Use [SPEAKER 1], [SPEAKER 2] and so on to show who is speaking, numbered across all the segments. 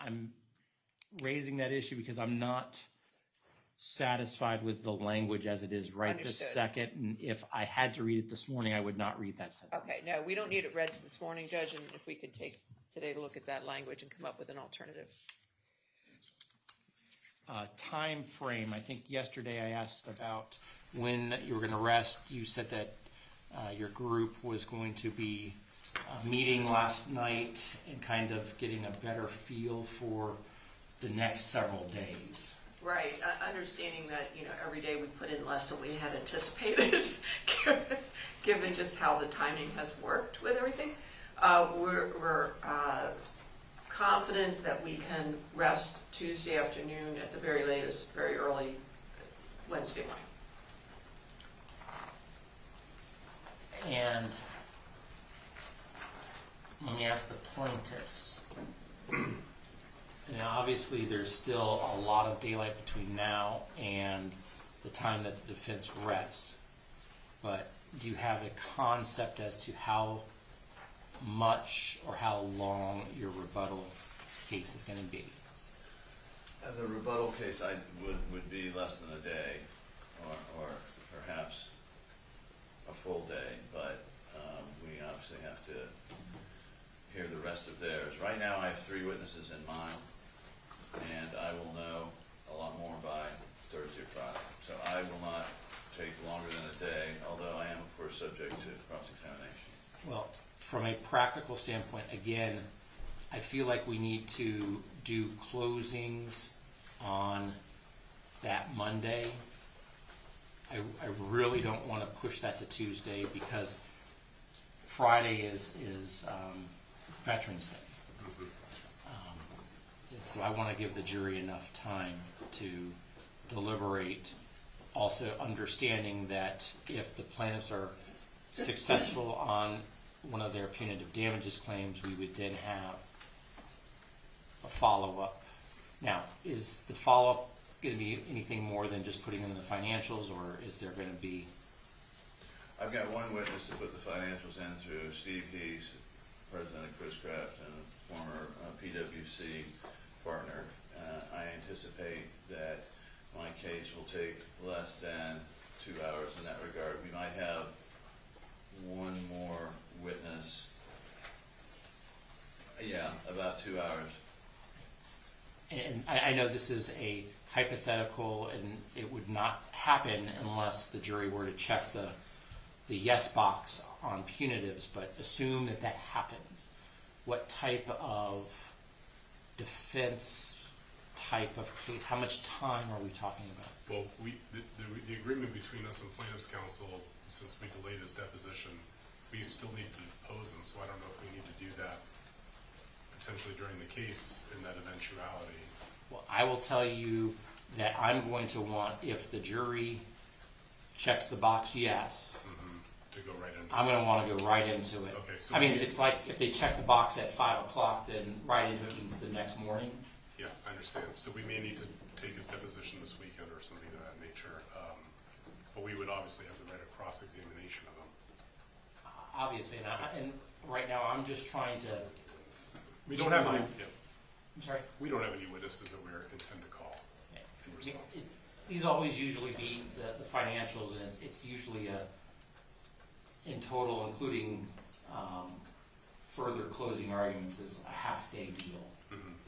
[SPEAKER 1] I'm raising that issue because I'm not satisfied with the language as it is right this second. And if I had to read it this morning, I would not read that sentence.
[SPEAKER 2] Okay, no, we don't need it read this morning, Judge, and if we could take today to look at that language and come up with an alternative.
[SPEAKER 1] Time frame. I think yesterday I asked about when you were going to rest. You said that your group was going to be meeting last night and kind of getting a better feel for the next several days.
[SPEAKER 2] Right, understanding that, every day we put in less than we had anticipated, given just how the timing has worked with everything. We're confident that we can rest Tuesday afternoon at the very latest, very early Wednesday morning.
[SPEAKER 1] And let me ask the plaintiffs. Now, obviously, there's still a lot of daylight between now and the time that the defense rests. But do you have a concept as to how much or how long your rebuttal case is going to be?
[SPEAKER 3] As a rebuttal case, I would be less than a day, or perhaps a full day. But we obviously have to hear the rest of theirs. Right now, I have 3 witnesses in mind, and I will know a lot more by Thursday or Friday. So I will not take longer than a day, although I am, of course, subject to cross-examination.
[SPEAKER 1] Well, from a practical standpoint, again, I feel like we need to do closings on that Monday. I really don't want to push that to Tuesday because Friday is Veterans Day. And so I want to give the jury enough time to deliberate, also understanding that if the plaintiffs are successful on one of their punitive damages claims, we would then have a follow-up. Now, is the follow-up going to be anything more than just putting in the financials, or is there going to be?
[SPEAKER 3] I've got one witness to put the financials in through Steve Heese, president of Chris Craft, and former PwC partner. I anticipate that my case will take less than 2 hours in that regard. We might have one more witness. Yeah, about 2 hours.
[SPEAKER 1] And I know this is a hypothetical, and it would not happen unless the jury were to check the yes box on punitives, but assume that that happens. What type of defense type of case, how much time are we talking about?
[SPEAKER 4] Well, the agreement between us and plaintiff's counsel, since we delayed his deposition, we still need to depose him, so I don't know if we need to do that potentially during the case in that eventuality.
[SPEAKER 1] Well, I will tell you that I'm going to want, if the jury checks the box yes,
[SPEAKER 4] to go right into
[SPEAKER 1] I'm going to want to go right into it.
[SPEAKER 4] Okay, so
[SPEAKER 1] I mean, if it's like, if they check the box at 5 o'clock, then right into it means the next morning.
[SPEAKER 4] Yeah, I understand. So we may need to take his deposition this weekend or something of that nature. But we would obviously have the right of cross-examination of him.
[SPEAKER 1] Obviously, and right now I'm just trying to.
[SPEAKER 4] We don't have any. Yeah.
[SPEAKER 1] I'm sorry.
[SPEAKER 4] We don't have any witnesses that we intend to call.
[SPEAKER 1] Yeah. These always usually be the financials, and it's usually in total, including further closing arguments, is a half-day deal,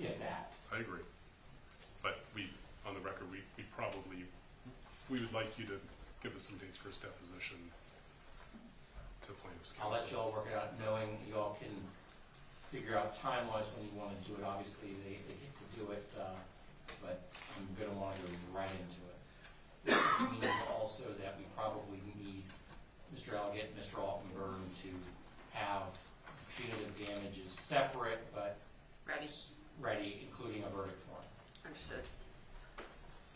[SPEAKER 1] if that.
[SPEAKER 4] I agree. But on the record, we would like you to give us some dates for his deposition to plaintiff's counsel.
[SPEAKER 1] I'll let you all work it out, knowing you all can figure out time-wise when you want to do it. Obviously, they get to do it, but I'm going to want to go right into it. This means also that we probably need Mr. Elliott and Mr. Altenburn to have punitive damages separate, but ready, including a verdict form.
[SPEAKER 2] Understood.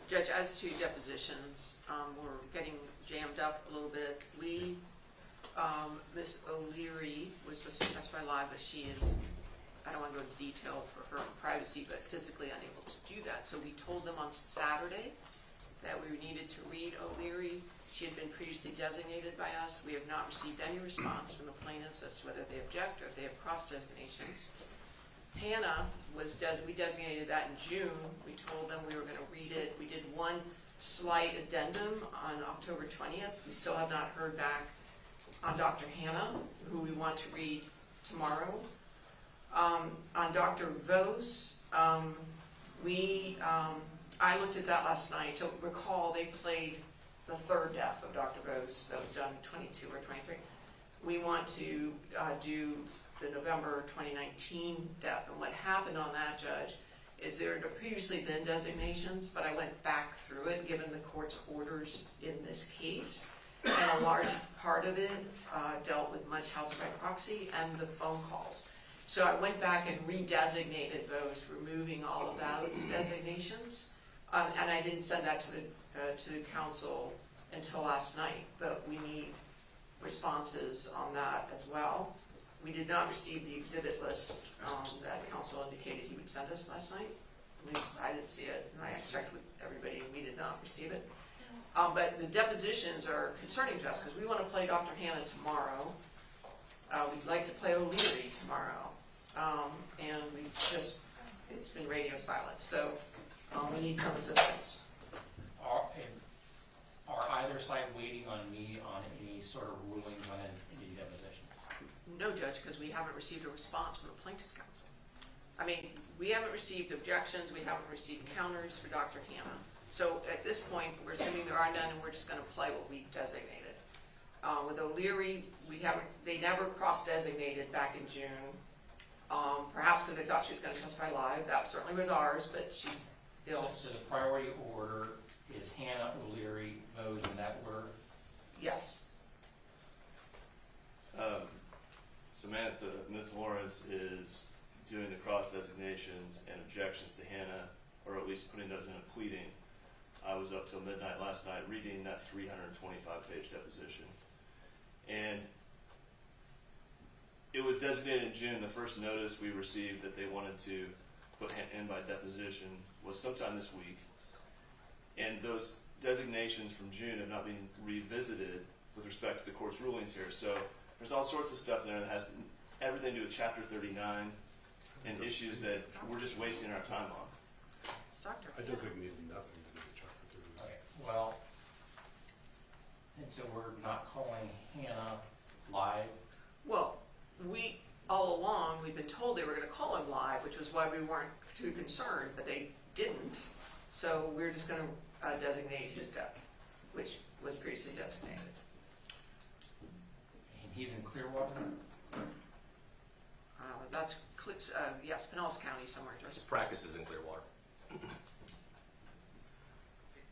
[SPEAKER 2] Judge, as to depositions, we're getting jammed up a little bit. Ms. O'Leary was supposed to testify live, but she is, I don't want to go into detail for her privacy, but physically unable to do that. So we told them on Saturday that we needed to read O'Leary. She had been previously designated by us. We have not received any response from the plaintiffs as to whether they object or if they have cross designations. Hannah we designated that in June. We told them we were gonna read it. We did one slight addendum on October 20th. We still have not heard back on Dr. Hannah, who we want to read tomorrow. On Dr. Vos, I looked at that last night. So recall, they played the third death of Dr. Vos. That was done in 22 or 23. We want to do the November 2019 death. And what happened on that, Judge, is there had previously been designations, but I went back through it, given the court's orders in this case. And a large part of it dealt with much house by proxy and the phone calls. So I went back and redesignated those, removing all of those designations. And I didn't send that to the council until last night, but we need responses on that as well. We did not receive the exhibit list that council indicated he would send us last night. At least I didn't see it, and I checked with everybody, and we did not receive it. But the depositions are concerning to us because we want to play Dr. Hannah tomorrow. We'd like to play O'Leary tomorrow. And it's been radio silent. So we need some assistance.
[SPEAKER 1] Are either side waiting on me on any sort of rulings on any depositions?
[SPEAKER 2] No, Judge, because we haven't received a response from the plaintiff's counsel. I mean, we haven't received objections. We haven't received counters for Dr. Hannah. So at this point, we're assuming there are none, and we're just going to play what we designated. With O'Leary, they never cross-designated back in June. Perhaps because they thought she was going to testify live. That certainly was ours, but she's ill.
[SPEAKER 1] So the priority order is Hannah, O'Leary, Vos in that order?
[SPEAKER 2] Yes.
[SPEAKER 5] Samantha, Ms. Lawrence is doing the cross designations and objections to Hannah, or at least putting those in a pleading. I was up till midnight last night reading that 325-page deposition. And it was designated in June. The first notice we received that they wanted to put in by deposition was sometime this week. And those designations from June have not been revisited with respect to the court's rulings here. So there's all sorts of stuff there that has everything to do with Chapter 39 and issues that we're just wasting our time on.
[SPEAKER 2] It's Dr.
[SPEAKER 4] I
[SPEAKER 2] Hannah.
[SPEAKER 4] designated nothing to do with Chapter 39.
[SPEAKER 1] Okay, well, and so we're not calling Hannah live?
[SPEAKER 2] Well, all along, we've been told they were going to call him live, which was why we weren't too concerned, but they didn't. So we're just going to designate his death, which was previously designated.
[SPEAKER 1] And he's in Clearwater?
[SPEAKER 2] That's, yes, Pinellas County somewhere.
[SPEAKER 6] His practice is in Clearwater.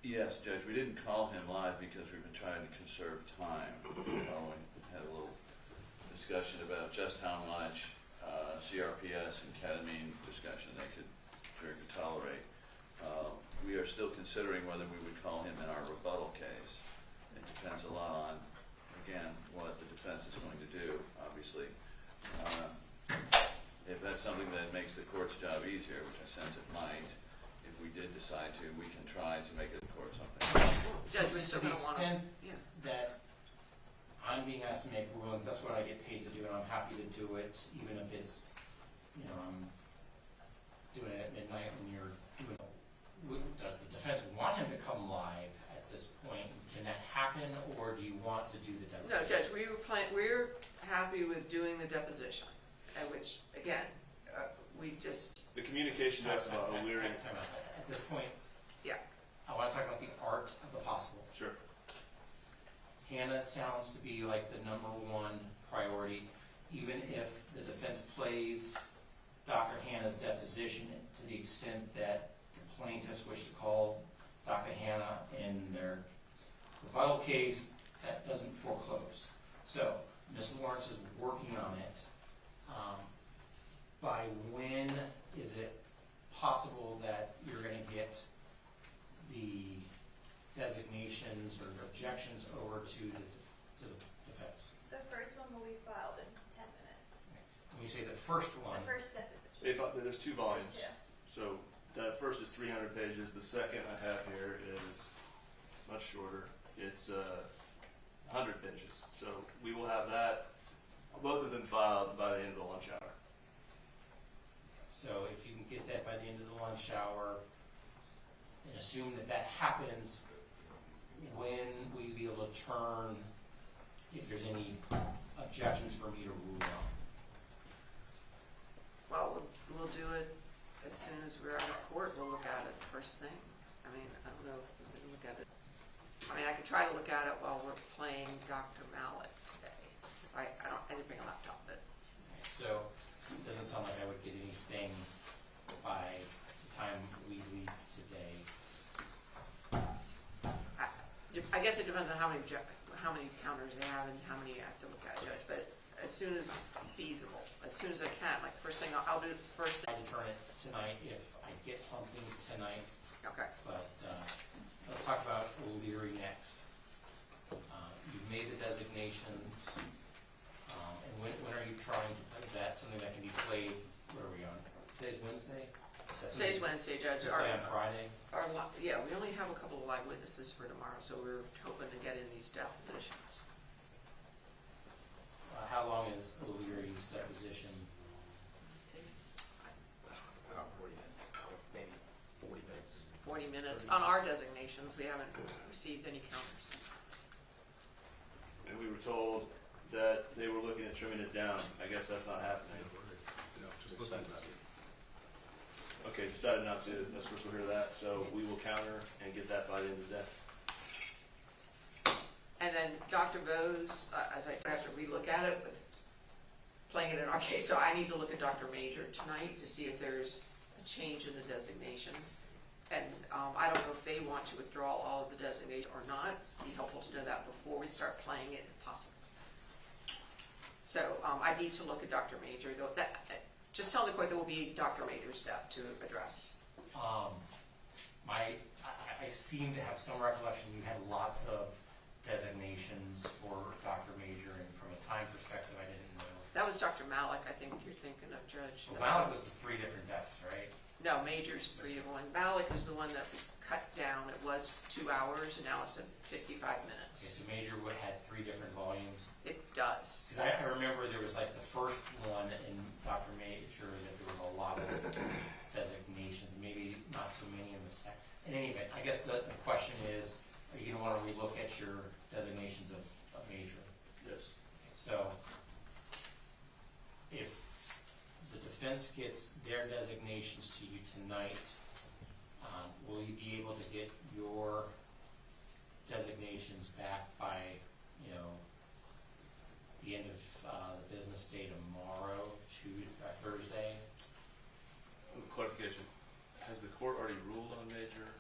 [SPEAKER 3] Yes, Judge, we didn't call him live because we've been trying to conserve time. We had a little discussion about just how much CRPS and ketamine discussion they could tolerate. We are still considering whether we would call him in our rebuttal case. It depends a lot on, again, what the defense is going to do, obviously. If that's something that makes the court's job easier, which I sense it might, if we did decide to, we can try to make the court something.
[SPEAKER 2] Judge, we're still
[SPEAKER 1] To the
[SPEAKER 2] going to want to.
[SPEAKER 1] extent that I'm being asked to make rulings, that's what I get paid to do, and I'm happy to do it, even if it's, I'm doing it at midnight when you're doing it. Does the defense want him to come live at this point? Can that happen, or do you want to do the deposition?
[SPEAKER 2] No, Judge, we're happy with doing the deposition, which, again, we just,
[SPEAKER 5] The communication notes about O'Leary.
[SPEAKER 1] At this point,
[SPEAKER 2] yeah.
[SPEAKER 1] I want to talk about the art of the possible.
[SPEAKER 5] Sure.
[SPEAKER 1] Hannah sounds to be like the number one priority, even if the defense plays Dr. Hannah's deposition to the extent that the plaintiffs wish to call Dr. Hannah in their rebuttal case, that doesn't foreclose. So Ms. Lawrence is working on it. By when is it possible that you're going to get the designations or objections over to the defense?
[SPEAKER 7] The first one will be filed in 10 minutes.
[SPEAKER 1] When you say the first one,
[SPEAKER 7] The first deposition.
[SPEAKER 5] There's two volumes.
[SPEAKER 7] Yeah.
[SPEAKER 5] So the first is 300 pages. The second I have here is much shorter. It's 100 pages. So we will have that, both of them filed by the end of the lunch hour.
[SPEAKER 1] So if you can get that by the end of the lunch hour, and assume that that happens, when will you be able to turn, if there's any objections for me to rule on?
[SPEAKER 2] Well, we'll do it as soon as we're out of court. We'll look at it first thing. I mean, I don't know if we can look at it. I mean, I could try to look at it while we're playing Dr. Mallet today. If I didn't bring a laptop, but.
[SPEAKER 1] So it doesn't sound like I would get anything by the time we leave today.
[SPEAKER 2] I guess it depends on how many counters they have and how many I have to look at, Judge, but as soon as feasible, as soon as I can, like the first thing, I'll do the first thing.
[SPEAKER 1] I determine it tonight if I get something tonight,
[SPEAKER 2] Okay.
[SPEAKER 1] but let's talk about O'Leary next. You've made the designations, and when are you trying to play that, something that can be played, where are we on? Today's Wednesday?
[SPEAKER 2] Today's Wednesday, Judge.
[SPEAKER 1] Play on Friday?
[SPEAKER 2] Yeah, we only have a couple of live witnesses for tomorrow, so we're hoping to get in these depositions.
[SPEAKER 1] How long is O'Leary's deposition?
[SPEAKER 2] 40 minutes. On our designations, we haven't received any counters.
[SPEAKER 5] And we were told that they were looking at trimming it down. I guess that's not happening.
[SPEAKER 4] No, just listen to that.
[SPEAKER 5] Okay, decided not to. No course we'll hear that. So we will counter and get that by the end of the day.
[SPEAKER 2] And then Dr. Bose, as I have to relook at it, but playing it in our case, so I need to look at Dr. Major tonight to see if there's a change in the designations. And I don't know if they want to withdraw all of the designations or not. It'd be helpful to know that before we start playing it, if possible. So I need to look at Dr. Major. Though just tell the court there will be Dr. Major's step to address.
[SPEAKER 1] I seem to have some recollection you had lots of designations for Dr. Major, and from a time perspective, I didn't know.
[SPEAKER 2] That was Dr. Malik, I think you're thinking of, Judge.
[SPEAKER 1] Well, Malik was the 3 different depths, right?
[SPEAKER 2] No, Major's 3 to 1. Malik is the one that was cut down. It was 2 hours, and now it's at 55 minutes.
[SPEAKER 1] Okay, so Major had 3 different volumes.
[SPEAKER 2] It does.
[SPEAKER 1] Because I remember there was like the first one in Dr. Major that there was a lot of designations, maybe not so many in the second. In any event, I guess the question is, are you going to want to relook at your designations of Major?
[SPEAKER 5] Yes.
[SPEAKER 1] So if the defense gets their designations to you tonight, will you be able to get your designations back by, the end of the business day tomorrow, Thursday?
[SPEAKER 5] Clarification. Has the court already ruled on Major?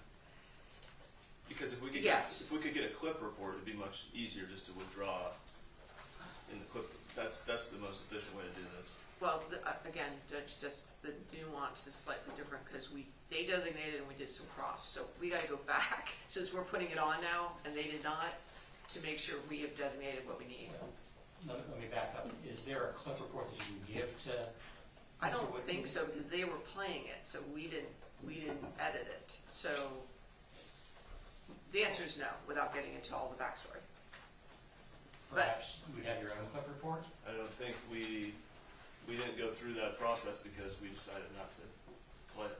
[SPEAKER 5] Because if we could
[SPEAKER 2] Yes.
[SPEAKER 5] get a clip report, it'd be much easier just to withdraw in the clip. That's the most efficient way to do this.
[SPEAKER 2] Well, again, Judge, just the nuance is slightly different because they designated and we did some cross. So we got to go back, since we're putting it on now and they did not, to make sure we have designated what we need.
[SPEAKER 1] Let me back up. Is there a clip report that you can give to?
[SPEAKER 2] I don't think so, because they were playing it, so we didn't edit it. So the answer is no, without getting into all the backstory.
[SPEAKER 1] Perhaps you would have your own clip report?
[SPEAKER 5] I don't think we didn't go through that process because we decided not to play it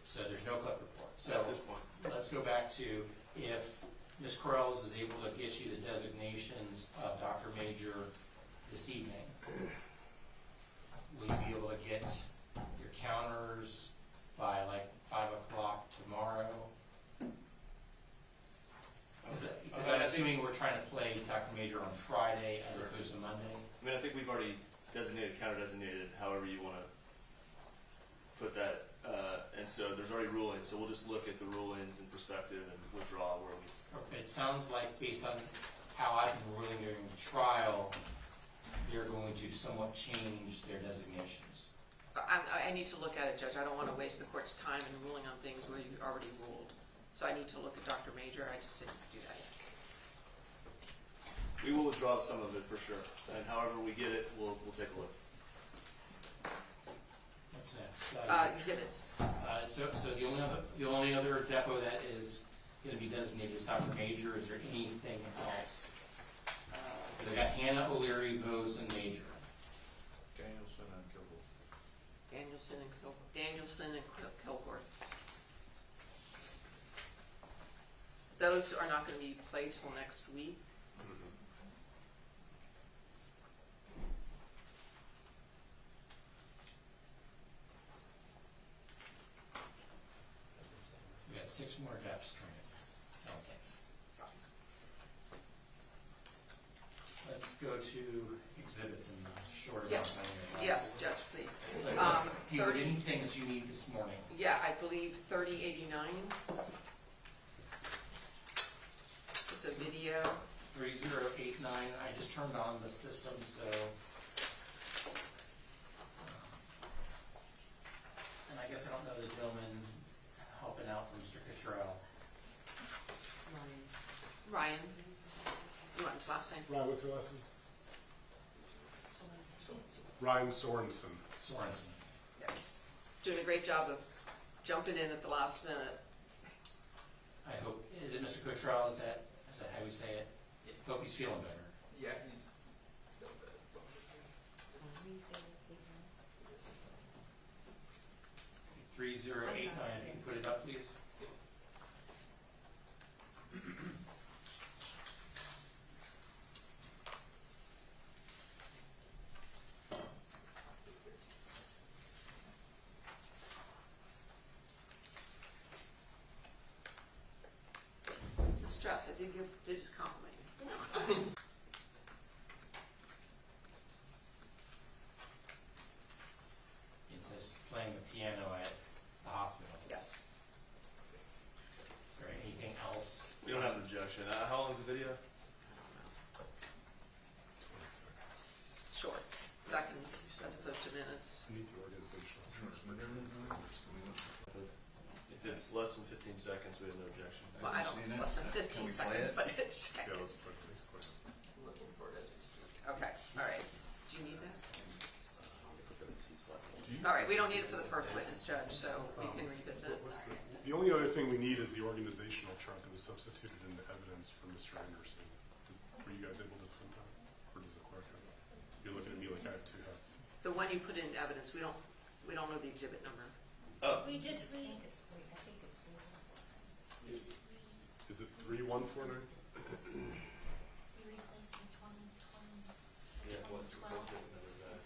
[SPEAKER 1] So there's no clip report. So
[SPEAKER 5] at this point.
[SPEAKER 1] let's go back to, if Ms. Corrales is able to get you the designations of Dr. Major this evening, will you be able to get your counters by like 5 o'clock tomorrow? Because I'm assuming we're trying to play Dr. Major on Friday as opposed to Monday.
[SPEAKER 5] I mean, I think we've already counter designated, however you want to put that. And so there's already rulings, so we'll just look at the rulings in perspective and withdraw where we.
[SPEAKER 1] It sounds like, based on how I've been ruling during the trial, they're going to somewhat change their designations.
[SPEAKER 2] I need to look at it, Judge. I don't want to waste the court's time in ruling on things where you already ruled. So I need to look at Dr. Major. I just didn't do that yet.
[SPEAKER 5] We will withdraw some of it for sure, and however we get it, we'll take a look.
[SPEAKER 1] What's next?
[SPEAKER 2] Exhibits.
[SPEAKER 1] So the only other depot that is going to be designated as Dr. Major. Is there anything else? They got Hannah, O'Leary, Bose, and Major.
[SPEAKER 3] Danielson and Kimball.
[SPEAKER 2] Danielson and Kilgore. Those are not going to be played till next week.
[SPEAKER 1] We got 6 more depths coming. Sounds like. Let's go to exhibits in short amount of time.
[SPEAKER 2] Yes, Judge, please.
[SPEAKER 1] Let's deal with
[SPEAKER 2] 30
[SPEAKER 1] anything that you need this morning.
[SPEAKER 2] Yeah, I believe 3089. It's a video.
[SPEAKER 1] 3089, I just turned on the system, so. And I guess I don't know the gentleman helping out from Mr. Cottrell.
[SPEAKER 2] Ryan, you want his last name?
[SPEAKER 4] Ryan, what's your last name? Ryan Sorensen.
[SPEAKER 1] Sorensen.
[SPEAKER 2] Yes. Doing a great job of jumping in at the last minute.
[SPEAKER 1] I hope, is it Mr. Cottrell? Is that how we say it? Hope he's feeling better.
[SPEAKER 6] Yeah, he's still bad.
[SPEAKER 1] 3089, if you can put it up, please.
[SPEAKER 2] No stress, I did just compliment you.
[SPEAKER 1] It says playing the piano at the hospital.
[SPEAKER 2] Yes.
[SPEAKER 1] Is there anything else?
[SPEAKER 5] We don't have an objection. How long is the video?
[SPEAKER 2] Short. Seconds as opposed to minutes.
[SPEAKER 4] I need the organizational.
[SPEAKER 5] If it's less than 15 seconds, we have no objection.
[SPEAKER 2] Well, I don't, it's less than 15
[SPEAKER 3] Can we play
[SPEAKER 2] seconds,
[SPEAKER 3] it?
[SPEAKER 2] but it's
[SPEAKER 4] Yeah,
[SPEAKER 2] seconds.
[SPEAKER 4] let's put this quick.
[SPEAKER 6] Looking for it.
[SPEAKER 2] Okay, all right. Do you need that?
[SPEAKER 4] Do you-
[SPEAKER 2] All right, we don't need it for the first witness, Judge, so we can revisit.
[SPEAKER 4] The only other thing we need is the organizational chart that was substituted into evidence for Mr. Anderson. Were you guys able to print that? Or does the clerk have it? You're looking at me like I have 2 hats.
[SPEAKER 2] The one you put in evidence, we don't know the exhibit number.
[SPEAKER 5] Oh,
[SPEAKER 7] We just read.
[SPEAKER 4] Is it 3149?
[SPEAKER 5] yeah, what's the subject number of that?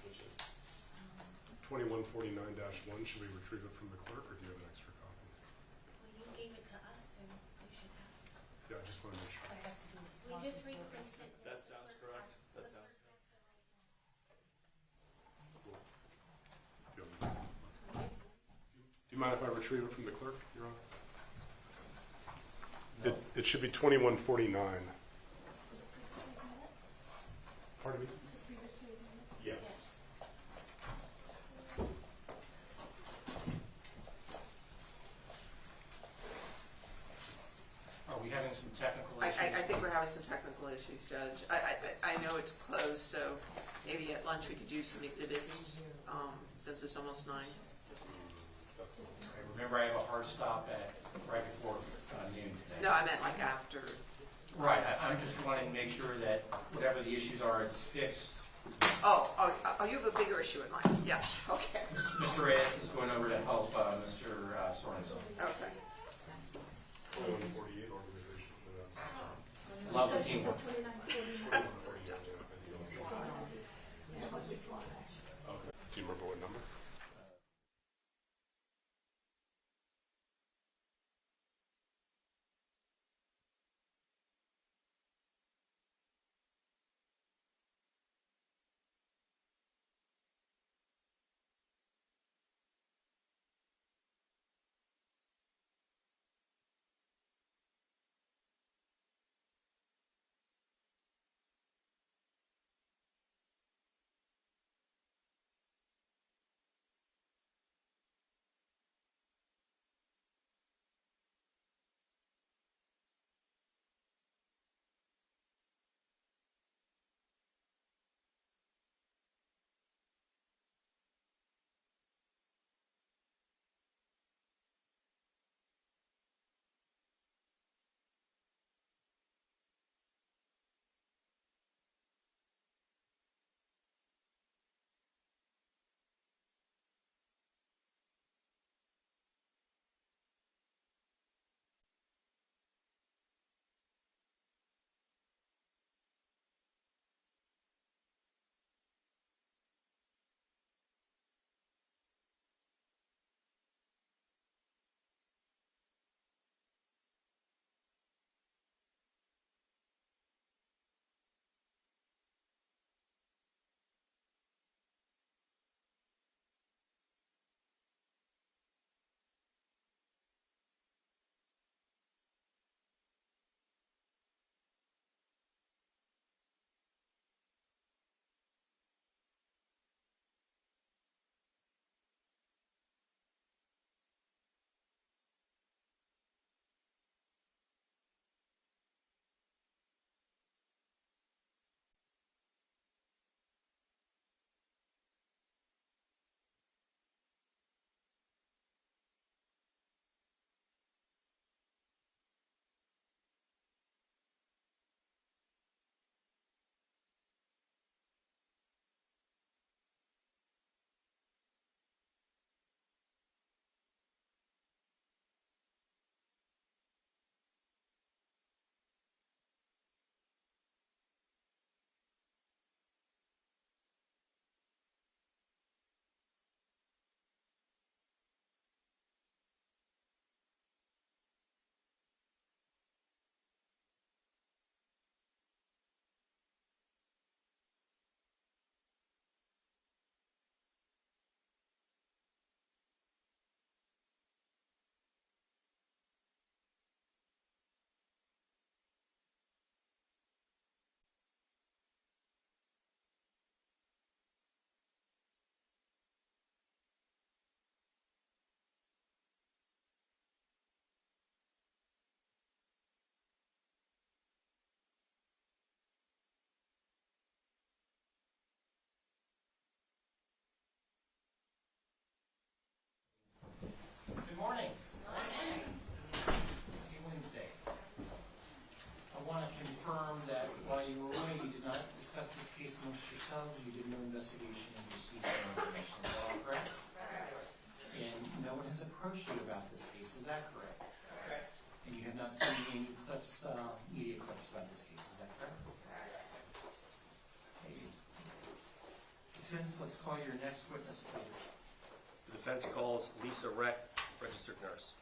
[SPEAKER 5] Which is?
[SPEAKER 4] 2149-1. Should we retrieve it from the clerk, or do you have an extra copy? Yeah, I just want to make sure.
[SPEAKER 7] We just replaced it.
[SPEAKER 5] That sounds correct. That sounds.
[SPEAKER 4] Do you mind if I retrieve it from the clerk, Your Honor? It should be 2149. Pardon me? Yes.
[SPEAKER 1] Are we having some technical
[SPEAKER 2] I
[SPEAKER 1] issues?
[SPEAKER 2] think we're having some technical issues, Judge. I know it's closed, so maybe at lunch we could do some exhibits, since it's almost 9.
[SPEAKER 1] Remember, I have a hard stop at right before noon today.
[SPEAKER 2] No, I meant like after.
[SPEAKER 1] Right, I'm just wanting to make sure that whatever the issues are, it's fixed.
[SPEAKER 2] Oh, you have a bigger issue in mind. Yes, okay.
[SPEAKER 1] Mr. Reyes is going over to help Mr. Sorensen.
[SPEAKER 2] Okay.
[SPEAKER 4] 2148 organization.
[SPEAKER 1] Love the teamwork.
[SPEAKER 4] 2148. Do you remember what number?
[SPEAKER 8] received no information. Is that all correct? And no one has approached you about this case. Is that correct?
[SPEAKER 6] Correct.
[SPEAKER 8] And you have not seen any clips, media clips about this case. Is that correct? Okay. Defense, let's call your next witness, please.
[SPEAKER 9] The defense calls Lisa Reck, registered nurse.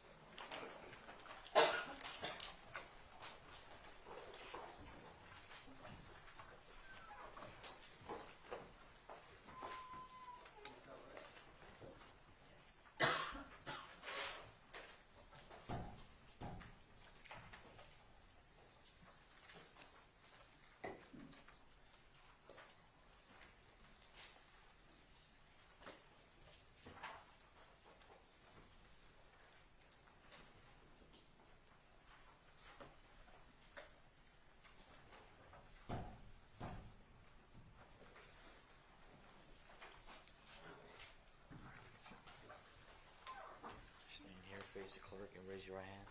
[SPEAKER 10] Stand here, face the clerk, and raise your right hand.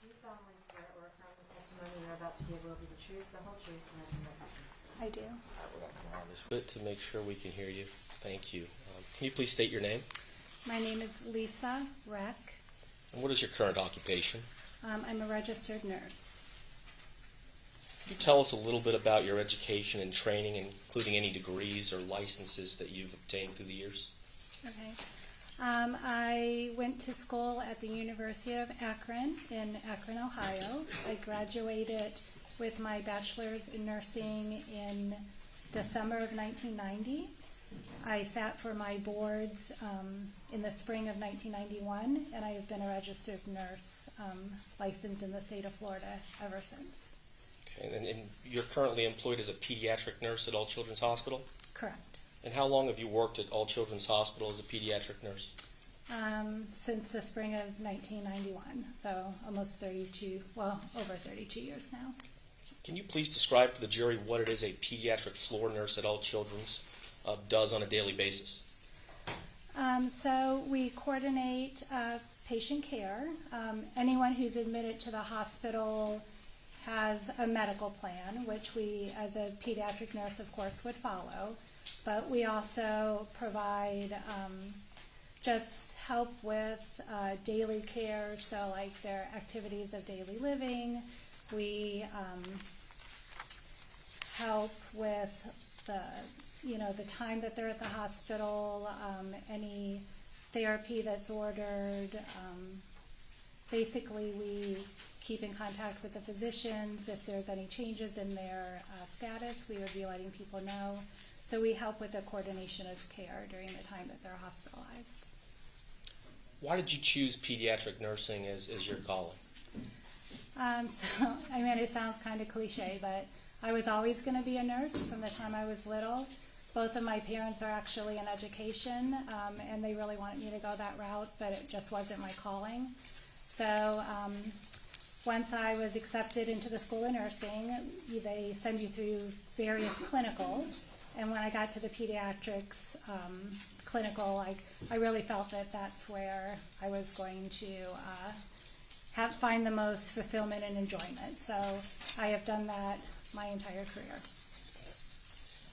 [SPEAKER 11] You solemnly swear or affirm the testimony you're about to give will be the truth, the whole truth, and nothing but the truth.
[SPEAKER 7] I do.
[SPEAKER 10] All right, we're gonna come around this way.
[SPEAKER 9] Bit to make sure we can hear you. Thank you. Can you please state your name?
[SPEAKER 7] My name is Lisa Reck.
[SPEAKER 9] And what is your current occupation?
[SPEAKER 7] I'm a registered nurse.
[SPEAKER 9] Can you tell us a little bit about your education and training, including any degrees or licenses that you've obtained through the years?
[SPEAKER 7] Okay. I went to school at the University of Akron in Akron, Ohio. I graduated with my bachelor's in nursing in the summer of 1990. I sat for my boards in the spring of 1991, and I have been a registered nurse licensed in the state of Florida ever since.
[SPEAKER 9] Okay, and you're currently employed as a pediatric nurse at All Children's Hospital?
[SPEAKER 7] Correct.
[SPEAKER 9] And how long have you worked at All Children's Hospital as a pediatric nurse?
[SPEAKER 7] Since the spring of 1991, so almost 32, well, over 32 years now.
[SPEAKER 9] Can you please describe for the jury what it is a pediatric floor nurse at All Children's does on a daily basis?
[SPEAKER 7] So we coordinate patient care. Anyone who's admitted to the hospital has a medical plan, which we, as a pediatric nurse, of course, would follow. But we also provide just help with daily care, so like their activities of daily living. We help with the time that they're at the hospital, any therapy that's ordered. Basically, we keep in contact with the physicians. If there's any changes in their status, we would be letting people know. So we help with the coordination of care during the time that they're hospitalized.
[SPEAKER 9] Why did you choose pediatric nursing as your calling?
[SPEAKER 7] It sounds kind of cliche, but I was always going to be a nurse from the time I was little. Both of my parents are actually in education, and they really wanted me to go that route, but it just wasn't my calling. So once I was accepted into the School of Nursing, they send you through various clinicals. And when I got to the pediatrics clinical, I really felt that that's where I was going to find the most fulfillment and enjoyment. So I have done that my entire career.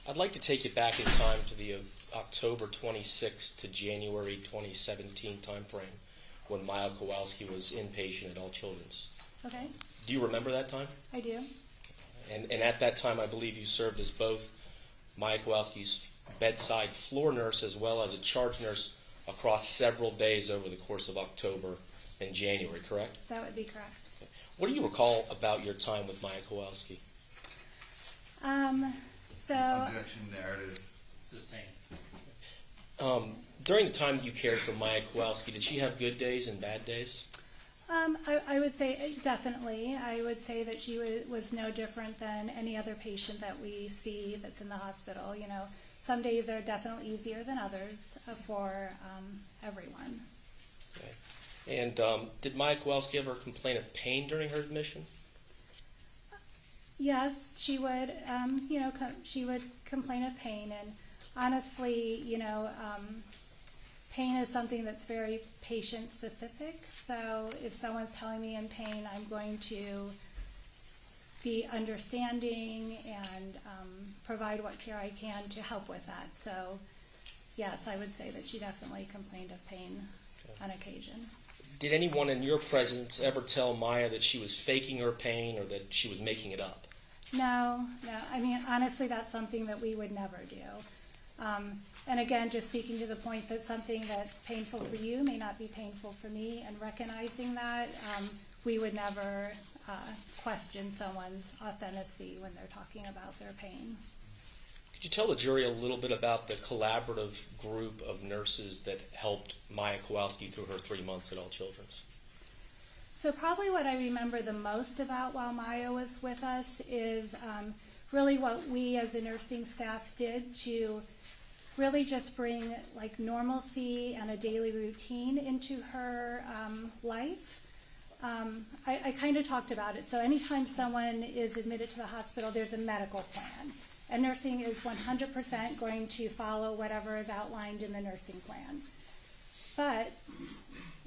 [SPEAKER 9] I'd like to take you back in time to the October 26 to January 2017 timeframe when Maya Kowalski was inpatient at All Children's.
[SPEAKER 7] Okay,
[SPEAKER 9] Do you remember that time?
[SPEAKER 7] I do.
[SPEAKER 9] And at that time, I believe you served as both Maya Kowalski's bedside floor nurse as well as a charge nurse across several days over the course of October and January, correct?
[SPEAKER 7] That would be correct.
[SPEAKER 9] What do you recall about your time with Maya Kowalski?
[SPEAKER 3] Objection, narrative.
[SPEAKER 8] Sustained.
[SPEAKER 9] During the time that you cared for Maya Kowalski, did she have good days and bad days?
[SPEAKER 7] I would say definitely. I would say that she was no different than any other patient that we see that's in the hospital. Some days are definitely easier than others for everyone.
[SPEAKER 9] Okay. And did Maya Kowalski ever complain of pain during her admission?
[SPEAKER 7] Yes, she would. She would complain of pain, and honestly, pain is something that's very patient specific. So if someone's telling me in pain, I'm going to be understanding and provide what care I can to help with that. So yes, I would say that she definitely complained of pain on occasion.
[SPEAKER 9] Did anyone in your presence ever tell Maya that she was faking her pain or that she was making it up?
[SPEAKER 7] No. I mean, honestly, that's something that we would never do. And again, just speaking to the point that something that's painful for you may not be painful for me, and recognizing that, we would never question someone's authenticity when they're talking about their pain.
[SPEAKER 9] Could you tell the jury a little bit about the collaborative group of nurses that helped Maya Kowalski through her 3 months at All Children's?
[SPEAKER 7] So probably what I remember the most about while Maya was with us is really what we as a nursing staff did to really just bring like normalcy and a daily routine into her life. I kind of talked about it. So anytime someone is admitted to the hospital, there's a medical plan. And nursing is 100% going to follow whatever is outlined in the nursing plan. But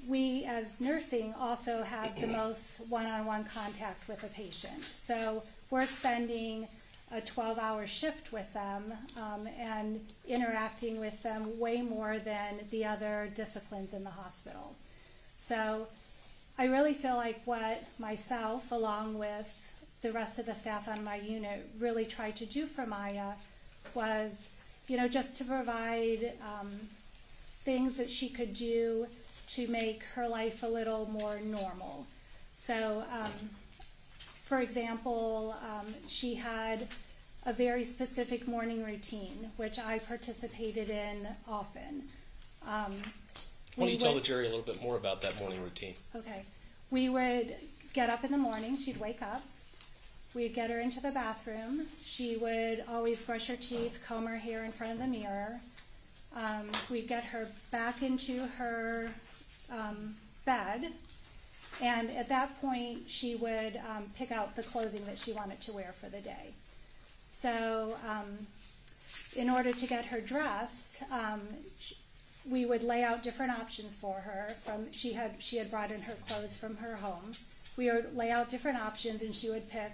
[SPEAKER 7] we as nursing also have the most one-on-one contact with a patient. So we're spending a 12-hour shift with them and interacting with them way more than the other disciplines in the hospital. So I really feel like what myself, along with the rest of the staff on my unit, really tried to do for Maya was, just to provide things that she could do to make her life a little more normal. So, for example, she had a very specific morning routine, which I participated in often.
[SPEAKER 9] Why don't you tell the jury a little bit more about that morning routine?
[SPEAKER 7] Okay. We would get up in the morning, she'd wake up, we'd get her into the bathroom, she would always brush her teeth, comb her hair in front of the mirror, we'd get her back into her bed, and at that point she would pick out the clothing that she wanted to wear for the day. So in order to get her dressed, we would lay out different options for her. She had brought in her clothes from her home. We would lay out different options, and she would pick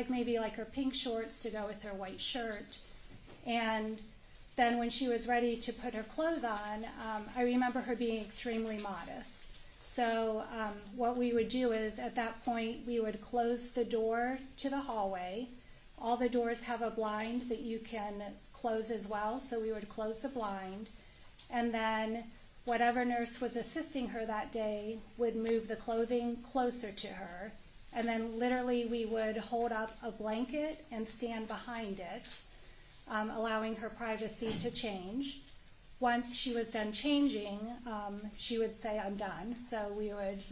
[SPEAKER 7] maybe her pink shorts to go with her white shirt. And then when she was ready to put her clothes on, I remember her being extremely modest. So what we would do is, at that point, we would close the door to the hallway. All the doors have a blind that you can close as well, so we would close the blind. And then whatever nurse was assisting her that day would move the clothing closer to her. And then literally we would hold up a blanket and stand behind it, allowing her privacy to change. Once she was done changing, she would say, "I'm done." So we would,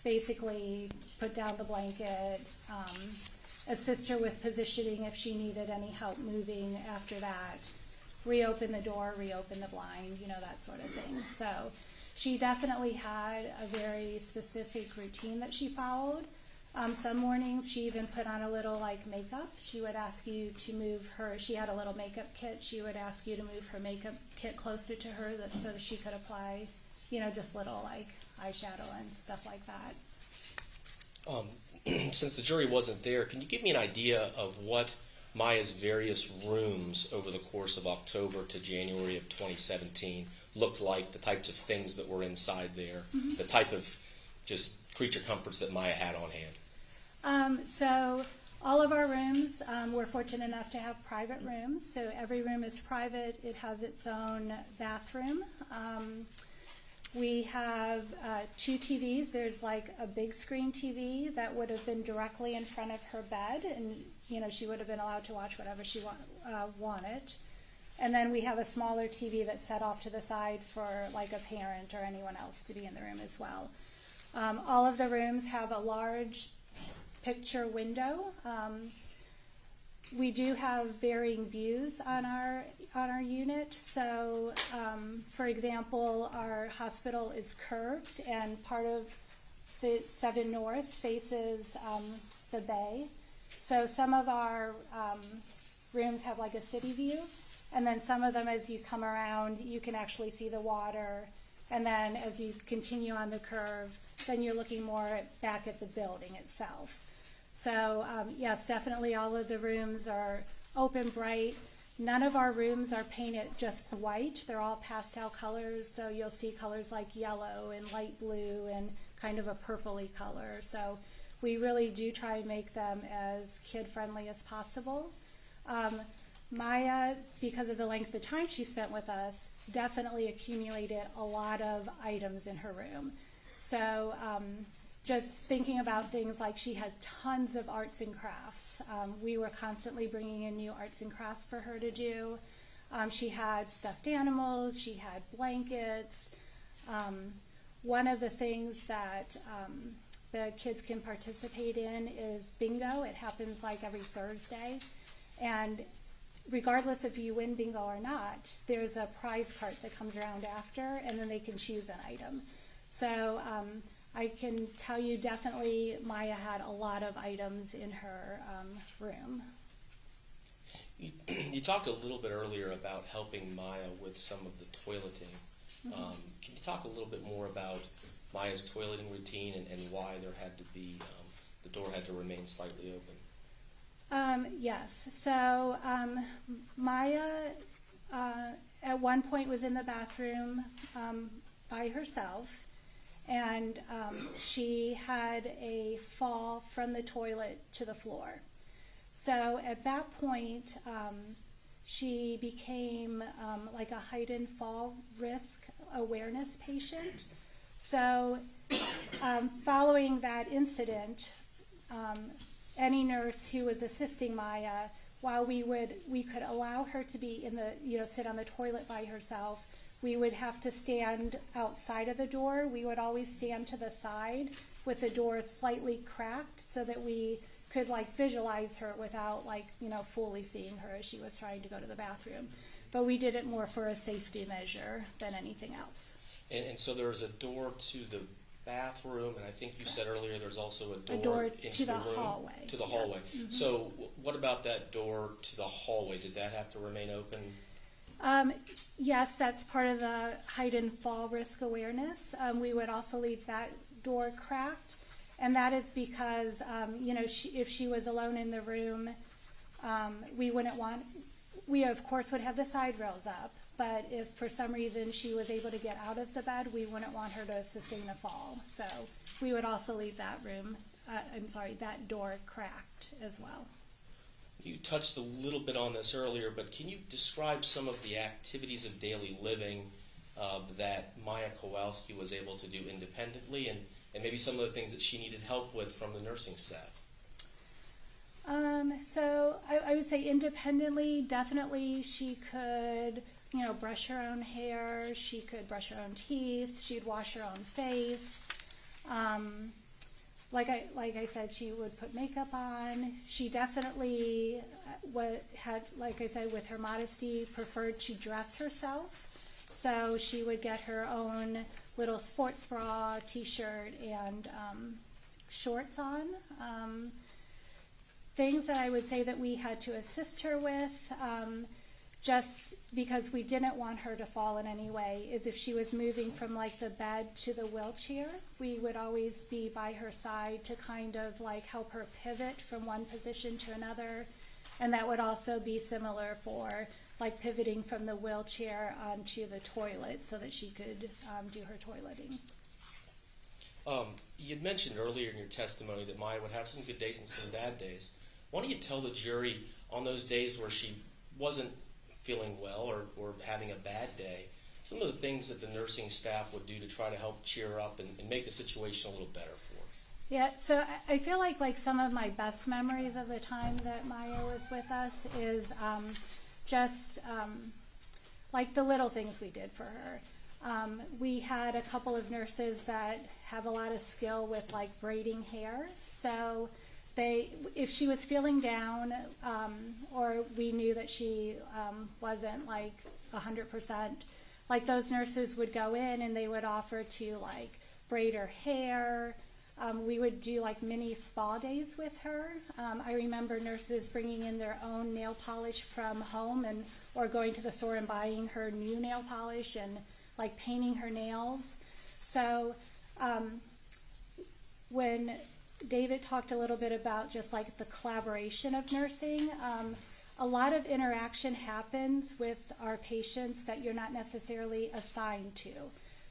[SPEAKER 7] basically put down the blanket, assist her with positioning if she needed any help moving after that, reopen the door, reopen the blind, that sort of thing. So she definitely had a very specific routine that she followed. Some mornings she even put on a little makeup. She would ask you to move her, she had a little makeup kit, she would ask you to move her makeup kit closer to her so that she could apply, just little eyeshadow and stuff like that.
[SPEAKER 9] Since the jury wasn't there, can you give me an idea of what Maya's various rooms over the course of October to January of 2017 looked like, the types of things that were inside there, the type of just creature comforts that Maya had on hand?
[SPEAKER 7] So all of our rooms, we're fortunate enough to have private rooms. So every room is private. It has its own bathroom. We have 2 TVs. There's a big screen TV that would have been directly in front of her bed, and she would have been allowed to watch whatever she wanted. And then we have a smaller TV that's set off to the side for a parent or anyone else to be in the room as well. All of the rooms have a large picture window. We do have varying views on our unit. So, for example, our hospital is curved, and part of the 7 North faces the bay. So some of our rooms have a city view, and then some of them, as you come around, you can actually see the water. And then as you continue on the curve, then you're looking more back at the building itself. So yes, definitely all of the rooms are open, bright. None of our rooms are painted just white. They're all pastel colors, so you'll see colors like yellow and light blue and kind of a purpley color. So we really do try and make them as kid-friendly as possible. Maya, because of the length of time she spent with us, definitely accumulated a lot of items in her room. So just thinking about things like she had tons of arts and crafts. We were constantly bringing in new arts and crafts for her to do. She had stuffed animals, she had blankets. One of the things that the kids can participate in is bingo. It happens like every Thursday. And regardless if you win bingo or not, there's a prize cart that comes around after, and then they can choose an item. So I can tell you definitely Maya had a lot of items in her room.
[SPEAKER 9] You talked a little bit earlier about helping Maya with some of the toileting. Can you talk a little bit more about Maya's toileting routine and why there had to be, the door had to remain slightly open?
[SPEAKER 7] Yes. So Maya at one point was in the bathroom by herself, and she had a fall from the toilet to the floor. So at that point, she became like a heightened fall risk awareness patient. So following that incident, any nurse who was assisting Maya, while we could allow her to be in the, sit on the toilet by herself, we would have to stand outside of the door. We would always stand to the side with the door slightly cracked so that we could visualize her without fully seeing her as she was trying to go to the bathroom. But we did it more for a safety measure than anything else.
[SPEAKER 9] And so there was a door to the bathroom, and I think you said earlier there's also a door into
[SPEAKER 7] to the
[SPEAKER 9] room,
[SPEAKER 7] hallway.
[SPEAKER 9] To the hallway.
[SPEAKER 7] Mm-hmm.
[SPEAKER 9] So what about that door to the hallway? Did that have to remain open?
[SPEAKER 7] Yes, that's part of the heightened fall risk awareness. We would also leave that door cracked, and that is because if she was alone in the room, we of course would have the side rails up. But if for some reason she was able to get out of the bed, we wouldn't want her to sustain a fall. So we would also leave that that door cracked as well.
[SPEAKER 9] You touched a little bit on this earlier, but can you describe some of the activities of daily living that Maya Kowalski was able to do independently, and maybe some of the things that she needed help with from the nursing staff?
[SPEAKER 7] So I would say independently, definitely she could brush her own hair, she could brush her own teeth, she'd wash her own face. Like I said, she would put makeup on. She definitely had, like I said, with her modesty, preferred to dress herself. So she would get her own little sports bra, t-shirt, and shorts on. Things that I would say that we had to assist her with, just because we didn't want her to fall in any way, is if she was moving from the bed to the wheelchair, we would always be by her side to kind of help her pivot from one position to another. And that would also be similar for pivoting from the wheelchair onto the toilet so that she could do her toileting.
[SPEAKER 9] You had mentioned earlier in your testimony that Maya would have some good days and some bad days. Why don't you tell the jury on those days where she wasn't feeling well or having a bad day, some of the things that the nursing staff would do to try to help cheer her up and make the situation a little better for her?
[SPEAKER 7] Yeah, so I feel like some of my best memories of the time that Maya was with us is just the little things we did for her. We had a couple of nurses that have a lot of skill with braiding hair, so if she was feeling down or we knew that she wasn't 100%, those nurses would go in and they would offer to braid her hair. We would do mini spa days with her. I remember nurses bringing in their own nail polish from home or going to the store and buying her new nail polish and painting her nails. So when David talked a little bit about just the collaboration of nursing, a lot of interaction happens with our patients that you're not necessarily assigned to.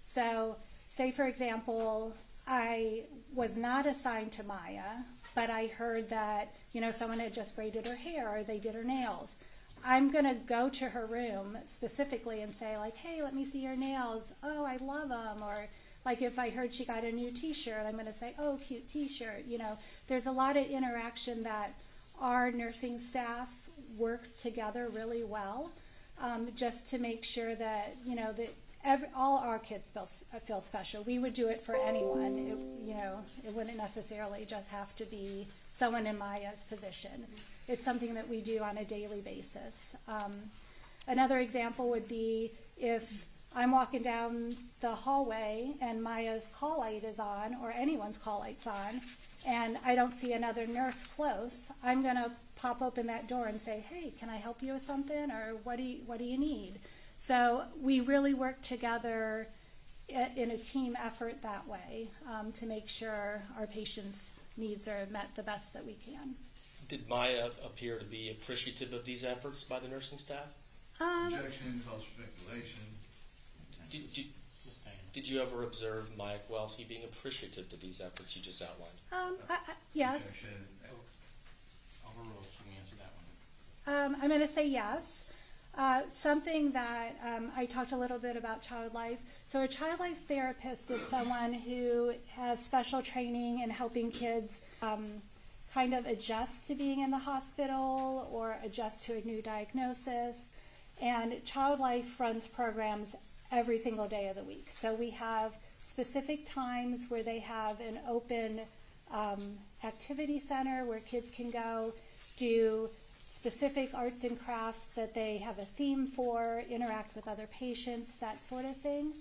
[SPEAKER 7] So, say for example, I was not assigned to Maya, but I heard that, someone had just braided her hair or they did her nails. I'm going to go to her room specifically and say, like, hey, let me see your nails. Oh, I love them. Or like if I heard she got a new t-shirt, I'm going to say, oh, cute t-shirt. There's a lot of interaction that our nursing staff works together really well, just to make sure that, that all our kids feel special. We would do it for anyone. It wouldn't necessarily just have to be someone in Maya's position. It's something that we do on a daily basis. Another example would be if I'm walking down the hallway and Maya's call light is on, or anyone's call light's on, and I don't see another nurse close, I'm going to pop open that door and say, hey, can I help you with something, or what do you need? So we really work together in a team effort that way, to make sure our patients' needs are met the best that we can.
[SPEAKER 9] Did Maya appear to be appreciative of these efforts by the nursing staff?
[SPEAKER 3] Objection, cause speculation.
[SPEAKER 9] Did you ever observe Maya Kowalski being appreciative to these efforts you just outlined?
[SPEAKER 7] Yes.
[SPEAKER 3] Objection.
[SPEAKER 1] Overruled, you can answer that one.
[SPEAKER 7] I'm going to say yes. Something that I talked a little bit about child life. So a child life therapist is someone who has special training in helping kids kind of adjust to being in the hospital or adjust to a new diagnosis. And Child Life runs programs every single day of the week. So we have specific times where they have an open activity center where kids can go do specific arts and crafts that they have a theme for, interact with other patients, that sort of thing.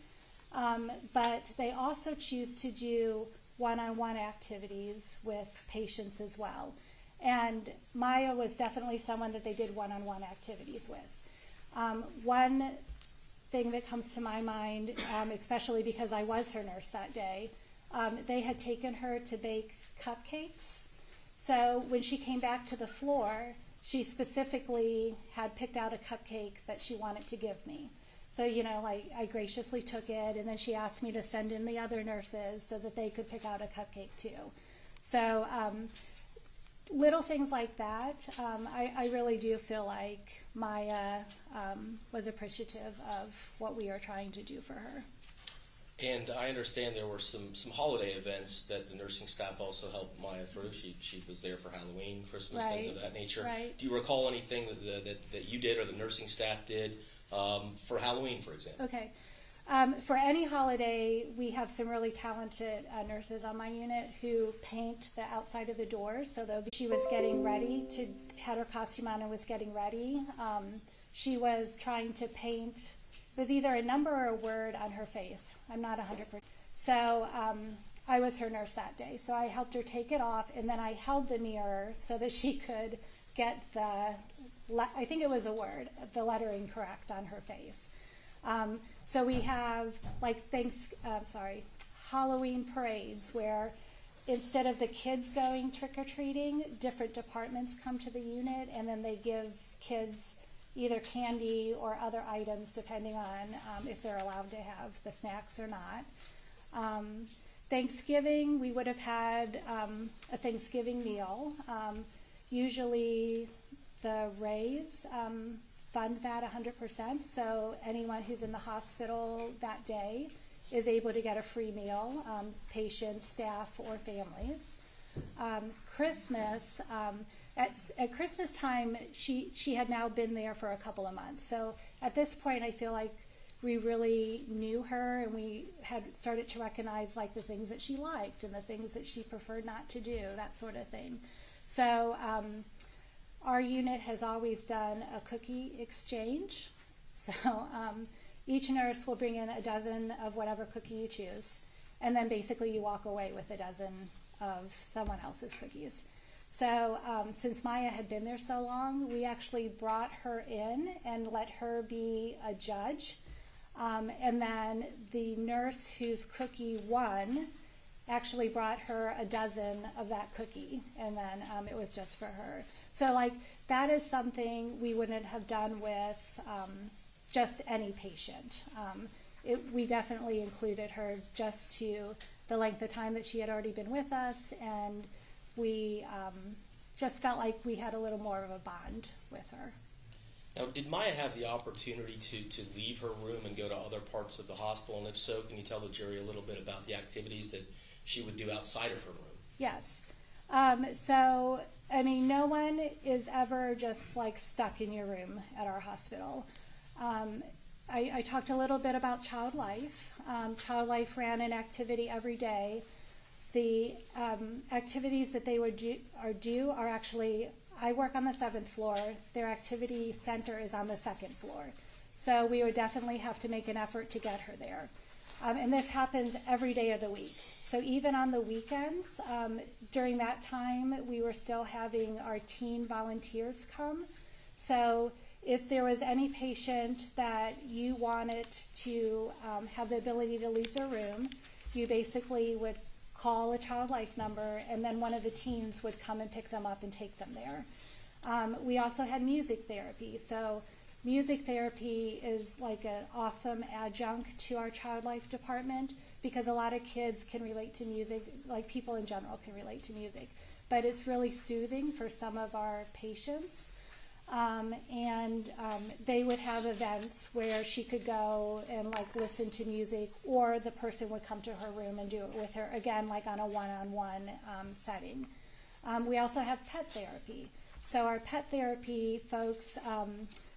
[SPEAKER 7] But they also choose to do one-on-one activities with patients as well. And Maya was definitely someone that they did one-on-one activities with. One thing that comes to my mind, especially because I was her nurse that day, they had taken her to bake cupcakes. So when she came back to the floor, she specifically had picked out a cupcake that she wanted to give me. So, I graciously took it, and then she asked me to send in the other nurses so that they could pick out a cupcake too. So little things like that, I really do feel like Maya was appreciative of what we are trying to do for her.
[SPEAKER 9] And I understand there were some holiday events that the nursing staff also helped Maya through. She was there for Halloween, Christmas, things of that nature.
[SPEAKER 7] Right.
[SPEAKER 9] Do you recall anything that you did or the nursing staff did for Halloween, for example?
[SPEAKER 7] Okay. For any holiday, we have some really talented nurses on my unit who paint the outside of the doors. So she was getting ready had her costume on and was getting ready. She was trying to paint, it was either a number or a word on her face. I'm not 100%. So I was her nurse that day. So I helped her take it off, and then I held the mirror so that she could get I think it was a word, the lettering correct on her face. So we have Halloween parades where instead of the kids going trick-or-treating, different departments come to the unit, and then they give kids either candy or other items depending on if they're allowed to have the snacks or not. Thanksgiving, we would have had a Thanksgiving meal. Usually the Rays fund that 100%, so anyone who's in the hospital that day is able to get a free meal, patients, staff, or families. Christmas, at Christmas time, she had now been there for a couple of months. So at this point, I feel like we really knew her, and we had started to recognize like the things that she liked and the things that she preferred not to do, that sort of thing. So our unit has always done a cookie exchange. So each nurse will bring in a dozen of whatever cookie you choose, and then basically you walk away with a dozen of someone else's cookies. So since Maya had been there so long, we actually brought her in and let her be a judge. And then the nurse whose cookie won actually brought her a dozen of that cookie, and then it was just for her. So like that is something we wouldn't have done with just any patient. We definitely included her just to the length of time that she had already been with us, and we just felt like we had a little more of a bond with her.
[SPEAKER 9] Now, did Maya have the opportunity to leave her room and go to other parts of the hospital? And if so, can you tell the jury a little bit about the activities that she would do outside of her room?
[SPEAKER 7] Yes. So, I mean, no one is ever just like stuck in your room at our hospital. I talked a little bit about Child Life. Child Life ran an activity every day. The activities that they would do are actually, I work on the 7th floor. Their activity center is on the 2nd floor. So we would definitely have to make an effort to get her there. And this happens every day of the week. So even on the weekends, during that time, we were still having our teen volunteers come. So if there was any patient that you wanted to have the ability to leave their room, you basically would call a Child Life number, and then one of the teens would come and pick them up and take them there. We also had music therapy. So music therapy is like an awesome adjunct to our Child Life department because a lot of kids can relate to music, like people in general can relate to music. But it's really soothing for some of our patients. They would have events where she could go and like listen to music, or the person would come to her room and do it with her, again, like on a one-on-one setting. We also have pet therapy. So our pet therapy folks,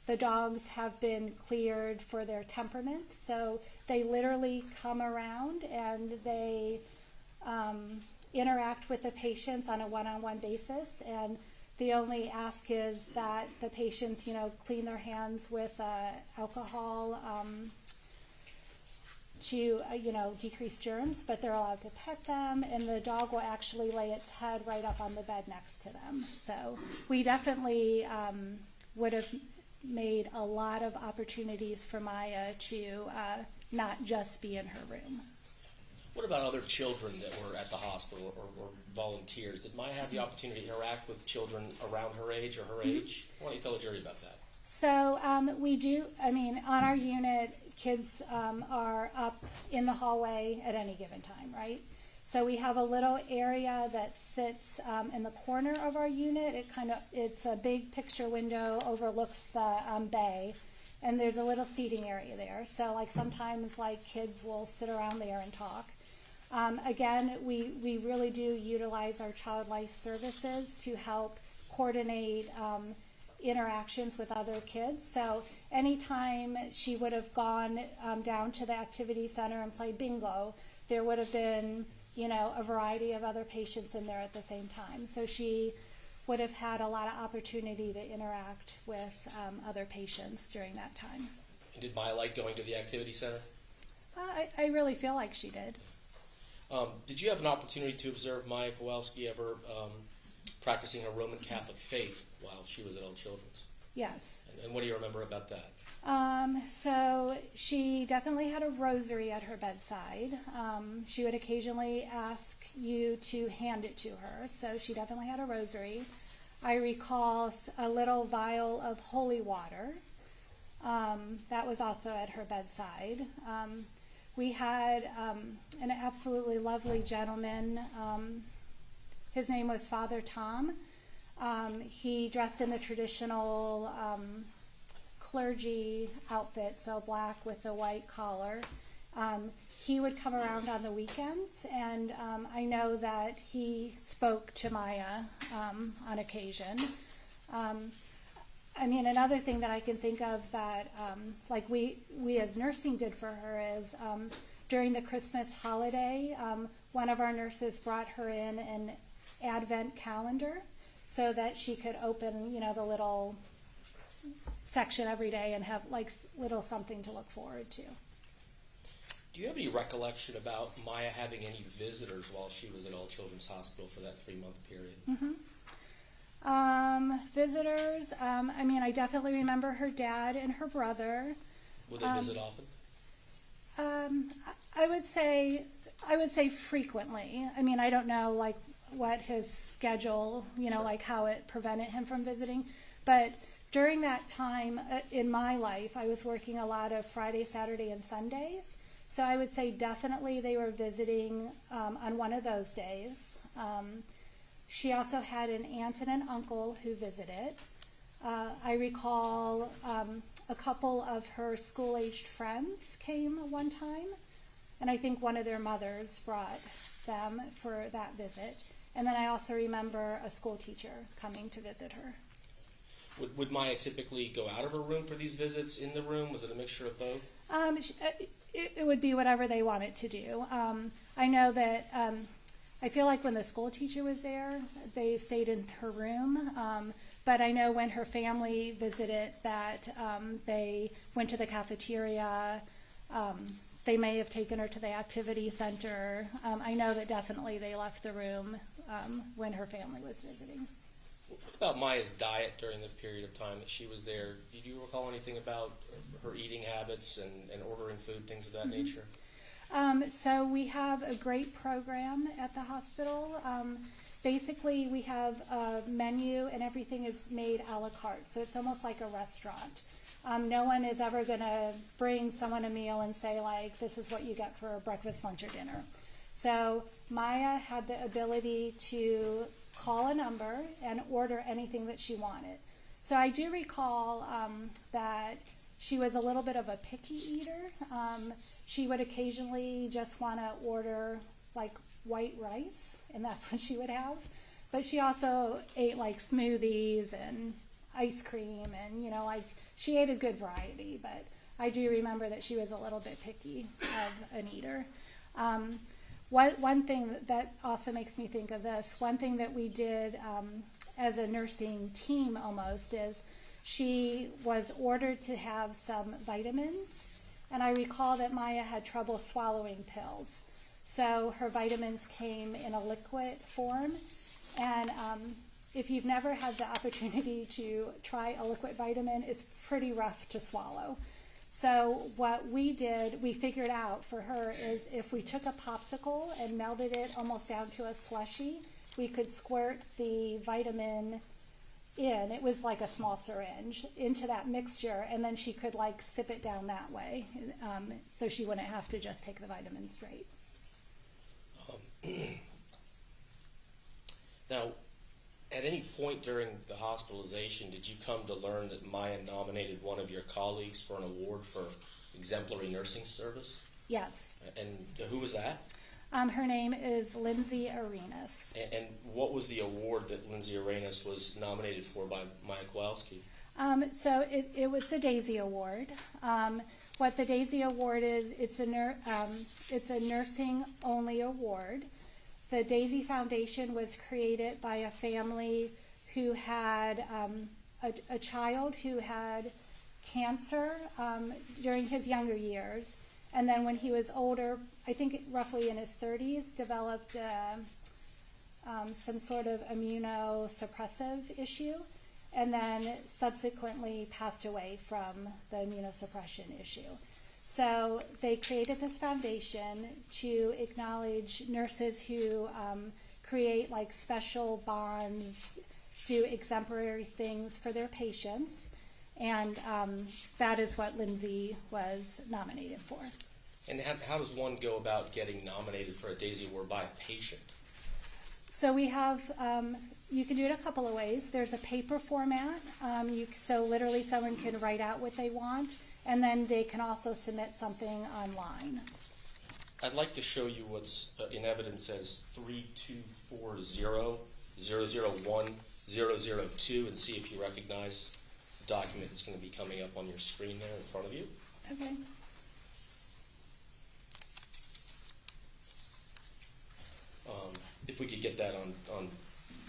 [SPEAKER 7] the dogs have been cleared for their temperament. So they literally come around and they interact with the patients on a one-on-one basis. And the only ask is that the patients, clean their hands with alcohol to, decrease germs, but they're allowed to pet them, and the dog will actually lay its head right up on the bed next to them. So we definitely would have made a lot of opportunities for Maya to not just be in her room.
[SPEAKER 9] What about other children that were at the hospital or volunteers? Did Maya have the opportunity to interact with children around her age or her age? Why don't you tell the jury about that?
[SPEAKER 7] So we do, on our unit, kids are up in the hallway at any given time, right? So we have a little area that sits in the corner of our unit. It's a big picture window, overlooks the bay. And there's a little seating area there. So like sometimes like kids will sit around there and talk. Again, we really do utilize our Child Life services to help coordinate interactions with other kids. So anytime she would have gone down to the activity center and played bingo, there would have been, a variety of other patients in there at the same time. So she would have had a lot of opportunity to interact with other patients during that time.
[SPEAKER 9] And did Maya like going to the activity center?
[SPEAKER 7] I really feel like she did.
[SPEAKER 9] Did you have an opportunity to observe Maya Kowalski ever practicing her Roman Catholic faith while she was at Old Children's?
[SPEAKER 7] Yes.
[SPEAKER 9] And what do you remember about that?
[SPEAKER 7] So she definitely had a rosary at her bedside. She would occasionally ask you to hand it to her, so she definitely had a rosary. I recall a little vial of holy water. That was also at her bedside. We had an absolutely lovely gentleman. His name was Father Tom. He dressed in the traditional clergy outfit, so black with a white collar. He would come around on the weekends, and I know that he spoke to Maya on occasion. Another thing that I can think of that like we as nursing did for her is during the Christmas holiday, one of our nurses brought her in an Advent calendar so that she could open, the little section every day and have like little something to look forward to.
[SPEAKER 9] Do you have any recollection about Maya having any visitors while she was at Old Children's Hospital for that 3-month period?
[SPEAKER 7] Mm-hmm. Visitors, I definitely remember her dad and her brother.
[SPEAKER 9] Would they visit often?
[SPEAKER 7] I would say frequently. I don't know like what his schedule, like how it prevented him from visiting. But during that time in my life, I was working a lot of Friday, Saturday, and Sundays. So I would say definitely they were visiting on one of those days. She also had an aunt and an uncle who visited. I recall a couple of her school-aged friends came one time, and I think one of their mothers brought them for that visit. And then I also remember a school teacher coming to visit her.
[SPEAKER 9] Would Maya typically go out of her room for these visits, in the room? Was it a mixture of both?
[SPEAKER 7] It would be whatever they wanted to do. I know that I feel like when the school teacher was there, they stayed in her room. But I know when her family visited that they went to the cafeteria. They may have taken her to the activity center. I know that definitely they left the room when her family was visiting.
[SPEAKER 9] What about Maya's diet during the period of time that she was there? Do you recall anything about her eating habits and ordering food, things of that nature?
[SPEAKER 7] So we have a great program at the hospital. Basically, we have a menu and everything is made a la carte. So it's almost like a restaurant. No one is ever going to bring someone a meal and say, like, this is what you get for breakfast, lunch, or dinner. So Maya had the ability to call a number and order anything that she wanted. So I do recall that she was a little bit of a picky eater. She would occasionally just want to order like white rice, and that's what she would have. But she also ate like smoothies and ice cream, and like she ate a good variety. But I do remember that she was a little bit picky of an eater. One thing that also makes me think of this, one thing that we did as a nursing team almost is she was ordered to have some vitamins, and I recall that Maya had trouble swallowing pills. So her vitamins came in a liquid form, and if you've never had the opportunity to try a liquid vitamin, it's pretty rough to swallow. So what we did, we figured out for her is if we took a popsicle and melted it almost down to a slushy, we could squirt the vitamin in, it was like a small syringe, into that mixture, and then she could like sip it down that way, so she wouldn't have to just take the vitamin straight.
[SPEAKER 9] Now, at any point during the hospitalization, did you come to learn that Maya nominated one of your colleagues for an award for exemplary nursing service?
[SPEAKER 7] Yes.
[SPEAKER 9] And who was that?
[SPEAKER 7] Her name is Lindsay Arenas.
[SPEAKER 9] And what was the award that Lindsay Arenas was nominated for by Maya Kowalski?
[SPEAKER 7] So it was the Daisy Award. What the Daisy Award is, it's a nursing-only award. The Daisy Foundation was created by a family who had a child who had cancer during his younger years, and then when he was older, I think roughly in his 30s, developed some sort of immunosuppressive issue, and then subsequently passed away from the immunosuppression issue. So they created this foundation to acknowledge nurses who create like special bonds, do exemplary things for their patients, and that is what Lindsay was nominated for.
[SPEAKER 9] And how does one go about getting nominated for a Daisy Award by a patient?
[SPEAKER 7] So we have, you can do it a couple of ways. There's a paper format, so literally someone can write out what they want, and then they can also submit something online.
[SPEAKER 9] I'd like to show you what's in evidence as 324001-002 and see if you recognize the document that's going to be coming up on your screen there in front of you.
[SPEAKER 7] Okay.
[SPEAKER 9] If we could get that on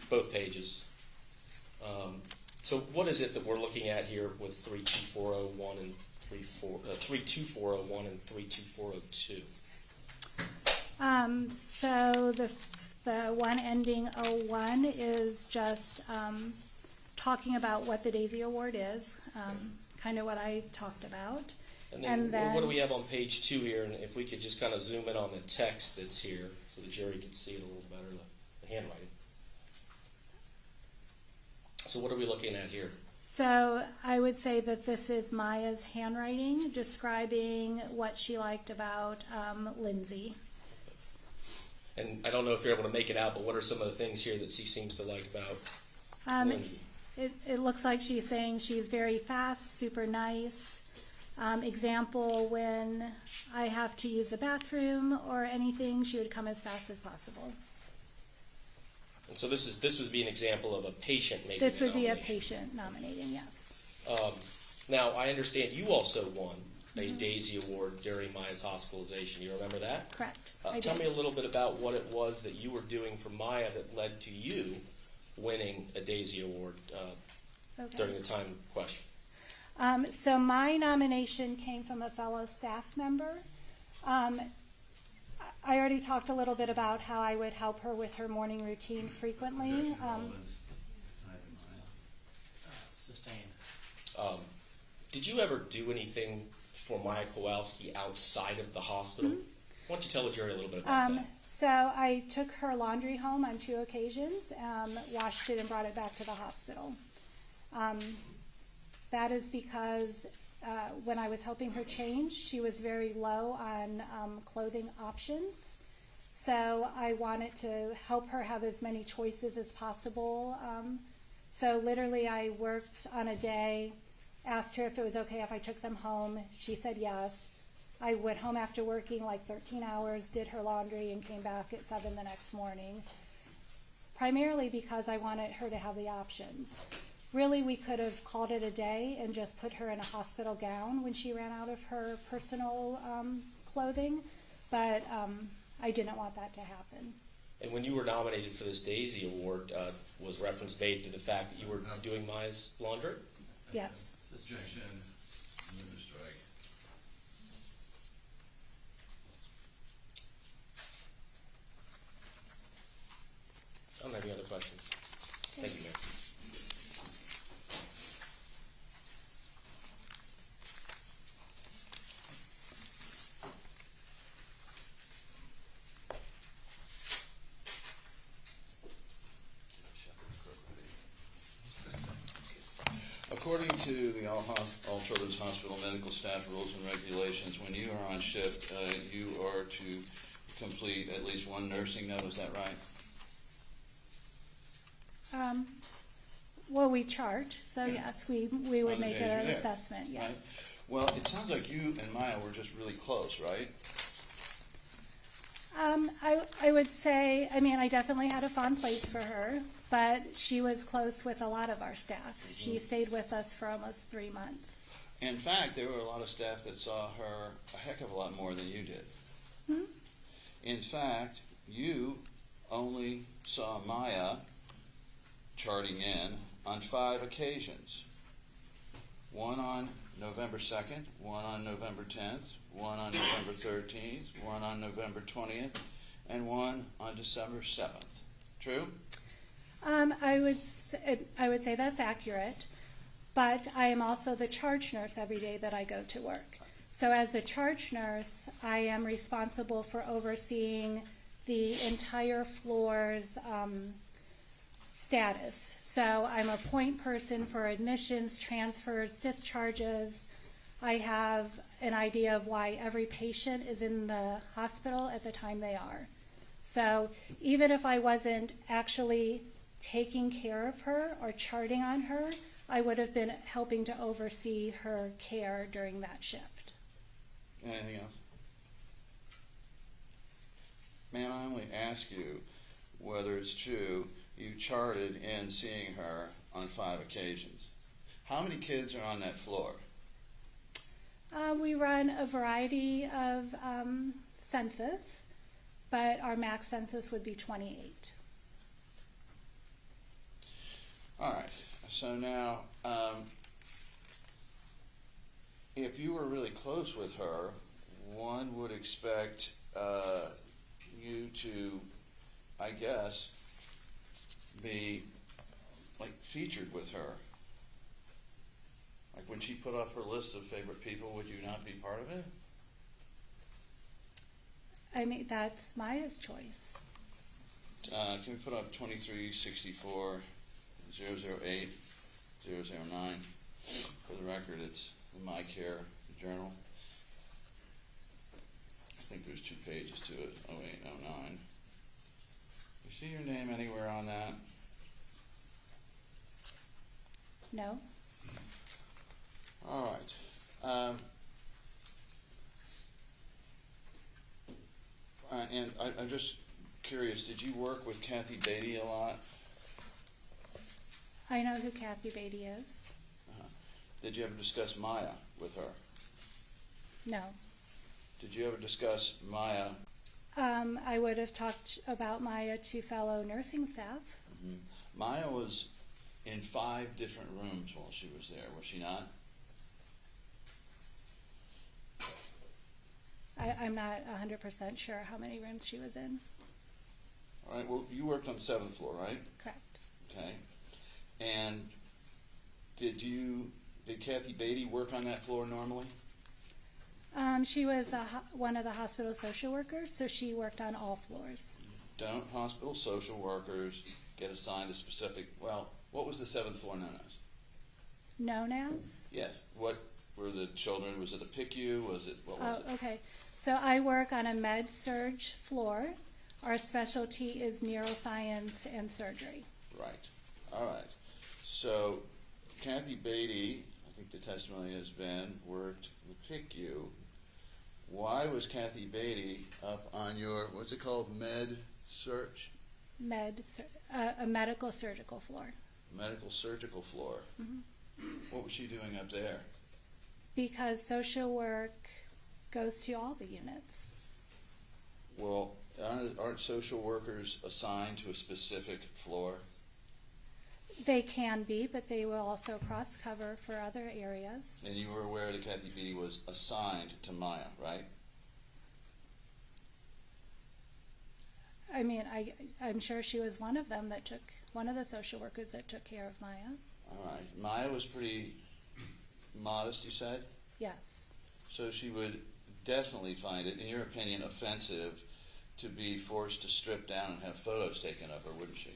[SPEAKER 9] both pages. So what is it that we're looking at here with 32401 and 32401 and 32402?
[SPEAKER 7] So the one ending 01 is just talking about what the Daisy Award is, kind of what I talked about.
[SPEAKER 9] And then what do we have on page 2 here? And if we could just kind of zoom in on the text that's here so the jury could see it a little better, the handwriting. So what are we looking at here?
[SPEAKER 7] So I would say that this is Maya's handwriting describing what she liked about Lindsay.
[SPEAKER 9] And I don't know if you're able to make it out, but what are some of the things here that she seems to like about Lindsay?
[SPEAKER 7] It looks like she's saying she's very fast, super nice. Example, when I have to use a bathroom or anything, she would come as fast as possible.
[SPEAKER 9] And so this would be an example of a patient making
[SPEAKER 7] This
[SPEAKER 9] a
[SPEAKER 7] would be a
[SPEAKER 9] nomination.
[SPEAKER 7] patient nominating, yes.
[SPEAKER 9] Now, I understand you also won a Daisy Award during Maya's hospitalization. You remember that?
[SPEAKER 7] Correct.
[SPEAKER 9] Tell me a little bit about what it was that you were doing for Maya that led to you winning a Daisy Award during the time in question.
[SPEAKER 7] So my nomination came from a fellow staff member. I already talked a little bit about how I would help her with her morning routine frequently.
[SPEAKER 1] Sustained.
[SPEAKER 9] Did you ever do anything for Maya Kowalski outside of the hospital? Why don't you tell the jury a little bit about that?
[SPEAKER 7] So I took her laundry home on 2 occasions, washed it and brought it back to the hospital. That is because when I was helping her change, she was very low on clothing options. So I wanted to help her have as many choices as possible. So literally I worked on a day, asked her if it was okay if I took them home. She said yes. I went home after working like 13 hours, did her laundry, and came back at 7 the next morning. Primarily because I wanted her to have the options. Really, we could have called it a day and just put her in a hospital gown when she ran out of her personal clothing, but I didn't want that to happen.
[SPEAKER 9] And when you were nominated for this Daisy Award, was reference made to the fact that you were doing Maya's laundry?
[SPEAKER 7] Yes.
[SPEAKER 3] Objection. Move to strike.
[SPEAKER 9] I don't have any other questions. Thank you, Mayor.
[SPEAKER 3] According to the All Children's Hospital medical staff rules and regulations, when you are on shift, you are to complete at least one nursing note. Is that right?
[SPEAKER 7] Well, we chart, so yes, we would
[SPEAKER 3] On the
[SPEAKER 7] make
[SPEAKER 3] days you're
[SPEAKER 7] an
[SPEAKER 3] there,
[SPEAKER 7] assessment, yes.
[SPEAKER 3] Right? Well, it sounds like you and Maya were just really close, right?
[SPEAKER 7] I would say, I mean, I definitely had a fond place for her, but she was close with a lot of our staff. She stayed with us for almost 3 months.
[SPEAKER 3] In fact, there were a lot of staff that saw her a heck of a lot more than you did. In fact, you only saw Maya charting in on 5 occasions. One on November 2nd, one on November 10th, one on November 13th, one on November 20th, and one on December 7th. True?
[SPEAKER 7] I would say that's accurate, but I am also the charge nurse every day that I go to work. So as a charge nurse, I am responsible for overseeing the entire floor's status. So I'm a point person for admissions, transfers, discharges. I have an idea of why every patient is in the hospital at the time they are. So even if I wasn't actually taking care of her or charting on her, I would have been helping to oversee her care during that shift.
[SPEAKER 3] Anything else? Ma'am, I only ask you whether it's true you charted in seeing her on 5 occasions. How many kids are on that floor?
[SPEAKER 7] We run a variety of census, but our max census would be 28.
[SPEAKER 3] All right. So now, if you were really close with her, one would expect you to, I guess, be like featured with her. Like when she put up her list of favorite people, would you not be part of it?
[SPEAKER 7] I mean, that's Maya's choice.
[SPEAKER 3] Can we put up 2364 and 008-009. For the record, it's the My Care Journal. I think there's 2 pages to it, 08 and 09. You see your name anywhere on that?
[SPEAKER 7] No?
[SPEAKER 3] All right. And I'm just curious, did you work with Kathy Beatty a lot?
[SPEAKER 7] I know who Kathy Beatty is.
[SPEAKER 3] Did you ever discuss Maya with her?
[SPEAKER 7] No.
[SPEAKER 3] Did you ever discuss Maya?
[SPEAKER 7] I would have talked about Maya to fellow nursing staff.
[SPEAKER 3] Mhm. Maya was in 5 different rooms while she was there, was she not?
[SPEAKER 7] I'm not 100% sure how many rooms she was in.
[SPEAKER 3] All right, well, you worked on the 7th floor, right?
[SPEAKER 7] Correct.
[SPEAKER 3] Okay. And did Kathy Beatty work on that floor normally?
[SPEAKER 7] She was one of the hospital social workers, so she worked on all floors.
[SPEAKER 3] Don't hospital social workers get assigned a specific, well, what was the 7th floor known as?
[SPEAKER 7] Known as?
[SPEAKER 3] Yes. What were the children? Was it the PICU? What was it?
[SPEAKER 7] Okay. So I work on a med-surg floor. Our specialty is neuroscience and surgery.
[SPEAKER 3] Right. All right. So Kathy Beatty, I think the testimony has been, worked the PICU. Why was Kathy Beatty up on your, what's it called, med-surg?
[SPEAKER 7] A medical surgical floor.
[SPEAKER 3] Medical surgical floor.
[SPEAKER 7] Mm-hmm.
[SPEAKER 3] What was she doing up there?
[SPEAKER 7] Because social work goes to all the units.
[SPEAKER 3] Well, aren't social workers assigned to a specific floor?
[SPEAKER 7] They can be, but they will also cross-cover for other areas.
[SPEAKER 3] And you were aware that Kathy Beatty was assigned to Maya, right?
[SPEAKER 7] I mean, I'm sure she was one of them one of the social workers that took care of Maya.
[SPEAKER 3] All right. Maya was pretty modest, you said?
[SPEAKER 7] Yes.
[SPEAKER 3] So she would definitely find it, in your opinion, offensive to be forced to strip down and have photos taken of her, wouldn't she?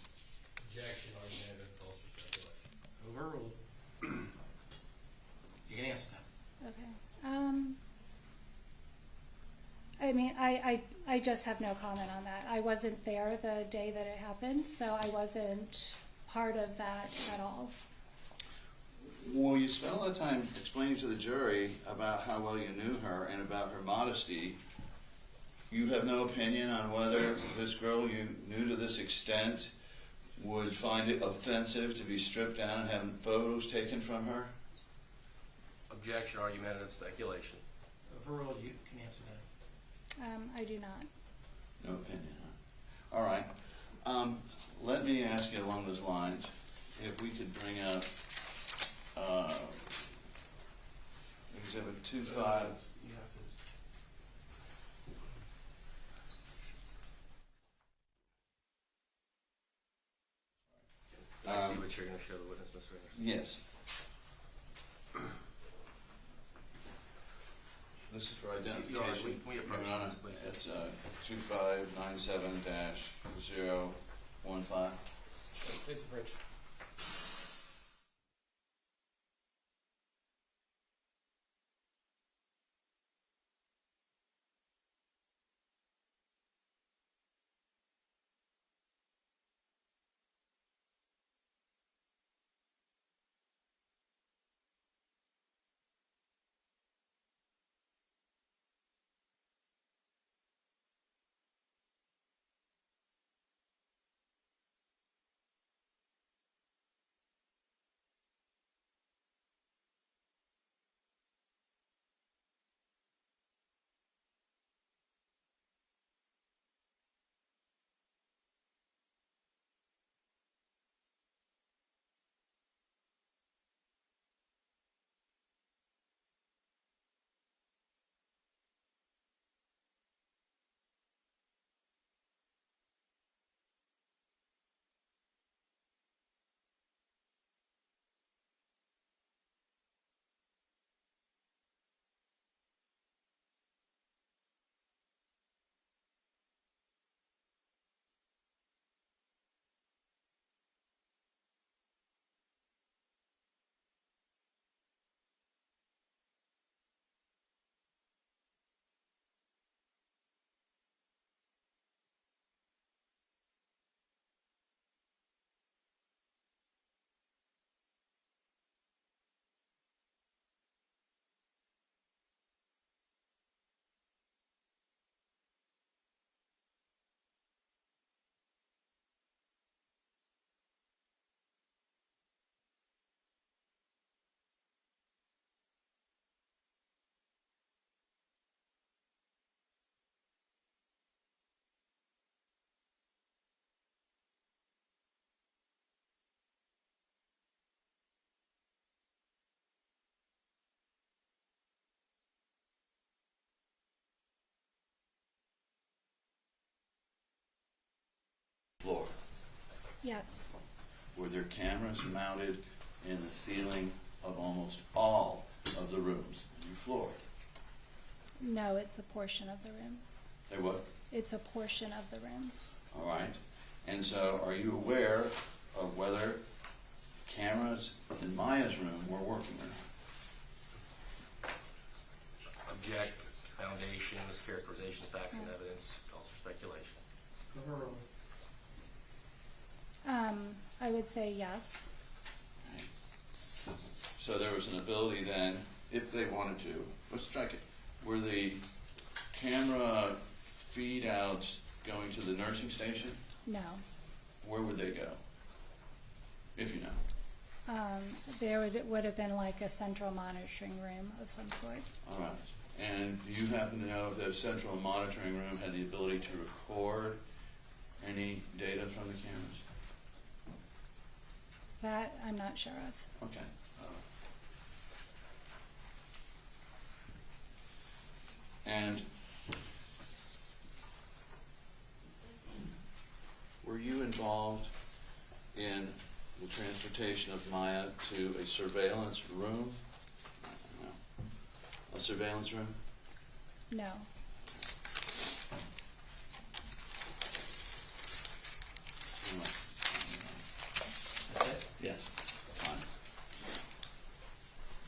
[SPEAKER 1] Objection, argumentative, false speculation. Overruled. You can answer that.
[SPEAKER 7] Okay. I mean, I just have no comment on that. I wasn't there the day that it happened, so I wasn't part of that at all.
[SPEAKER 3] Well, you spent a lot of time explaining to the jury about how well you knew her and about her modesty. You have no opinion on whether this girl you knew to this extent would find it offensive to be stripped down and have photos taken from her?
[SPEAKER 1] Objection, argumentative, speculation. Overruled. You can answer that.
[SPEAKER 7] I do not.
[SPEAKER 3] No opinion, huh? All right. Let me ask you along those lines, if we could bring up Exhibit 2.5.
[SPEAKER 1] You have to. I see what you're going to show the witness, Mr. Anderson.
[SPEAKER 3] Yes. This is for identification.
[SPEAKER 1] We approach
[SPEAKER 3] Your Honor,
[SPEAKER 1] this, please.
[SPEAKER 3] it's 2597-015.
[SPEAKER 9] Please approach.
[SPEAKER 3] floor?
[SPEAKER 7] Yes.
[SPEAKER 3] Were there cameras mounted in the ceiling of almost all of the rooms on your floor?
[SPEAKER 7] No, it's a portion of the rooms.
[SPEAKER 3] There what?
[SPEAKER 7] It's a portion of the rooms.
[SPEAKER 3] All right. And so are you aware of whether cameras in Maya's room were working or not?
[SPEAKER 9] Object, foundations, characterization, facts, and evidence, calls for speculation.
[SPEAKER 7] I would say yes.
[SPEAKER 3] Right. So there was an ability then, if they wanted to, let's strike it. Were the camera feed outs going to the nursing station?
[SPEAKER 7] No.
[SPEAKER 3] Where would they go? If you know.
[SPEAKER 7] There would have been like a central monitoring room of some sort.
[SPEAKER 3] All right. And do you happen to know if the central monitoring room had the ability to record any data from the cameras?
[SPEAKER 7] That I'm not sure of.
[SPEAKER 3] Okay. And were you involved in the transportation of Maya to a surveillance room? No. A surveillance room?
[SPEAKER 7] No.
[SPEAKER 3] No.
[SPEAKER 1] That's it?
[SPEAKER 3] Yes. Fine.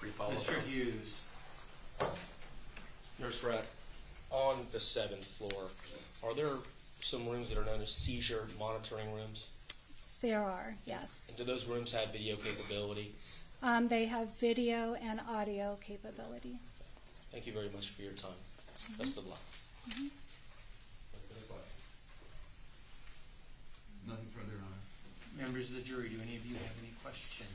[SPEAKER 9] Brief follow-up.
[SPEAKER 1] Mr. Hughes.
[SPEAKER 9] Nurse Rec, on the 7th floor, are there some rooms that are known as seizure monitoring rooms?
[SPEAKER 7] There are, yes.
[SPEAKER 9] And do those rooms have video capability?
[SPEAKER 7] They have video and audio capability.
[SPEAKER 9] Thank you very much for your time. Best of luck.
[SPEAKER 3] Nothing further, Your Honor.
[SPEAKER 1] Members of the jury, do any of you have any questions?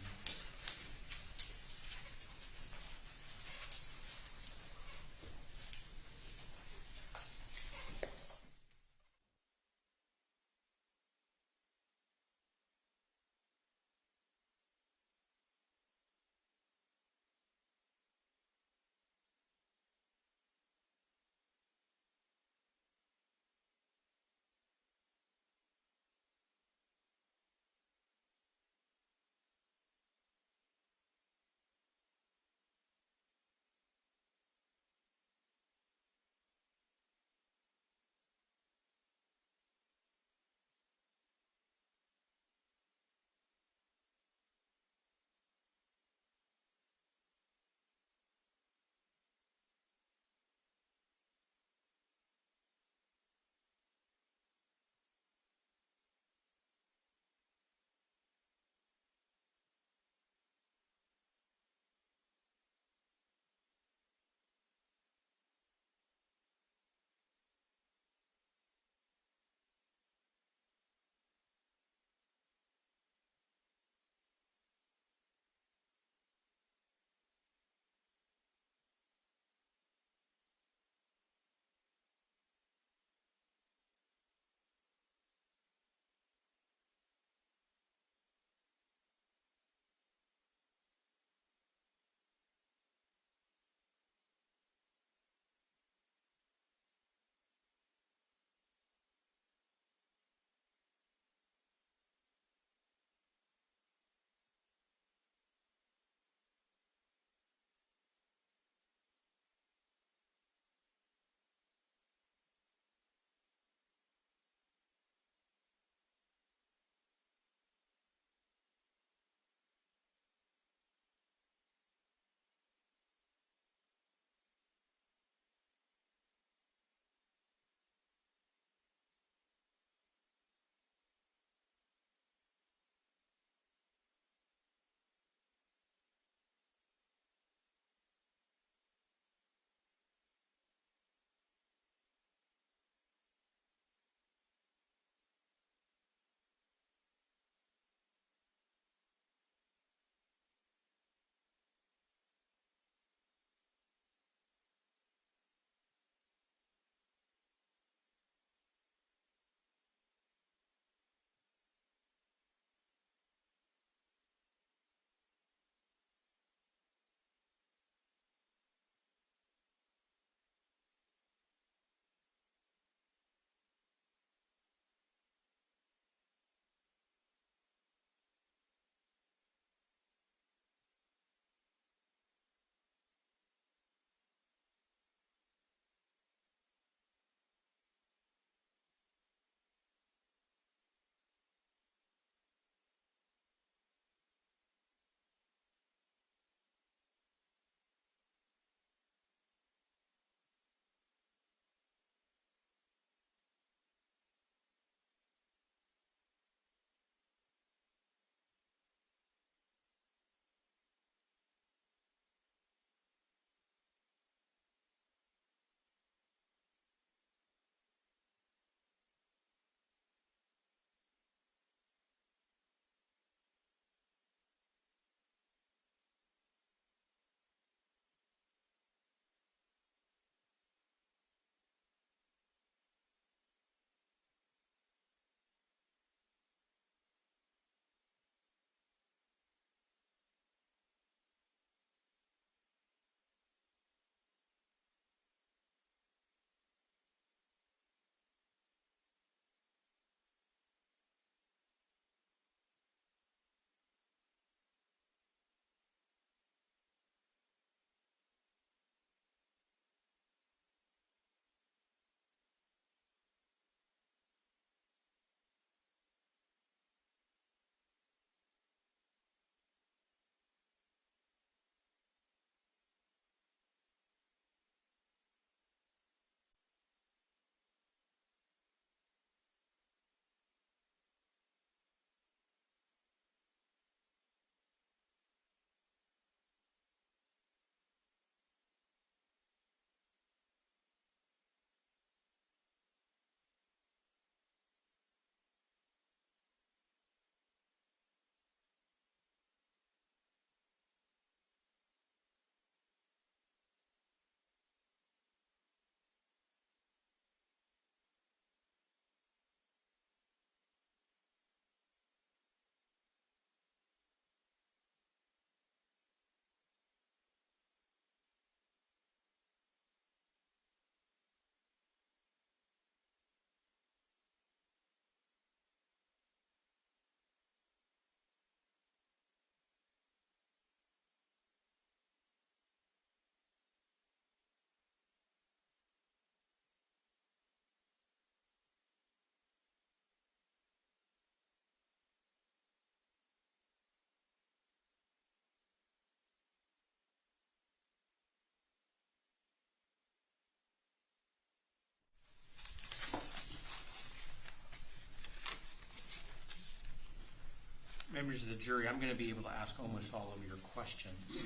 [SPEAKER 12] members of the jury, I'm going to be able to ask almost all of your questions.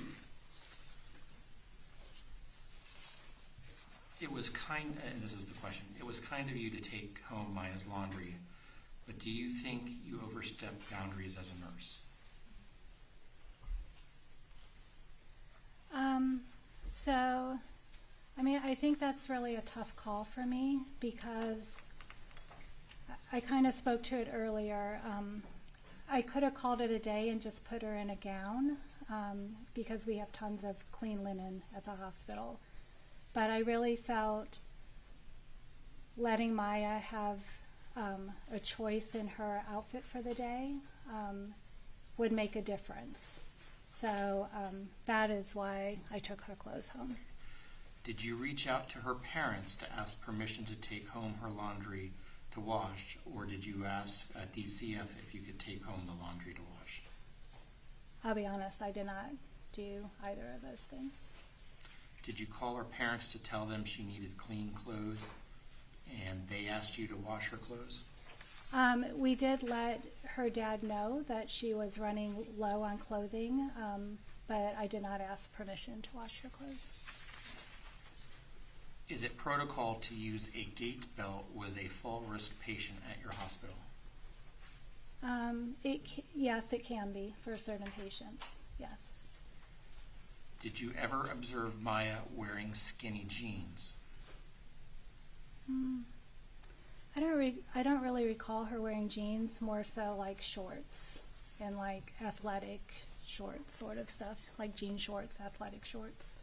[SPEAKER 12] It was and this is the question, it was kind of you to take home Maya's laundry, but do you think you overstepped boundaries as a nurse?
[SPEAKER 7] So, I mean, I think that's really a tough call for me because I kind of spoke to it earlier. I could have called it a day and just put her in a gown because we have tons of clean linen at the hospital. But I really felt letting Maya have a choice in her outfit for the day would make a difference. So that is why I took her clothes home.
[SPEAKER 12] Did you reach out to her parents to ask permission to take home her laundry to wash, or did you ask DCF if you could take home the laundry to wash?
[SPEAKER 7] I'll be honest, I did not do either of those things.
[SPEAKER 12] Did you call her parents to tell them she needed clean clothes and they asked you to wash her clothes?
[SPEAKER 7] We did let her dad know that she was running low on clothing, but I did not ask permission to wash her clothes.
[SPEAKER 12] Is it protocol to use a gait belt with a fall risk patient at your hospital?
[SPEAKER 7] Yes, it can be for certain patients, yes.
[SPEAKER 12] Did you ever observe Maya wearing skinny jeans?
[SPEAKER 7] I don't really recall her wearing jeans, more so like shorts and like athletic shorts sort of stuff, like jean shorts, athletic shorts.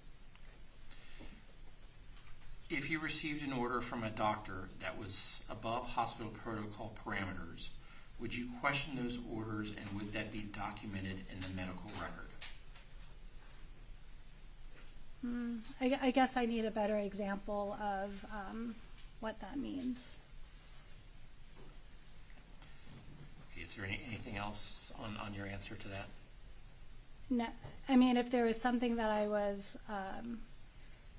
[SPEAKER 12] If you received an order from a doctor that was above hospital protocol parameters, would you question those orders and would that be documented in the medical record?
[SPEAKER 7] I guess I need a better example of what that means.
[SPEAKER 12] Okay, is there anything else on your answer to that?
[SPEAKER 7] No, I mean, if there was something that I was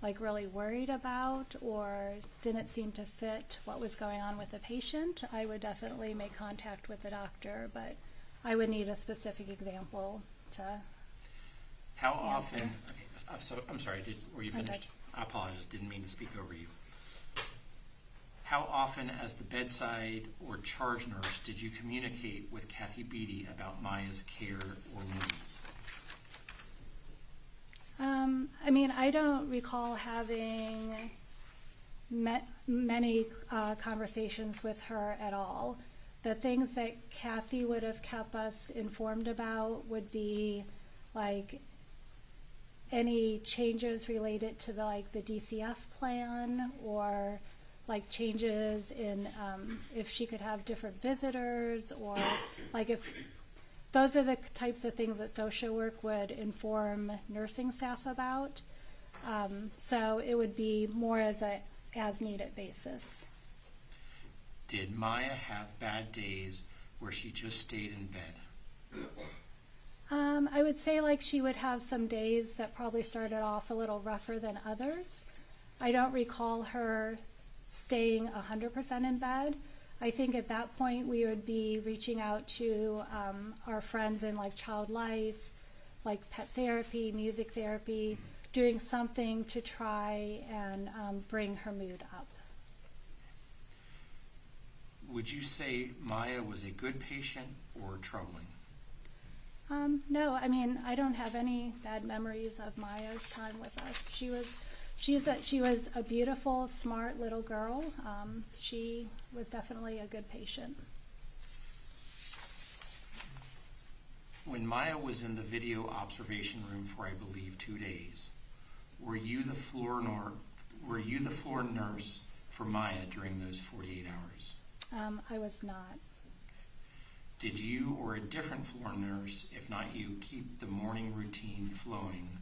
[SPEAKER 7] like really worried about or didn't seem to fit what was going on with the patient, I would definitely make contact with the doctor, but I would need a specific example to
[SPEAKER 12] How
[SPEAKER 7] answer.
[SPEAKER 12] often, okay, I'm sorry, were you finished?
[SPEAKER 7] Okay.
[SPEAKER 12] I apologize, didn't mean to speak over you. How often as the bedside or charge nurse did you communicate with Kathy Beatty about Maya's care or needs?
[SPEAKER 7] I mean, I don't recall having many conversations with her at all. The things that Kathy would have kept us informed about would be like any changes related to the DCF plan or like changes in if she could have different visitors or like if those are the types of things that social work would inform nursing staff about. So it would be more as a as-needed basis.
[SPEAKER 12] Did Maya have bad days where she just stayed in bed?
[SPEAKER 7] I would say like she would have some days that probably started off a little rougher than others. I don't recall her staying 100% in bed. I think at that point we would be reaching out to our friends in like child life, like pet therapy, music therapy, doing something to try and bring her mood up.
[SPEAKER 12] Would you say Maya was a good patient or troubling?
[SPEAKER 7] No, I mean, I don't have any bad memories of Maya's time with us. She was a beautiful, smart little girl. She was definitely a good patient.
[SPEAKER 12] When Maya was in the video observation room for, I believe, 2 days, were you the floor nurse for Maya during those 48 hours?
[SPEAKER 7] I was not.
[SPEAKER 12] Did you or a different floor nurse, if not you, keep the morning routine flowing,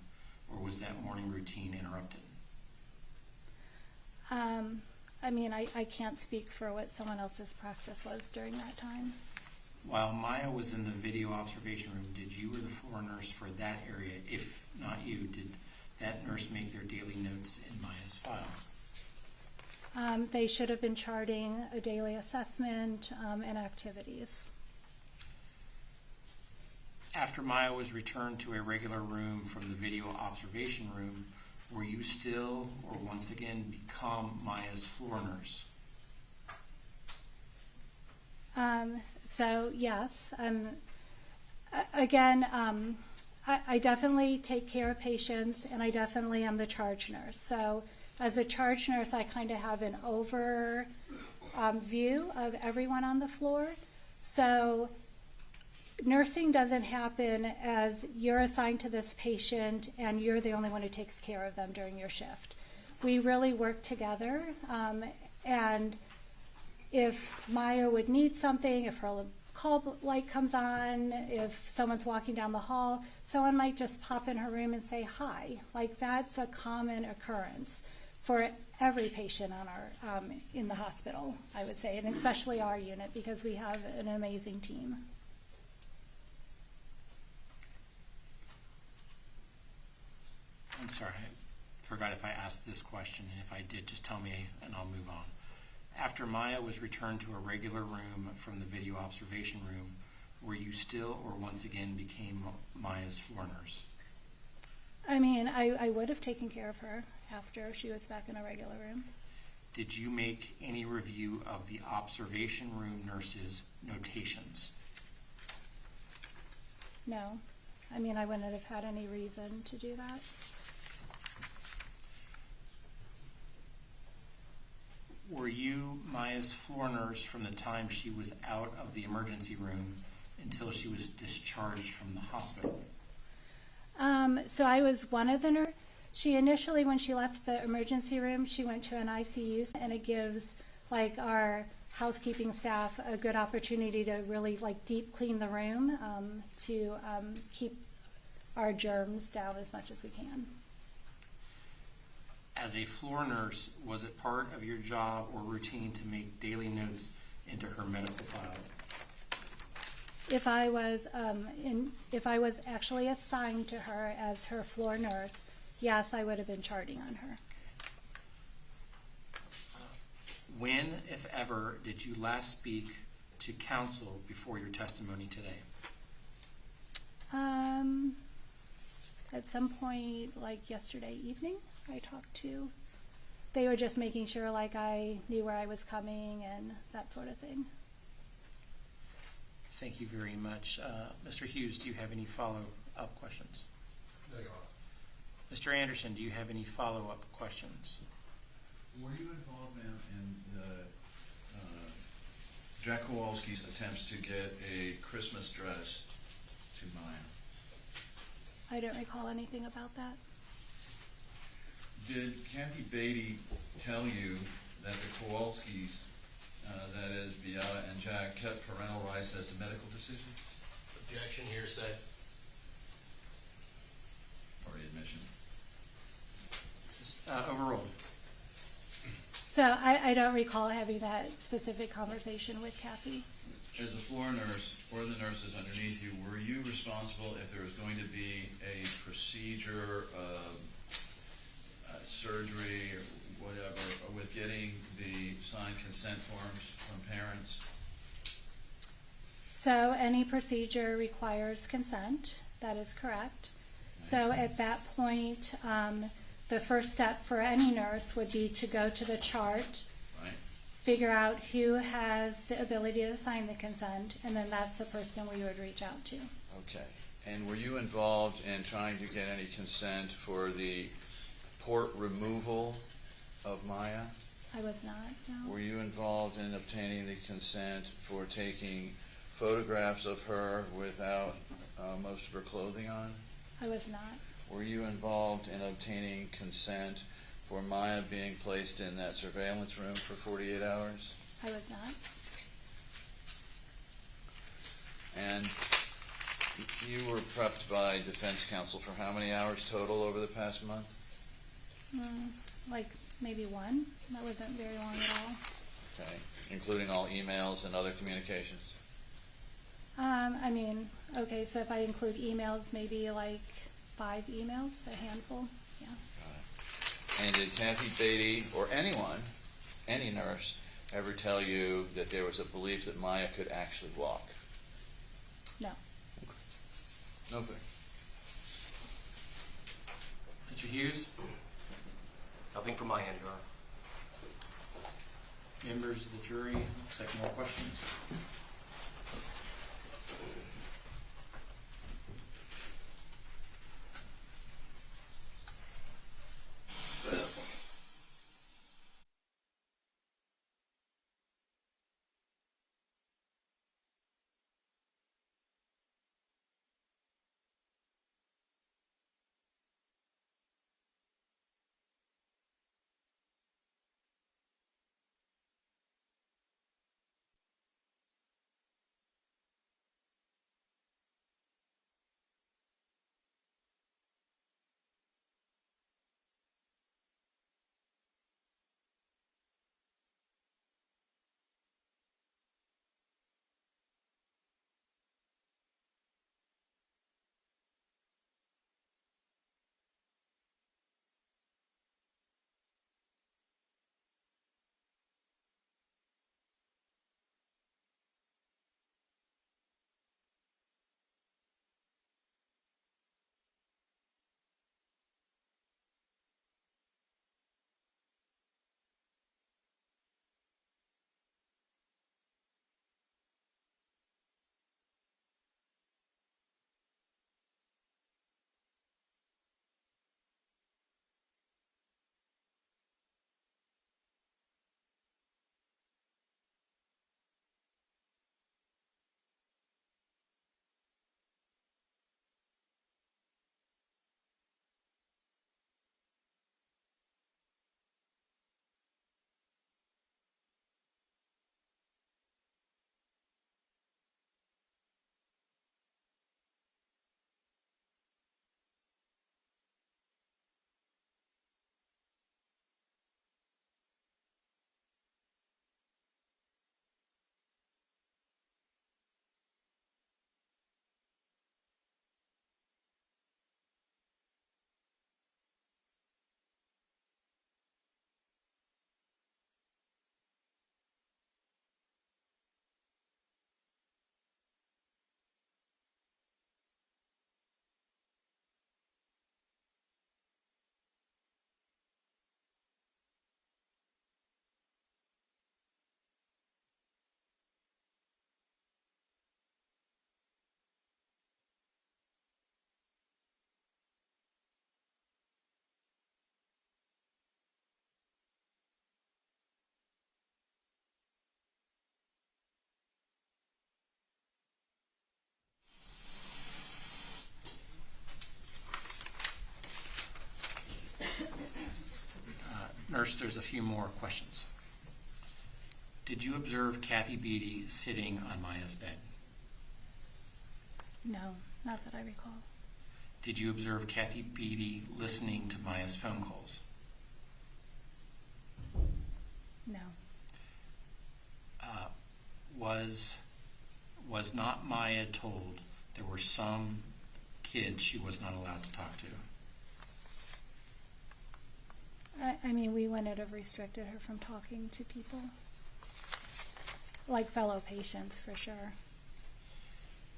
[SPEAKER 12] or was that morning routine interrupted?
[SPEAKER 7] I mean, I can't speak for what someone else's practice was during that time.
[SPEAKER 12] While Maya was in the video observation room, did you or the floor nurse for that area, if not you, did that nurse make their daily notes in Maya's file?
[SPEAKER 7] They should have been charting a daily assessment and activities.
[SPEAKER 12] After Maya was returned to a regular room from the video observation room, were you still, or once again, become Maya's floor nurse?
[SPEAKER 7] So yes, again, I definitely take care of patients, and I definitely am the charge nurse. So as a charge nurse, I kind of have an over view of everyone on the floor. So nursing doesn't happen as you're assigned to this patient and you're the only one who takes care of them during your shift. We really work together, and if Maya would need something, if her call light comes on, if someone's walking down the hall, someone might just pop in her room and say hi. Like, that's a common occurrence for every patient on our in the hospital, I would say, and especially our unit, because we have an amazing team.
[SPEAKER 12] I'm sorry, I forgot if I asked this question, and if I did, just tell me and I'll move on. After Maya was returned to a regular room from the video observation room, were you still, or once again, became Maya's floor nurse?
[SPEAKER 7] I mean, I would have taken care of her after she was back in a regular room.
[SPEAKER 12] Did you make any review of the observation room nurse's notations?
[SPEAKER 7] No. I mean, I wouldn't have had any reason to do that.
[SPEAKER 12] Were you Maya's floor nurse from the time she was out of the emergency room until she was discharged from the hospital?
[SPEAKER 7] So I was one of the nurses. She initially, when she left the emergency room, she went to an ICU, and it gives like our housekeeping staff a good opportunity to really like deep clean the room to keep our germs down as much as we can.
[SPEAKER 12] As a floor nurse, was it part of your job or routine to make daily notes into her medical file?
[SPEAKER 7] If I was actually assigned to her as her floor nurse, yes, I would have been charting on her.
[SPEAKER 12] When, if ever, did you last speak to counsel before your testimony today?
[SPEAKER 7] At some point, like yesterday evening, I talked to. They were just making sure like I knew where I was coming and that sort of thing.
[SPEAKER 12] Thank you very much. Mr. Hughes, do you have any follow-up questions?
[SPEAKER 4] No, Your Honor.
[SPEAKER 12] Mr. Anderson, do you have any follow-up questions?
[SPEAKER 3] Were you involved, ma'am, in Jack Kowalski's attempts to get a Christmas dress to Maya?
[SPEAKER 7] I don't recall anything about that.
[SPEAKER 3] Did Kathy Beatty tell you that the Kowalskis, that is Beata and Jack, kept parental rights as to medical decisions?
[SPEAKER 1] Objection, hearsay.
[SPEAKER 3] Or admission?
[SPEAKER 12] Overruled.
[SPEAKER 7] So I don't recall having that specific conversation with Kathy.
[SPEAKER 3] As a floor nurse, or the nurses underneath you, were you responsible if there was going to be a procedure, surgery, or whatever, with getting the signed consent forms from parents?
[SPEAKER 7] So any procedure requires consent. That is correct. So at that point, the first step for any nurse would be to go to the chart,
[SPEAKER 3] Right.
[SPEAKER 7] figure out who has the ability to sign the consent, and then that's the person we would reach out to.
[SPEAKER 3] Okay. And were you involved in trying to get any consent for the port removal of Maya?
[SPEAKER 7] I was not, no.
[SPEAKER 3] Were you involved in obtaining the consent for taking photographs of her without most of her clothing on?
[SPEAKER 7] I was not.
[SPEAKER 3] Were you involved in obtaining consent for Maya being placed in that surveillance room for 48 hours?
[SPEAKER 7] I was not.
[SPEAKER 3] And you were prepped by defense counsel for how many hours total over the past month?
[SPEAKER 7] Like maybe one. That wasn't very long at all.
[SPEAKER 3] Okay, including all emails and other communications?
[SPEAKER 7] I mean, okay, so if I include emails, maybe like 5 emails, a handful, yeah.
[SPEAKER 3] And did Kathy Beatty, or anyone, any nurse, ever tell you that there was a belief that Maya could actually walk?
[SPEAKER 7] No.
[SPEAKER 3] Nothing.
[SPEAKER 12] Mr. Hughes?
[SPEAKER 9] Nothing from my end, Your Honor.
[SPEAKER 12] Members of the jury, looks like more questions. Nurse, there's a few more questions. Did you observe Kathy Beatty sitting on Maya's bed?
[SPEAKER 7] No, not that I recall.
[SPEAKER 12] Did you observe Kathy Beatty listening to Maya's phone calls?
[SPEAKER 7] No.
[SPEAKER 12] Was not Maya told there were some kids she was not allowed to talk to?
[SPEAKER 7] I mean, we wouldn't have restricted her from talking to people. Like fellow patients, for sure.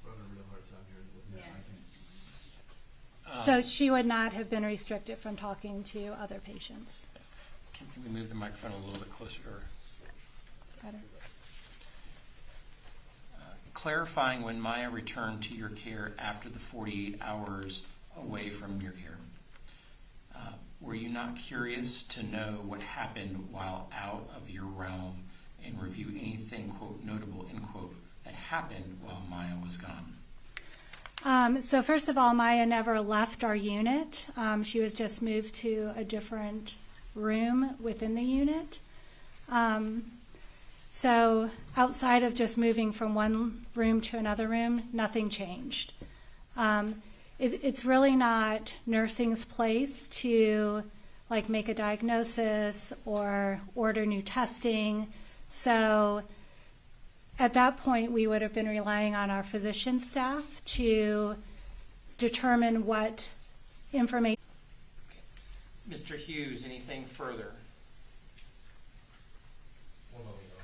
[SPEAKER 6] We're having a real hard time here with that, I think.
[SPEAKER 7] So she would not have been restricted from talking to other patients.
[SPEAKER 12] Can we move the microphone a little bit closer?
[SPEAKER 7] Better.
[SPEAKER 12] Clarifying when Maya returned to your care after the 48 hours away from your care. Were you not curious to know what happened while out of your realm and review anything, quote, notable, end quote, that happened while Maya was gone?
[SPEAKER 7] So first of all, Maya never left our unit. She was just moved to a different room within the unit. So outside of just moving from one room to another room, nothing changed. It's really not nursing's place to like make a diagnosis or order new testing. So at that point, we would have been relying on our physician staff to determine what information.
[SPEAKER 12] Mr. Hughes, anything further?
[SPEAKER 6] One moment, Your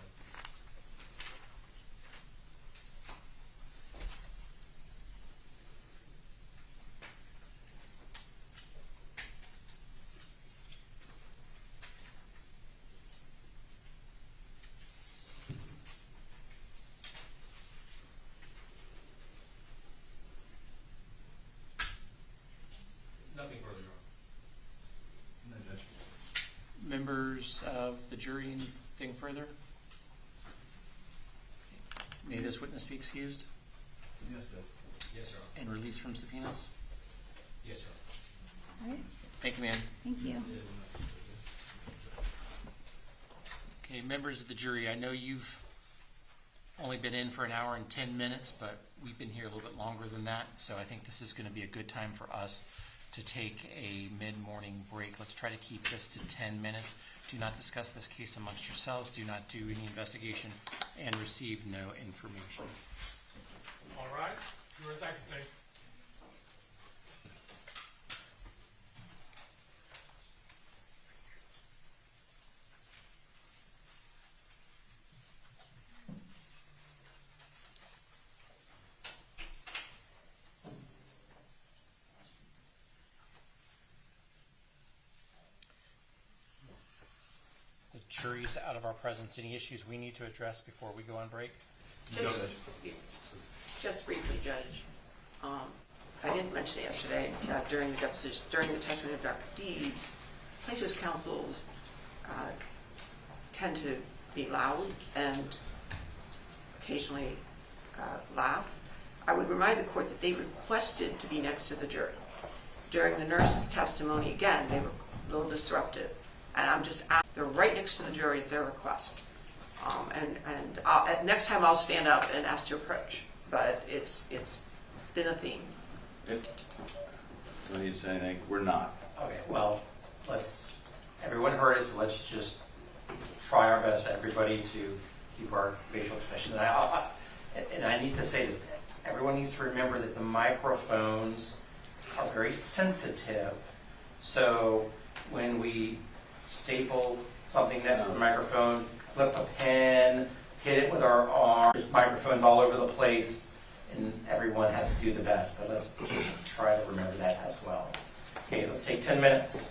[SPEAKER 12] jury anything further? May this witness be excused
[SPEAKER 3] Yes, Judge.
[SPEAKER 6] Yes, sir.
[SPEAKER 12] and released from subpoenas?
[SPEAKER 6] Yes, sir.
[SPEAKER 7] All right,
[SPEAKER 12] Thank you, ma'am.
[SPEAKER 7] thank you.
[SPEAKER 12] Okay, members of the jury, I know you've only been in for an hour and 10 minutes, but we've been here a little bit longer than that, so I think this is going to be a good time for us to take a mid-morning break. Let's try to keep this to 10 minutes. Do not discuss this case amongst yourselves. Do not do any investigation and receive no information.
[SPEAKER 6] All rise. Jurors exiting.
[SPEAKER 12] The jury's out of our presence. Any issues we need to address before we go on break?
[SPEAKER 2] Just briefly, Judge, I didn't mention it yesterday during the deposition, during the testimony of Dr. Dees. Plaintiff's counsels tend to be loud and occasionally laugh. I would remind the court that they requested to be next to the jury. During the nurse's testimony, again, they were a little disruptive. And I'm just asking, they're right next to the jury at their request. Next time I'll stand up and ask to approach, but it's been a theme.
[SPEAKER 3] Don't need to say anything. We're not.
[SPEAKER 12] Okay, well, everyone heard us, let's just try our best, everybody, to keep our facial expressions. And I need to say this, everyone needs to remember that the microphones are very sensitive. So when we staple something next to the microphone, clip a pen, hit it with our arm, there's microphones all over the place, and everyone has to do the best, but let's just try to remember that as well. Okay, let's take 10 minutes.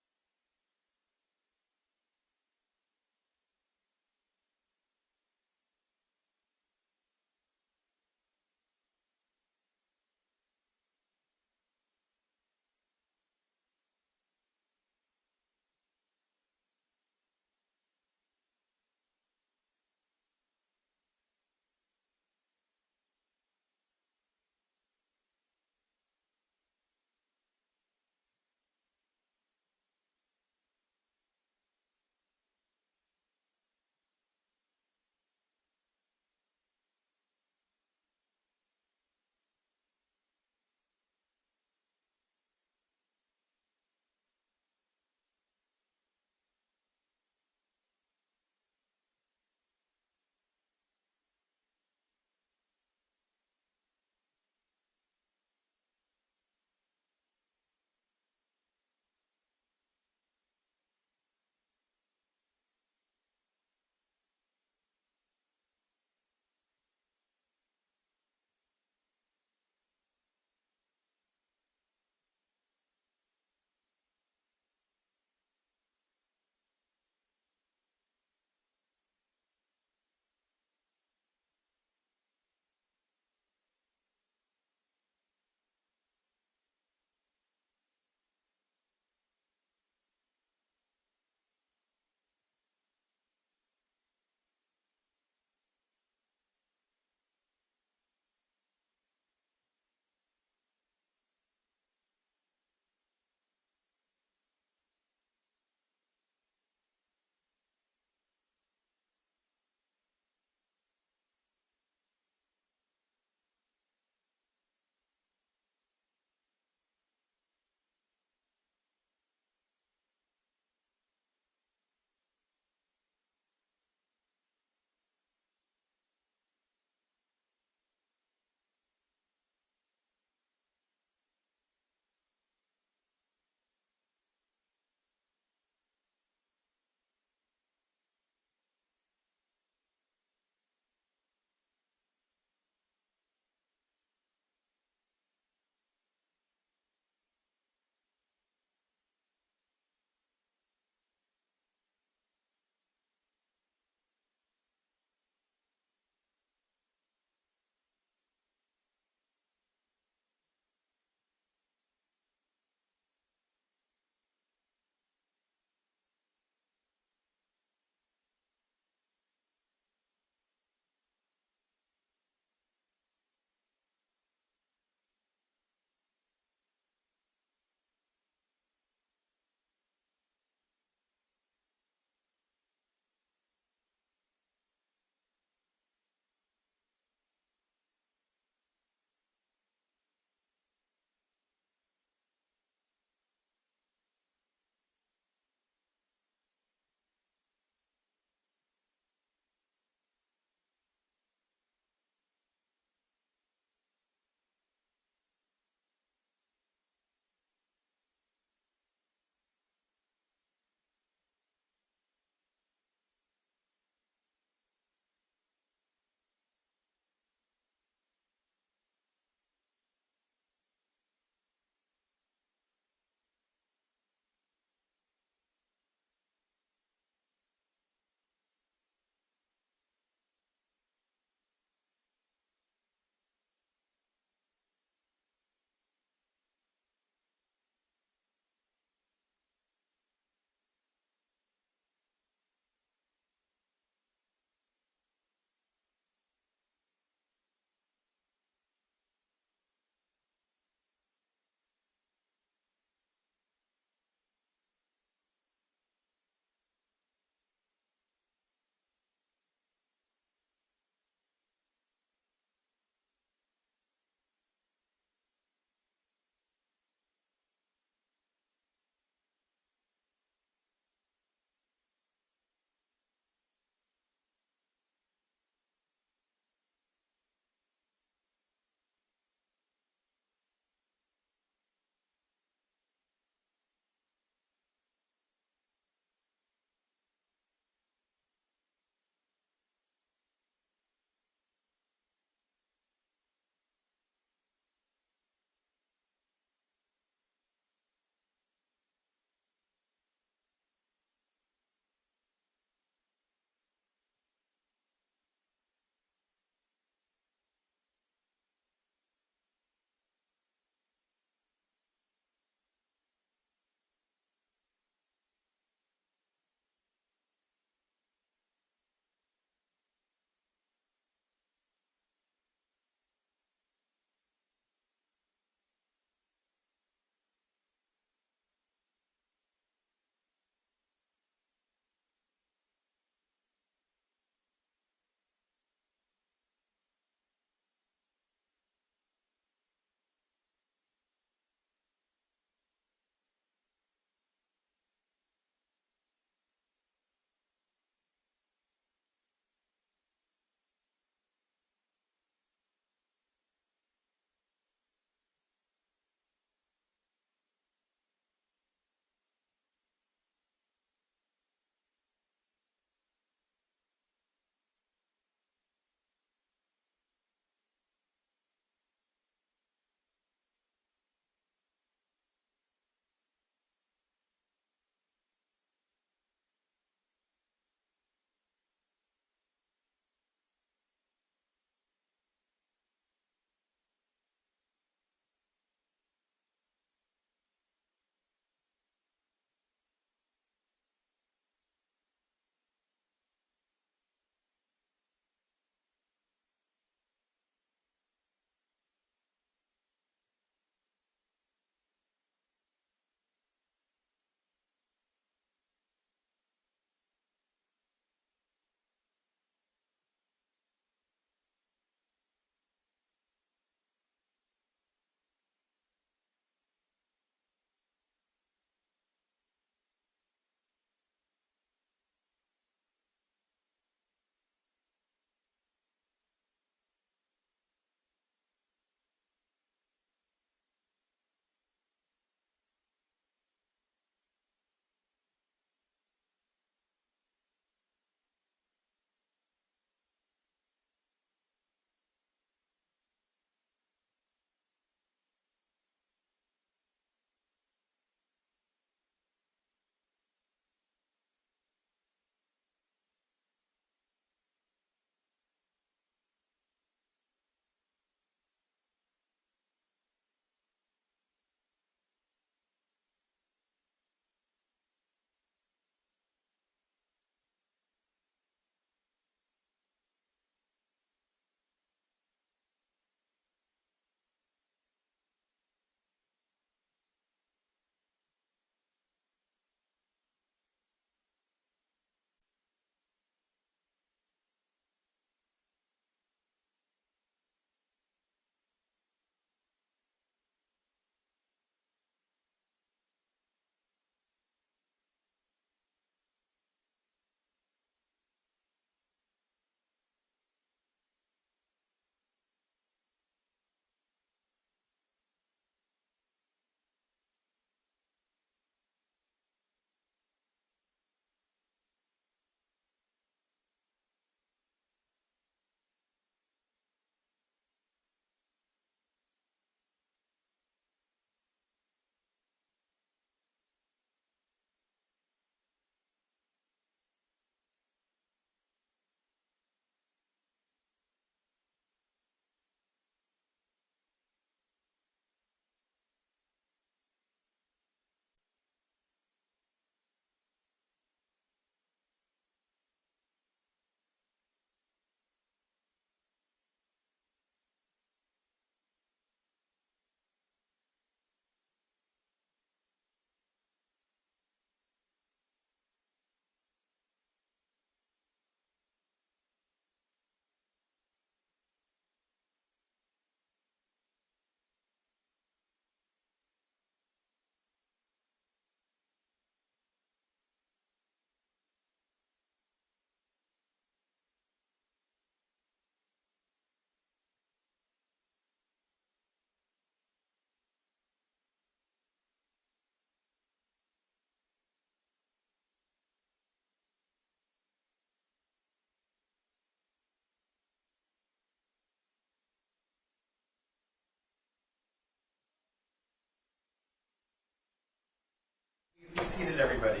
[SPEAKER 12] seated, everybody.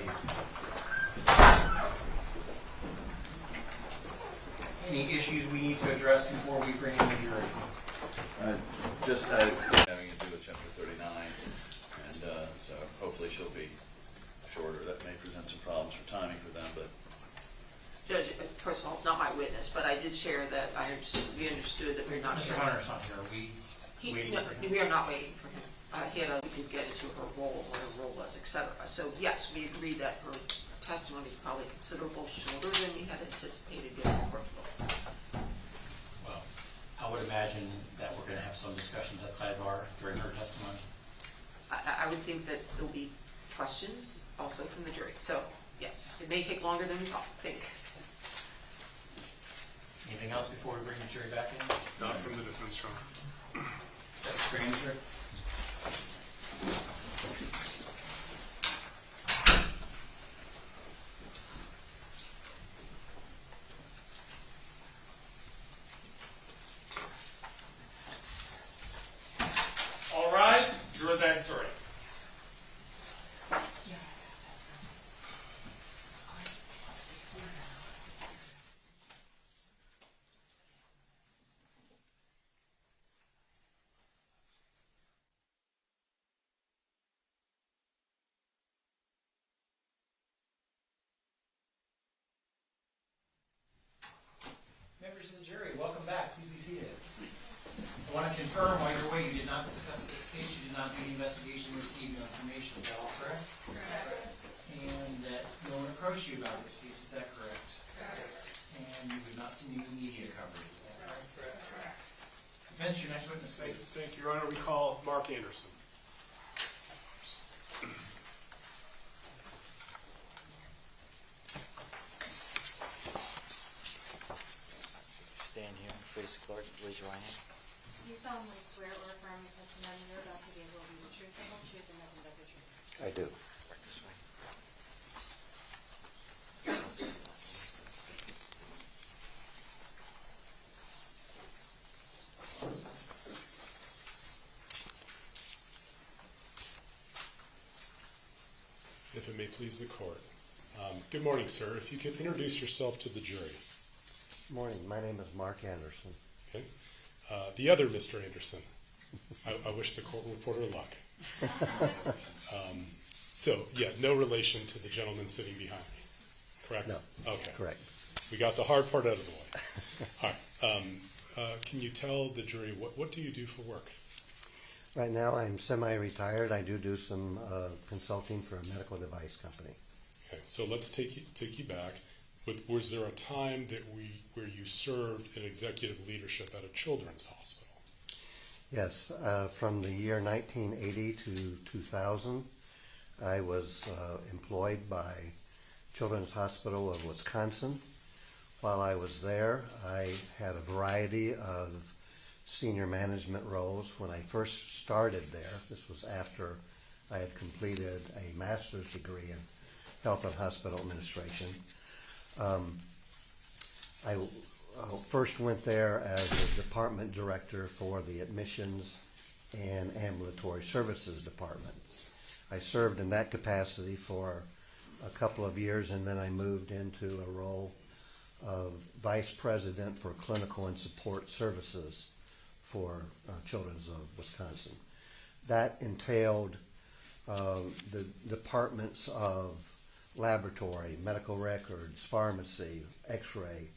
[SPEAKER 12] Any issues we need to address before we bring in the jury?
[SPEAKER 3] Just having to do with chapter 39, and so hopefully she'll be shorter. That may present some problems for timing for them, but
[SPEAKER 2] Judge, first of all, not my witness, but I did share that we understood that we're not.
[SPEAKER 12] Mr. Hunter's not here. Are we waiting for him?
[SPEAKER 2] We are not waiting for him. We could get into her role, what her role was, et cetera. So yes, we agreed that her testimony is probably considerable shorter than we had anticipated given the workload.
[SPEAKER 1] Well, I would imagine that we're going to have some discussions at sidebar during her testimony.
[SPEAKER 2] I would think that there'll be questions also from the jury. So yes, it may take longer than we think.
[SPEAKER 1] Anything else before we bring the jury back in?
[SPEAKER 4] Not from the defense, Your Honor.
[SPEAKER 12] Justice Granger?
[SPEAKER 13] All rise. Jurors enter.
[SPEAKER 12] Members of the jury, welcome back. Please be seated. I want to confirm while you're away, you did not discuss this case, you did not do the investigation, receive no information. Is that all correct? Correct. And that no one approached you about this case, is that correct? Correct. And you did not see any media coverage, is that correct? Correct. Defense, your next witness, please.
[SPEAKER 4] Thank you, Your Honor. We call Mark Anderson.
[SPEAKER 10] Stand here and face the clerk. Raise your right hand.
[SPEAKER 11] Do you solemnly swear or affirm the testimony you're about to give will be the truth, the whole truth, and nothing but the truth?
[SPEAKER 10] I do. Right this way.
[SPEAKER 4] If it may please the court. Good morning, sir. If you could introduce yourself to the jury.
[SPEAKER 14] Good morning. My name is Mark Anderson.
[SPEAKER 4] Okay. The other Mr. Anderson. I wish the court reporter luck. No relation to the gentleman sitting behind me, correct?
[SPEAKER 14] No.
[SPEAKER 4] Okay.
[SPEAKER 14] Correct.
[SPEAKER 4] We got the hard part out of the way. All right. Can you tell the jury what do you do for work?
[SPEAKER 14] Right now, I'm semi-retired. I do some consulting for a medical device company.
[SPEAKER 4] Okay. So let's take you back. Was there a time where you served in executive leadership at a children's hospital?
[SPEAKER 14] Yes. From the year 1980 to 2000, I was employed by Children's Hospital of Wisconsin. While I was there, I had a variety of senior management roles. When I first started there, this was after I had completed a master's degree in health and hospital administration. I first went there as a department director for the admissions and ambulatory services department. I served in that capacity for a couple of years, and then I moved into a role of vice president for clinical and support services for Children's of Wisconsin. That entailed the departments of laboratory, medical records, pharmacy, x-ray,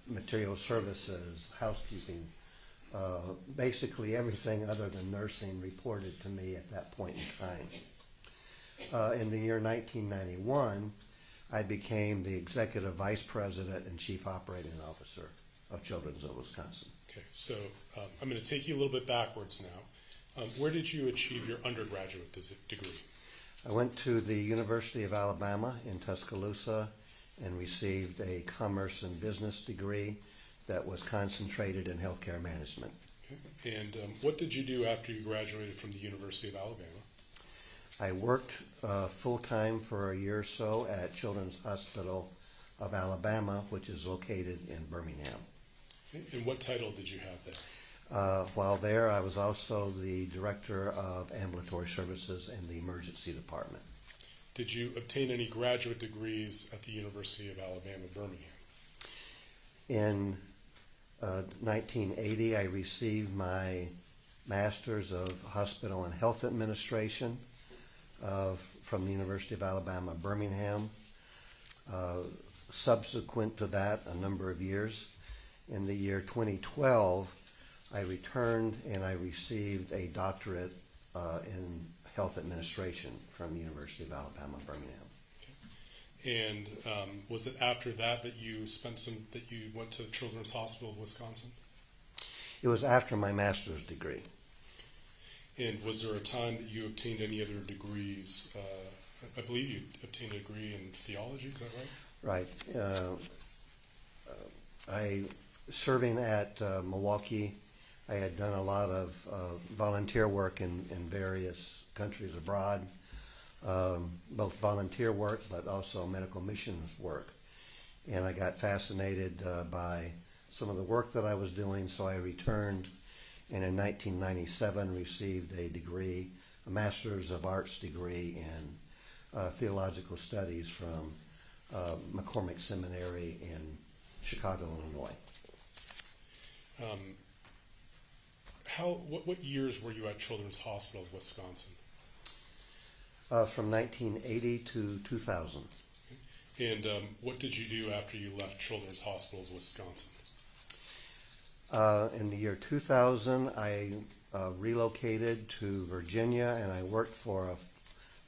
[SPEAKER 14] material services, housekeeping, basically everything other than nursing reported to me at that point in time. In the year 1991, I became the executive vice president and chief operating officer of Children's of Wisconsin.
[SPEAKER 4] Okay, so I'm going to take you a little bit backwards now. Where did you achieve your undergraduate degree?
[SPEAKER 14] I went to the University of Alabama in Tuscaloosa and received a commerce and business degree that was concentrated in healthcare management.
[SPEAKER 4] Okay. And what did you do after you graduated from the University of Alabama?
[SPEAKER 14] I worked full-time for a year or so at Children's Hospital of Alabama, which is located in Birmingham.
[SPEAKER 4] Okay. And what title did you have there?
[SPEAKER 14] While there, I was also the director of ambulatory services in the emergency department.
[SPEAKER 4] Did you obtain any graduate degrees at the University of Alabama, Birmingham?
[SPEAKER 14] In 1980, I received my Master's of Hospital and Health Administration from the University of Alabama, Birmingham. Subsequent to that, a number of years, in the year 2012, I returned and I received a doctorate in health administration from the University of Alabama, Birmingham.
[SPEAKER 4] And was it after that that you went to Children's Hospital of Wisconsin?
[SPEAKER 14] It was after my master's degree.
[SPEAKER 4] And was there a time that you obtained any other degrees? I believe you obtained a degree in theology, is that right?
[SPEAKER 14] Right. Serving at Milwaukee, I had done a lot of volunteer work in various countries abroad, both volunteer work but also medical missions work. And I got fascinated by some of the work that I was doing, so I returned and in 1997 received a degree, a Master's of Arts degree in theological studies from McCormick Seminary in Chicago, Illinois.
[SPEAKER 4] What years were you at Children's Hospital of Wisconsin?
[SPEAKER 14] From 1980 to 2000.
[SPEAKER 4] And what did you do after you left Children's Hospital of Wisconsin?
[SPEAKER 14] In the year 2000, I relocated to Virginia, and I worked for a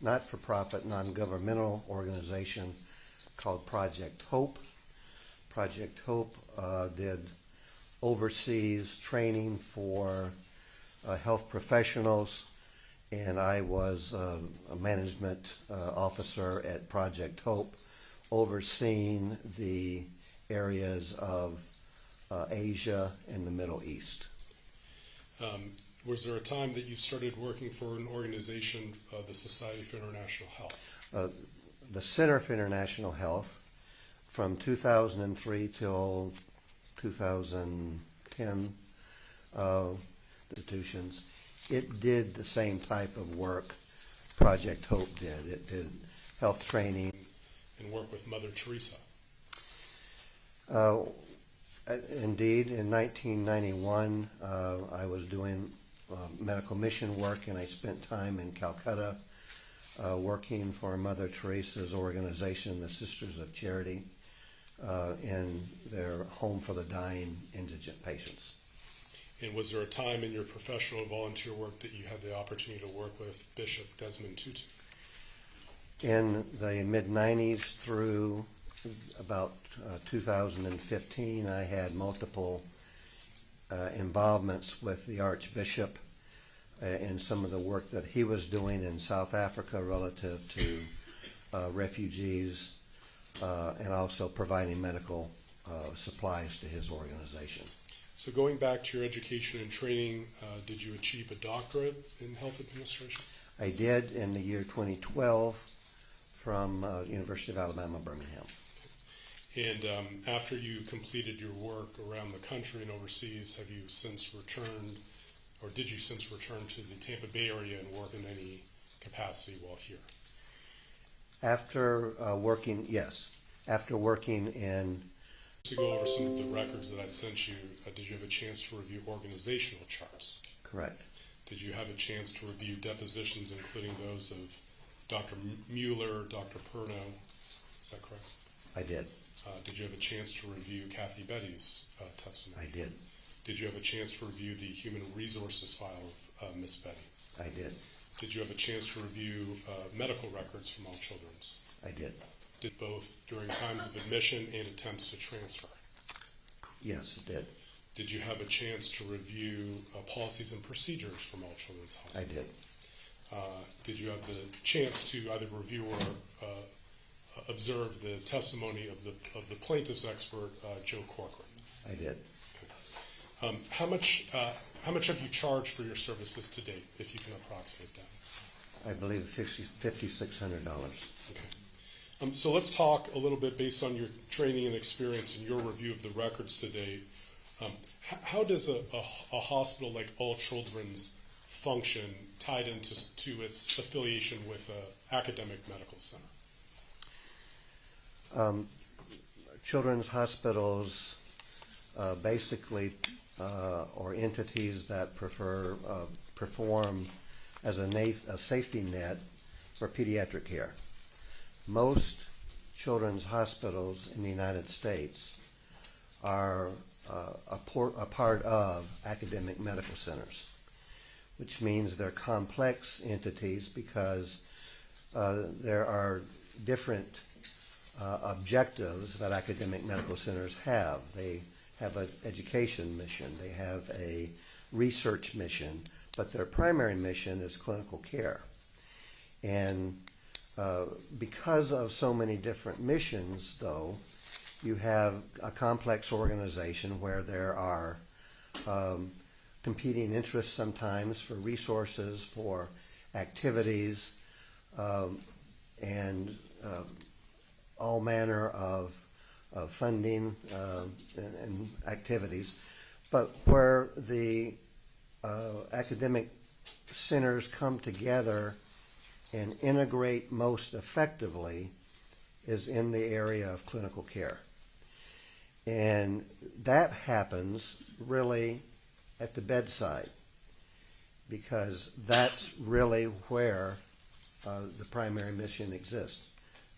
[SPEAKER 14] not-for-profit, non-governmental organization called Project Hope. Project Hope did overseas training for health professionals, and I was a management officer at Project Hope, overseeing the areas of Asia and the Middle East.
[SPEAKER 4] Was there a time that you started working for an organization, the Society for International Health?
[SPEAKER 14] The Center for International Health, from 2003 till 2010 institutions, it did the same type of work Project Hope did. It did health training.
[SPEAKER 4] And work with Mother Teresa.
[SPEAKER 14] Indeed, in 1991, I was doing medical mission work, and I spent time in Calcutta working for Mother Teresa's organization, the Sisters of Charity, in their home for the dying indigent patients.
[SPEAKER 4] And was there a time in your professional and volunteer work that you had the opportunity to work with Bishop Desmond Tutu?
[SPEAKER 14] In the mid-90s through about 2015, I had multiple involvements with the Archbishop in some of the work that he was doing in South Africa relative to refugees and also providing medical supplies to his organization.
[SPEAKER 4] So going back to your education and training, did you achieve a doctorate in health administration?
[SPEAKER 14] I did in the year 2012 from University of Alabama, Birmingham.
[SPEAKER 4] And after you completed your work around the country and overseas, have you since returned, or did you since return to the Tampa Bay area and work in any capacity while here?
[SPEAKER 14] After working, yes. After working in...
[SPEAKER 4] To go over some of the records that I sent you, did you have a chance to review organizational charts?
[SPEAKER 14] Correct.
[SPEAKER 4] Did you have a chance to review depositions, including those of Dr. Mueller, Dr. Perno? Is that correct?
[SPEAKER 14] I did.
[SPEAKER 4] Did you have a chance to review Kathy Betty's testimony?
[SPEAKER 14] I did.
[SPEAKER 4] Did you have a chance to review the human resources file of Miss Betty?
[SPEAKER 14] I did.
[SPEAKER 4] Did you have a chance to review medical records from All Children's?
[SPEAKER 14] I did.
[SPEAKER 4] Did both during times of admission and attempts to transfer?
[SPEAKER 14] Yes, it did.
[SPEAKER 4] Did you have a chance to review policies and procedures from All Children's Hospital?
[SPEAKER 14] I did.
[SPEAKER 4] Did you have the chance to either review or observe the testimony of the plaintiff's expert, Joe Corcoran?
[SPEAKER 14] I did.
[SPEAKER 4] Okay. How much have you charged for your services to date, if you can approximate that?
[SPEAKER 14] I believe $5,600.
[SPEAKER 4] Okay. So let's talk a little bit based on your training and experience and your review of the records to date. How does a hospital like All Children's function tied into its affiliation with an academic medical center?
[SPEAKER 14] Children's hospitals basically or entities that perform as a safety net for pediatric care. Most children's hospitals in the United States are a part of academic medical centers, which means they're complex entities because there are different objectives that academic medical centers have. They have an education mission, they have a research mission, but their primary mission is clinical care. And because of so many different missions, though, you have a complex organization where there are competing interests sometimes for resources, for activities, and all manner of funding and activities. But where the academic centers come together and integrate most effectively is in the area of clinical care. And that happens really at the bedside, because that's really where the primary mission exists.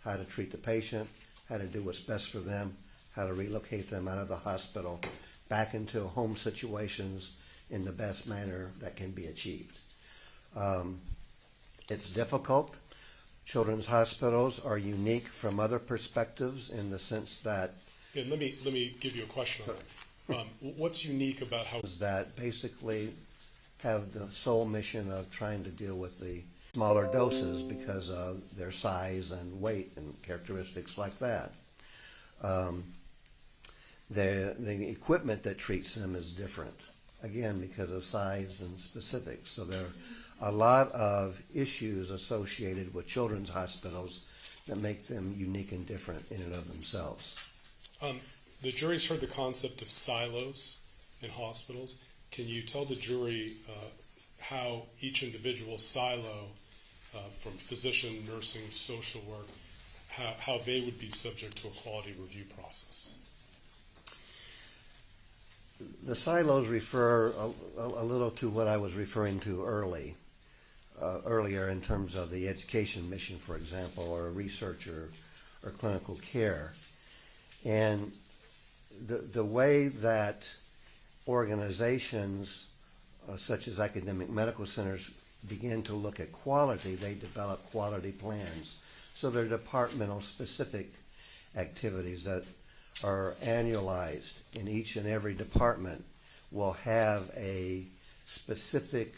[SPEAKER 14] How to treat the patient, how to do what's best for them, how to relocate them out of the hospital back into home situations in the best manner that can be achieved. It's difficult. Children's hospitals are unique from other perspectives in the sense that...
[SPEAKER 4] Yeah, let me give you a question on that. What's unique about how...
[SPEAKER 14] That basically have the sole mission of trying to deal with the smaller doses because of their size and weight and characteristics like that. The equipment that treats them is different, again, because of size and specifics. So there are a lot of issues associated with children's hospitals that make them unique and different in and of themselves.
[SPEAKER 4] The jury's heard the concept of silos in hospitals. Can you tell the jury how each individual silo, from physician, nursing, social work, how they would be subject to a quality review process?
[SPEAKER 14] The silos refer a little to what I was referring to earlier in terms of the education mission, for example, or research or clinical care. And the way that organizations such as academic medical centers begin to look at quality, they develop quality plans. So they're departmental specific activities that are annualized, in each and every department will have a specific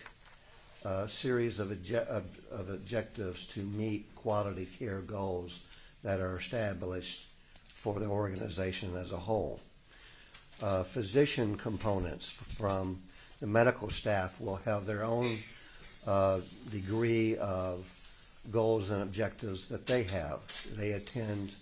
[SPEAKER 14] series of objectives to meet quality care goals that are established for the organization as a whole. Physician components from the medical staff will have their own degree of goals and objectives that they have. They attend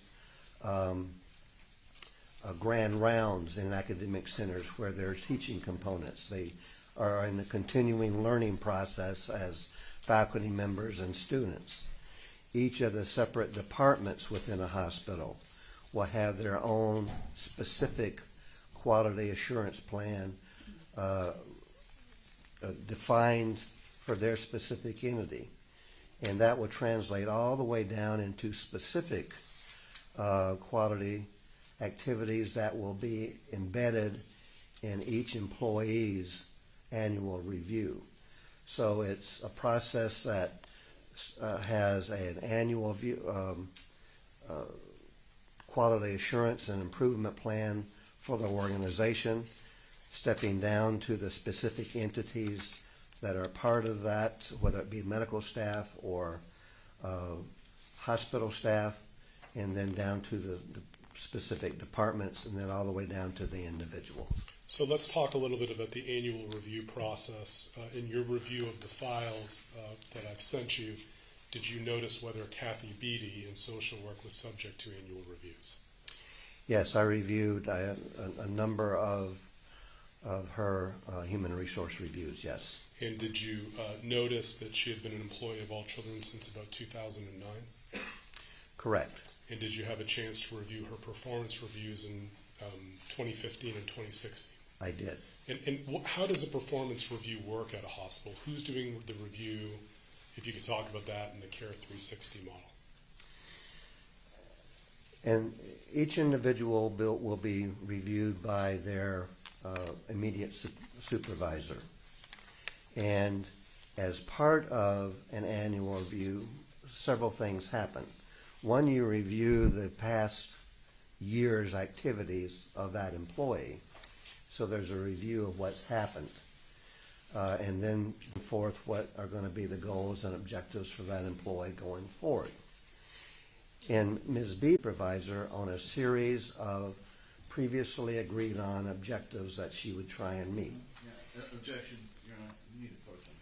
[SPEAKER 14] grand rounds in academic centers where there are teaching components. They are in the continuing learning process as faculty members and students. Each of the separate departments within a hospital will have their own specific quality assurance plan defined for their specific entity. And that will translate all the way down into specific quality activities that will be embedded in each employee's annual review. So it's a process that has an annual quality assurance and improvement plan for the organization, stepping down to the specific entities that are part of that, whether it be medical staff or hospital staff, and then down to the specific departments, and then all the way down to the individual.
[SPEAKER 4] So let's talk a little bit about the annual review process. In your review of the files that I've sent you, did you notice whether Kathy Beatty in social work was subject to annual reviews?
[SPEAKER 14] Yes, I reviewed a number of her human resource reviews, yes.
[SPEAKER 4] And did you notice that she had been an employee of All Children since about 2009?
[SPEAKER 14] Correct.
[SPEAKER 4] And did you have a chance to review her performance reviews in 2015 and 2016?
[SPEAKER 14] I did.
[SPEAKER 4] And how does a performance review work at a hospital? Who's doing the review, if you could talk about that in the Care 360 model?
[SPEAKER 14] And each individual will be reviewed by their immediate supervisor. And as part of an annual review, several things happen. One, you review the past year's activities of that employee. So there's a review of what's happened. And then forth, what are going to be the goals and objectives for that employee going forward. And Ms. B supervisor on a series of previously agreed on objectives that she would try and meet.
[SPEAKER 3] Yeah, objection, Your Honor, you need to post on it.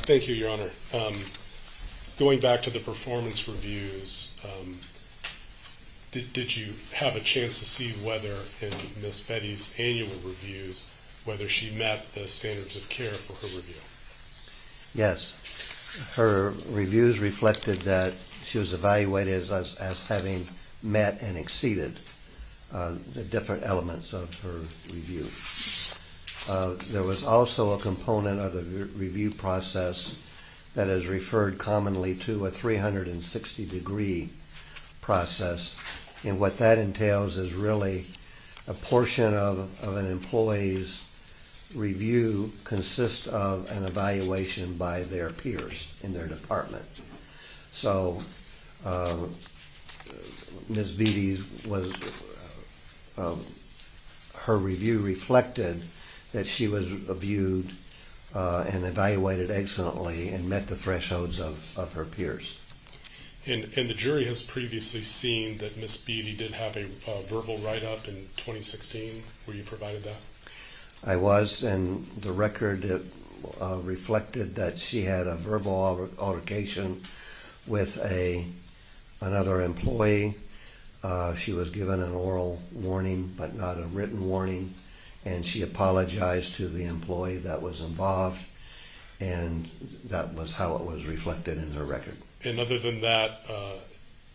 [SPEAKER 4] Thank you, Your Honor. Going back to the performance reviews, did you have a chance to see whether in Miss Betty's annual reviews, whether she met the standards of care for her review?
[SPEAKER 14] Yes. Her reviews reflected that she was evaluated as having met and exceeded the different elements of her review. There was also a component of the review process that is referred commonly to a 360-degree process. And what that entails is really a portion of an employee's review consists of an evaluation by their peers in their department. So Ms. Beatty's was, her review reflected that she was viewed and evaluated excellently and met the thresholds of her peers.
[SPEAKER 4] And the jury has previously seen that Ms. Beatty did have a verbal write-up in 2016, where you provided that?
[SPEAKER 14] I was, and the record reflected that she had a verbal altercation with another employee. She was given an oral warning, but not a written warning, and she apologized to the employee that was involved, and that was how it was reflected in her record.
[SPEAKER 4] And other than that,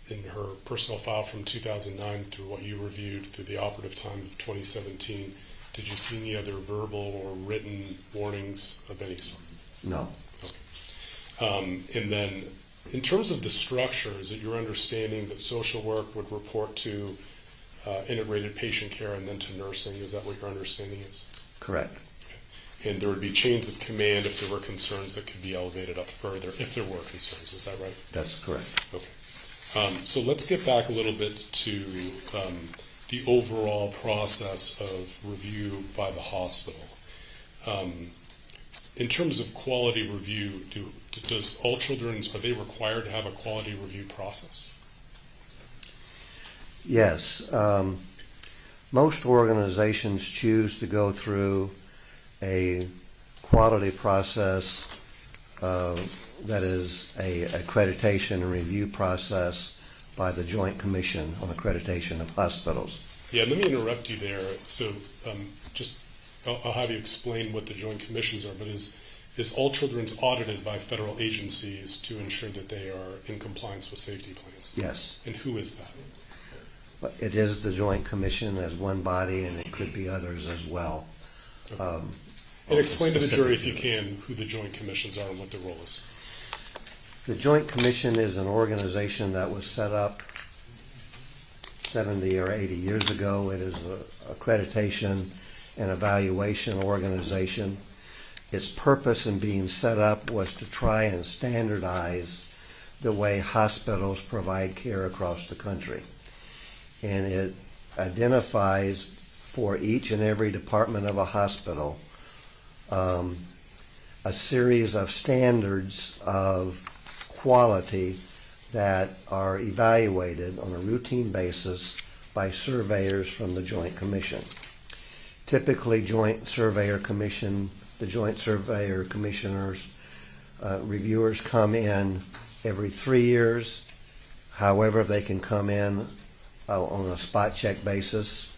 [SPEAKER 4] in her personal file from 2009 through what you reviewed through the operative time of 2017, did you see any other verbal or written warnings of any sort?
[SPEAKER 14] No.
[SPEAKER 4] Okay. And then In terms of the structure, is it your understanding that social work would report to integrated patient care and then to nursing? Is that what your understanding is?
[SPEAKER 14] Correct.
[SPEAKER 4] And there would be chains of command if there were concerns that could be elevated up further, if there were concerns. Is that right?
[SPEAKER 14] That's correct.
[SPEAKER 4] Okay. So let's get back a little bit to the overall process of review by the hospital. In terms of quality review, does All Children's, are they required to have a quality review process?
[SPEAKER 14] Yes. Most organizations choose to go through a quality process that is a accreditation and review process by the Joint Commission on Accreditation of Hospitals.
[SPEAKER 4] Yeah, let me interrupt you there. So I'll have you explain what the Joint Commissions are, but is All Children's audited by federal agencies to ensure that they are in compliance with safety plans?
[SPEAKER 14] Yes.
[SPEAKER 4] And who is that?
[SPEAKER 14] It is the Joint Commission as one body, and it could be others as well.
[SPEAKER 4] Okay. And explain to the jury, if you can, who the Joint Commissions are and what their role is.
[SPEAKER 14] The Joint Commission is an organization that was set up 70 or 80 years ago. It is an accreditation and evaluation organization. Its purpose in being set up was to try and standardize the way hospitals provide care across the country. And it identifies for each and every department of a hospital a series of standards of quality that are evaluated on a routine basis by surveyors from the Joint Commission. Typically, the Joint Surveyor Commissioners, reviewers come in every 3 years. However, they can come in on a spot check basis,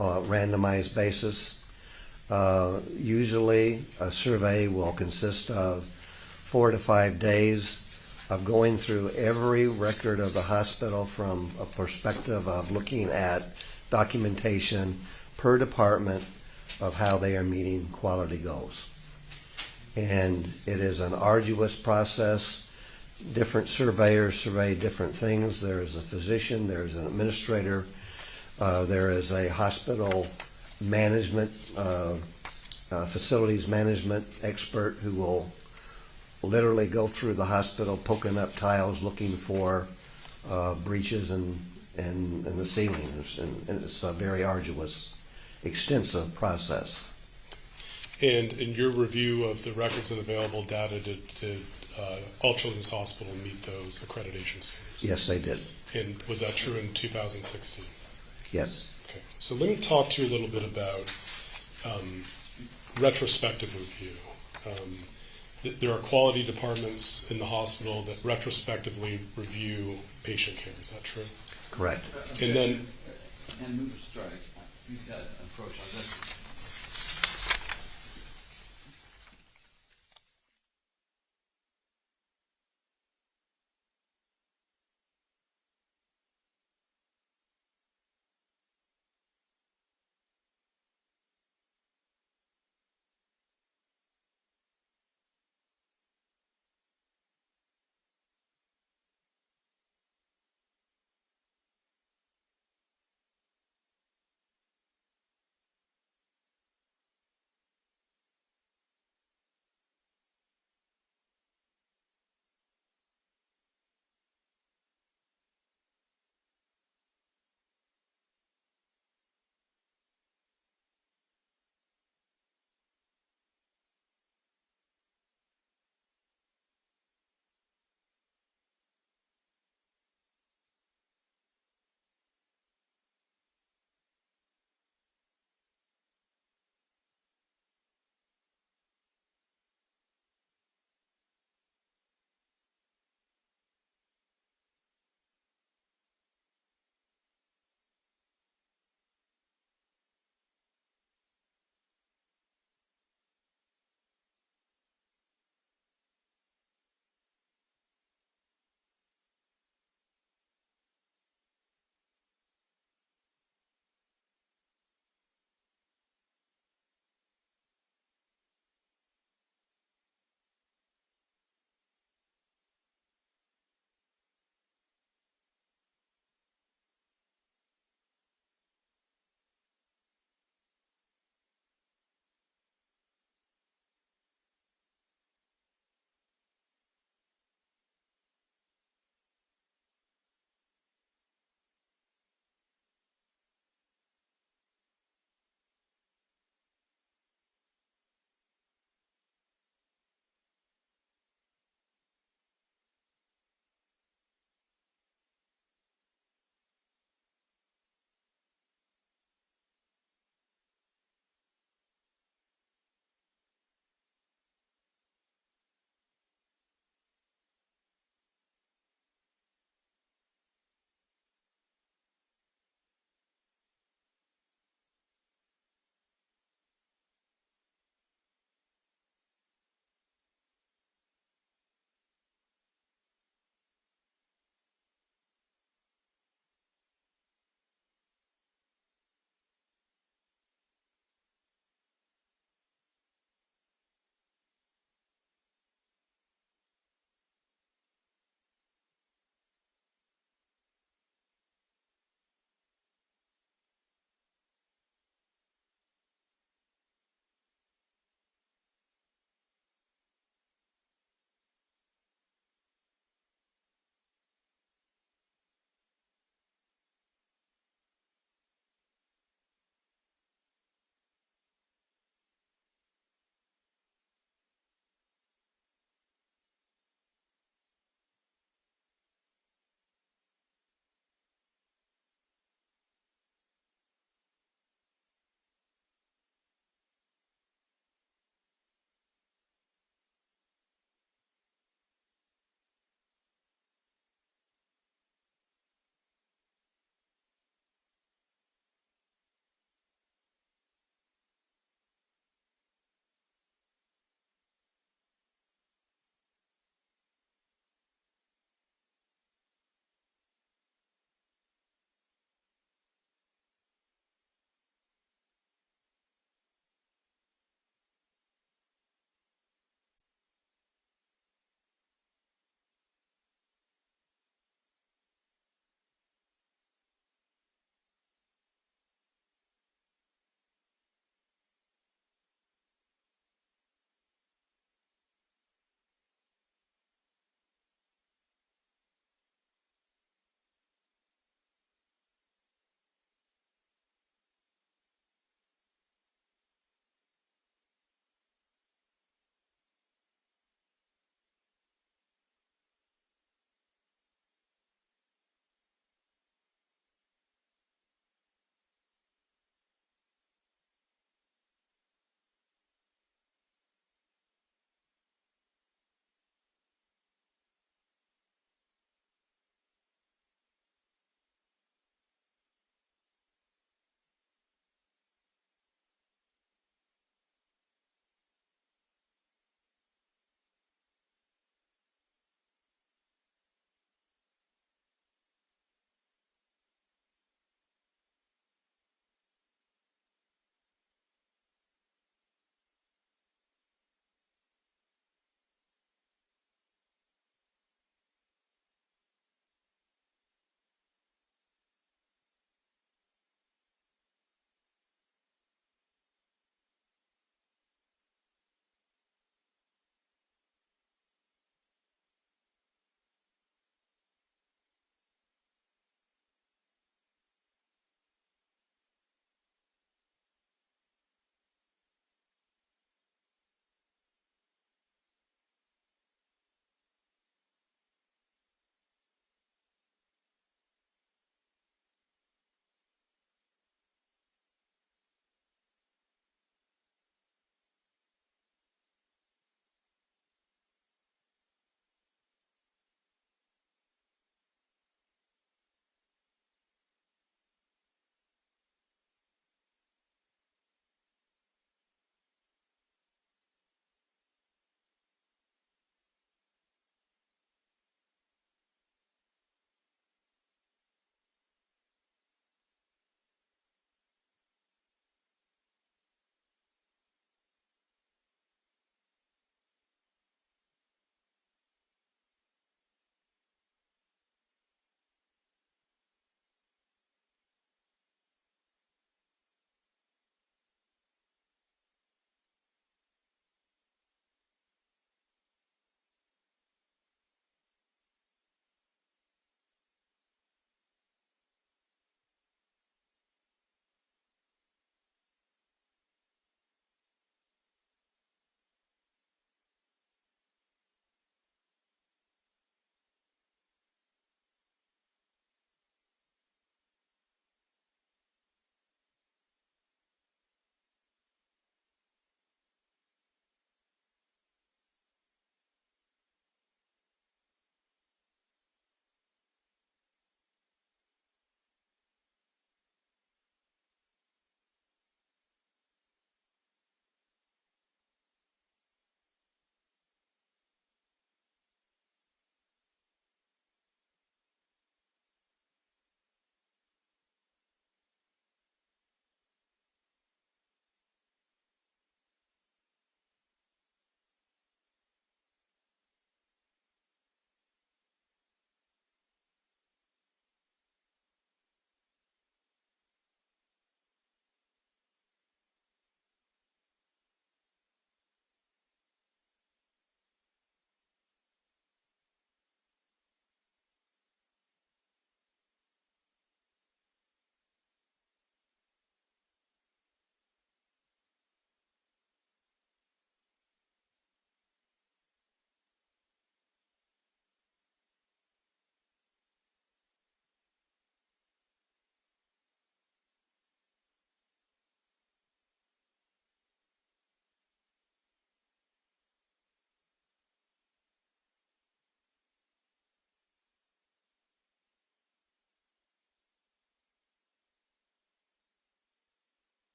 [SPEAKER 14] randomized basis. Usually a survey will consist of 4 to 5 days of going through every record of the hospital from a perspective of looking at documentation per department of how they are meeting quality goals. And it is an arduous process. Different surveyors survey different things. There is a physician, there is an administrator, there is a hospital management, facilities management expert who will literally go through the hospital poking up tiles looking for breaches in the ceilings. And it's a very arduous, extensive process.
[SPEAKER 4] And in your review of the records and available data, did All Children's Hospital meet those accreditation standards?
[SPEAKER 14] Yes, they did.
[SPEAKER 4] And was that true in 2016?
[SPEAKER 14] Yes.
[SPEAKER 4] Okay. So let me talk to you a little bit about retrospective review. There are quality departments in the hospital that retrospectively review patient care. Is that true?
[SPEAKER 14] Correct.
[SPEAKER 4] And then,
[SPEAKER 3] And sorry, you've got an approach on this.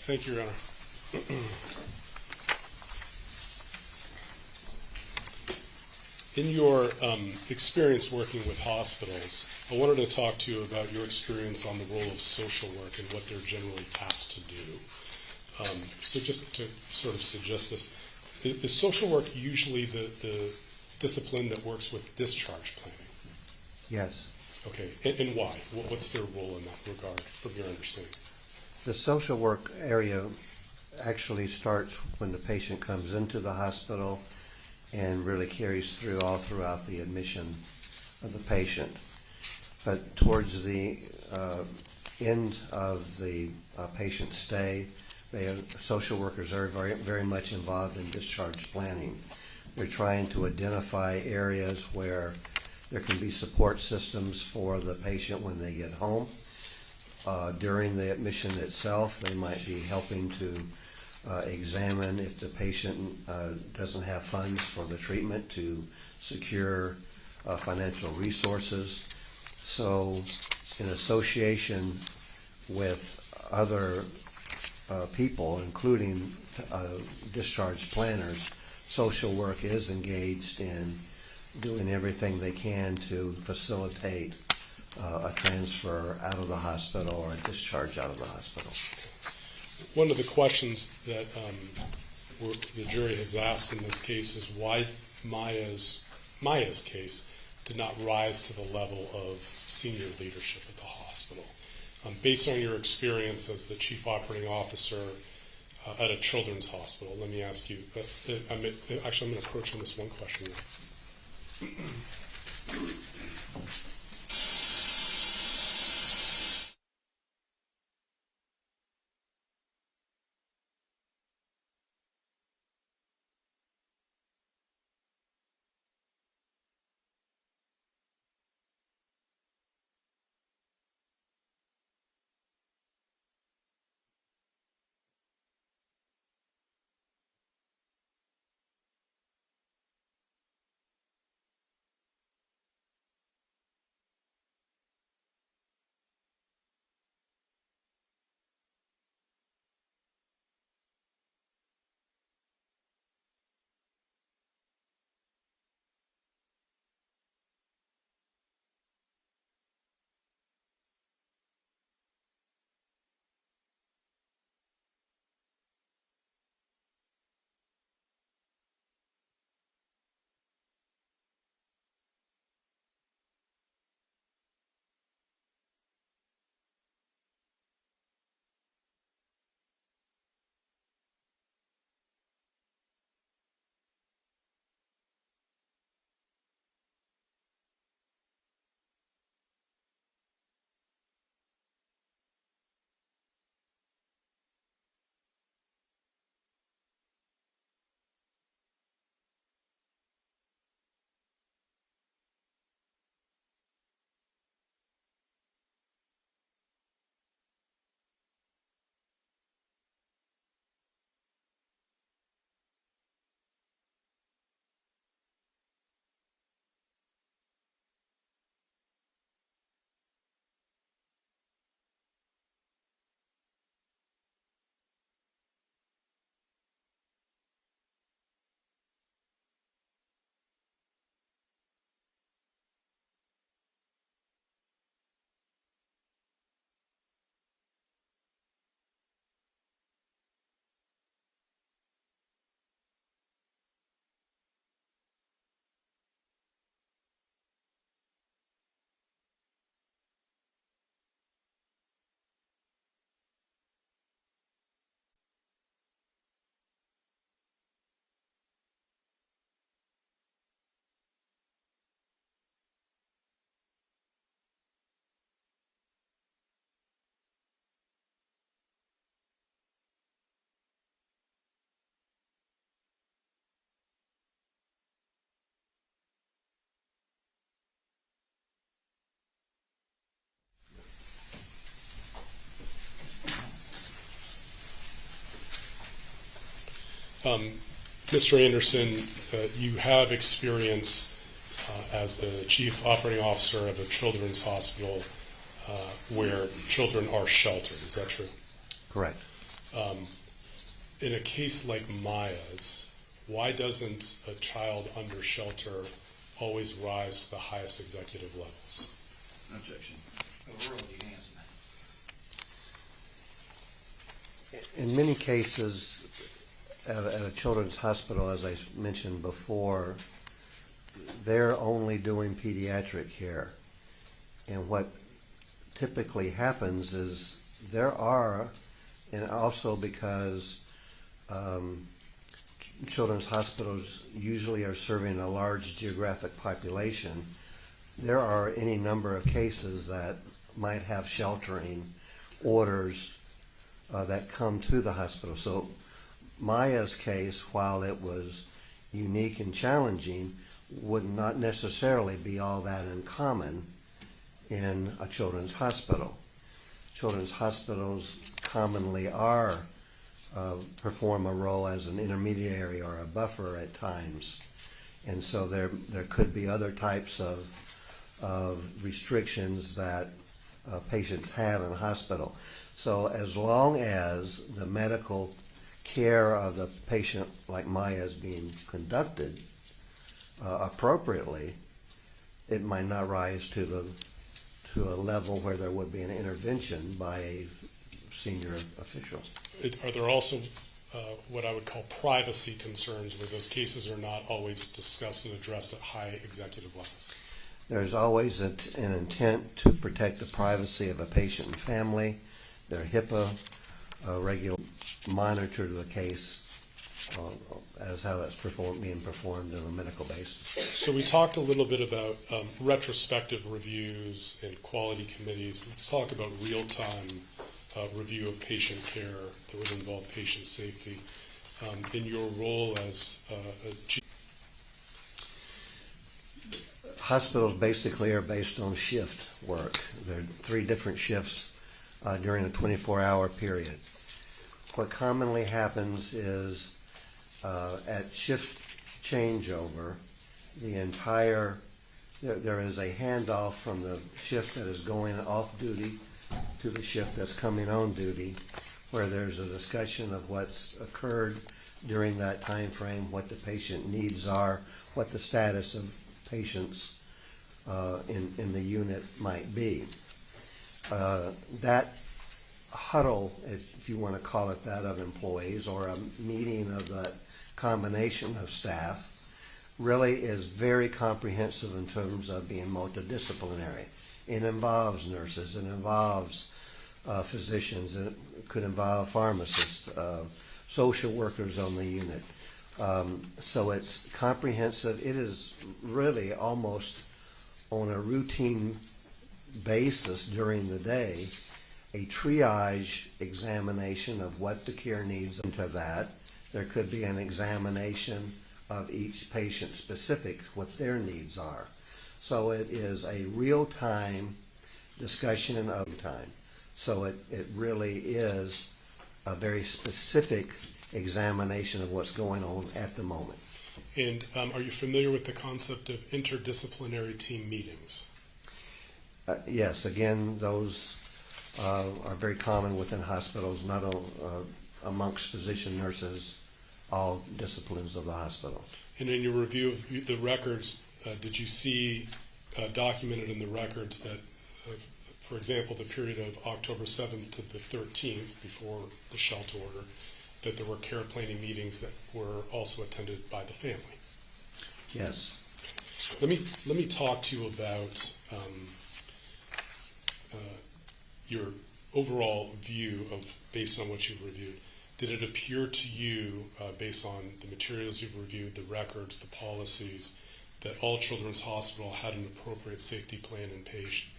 [SPEAKER 4] Thank you, Your Honor. In your experience working with hospitals, I wanted to talk to you about your experience on the role of social work and what they're generally tasked to do. So just to sort of suggest this, is social work usually the discipline that works with discharge planning?
[SPEAKER 14] Yes.
[SPEAKER 4] Okay, and why? What's their role in that regard, from your understanding?
[SPEAKER 14] The social work area actually starts when the patient comes into the hospital and really carries through all throughout the admission of the patient. But towards the end of the patient's stay, social workers are very much involved in discharge planning. They're trying to identify areas where there can be support systems for the patient when they get home. During the admission itself, they might be helping to examine if the patient doesn't have funds for the treatment to secure financial resources. So in association with other people, including discharge planners, social work is engaged in doing everything they can to facilitate a transfer out of the hospital or a discharge out of the hospital.
[SPEAKER 4] One of the questions that the jury has asked in this case is why Maya's case did not rise to the level of senior leadership at the hospital. Based on your experience as the chief operating officer at a children's hospital, let me ask you, I'm going to approach on this one question now. Mr. Anderson, you have experience as the chief operating officer of a children's hospital where children are sheltered. Is that true?
[SPEAKER 14] Correct.
[SPEAKER 4] In a case like Maya's, why doesn't a child under shelter always rise to the highest executive levels?
[SPEAKER 3] Objection.
[SPEAKER 12] Overruled, you can answer that.
[SPEAKER 14] In many cases, at a children's hospital, as I mentioned before, they're only doing pediatric care. And what typically happens is there are, and also because children's hospitals usually are serving a large geographic population, there are any number of cases that might have sheltering orders that come to the hospital. So Maya's case, while it was unique and challenging, would not necessarily be all that uncommon in a children's hospital. Children's hospitals commonly are perform a role as an intermediary or a buffer at times, and so there could be other types of restrictions that patients have in a hospital. So as long as the medical care of the patient, like Maya, is being conducted appropriately, it might not rise to a level where there would be an intervention by a senior official.
[SPEAKER 4] Are there also what I would call privacy concerns where those cases are not always discussed and addressed at high executive levels?
[SPEAKER 14] There's always an intent to protect the privacy of a patient and family. There are HIPAA regular monitor the case as how it's being performed on a medical basis.
[SPEAKER 4] So we talked a little bit about retrospective reviews and quality committees. Let's talk about real-time review of patient care that would involve patient safety. In your role as
[SPEAKER 14] Hospitals basically are based on shift work. There are 3 different shifts during a 24-hour period. What commonly happens is at shift changeover, there is a handoff from the shift that is going off duty to the shift that's coming on duty, where there's a discussion of what's occurred during that time frame, what the patient needs are, what the status of patients in the unit might be. That huddle, if you want to call it that, of employees, or a meeting of the combination of staff, really is very comprehensive in terms of being multidisciplinary. It involves nurses, it involves physicians, it could involve pharmacists, social workers on the unit. So it's comprehensive. It is really almost on a routine basis during the day, a triage examination of what the care needs. Into that, there could be an examination of each patient specific, what their needs are. So it is a real-time discussion of time. So it really is a very specific examination of what's going on at the moment.
[SPEAKER 4] And are you familiar with the concept of interdisciplinary team meetings?
[SPEAKER 14] Yes, again, those are very common within hospitals, not amongst physician, nurses, all disciplines of the hospital.
[SPEAKER 4] And in your review of the records, did you see documented in the records that, for example, the period of October 7th to the 13th, before the shelter order, that there were care planning meetings that were also attended by the family?
[SPEAKER 14] Yes.
[SPEAKER 4] Let me talk to you about your overall view of, based on what you've reviewed. Did it appear to you, based on the materials you've reviewed, the records, the policies, that all Children's Hospital had an appropriate safety plan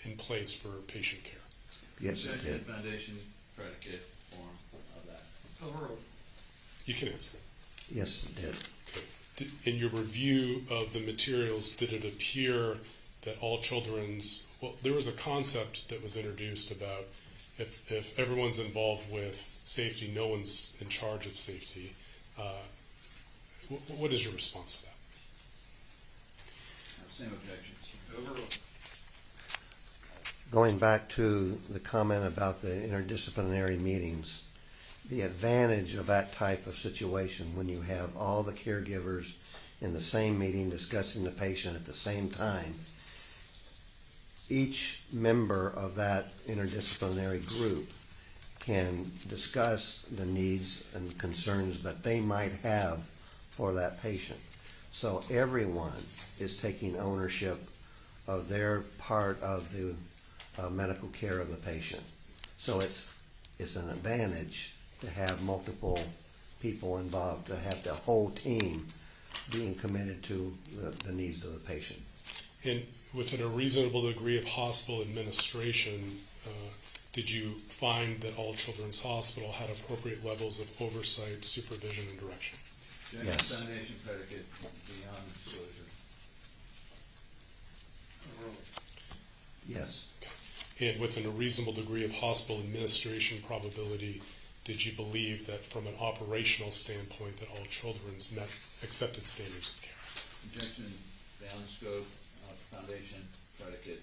[SPEAKER 4] in place for patient care?
[SPEAKER 14] Yes, it did.
[SPEAKER 3] Foundation, predicate, form of that.
[SPEAKER 12] Overruled.
[SPEAKER 4] You can answer.
[SPEAKER 14] Yes, it did.
[SPEAKER 4] Okay. In your review of the materials, did it appear that all children's, well, there was a concept that was introduced about if everyone's involved with safety, no one's in charge of safety. What is your response to that?
[SPEAKER 3] Same objection.
[SPEAKER 12] Overruled.
[SPEAKER 14] Going back to the comment about the interdisciplinary meetings, the advantage of that type of situation when you have all the caregivers in the same meeting discussing the patient at the same time. Each member of that interdisciplinary group can discuss the needs and concerns that they might have for that patient. So everyone is taking ownership of their part of the medical care of the patient. So it's an advantage to have multiple people involved, to have the whole team being committed to the needs of the patient.
[SPEAKER 4] And within a reasonable degree of hospital administration, did you find that All Children's Hospital had appropriate levels of oversight, supervision, and direction?
[SPEAKER 3] General
[SPEAKER 14] Yes.
[SPEAKER 3] examination predicate beyond disclosure.
[SPEAKER 14] Yes.
[SPEAKER 4] And within a reasonable degree of hospital administration probability, did you believe that from an operational standpoint that All Children's met accepted standards of care?
[SPEAKER 3] Objection beyond scope, foundation, predicate.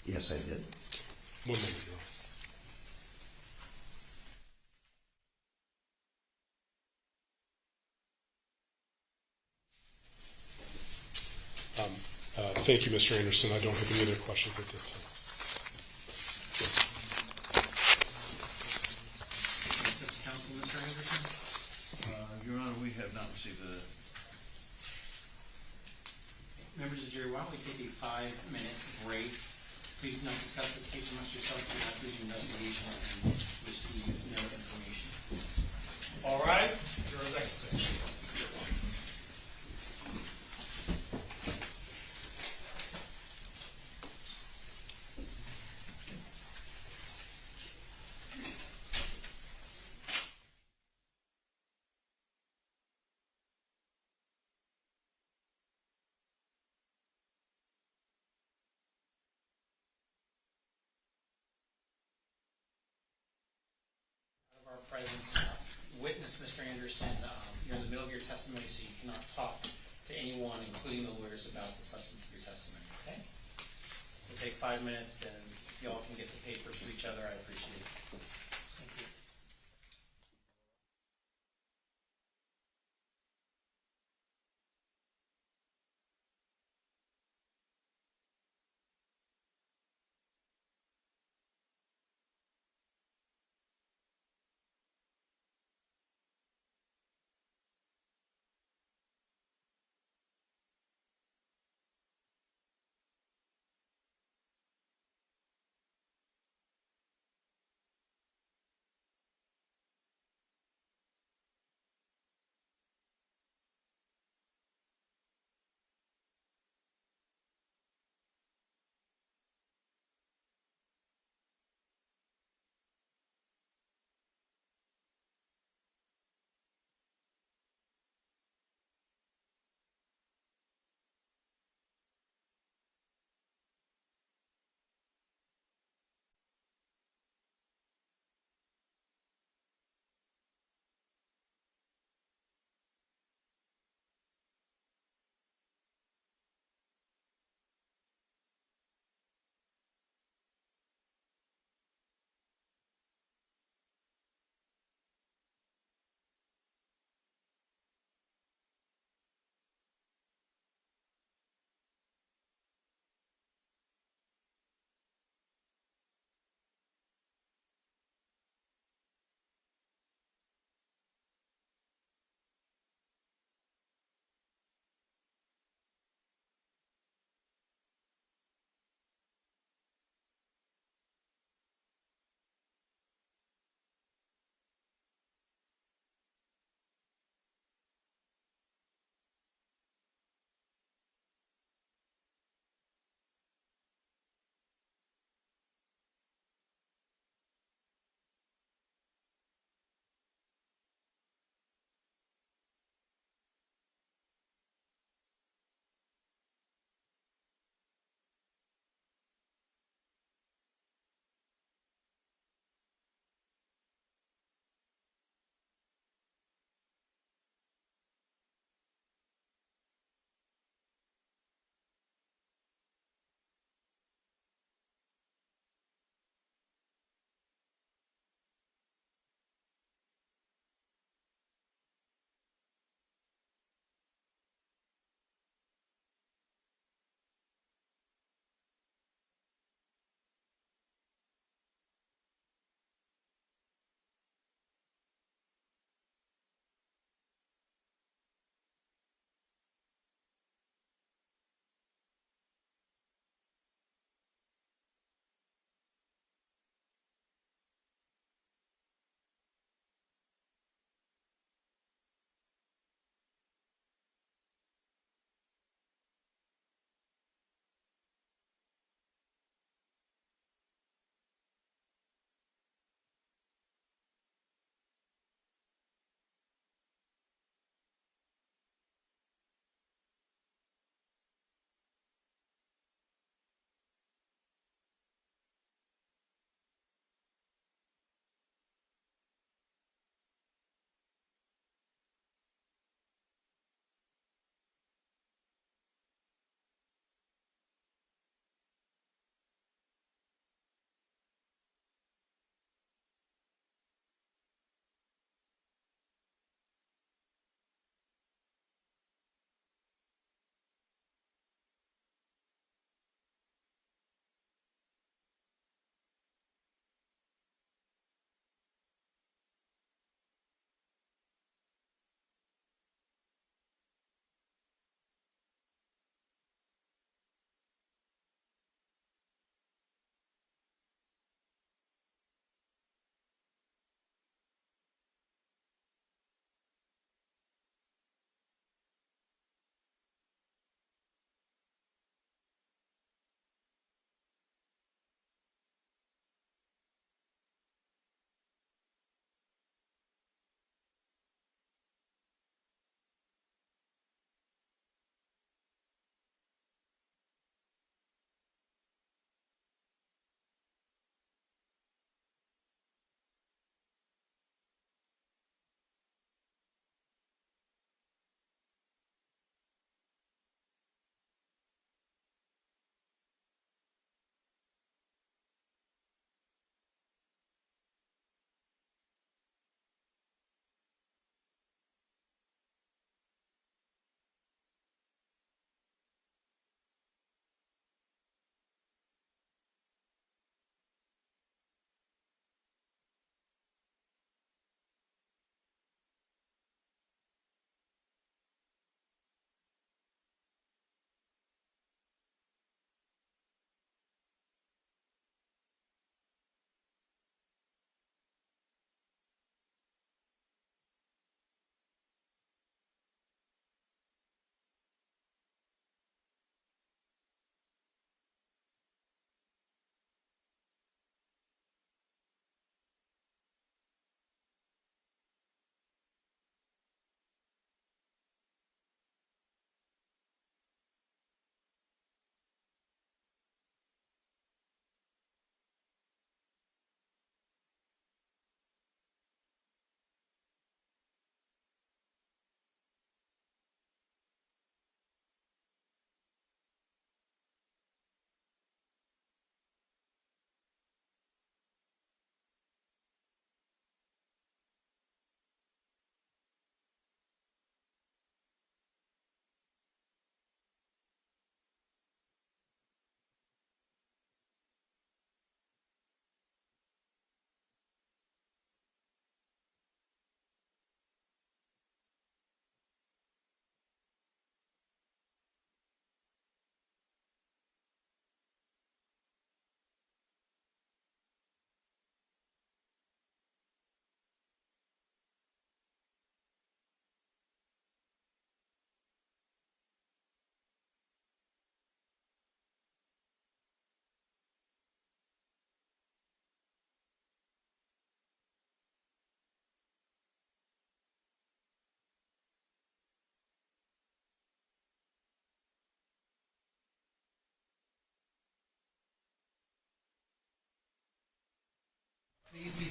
[SPEAKER 14] Yes, I did.
[SPEAKER 4] 1 minute, Your Honor. Thank you, Mr. Anderson. I don't have any other questions at this time.
[SPEAKER 12] Counsel, Mr. Anderson?
[SPEAKER 3] Your Honor, we have not received the...
[SPEAKER 12] Members of the jury, why don't we take a 5-minute break? Please do not discuss this case amongst yourselves after the investigation and receive no information.
[SPEAKER 13] All rise. Jurors exit.
[SPEAKER 12] Our presence, witness, Mr. Anderson, you're in the middle of your testimony, so you cannot talk to anyone, including the lawyers, about the substance of your testimony, okay? We'll take 5 minutes, and if you all can get the papers to each other, I appreciate it.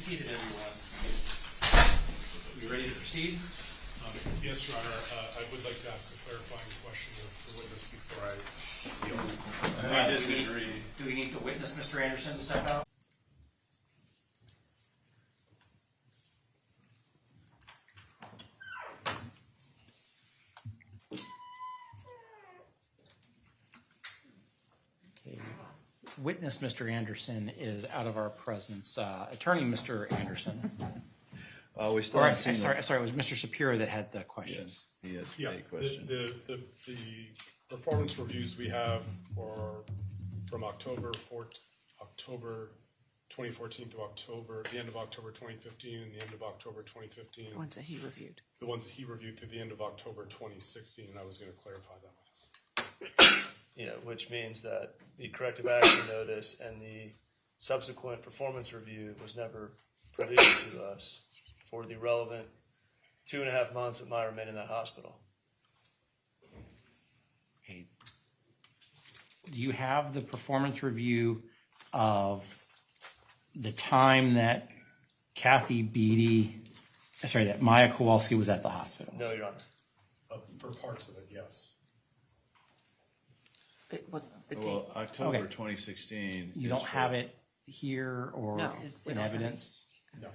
[SPEAKER 12] seated, everyone. We ready to proceed?
[SPEAKER 4] Yes, Your Honor, I would like to ask a clarifying question of the witness before I yield.
[SPEAKER 5] I disagree.
[SPEAKER 12] Do we need the witness, Mr. Anderson, to step out? Witness Mr. Anderson is out of our presence. Attorney Mr. Anderson.
[SPEAKER 3] We still
[SPEAKER 12] Or,
[SPEAKER 3] haven't seen
[SPEAKER 12] sorry, it was Mr. Shapiro that had the questions.
[SPEAKER 3] Yes, he has
[SPEAKER 4] Yeah,
[SPEAKER 3] a question.
[SPEAKER 4] the performance reviews we have are from October 2014 to the end of October 2015 and the end of October 2015.
[SPEAKER 2] The ones that he reviewed.
[SPEAKER 4] The ones that he reviewed to the end of October 2016, and I was going to clarify that with him.
[SPEAKER 5] Yeah, which means that the corrective action notice and the subsequent performance review was never produced to us for the relevant 2.5 months that Maya remained in that hospital.
[SPEAKER 12] Okay. Do you have the performance review of the time that that Maya Kowalski was at the hospital?
[SPEAKER 5] No, Your Honor.
[SPEAKER 4] For parts of it, yes.
[SPEAKER 3] Well, October
[SPEAKER 12] Okay.
[SPEAKER 3] 2016.
[SPEAKER 12] You
[SPEAKER 3] is
[SPEAKER 12] don't
[SPEAKER 3] for-
[SPEAKER 12] have it here or
[SPEAKER 2] No, we
[SPEAKER 12] in
[SPEAKER 2] don't have
[SPEAKER 12] evidence?
[SPEAKER 4] No.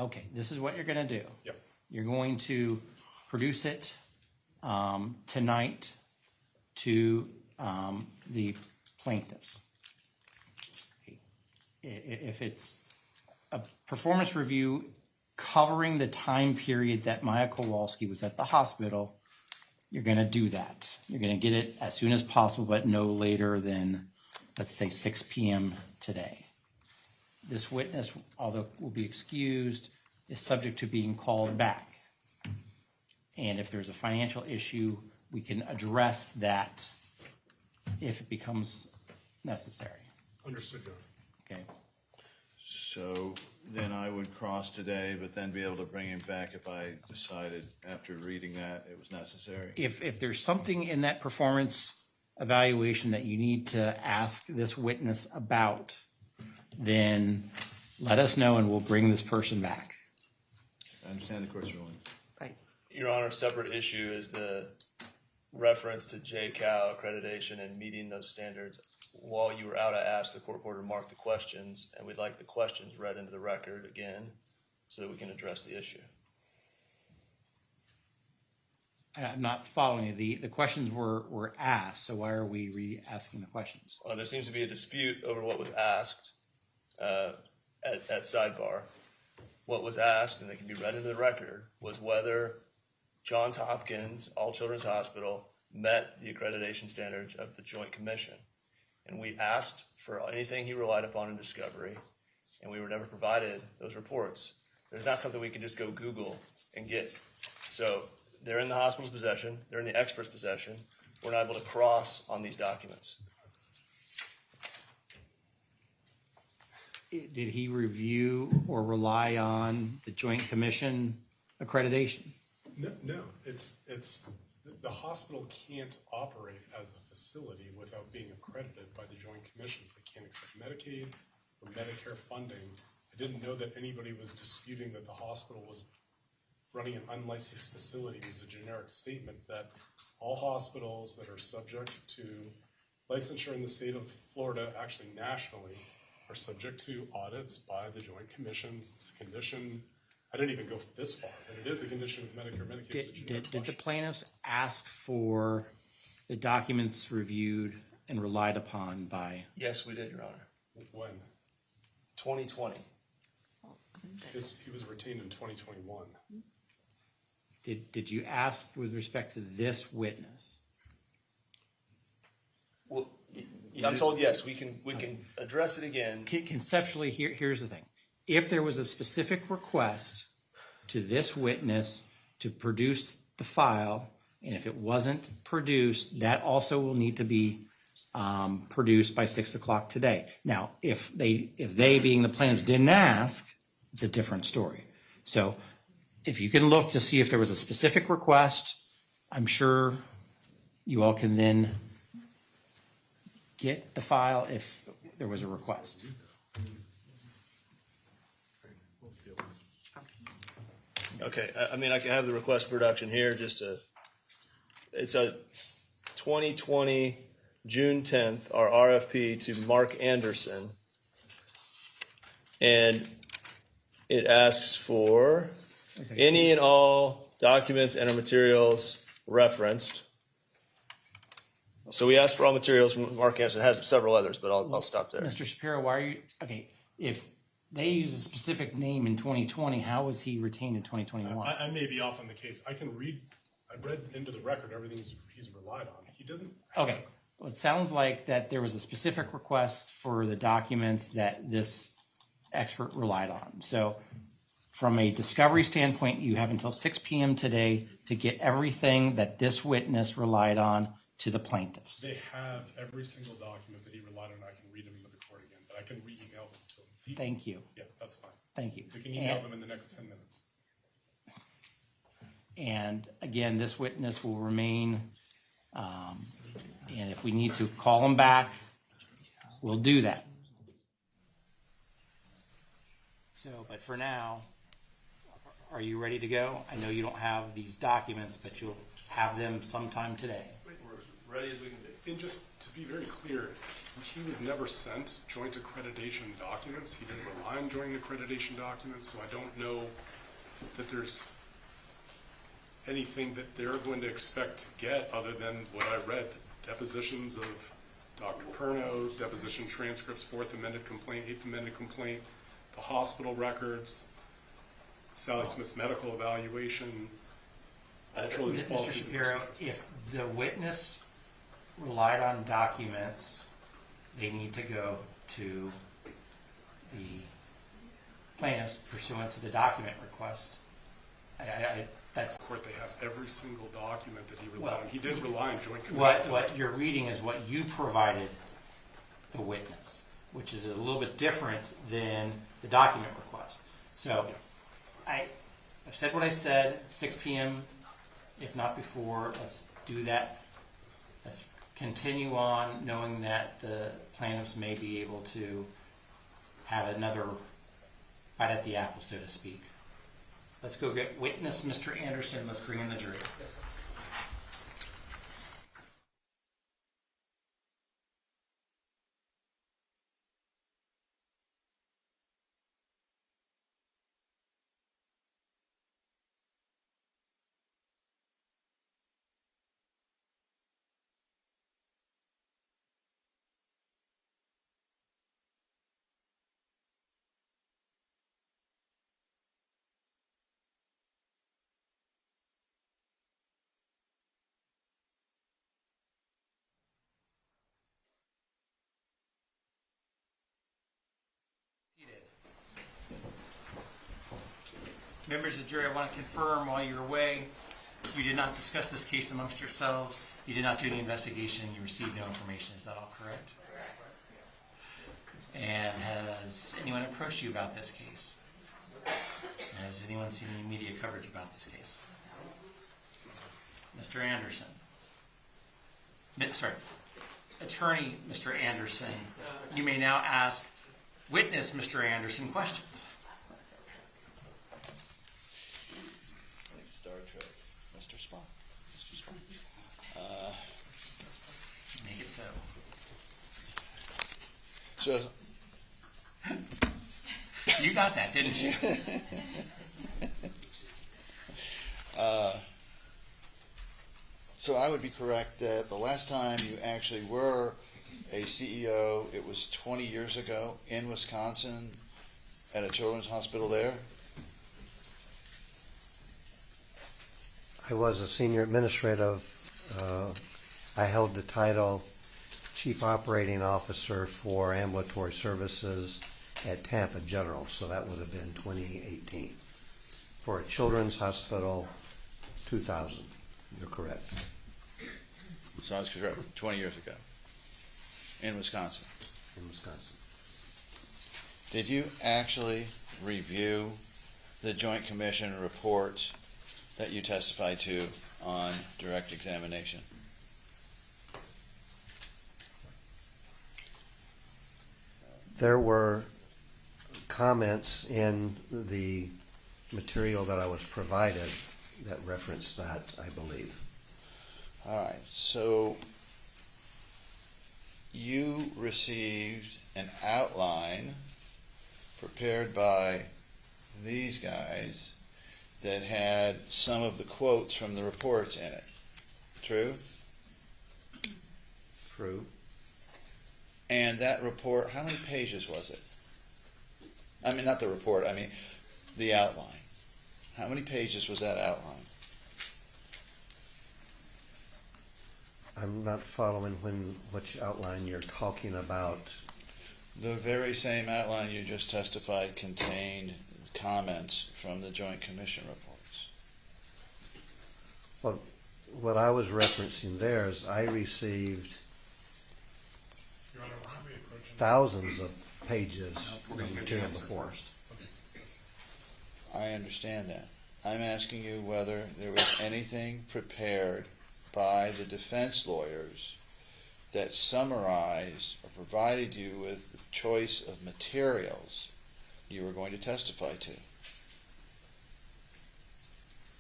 [SPEAKER 12] Okay, this is what you're going to do.
[SPEAKER 4] Yep.
[SPEAKER 12] You're going to produce it tonight to the plaintiffs. If it's a performance review covering the time period that Maya Kowalski was at the hospital, you're going to do that. You're going to get it as soon as possible, but no later than, let's say, 6 p.m. today. This witness, although will be excused, is subject to being called back. And if there's a financial issue, we can address that if it becomes necessary.
[SPEAKER 4] Understood, Your Honor.
[SPEAKER 12] Okay.
[SPEAKER 3] So then I would cross today, but then be able to bring him back if I decided after reading that it was necessary.
[SPEAKER 12] If there's something in that performance evaluation that you need to ask this witness about, then let us know and we'll bring this person back.
[SPEAKER 3] I understand the court's ruling.
[SPEAKER 2] Right.
[SPEAKER 5] Your Honor, a separate issue is the reference to JCAL accreditation and meeting those standards. While you were out, I asked the court reporter to mark the questions, and we'd like the questions read into the record again so that we can address the issue.
[SPEAKER 12] I'm not following you. The questions were asked, so why are we re-asking the questions?
[SPEAKER 5] There seems to be a dispute over what was asked at sidebar. What was asked, and they can be read into the record, was whether Johns Hopkins, All Children's Hospital, met the accreditation standards of the Joint Commission. And we asked for anything he relied upon in discovery, and we were never provided those reports. There's not something we can just go Google and get. So they're in the hospital's possession, they're in the expert's possession. We're not able to cross on these documents.
[SPEAKER 12] Did he review or rely on the Joint Commission accreditation?
[SPEAKER 4] No, it's the hospital can't operate as a facility without being accredited by the Joint Commissions. They can't accept Medicaid or Medicare funding. I didn't know that anybody was disputing that the hospital was running an unlicensed facility. It was a generic statement that all hospitals that are subject to licensure in the state of Florida, actually nationally, are subject to audits by the Joint Commissions. It's a condition. I didn't even go this far, but it is a condition of Medicare. Medicaid is a generic
[SPEAKER 12] Did the
[SPEAKER 4] question.
[SPEAKER 12] plaintiffs ask for the documents reviewed and relied upon by?
[SPEAKER 5] Yes, we did, Your Honor.
[SPEAKER 4] When?
[SPEAKER 5] 2020.
[SPEAKER 4] He was retained in 2021.
[SPEAKER 12] Did you ask with respect to this witness?
[SPEAKER 5] Well, I'm told yes. We can address it again.
[SPEAKER 12] Conceptually, here's the thing. If there was a specific request to this witness to produce the file, and if it wasn't produced, that also will need to be produced by 6 o'clock today. Now, if they being the plaintiffs didn't ask, it's a different story. So if you can look to see if there was a specific request, I'm sure you all can then get the file if there was a request.
[SPEAKER 5] Okay, I mean, I can have the request for production here, it's a 2020, June 10th, our RFP to Mark Anderson. And it asks for any and all documents and or materials referenced. So we asked for all materials from Mark Anderson. It has several others, but I'll stop there.
[SPEAKER 12] Mr. Shapiro, why are you, okay, if they use a specific name in 2020, how was he retained in 2021?
[SPEAKER 4] I may be off on the case. I read into the record everything he's relied on. He didn't.
[SPEAKER 12] Okay, well, it sounds like that there was a specific request for the documents that this expert relied on. So from a discovery standpoint, you have until 6 p.m. today to get everything that this witness relied on to the plaintiffs.
[SPEAKER 4] They have every single document that he relied on. I can read them into the court again, but I can re-email them to him.
[SPEAKER 12] Thank you.
[SPEAKER 4] Yeah, that's fine.
[SPEAKER 12] Thank you.
[SPEAKER 4] We can email them in the next 10 minutes.
[SPEAKER 12] And again, this witness will remain, and if we need to call him back, we'll do that. So, but for now, are you ready to go? I know you don't have these documents, but you'll have them sometime today.
[SPEAKER 5] We're ready as we can be.
[SPEAKER 4] And just to be very clear, he was never sent joint accreditation documents. He didn't rely on joint accreditation documents, so I don't know that there's anything that they're going to expect to get other than what I read, the depositions of Dr. Perno, deposition transcripts, 4th amended complaint, 8th amended complaint, the hospital records, Sally Smith's medical evaluation, children's
[SPEAKER 12] Mr.
[SPEAKER 4] policies.
[SPEAKER 12] Shapiro, if the witness relied on documents, they need to go to the plaintiffs pursuant to the document request. That's
[SPEAKER 4] court. They have every single document that he relied on. He didn't rely on joint commission.
[SPEAKER 12] what you're reading is what you provided the witness, which is a little bit different than the document request. So I've said what I said, 6 p.m., if not before. Let's do that. Let's continue on knowing that the plaintiffs may be able to have another bite at the apple, so to speak. Let's go get witness Mr. Anderson. Let's bring in the jury. Members of the jury, I want to confirm while you're away, you did not discuss this case amongst yourselves. You did not do any investigation. You received no information. Is that all correct? And has anyone approached you about this case? Has anyone seen any media coverage about this case? Mr. Anderson. Sorry. Attorney Mr. Anderson, you may now ask witness Mr. Anderson questions.
[SPEAKER 3] Star Trek. Mr. Spock. Mr. Spock.
[SPEAKER 12] Make it so.
[SPEAKER 3] So,
[SPEAKER 12] You got that, didn't you?
[SPEAKER 3] so I would be correct that the last time you actually were a CEO, it was 20 years ago in Wisconsin at a children's hospital there?
[SPEAKER 14] I was a senior administrative. I held the title Chief Operating Officer for Ambulatory Services at Tampa General, so that would have been 2018. For a children's hospital, 2000. You're correct.
[SPEAKER 3] Sounds correct. 20 years ago in Wisconsin.
[SPEAKER 14] In Wisconsin.
[SPEAKER 3] Did you actually review the Joint Commission reports that you testified to on direct examination?
[SPEAKER 14] There were comments in the material that I was provided that referenced that, I believe.
[SPEAKER 3] All right, so you received an outline prepared by these guys that had some of the quotes from the reports in it. True?
[SPEAKER 14] True.
[SPEAKER 3] And that report, how many pages was it? I mean, not the report, I mean the outline. How many pages was that outline?
[SPEAKER 14] I'm not following which outline you're talking about.
[SPEAKER 3] The very same outline you just testified contained comments from the Joint Commission reports.
[SPEAKER 14] Well, what I was referencing there is I received
[SPEAKER 4] Your Honor, why are we approaching?
[SPEAKER 14] thousands of pages
[SPEAKER 12] We're
[SPEAKER 14] of
[SPEAKER 12] going to get the
[SPEAKER 14] material
[SPEAKER 12] answer
[SPEAKER 14] before.
[SPEAKER 12] first.
[SPEAKER 3] I understand that. I'm asking you whether there was anything prepared by the defense lawyers that summarized or provided you with the choice of materials you were going to testify to.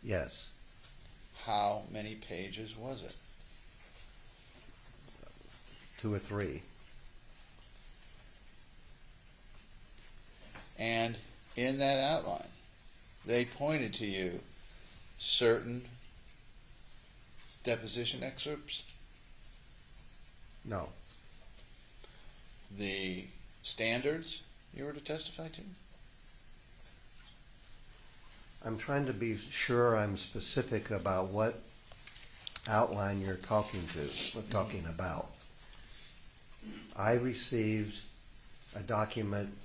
[SPEAKER 14] Yes.
[SPEAKER 3] How many pages was it?
[SPEAKER 14] 2 or 3.
[SPEAKER 3] And in that outline, they pointed to you certain deposition excerpts,
[SPEAKER 14] No.
[SPEAKER 3] the standards you were to testify to.
[SPEAKER 14] I'm trying to be sure I'm specific about what outline you're talking about. I received a document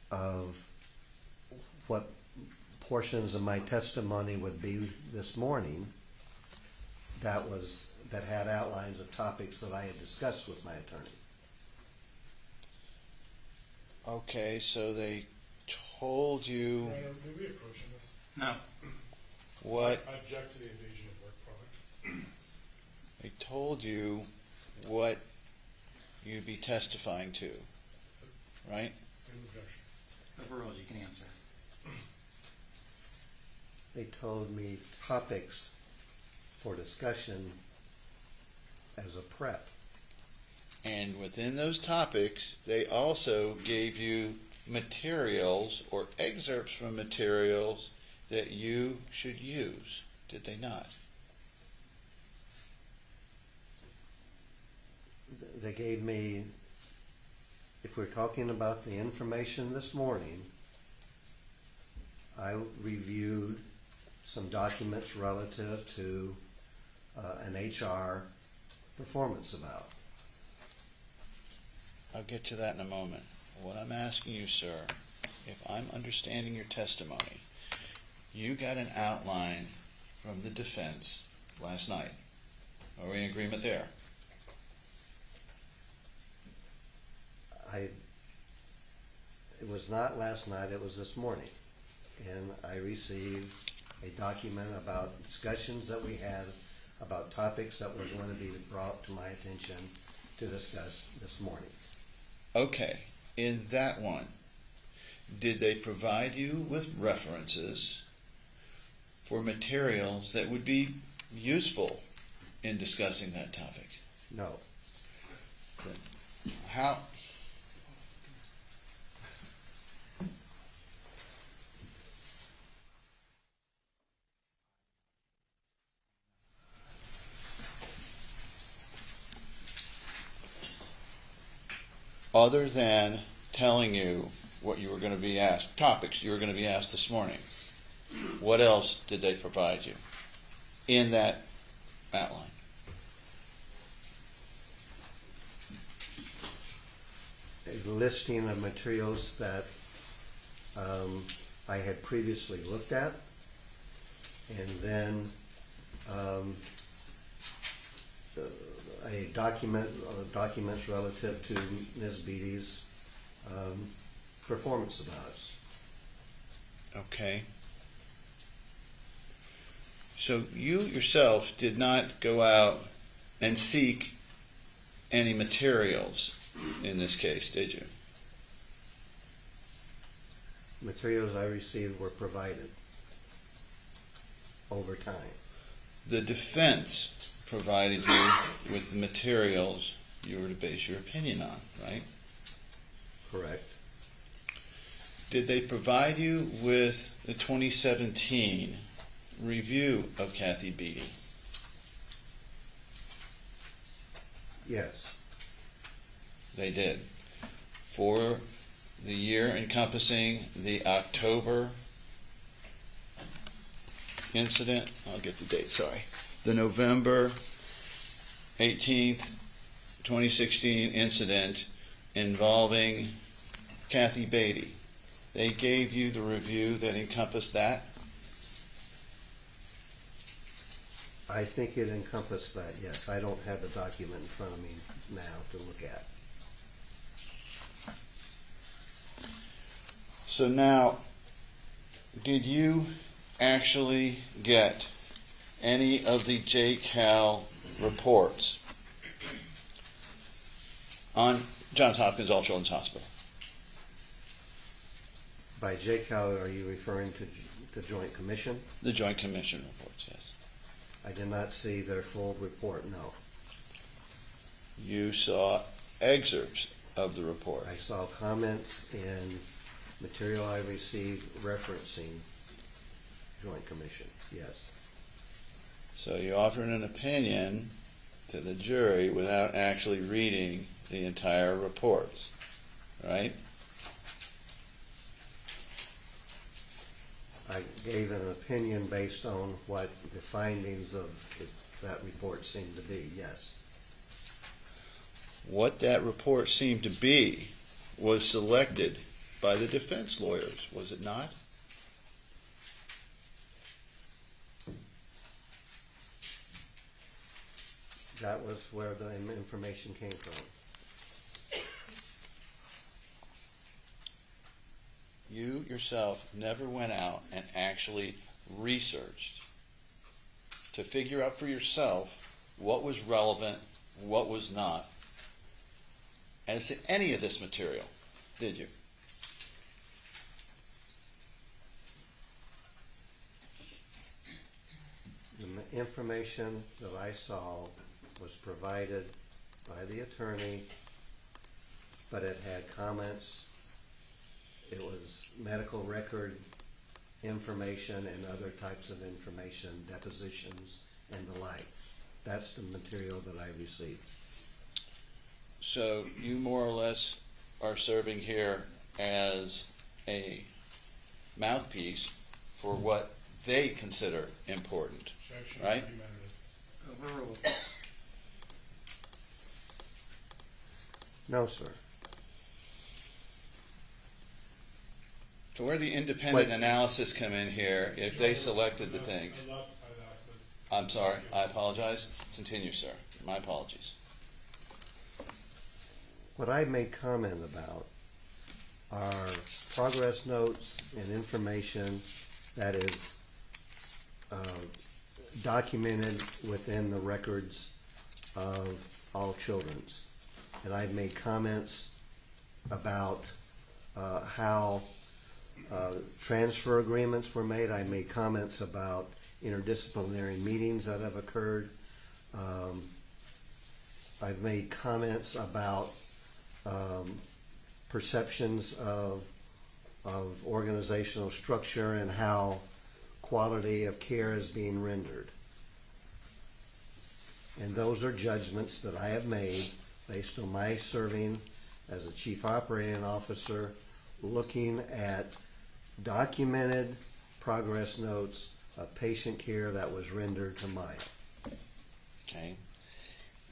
[SPEAKER 14] of what portions of my testimony would be this morning that had outlines of topics that I had discussed with my attorney.
[SPEAKER 3] Okay, so they told you
[SPEAKER 4] Your Honor, may we approaching this?
[SPEAKER 12] No.
[SPEAKER 3] what
[SPEAKER 4] I object to the invasion of work product.
[SPEAKER 3] they told you what you'd be testifying to, right?
[SPEAKER 4] Same objection.
[SPEAKER 12] Overruled, you can answer.
[SPEAKER 14] They told me topics for discussion as a prep.
[SPEAKER 3] And within those topics, they also gave you materials or excerpts from materials that you should use, did they not?
[SPEAKER 14] They gave me, if we're talking about the information this morning, I reviewed some documents relative to an HR performance eval.
[SPEAKER 3] I'll get to that in a moment. What I'm asking you, sir, if I'm understanding your testimony, you got an outline from the defense last night. Are we in agreement there?
[SPEAKER 14] It was not last night, it was this morning. And I received a document about discussions that we had about topics that were going to be brought to my attention to discuss this morning.
[SPEAKER 3] Okay, in that one, did they provide you with references for materials that would be useful in discussing that topic?
[SPEAKER 14] No.
[SPEAKER 3] Then how? Other than telling you what you were going to be asked, topics you were going to be asked this morning, what else did they provide you in that outline?
[SPEAKER 14] A listing of materials that I had previously looked at, and then documents relative to Ms. Beatty's performance evaluation.
[SPEAKER 3] Okay. So you yourself did not go out and seek any materials in this case, did you?
[SPEAKER 14] Materials I received were provided. over time.
[SPEAKER 3] The defense provided you with the materials you were to base your opinion on, right?
[SPEAKER 14] Correct.
[SPEAKER 3] Did they provide you with the 2017 review of Kathy Beatty?
[SPEAKER 14] Yes.
[SPEAKER 3] They did. For the year encompassing the October incident, I'll get the date, sorry. The November 18th, 2016 incident involving Kathy Beatty. They gave you the review that encompassed that?
[SPEAKER 14] I think it encompassed that, yes. I don't have the document in front of me now to look at.
[SPEAKER 3] So now, did you actually get any of the JCal reports on Johns Hopkins All Children's Hospital?
[SPEAKER 14] By JCal, are you referring to the Joint Commission?
[SPEAKER 3] The Joint Commission reports, yes.
[SPEAKER 14] I did not see their full report, no.
[SPEAKER 3] You saw excerpts of the report.
[SPEAKER 14] I saw comments and material I received referencing Joint Commission, yes.
[SPEAKER 3] So you offered an opinion to the jury without actually reading the entire reports, right?
[SPEAKER 14] I gave an opinion based on what the findings of that report seemed to be, yes.
[SPEAKER 3] What that report seemed to be was selected by the defense lawyers, was it not?
[SPEAKER 14] That was where the information came from.
[SPEAKER 3] You yourself never went out and actually researched to figure out for yourself what was relevant, what was not, as to any of this material, did you?
[SPEAKER 14] The information that I saw was provided by the attorney, but it had comments. It was medical record information and other types of information, depositions and the like. That's the material that I received.
[SPEAKER 3] So you more or less are serving here as a mouthpiece for what they consider important, right?
[SPEAKER 12] Overruled.
[SPEAKER 14] No, sir.
[SPEAKER 3] So where the independent analysis come in here, if they selected the things? I'm sorry, I apologize. Continue, sir. My apologies.
[SPEAKER 14] What I made comment about are progress notes and information that is documented within the records of all children's. And I've made comments about how transfer agreements were made. I made comments about interdisciplinary meetings that have occurred. I've made comments about perceptions of organizational structure and how quality of care is being rendered. And those are judgments that I have made based on my serving as a chief operating officer, looking at documented progress notes of patient care that was rendered to Maya.
[SPEAKER 3] Okay.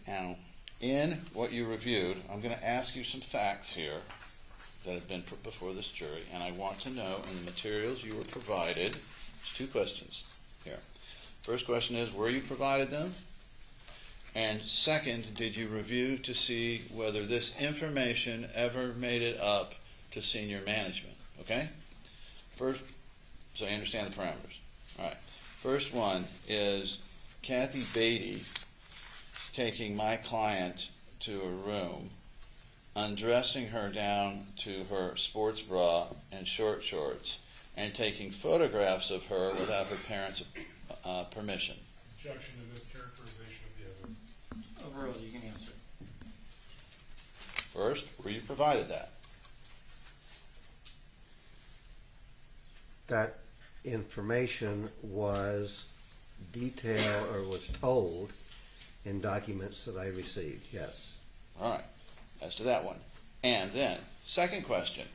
[SPEAKER 3] Now, in what you reviewed, I'm going to ask you some facts here that have been put before this jury, and I want to know in the materials you were provided, there's two questions here. First question is, were you provided them? And second, did you review to see whether this information ever made it up to senior management? Okay? First, so you understand the parameters. All right. First one is Kathy Beatty taking my client to a room, undressing her down to her sports bra and short shorts, and taking photographs of her without her parents' permission?
[SPEAKER 4] Objection to mischaracterization of the evidence.
[SPEAKER 12] Overall, you can answer.
[SPEAKER 3] First, were you provided that?
[SPEAKER 14] That information was detailed or was told in documents that I received, yes.
[SPEAKER 3] All right, as to that one. And then, second question.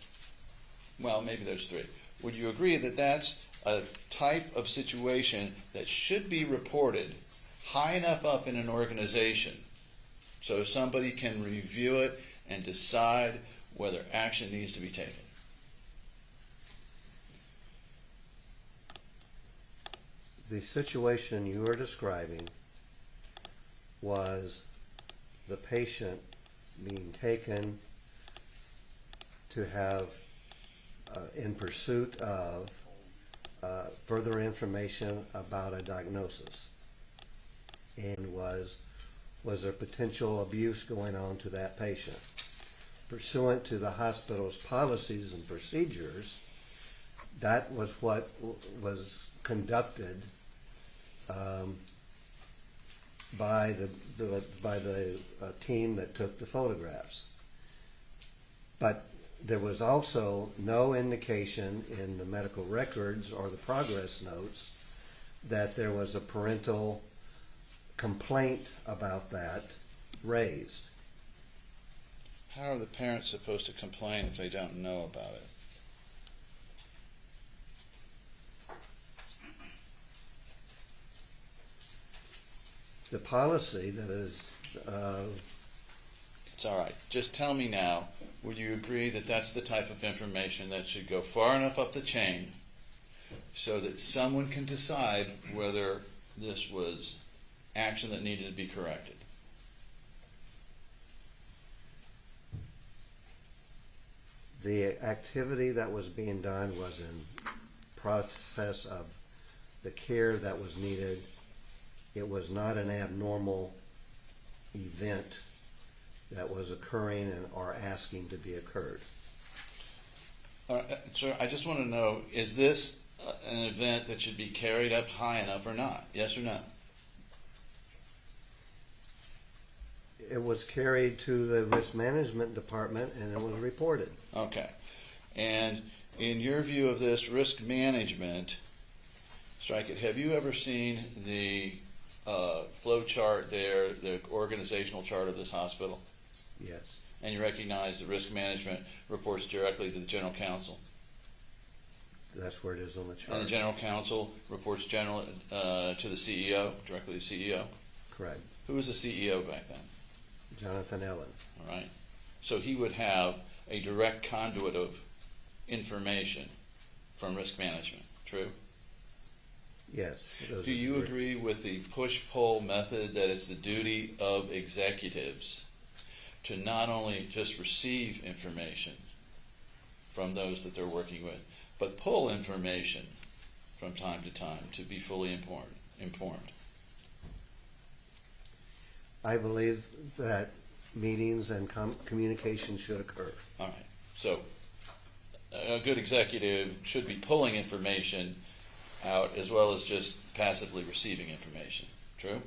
[SPEAKER 3] Well, maybe there's three. Would you agree that that's a type of situation that should be reported high enough up in an organization so somebody can review it and decide whether action needs to be taken?
[SPEAKER 14] The situation you are describing was the patient being taken to have, in pursuit of further information about a diagnosis. And was there potential abuse going on to that patient? Pursuant to the hospital's policies and procedures, that was what was conducted by the team that took the photographs. But there was also no indication in the medical records or the progress notes that there was a parental complaint about that raised.
[SPEAKER 3] How are the parents supposed to complain if they don't know about it?
[SPEAKER 14] The policy that is...
[SPEAKER 3] It's all right. Just tell me now, would you agree that that's the type of information that should go far enough up the chain so that someone can decide whether this was action that needed to be corrected?
[SPEAKER 14] The activity that was being done was in process of the care that was needed. It was not an abnormal event that was occurring or asking to be occurred.
[SPEAKER 3] Sir, I just want to know, is this an event that should be carried up high enough or not? Yes or no?
[SPEAKER 14] It was carried to the risk management department and it was reported.
[SPEAKER 3] Okay. And in your view of this risk management, Strike, have you ever seen the flow chart there, the organizational chart of this hospital?
[SPEAKER 14] Yes.
[SPEAKER 3] And you recognize that risk management reports directly to the general counsel?
[SPEAKER 14] That's where it is on the chart.
[SPEAKER 3] And the general counsel reports to the CEO, directly to the CEO?
[SPEAKER 14] Correct.
[SPEAKER 3] Who was the CEO back then?
[SPEAKER 14] Jonathan Ellen.
[SPEAKER 3] All right. So he would have a direct conduit of information from risk management, true?
[SPEAKER 14] Yes.
[SPEAKER 3] Do you agree with the push-pull method that it's the duty of executives to not only just receive information from those that they're working with, but pull information from time to time to be fully informed?
[SPEAKER 14] I believe that meetings and communication should occur.
[SPEAKER 3] All right. So a good executive should be pulling information out as well as just passively receiving information. True?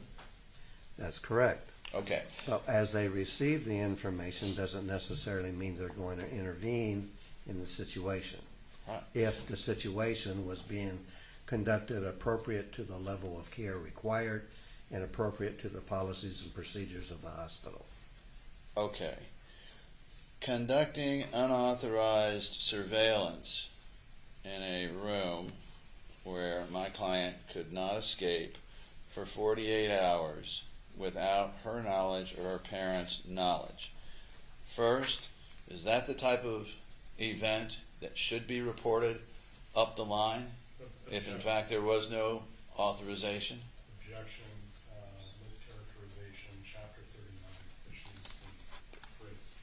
[SPEAKER 14] That's correct.
[SPEAKER 3] Okay.
[SPEAKER 14] Well, as they receive the information doesn't necessarily mean they're going to intervene in the situation.
[SPEAKER 3] Right.
[SPEAKER 14] If the situation was being conducted appropriate to the level of care required and appropriate to the policies and procedures of the hospital.
[SPEAKER 3] Okay. Conducting unauthorized surveillance in a room where my client could not escape for 48 hours without her knowledge or her parents' knowledge. First, is that the type of event that should be reported up the line if in fact there was no authorization?
[SPEAKER 4] Objection, mischaracterization, Chapter 39, issues and phrase.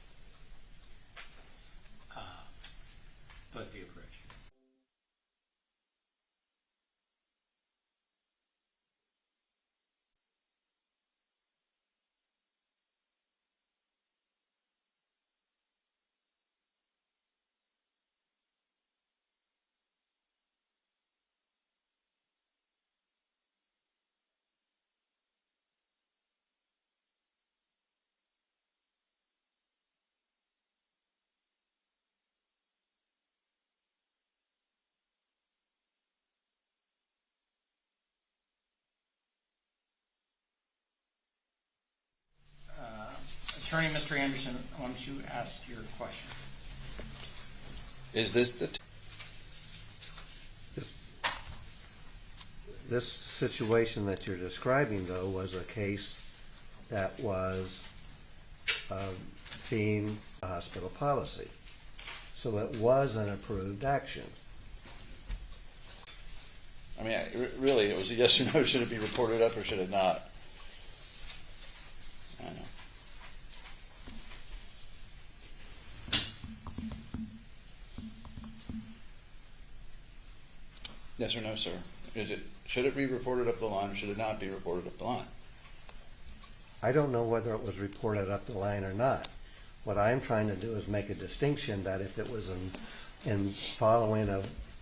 [SPEAKER 12] Both of you approach. Attorney, Mr. Anderson, why don't you ask your question?
[SPEAKER 3] Is this the
[SPEAKER 14] This situation that you're describing, though, was a case that was being a hospital policy. So it was an approved action.
[SPEAKER 3] I mean, really, it was a yes or no. Should it be reported up or should it not? I know. Yes or no, sir? Should it be reported up the line or should it not be reported up the line?
[SPEAKER 14] I don't know whether it was reported up the line or not. What I'm trying to do is make a distinction that if it was in following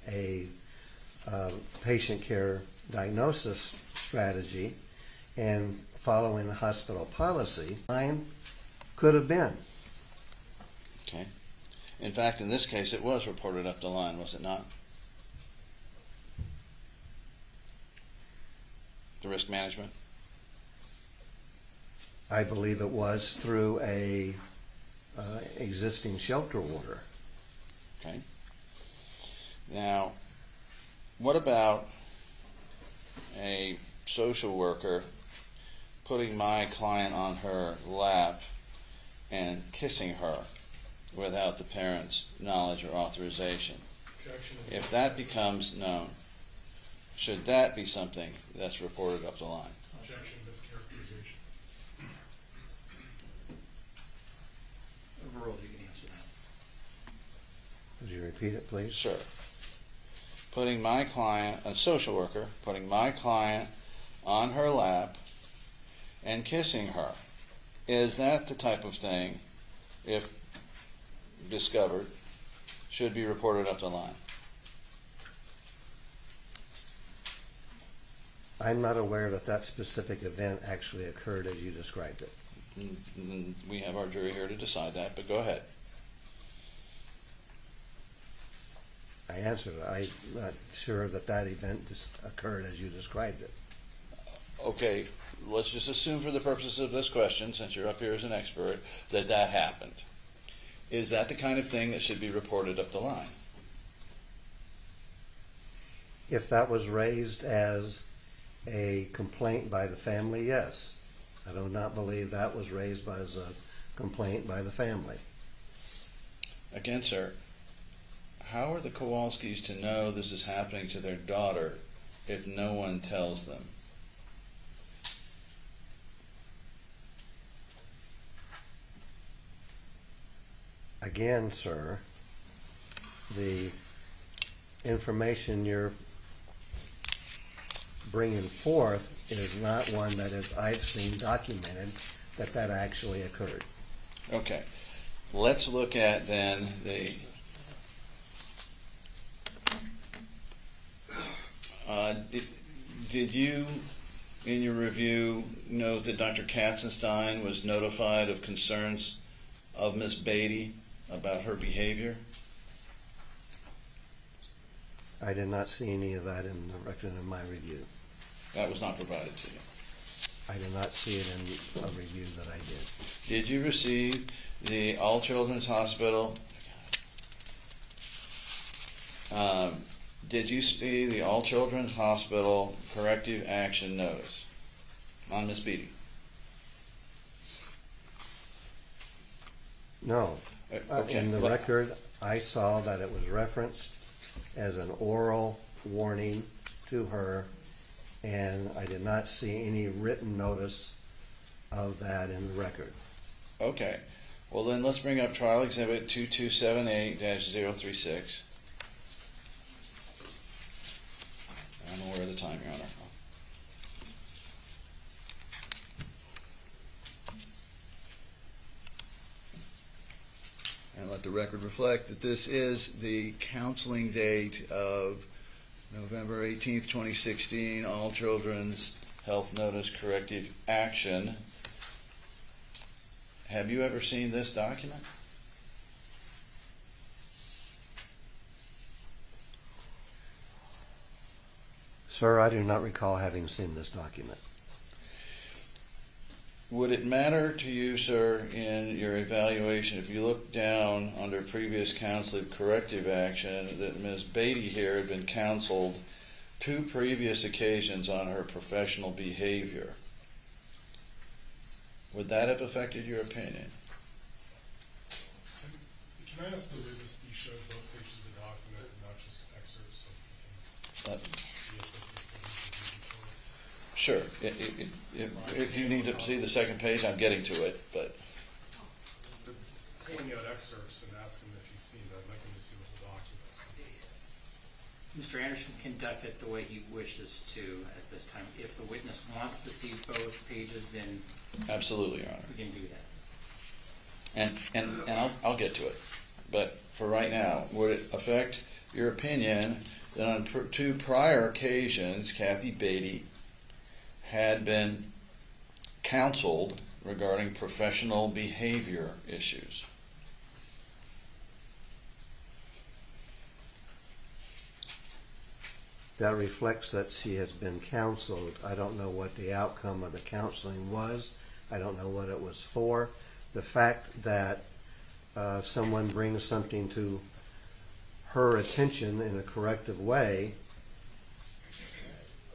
[SPEAKER 14] a patient care diagnosis strategy and following a hospital policy, line could have been.
[SPEAKER 3] Okay. In fact, in this case, it was reported up the line, was it not? The risk management?
[SPEAKER 14] I believe it was through a existing shelter order.
[SPEAKER 3] Okay. Now, what about a social worker putting my client on her lap and kissing her without the parent's knowledge or authorization?
[SPEAKER 13] Objection.
[SPEAKER 3] If that becomes known, should that be something that's reported up the line?
[SPEAKER 13] Objection, mischaracterization.
[SPEAKER 12] Overruled, you can answer that.
[SPEAKER 14] Would you repeat it, please?
[SPEAKER 3] Sure. Putting my client, a social worker, putting my client on her lap and kissing her, is that the type of thing, if discovered, should be reported up the line?
[SPEAKER 14] I'm not aware that that specific event actually occurred as you described it.
[SPEAKER 3] We have our jury here to decide that, but go ahead.
[SPEAKER 14] I answered it. I'm not sure that that event occurred as you described it.
[SPEAKER 3] Okay, let's just assume for the purposes of this question, since you're up here as an expert, that that happened. Is that the kind of thing that should be reported up the line?
[SPEAKER 14] If that was raised as a complaint by the family, yes. I do not believe that was raised as a complaint by the family.
[SPEAKER 3] Again, sir, how are the Kowalskis to know this is happening to their daughter if no one tells them?
[SPEAKER 14] Again, sir, the information you're bringing forth is not one that I've seen documented that actually occurred.
[SPEAKER 3] Okay. Let's look at then the did you, in your review, note that Dr. Katzenstein was notified of concerns of Ms. Beatty about her behavior?
[SPEAKER 14] I did not see any of that in the record in my review.
[SPEAKER 3] That was not provided to you.
[SPEAKER 14] I did not see it in a review that I did.
[SPEAKER 3] Did you receive the All Children's Hospital? Did you see the All Children's Hospital corrective action notice on Ms. Beatty?
[SPEAKER 14] No.
[SPEAKER 3] Okay.
[SPEAKER 14] In the record, I saw that it was referenced as an oral warning to her, and I did not see any written notice of that in the record.
[SPEAKER 3] Okay. Well, then let's bring up Trial Exhibit 2278-036. I'm aware of the time, Your Honor. And let the record reflect that this is the counseling date of November 18th, 2016, All Children's Health Notice Corrective Action. Have you ever seen this document?
[SPEAKER 14] Sir, I do not recall having seen this document.
[SPEAKER 3] Would it matter to you, sir, in your evaluation, if you look down under previous counseling corrective action, that Ms. Beatty here had been counseled 2 previous occasions on her professional behavior? Would that have affected your opinion?
[SPEAKER 13] Can I ask the witness to be showed both pages of the document and not just excerpts so we can see if this is what we should do before?
[SPEAKER 3] Sure. If you need to see the second page, I'm getting to it, but
[SPEAKER 13] Pulling out excerpts and asking if he's seen that, I'd like him to see the whole document.
[SPEAKER 12] Mr. Anderson conduct it the way he wishes to at this time. If the witness wants to see both pages, then
[SPEAKER 3] absolutely, Your Honor.
[SPEAKER 12] we can do that.
[SPEAKER 3] And I'll get to it. But for right now, would it affect your opinion that on 2 prior occasions, Kathy Beatty had been counseled regarding professional behavior issues?
[SPEAKER 14] That reflects that she has been counseled. I don't know what the outcome of the counseling was. I don't know what it was for. The fact that someone brings something to her attention in a corrective way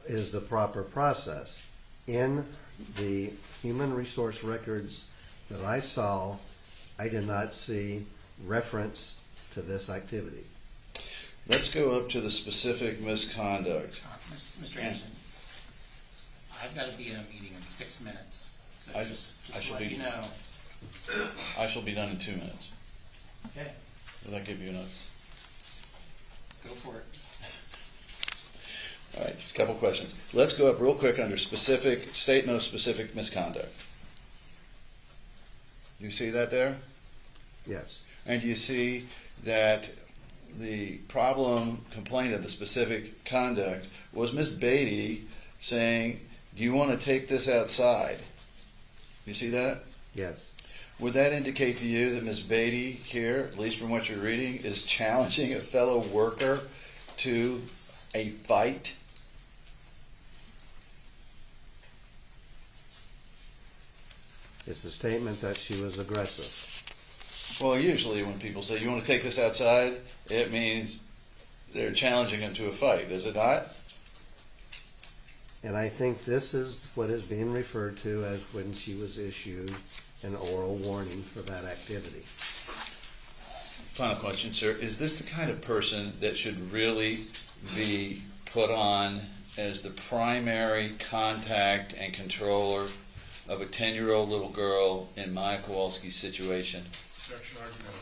[SPEAKER 14] is the proper process. In the human resource records that I saw, I did not see reference to this activity.
[SPEAKER 3] Let's go up to the specific misconduct.
[SPEAKER 12] Mr. Anderson, I've got to be in a meeting in 6 minutes. So
[SPEAKER 3] I
[SPEAKER 12] just
[SPEAKER 3] shall
[SPEAKER 12] let
[SPEAKER 3] be-
[SPEAKER 12] you know.
[SPEAKER 3] I shall be done in 2 minutes.
[SPEAKER 12] Okay,
[SPEAKER 3] Will that give you enough?
[SPEAKER 12] go for it.
[SPEAKER 3] All right, just a couple questions. Let's go up real quick under specific, state no specific misconduct. You see that there?
[SPEAKER 14] Yes.
[SPEAKER 3] And you see that the problem complaint of the specific conduct was Miss Beatty saying, do you want to take this outside? You see that?
[SPEAKER 14] Yes.
[SPEAKER 3] Would that indicate to you that Miss Beatty here, at least from what you're reading, is challenging a fellow worker to a fight?
[SPEAKER 14] It's a statement that she was aggressive.
[SPEAKER 3] Well, usually when people say, you want to take this outside, it means they're challenging him to a fight, is it not?
[SPEAKER 14] And I think this is what is being referred to as when she was issued an oral warning for that activity.
[SPEAKER 3] Final question, sir. Is this the kind of person that should really be put on as the primary contact and controller of a 10-year-old little girl in Maya Kowalski's situation?
[SPEAKER 13] Objection, argument.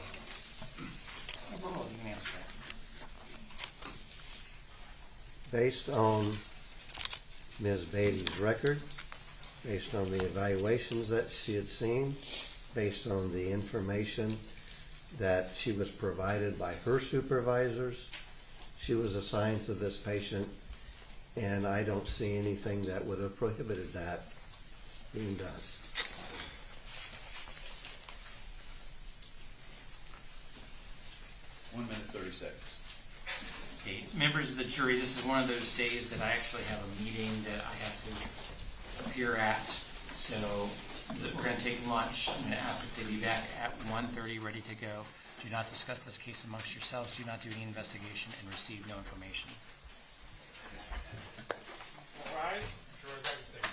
[SPEAKER 12] Oh, you can answer that.
[SPEAKER 14] Based on Ms. Beatty's record, based on the evaluations that she had seen, based on the information that she was provided by her supervisors, she was assigned to this patient, and I don't see anything that would have prohibited that being done.
[SPEAKER 3] One minute, 30 seconds.
[SPEAKER 12] Okay, members of the jury, this is one of those days that I actually have a meeting that I have to appear at. So we're going to take lunch. I'm going to ask that they be back at 1:30, ready to go. Do not discuss this case amongst yourselves. Do not do any investigation and receive no information.
[SPEAKER 13] All right, jurors exit.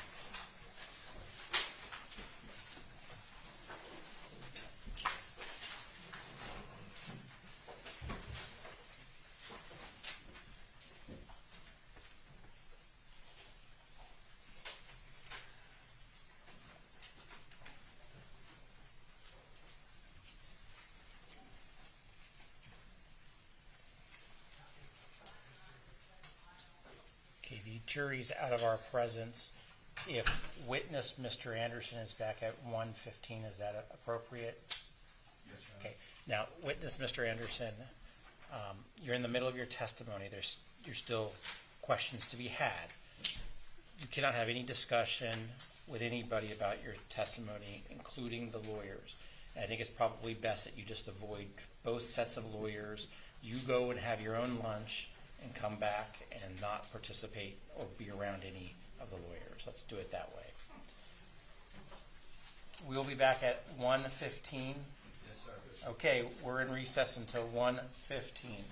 [SPEAKER 12] Okay, the jury's out of our presence. If witness Mr. Anderson is back at 1:15, is that appropriate?
[SPEAKER 13] Yes, Your Honor.
[SPEAKER 12] Okay. Now, witness Mr. Anderson, you're in the middle of your testimony. There's still questions to be had. You cannot have any discussion with anybody about your testimony, including the lawyers. And I think it's probably best that you just avoid both sets of lawyers. You go and have your own lunch and come back and not participate or be around any of the lawyers. Let's do it that way. We'll be back at 1:15.
[SPEAKER 3] Yes, sir.
[SPEAKER 12] Okay, we're in recess until 1:15.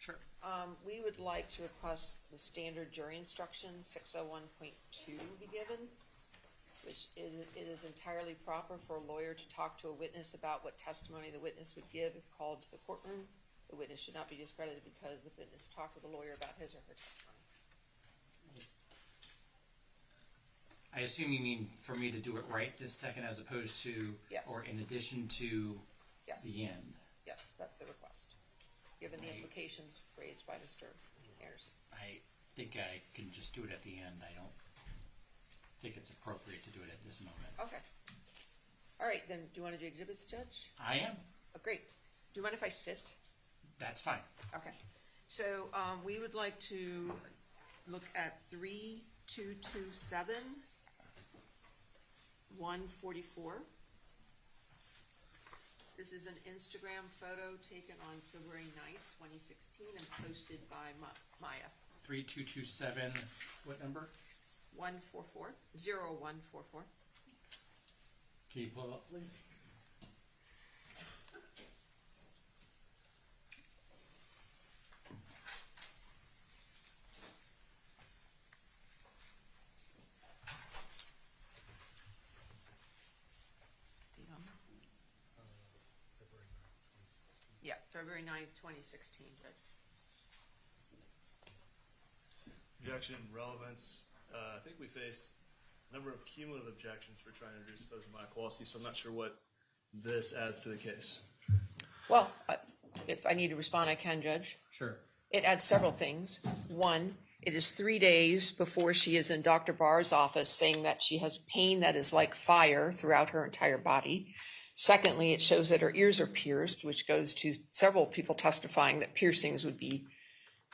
[SPEAKER 12] Sure.
[SPEAKER 2] We would like to request the standard jury instruction, 601.2, be given, which is, it is entirely proper for a lawyer to talk to a witness about what testimony the witness would give if called to the courtroom. The witness should not be discredited because the witness talked with the lawyer about his or her testimony.
[SPEAKER 1] I assume you mean for me to do it right this second as opposed to,
[SPEAKER 2] Yes.
[SPEAKER 1] or in addition to
[SPEAKER 2] Yes.
[SPEAKER 1] the end?
[SPEAKER 2] Yes, that's the request, given the
[SPEAKER 1] Right.
[SPEAKER 2] implications raised by Mr. Anderson.
[SPEAKER 1] I think I can just do it at the end. I don't think it's appropriate to do it at this moment.
[SPEAKER 2] Okay. All right, then, do you want to do exhibits, Judge?
[SPEAKER 1] I am.
[SPEAKER 2] Oh, great. Do you mind if I sit?
[SPEAKER 1] That's fine.
[SPEAKER 2] Okay. So we would like to look at 3227, 144. This is an Instagram photo taken on February 9th, 2016, and posted by Maya.
[SPEAKER 1] 3227, what number?
[SPEAKER 2] 144, 0144.
[SPEAKER 1] Can you pull it up, please?
[SPEAKER 2] Yeah, February 9th, 2016, Judge.
[SPEAKER 15] Objection, relevance. I think we faced a number of cumulative objections for trying to introduce photos of Maya Kowalski, so I'm not sure what this adds to the case.
[SPEAKER 2] Well, if I need to respond, I can, Judge.
[SPEAKER 1] Sure.
[SPEAKER 2] It adds several things. One, it is 3 days before she is in Dr. Barr's office saying that she has pain that is like fire throughout her entire body. Secondly, it shows that her ears are pierced, which goes to several people testifying that piercings would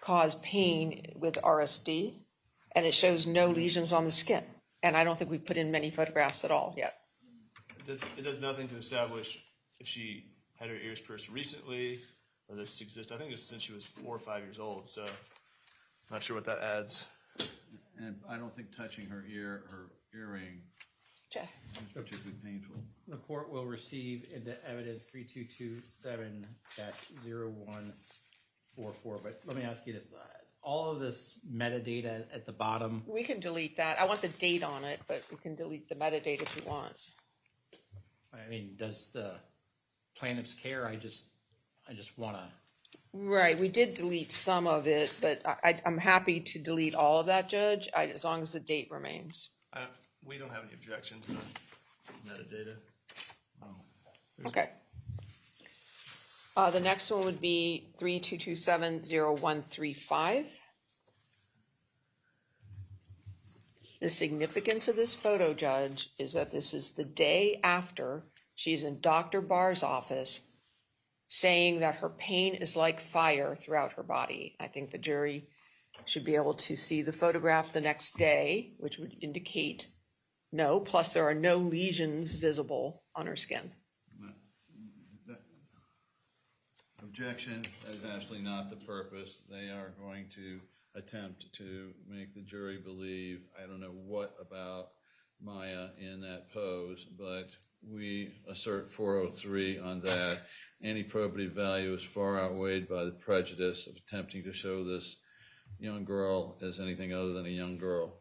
[SPEAKER 2] cause pain with RSD. And it shows no lesions on the skin. And I don't think we've put in many photographs at all yet.
[SPEAKER 15] It does nothing to establish if she had her ears pierced recently or this exists. I think it's since she was 4 or 5 years old, so not sure what that adds.
[SPEAKER 3] And I don't think touching her earring
[SPEAKER 2] Check.
[SPEAKER 3] is particularly painful.
[SPEAKER 1] The court will receive into evidence 3227-0144. But let me ask you this. All of this metadata at the bottom,
[SPEAKER 2] We can delete that. I want the date on it, but we can delete the metadata if you want.
[SPEAKER 1] I mean, does the plaintiffs care? I just want to.
[SPEAKER 2] Right, we did delete some of it, but I'm happy to delete all of that, Judge, as long as the date remains.
[SPEAKER 15] We don't have any objection to the metadata.
[SPEAKER 2] Okay. The next one would be 3227-0135. The significance of this photo, Judge, is that this is the day after she's in Dr. Barr's office saying that her pain is like fire throughout her body. I think the jury should be able to see the photograph the next day, which would indicate no, plus there are no lesions visible on her skin.
[SPEAKER 3] Objection, that is absolutely not the purpose. They are going to attempt to make the jury believe, I don't know what about Maya in that pose, but we assert 403 on that. Any probative value is far outweighed by the prejudice of attempting to show this young girl as anything other than a young girl.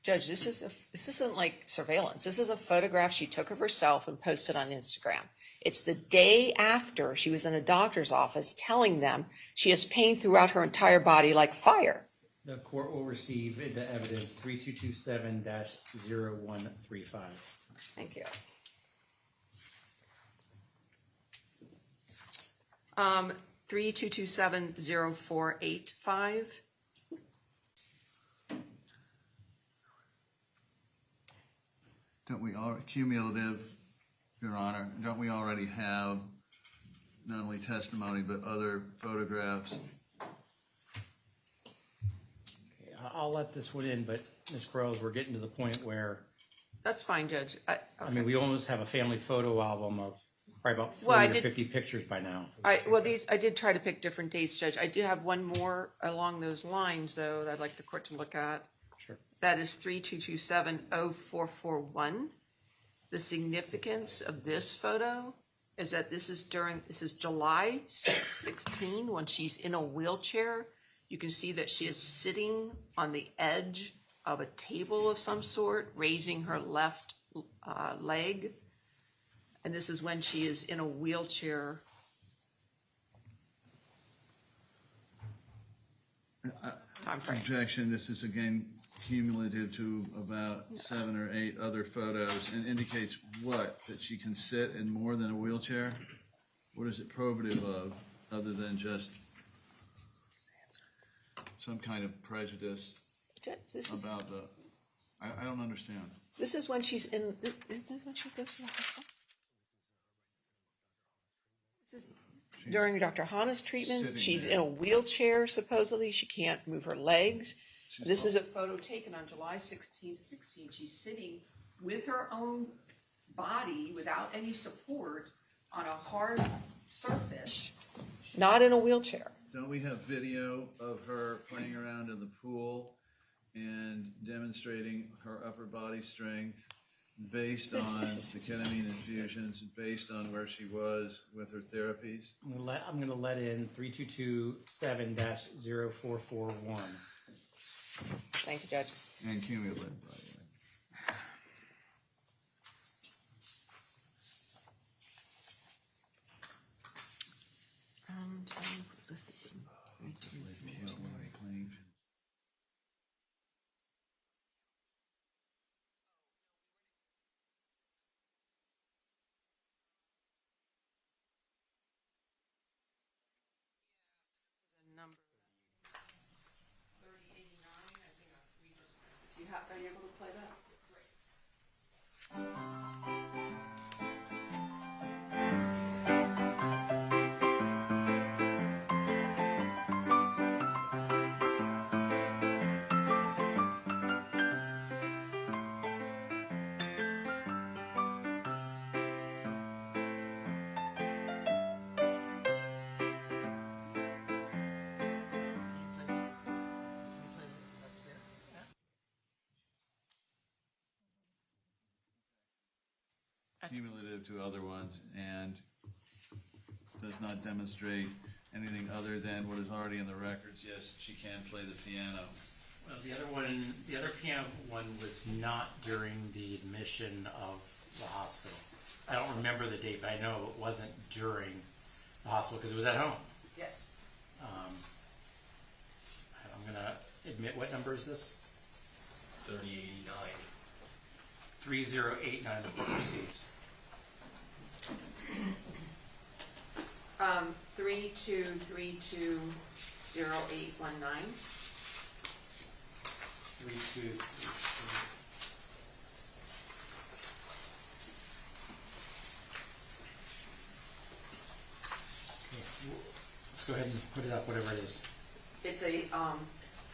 [SPEAKER 2] Judge, this isn't like surveillance. This is a photograph she took of herself and posted on Instagram. It's the day after she was in a doctor's office telling them she has pain throughout her entire body like fire.
[SPEAKER 1] The court will receive into evidence 3227-0135.
[SPEAKER 2] Thank you. 3227-0485.
[SPEAKER 3] Don't we all, cumulative, Your Honor, don't we already have not only testimony but other photographs?
[SPEAKER 1] Okay, I'll let this one in, but Ms. Quarles, we're getting to the point where,
[SPEAKER 2] That's fine, Judge.
[SPEAKER 1] I mean, we almost have a family photo album of probably about 40
[SPEAKER 2] Well, I
[SPEAKER 1] or
[SPEAKER 2] did-
[SPEAKER 1] 50 pictures by now.
[SPEAKER 2] I did try to pick different dates, Judge. I do have one more along those lines, though, that I'd like the court to look at.
[SPEAKER 1] Sure.
[SPEAKER 2] That is 3227-0441. The significance of this photo is that this is July 16, when she's in a wheelchair. You can see that she is sitting on the edge of a table of some sort, raising her left leg. And this is when she is in a wheelchair.
[SPEAKER 3] Objection, this is again cumulative to about 7 or 8 other photos and indicates what? That she can sit in more than a wheelchair? What is it probative of, other than just some kind of prejudice about the... I don't understand.
[SPEAKER 2] This is when she's in, isn't this when she goes to the hospital? This is during Dr. Hana's treatment.
[SPEAKER 3] Sitting
[SPEAKER 2] She's
[SPEAKER 3] there.
[SPEAKER 2] in a wheelchair, supposedly. She can't move her legs. This is a photo taken on July 16th, 16. She's sitting with her own body without any support on a hard surface, not in a wheelchair.
[SPEAKER 3] Don't we have video of her playing around in the pool and demonstrating her upper body strength based on the ketamine infusions and based on where she was with her therapies?
[SPEAKER 12] I'm going to let in 3227-0441.
[SPEAKER 2] Thank you, Judge.
[SPEAKER 3] And cumulative, by the way.
[SPEAKER 2] Number 3089, I think we just, are you able to play that?
[SPEAKER 3] Cumulative to other ones and does not demonstrate anything other than what is already in the records. Yes, she can play the piano.
[SPEAKER 12] Well, the other piano one was not during the admission of the hospital. I don't remember the date, but I know it wasn't during the hospital because it was at home.
[SPEAKER 2] Yes.
[SPEAKER 12] I'm going to admit, what number is this?
[SPEAKER 9] 3089.
[SPEAKER 12] 3089, the court receives.
[SPEAKER 2] 32320819.
[SPEAKER 12] 3233. Let's go ahead and put it up, whatever it is.
[SPEAKER 2] It's a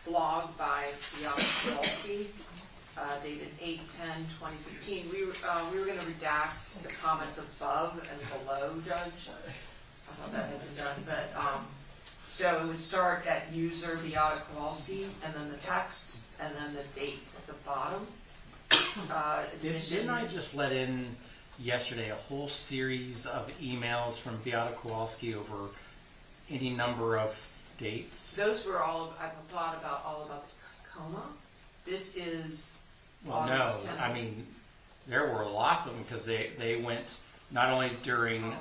[SPEAKER 2] blog by Beata Kowalski, dated 8/10/2015. We were going to redact the comments above and below, Judge. I thought that had been done, but so it would start at user Beata Kowalski, and then the text, and then the date at the bottom.
[SPEAKER 12] Didn't I just let in yesterday a whole series of emails from Beata Kowalski over any number of dates?
[SPEAKER 2] Those were all I thought about all about the coma. This is
[SPEAKER 12] Well,
[SPEAKER 2] August
[SPEAKER 12] no,
[SPEAKER 2] 10th.
[SPEAKER 12] I mean, there were lots of them because they went not only during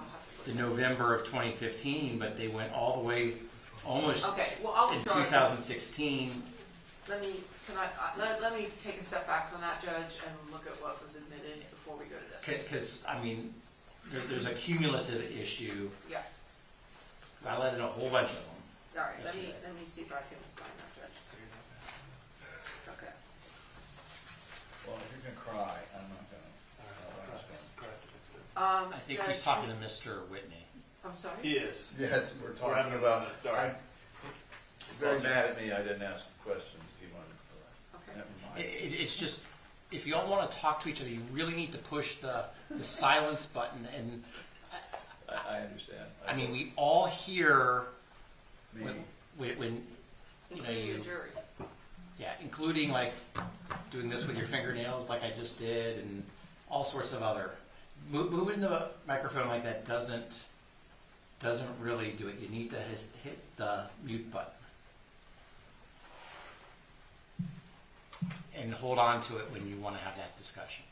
[SPEAKER 12] the November of 2015, but they went all the way almost
[SPEAKER 2] I'll
[SPEAKER 12] in
[SPEAKER 2] withdraw.
[SPEAKER 12] 2016.
[SPEAKER 2] Let me take a step back from that, Judge, and look at what was admitted before we go to this.
[SPEAKER 12] Because, I mean, there's a cumulative issue.
[SPEAKER 2] Yeah.
[SPEAKER 12] I let in a whole bunch of them.
[SPEAKER 2] All right. Let me see if I can find that, Judge. Okay.
[SPEAKER 3] Well, if you're going to cry, I'm not going
[SPEAKER 12] I think he's talking to Mr. Whitney.
[SPEAKER 2] I'm sorry?
[SPEAKER 5] He is.
[SPEAKER 3] Yes, we're talking
[SPEAKER 5] having a
[SPEAKER 3] about.
[SPEAKER 5] moment, sorry.
[SPEAKER 3] Very mad at me. I didn't ask questions. He wanted to.
[SPEAKER 2] Okay.
[SPEAKER 3] Never mind.
[SPEAKER 12] It's just, if you all want to talk to each other, you really need to push the silence button. And
[SPEAKER 3] I understand.
[SPEAKER 12] I mean, we all hear
[SPEAKER 3] Me.
[SPEAKER 12] when you know
[SPEAKER 2] Including the jury.
[SPEAKER 12] yeah, including like doing this with your fingernails, like I just did, and all sorts of other
[SPEAKER 1] Moving the microphone like that doesn't really do it. You need to hit the mute button. And hold on to it when you want to have that discussion.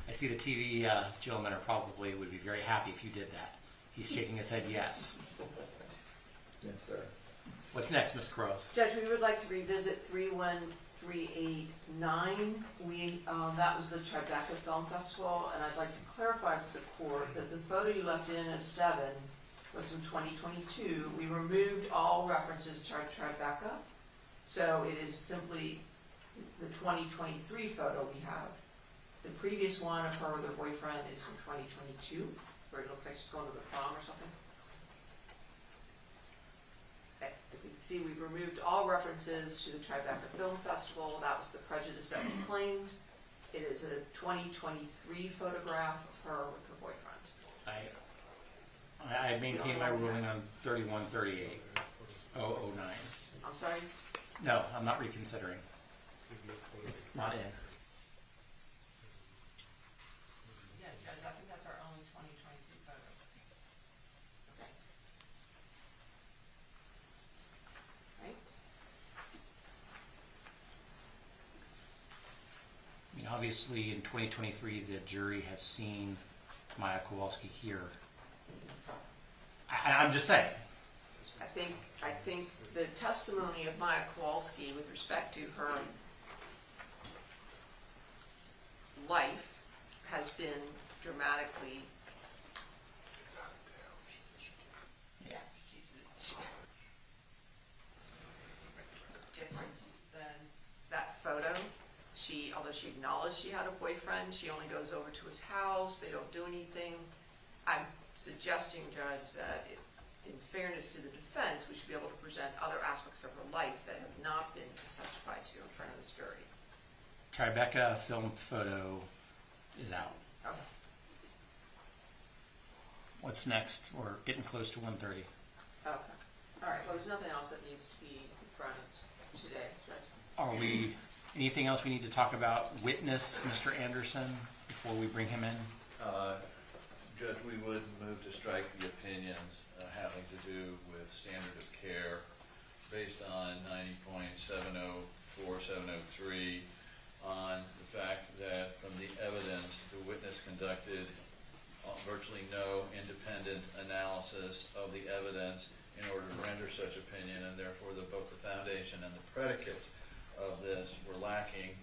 [SPEAKER 1] I see the TV gentlemen probably would be very happy if you did that. He's shaking his head yes.
[SPEAKER 3] Yes, sir.
[SPEAKER 1] What's next, Ms. Crows?
[SPEAKER 2] Judge, we would like to revisit 31389. That was the Tribeca Film Festival, and I'd like to clarify with the court that the photo you left in as 7 was from 2022. We removed all references to Tribeca, so it is simply the 2023 photo we have. The previous one of her with her boyfriend is from 2022, where it looks like she's going to the prom or something. Okay. If you can see, we've removed all references to the Tribeca Film Festival. That was the prejudice that was claimed. It is a 2023 photograph of her with her boyfriend.
[SPEAKER 1] I maintain my ruling on 3138-009.
[SPEAKER 2] I'm sorry?
[SPEAKER 1] No, I'm not reconsidering. It's not in.
[SPEAKER 2] Yeah, Judge, I think that's our only 2023 photo. Okay. Right?
[SPEAKER 1] I mean, obviously, in 2023, the jury has seen Maya Kowalski here. I'm just saying.
[SPEAKER 2] I think the testimony of Maya Kowalski with respect to her life has been dramatically different than that photo. Although she acknowledged she had a boyfriend, she only goes over to his house, they don't do anything. I'm suggesting, Judge, that in fairness to the defense, we should be able to present other aspects of her life that have not been testified to in front of this jury.
[SPEAKER 1] Tribeca film photo is out.
[SPEAKER 2] Okay.
[SPEAKER 1] What's next? We're getting close to 1:30.
[SPEAKER 2] Okay. All right. Well, there's nothing else that needs to be confronted today, Judge.
[SPEAKER 1] Are we, anything else we need to talk about? Witness, Mr. Anderson, before we bring him in?
[SPEAKER 3] Judge, we would move to strike the opinions having to do with standard of care based on 90.704703 on the fact that from the evidence, the witness conducted virtually no independent analysis of the evidence in order to render such opinion, and therefore both the foundation and the predicate of this were lacking,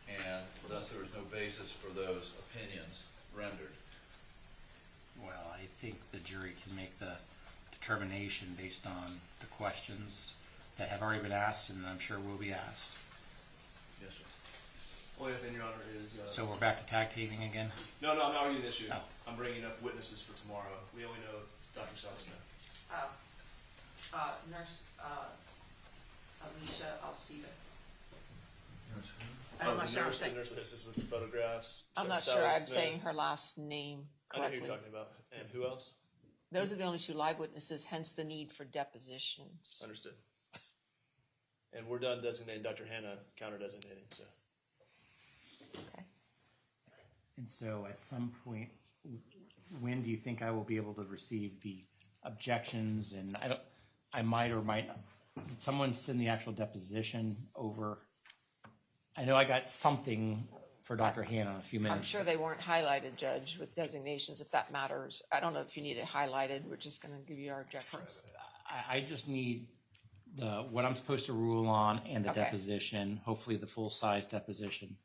[SPEAKER 3] and thus there was no basis for those opinions rendered.
[SPEAKER 1] Well, I think the jury can make the determination based on the questions that have already been asked, and I'm sure will be asked.
[SPEAKER 3] Yes, sir.
[SPEAKER 5] Only thing, Your Honor, is...
[SPEAKER 1] So we're back to tag teaming again?
[SPEAKER 5] No, I'm not arguing the issue.
[SPEAKER 1] Oh.
[SPEAKER 5] I'm bringing up witnesses for tomorrow. We only know Dr. Smith.
[SPEAKER 2] Nurse Alicia Alcida.
[SPEAKER 15] The nurse that assists with the photographs.
[SPEAKER 2] I'm not
[SPEAKER 15] Sally
[SPEAKER 2] sure I'm
[SPEAKER 15] Smith.
[SPEAKER 2] saying her last name
[SPEAKER 15] I know who
[SPEAKER 2] correctly.
[SPEAKER 15] you're talking about. And who else?
[SPEAKER 2] Those are the only 2 live witnesses, hence the need for depositions.
[SPEAKER 15] Understood. And we're done designating Dr. Hannah counter-designating, so.
[SPEAKER 2] Okay.
[SPEAKER 1] And so at some point, when do you think I will be able to receive the objections? And I might or might not. Did someone send the actual deposition over? I know I got something for Dr. Hannah in a few minutes.
[SPEAKER 2] I'm sure they weren't highlighted, Judge, with designations, if that matters. I don't know if you need it highlighted. We're just going to give you our objections.
[SPEAKER 1] I just need what I'm supposed to rule on and the
[SPEAKER 2] Okay.
[SPEAKER 1] deposition, hopefully the full-size deposition,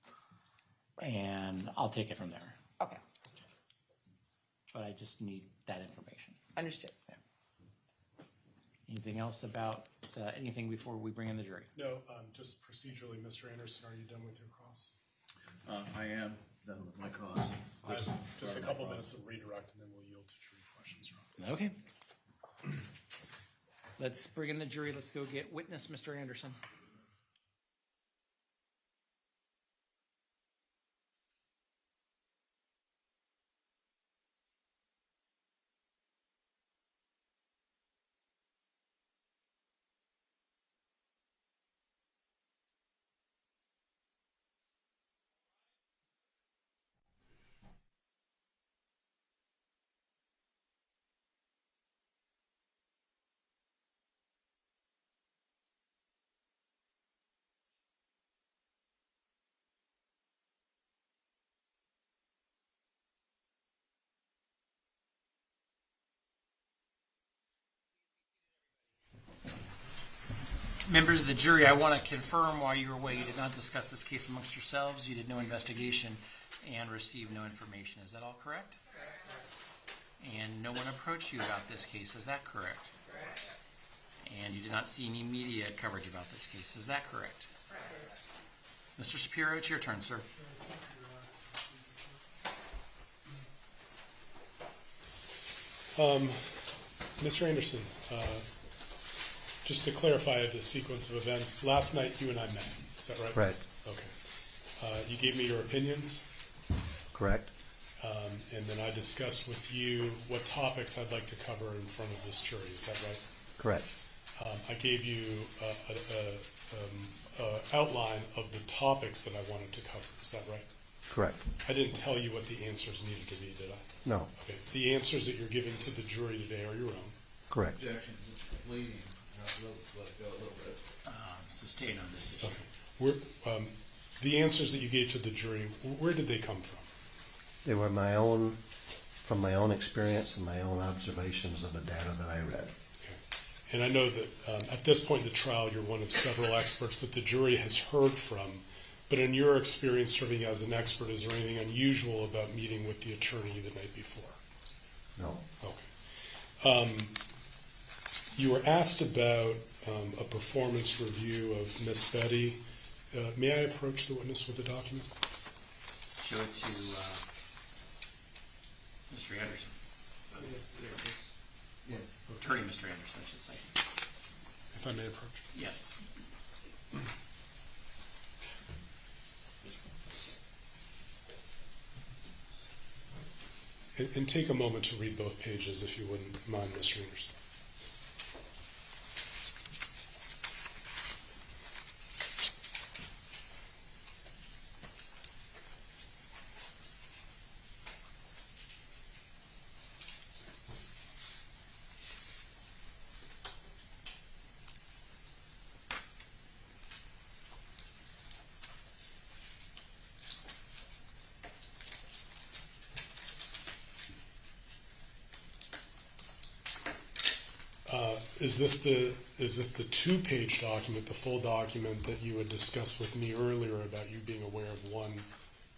[SPEAKER 1] and I'll take it from there.
[SPEAKER 2] Okay.
[SPEAKER 1] But I just need that information.
[SPEAKER 2] Understood.
[SPEAKER 1] Yeah. Anything else about anything before we bring in the jury?
[SPEAKER 13] No, just procedurally, Mr. Anderson, are you done with your cross?
[SPEAKER 3] I am done with my cross.
[SPEAKER 13] I have just a couple minutes of redirect, and then we'll yield to jury questions.
[SPEAKER 1] Okay. Let's bring in the jury. Let's go get witness, Mr. Anderson.
[SPEAKER 12] Members of the jury, I want to confirm while you were away, you did not discuss this case amongst yourselves, you did no investigation, and received no information. Is that all correct? And no one approached you about this case. Is that correct? And you did not see any media coverage about this case. Is that correct? Mr. Shapiro, it's your turn, sir.
[SPEAKER 13] Mr. Anderson, just to clarify the sequence of events, last night you and I met. Is that right?
[SPEAKER 14] Right.
[SPEAKER 13] Okay. You gave me your opinions.
[SPEAKER 14] Correct.
[SPEAKER 13] And then I discussed with you what topics I'd like to cover in front of this jury. Is that right?
[SPEAKER 14] Correct.
[SPEAKER 13] I gave you an outline of the topics that I wanted to cover. Is that right?
[SPEAKER 14] Correct.
[SPEAKER 13] I didn't tell you what the answers needed to be, did I?
[SPEAKER 14] No.
[SPEAKER 13] Okay. The answers that you're giving to the jury today are your own.
[SPEAKER 14] Correct.
[SPEAKER 6] Objection, leading, let it go a little bit.
[SPEAKER 12] Sustain on this issue.
[SPEAKER 13] Okay. The answers that you gave to the jury, where did they come from?
[SPEAKER 14] They were from my own experience and my own observations of the data that I read.
[SPEAKER 13] Okay. And I know that at this point in the trial, you're one of several experts that the jury has heard from. But in your experience serving as an expert, is there anything unusual about meeting with the attorney the night before?
[SPEAKER 14] No.
[SPEAKER 13] Okay. You were asked about a performance review of Miss Betty. May I approach the witness with the document?
[SPEAKER 12] Show it to Mr. Anderson.
[SPEAKER 6] Yes.
[SPEAKER 12] Attorney Mr. Anderson, I should say.
[SPEAKER 13] If I may approach.
[SPEAKER 12] Yes.
[SPEAKER 13] And take a moment to read both pages, if you wouldn't mind, Mr. Anderson. Is this the two-page document, the full document that you had discussed with me earlier about you being aware of one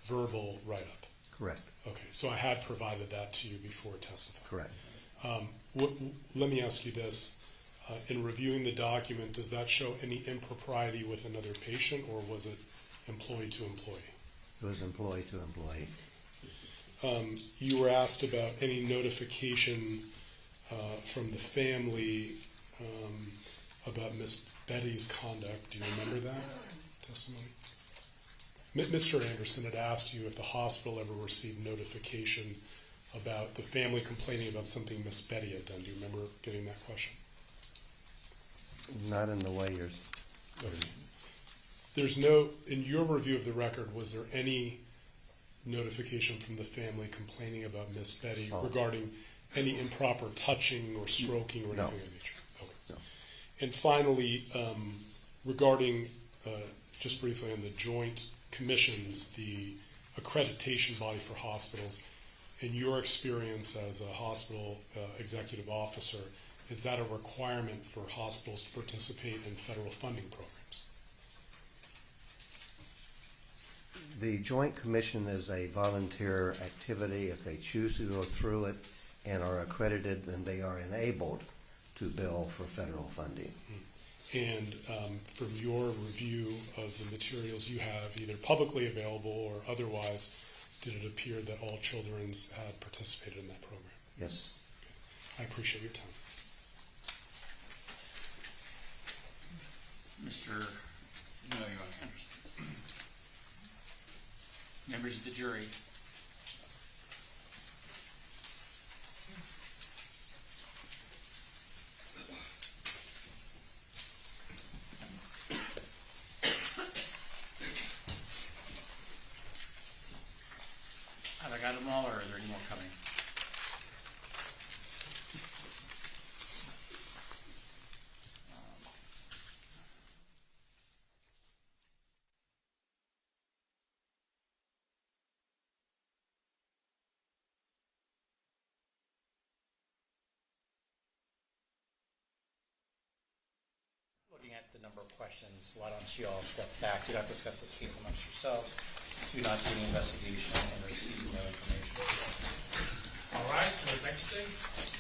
[SPEAKER 13] verbal write-up?
[SPEAKER 14] Correct.
[SPEAKER 13] Okay, so I had provided that to you before testifying.
[SPEAKER 14] Correct.
[SPEAKER 13] Let me ask you this. In reviewing the document, does that show any impropriety with another patient, or was it employee to employee?
[SPEAKER 14] It was employee to employee.
[SPEAKER 13] You were asked about any notification from the family about Miss Betty's conduct. Do you remember that testimony? Mr. Anderson had asked you if the hospital ever received notification about the family complaining about something Miss Betty had done. Do you remember getting that question?
[SPEAKER 14] Not in the way you're...
[SPEAKER 13] Okay. There's no, in your review of the record, was there any notification from the family complaining about Miss Betty regarding any improper touching or stroking or anything of that nature? Okay.
[SPEAKER 14] No.
[SPEAKER 13] And finally, regarding, just briefly on the joint commissions, the accreditation body for hospitals, in your experience as a hospital executive officer, is that a requirement for hospitals to participate in federal funding programs?
[SPEAKER 14] The Joint Commission is a volunteer activity. If they choose to go through it and are accredited, then they are enabled to bill for federal funding.
[SPEAKER 13] And from your review of the materials you have, either publicly available or otherwise, did it appear that all children's had participated in that program?
[SPEAKER 14] Yes.
[SPEAKER 13] Okay. I appreciate your time.
[SPEAKER 12] Mr. Anderson. Members of the jury. Have I got them all, or are there any more coming? Looking at the number of questions. Why don't you all step back? Do not discuss this case amongst yourselves. Do not do any investigation and receive no information.
[SPEAKER 4] All right, for the next thing.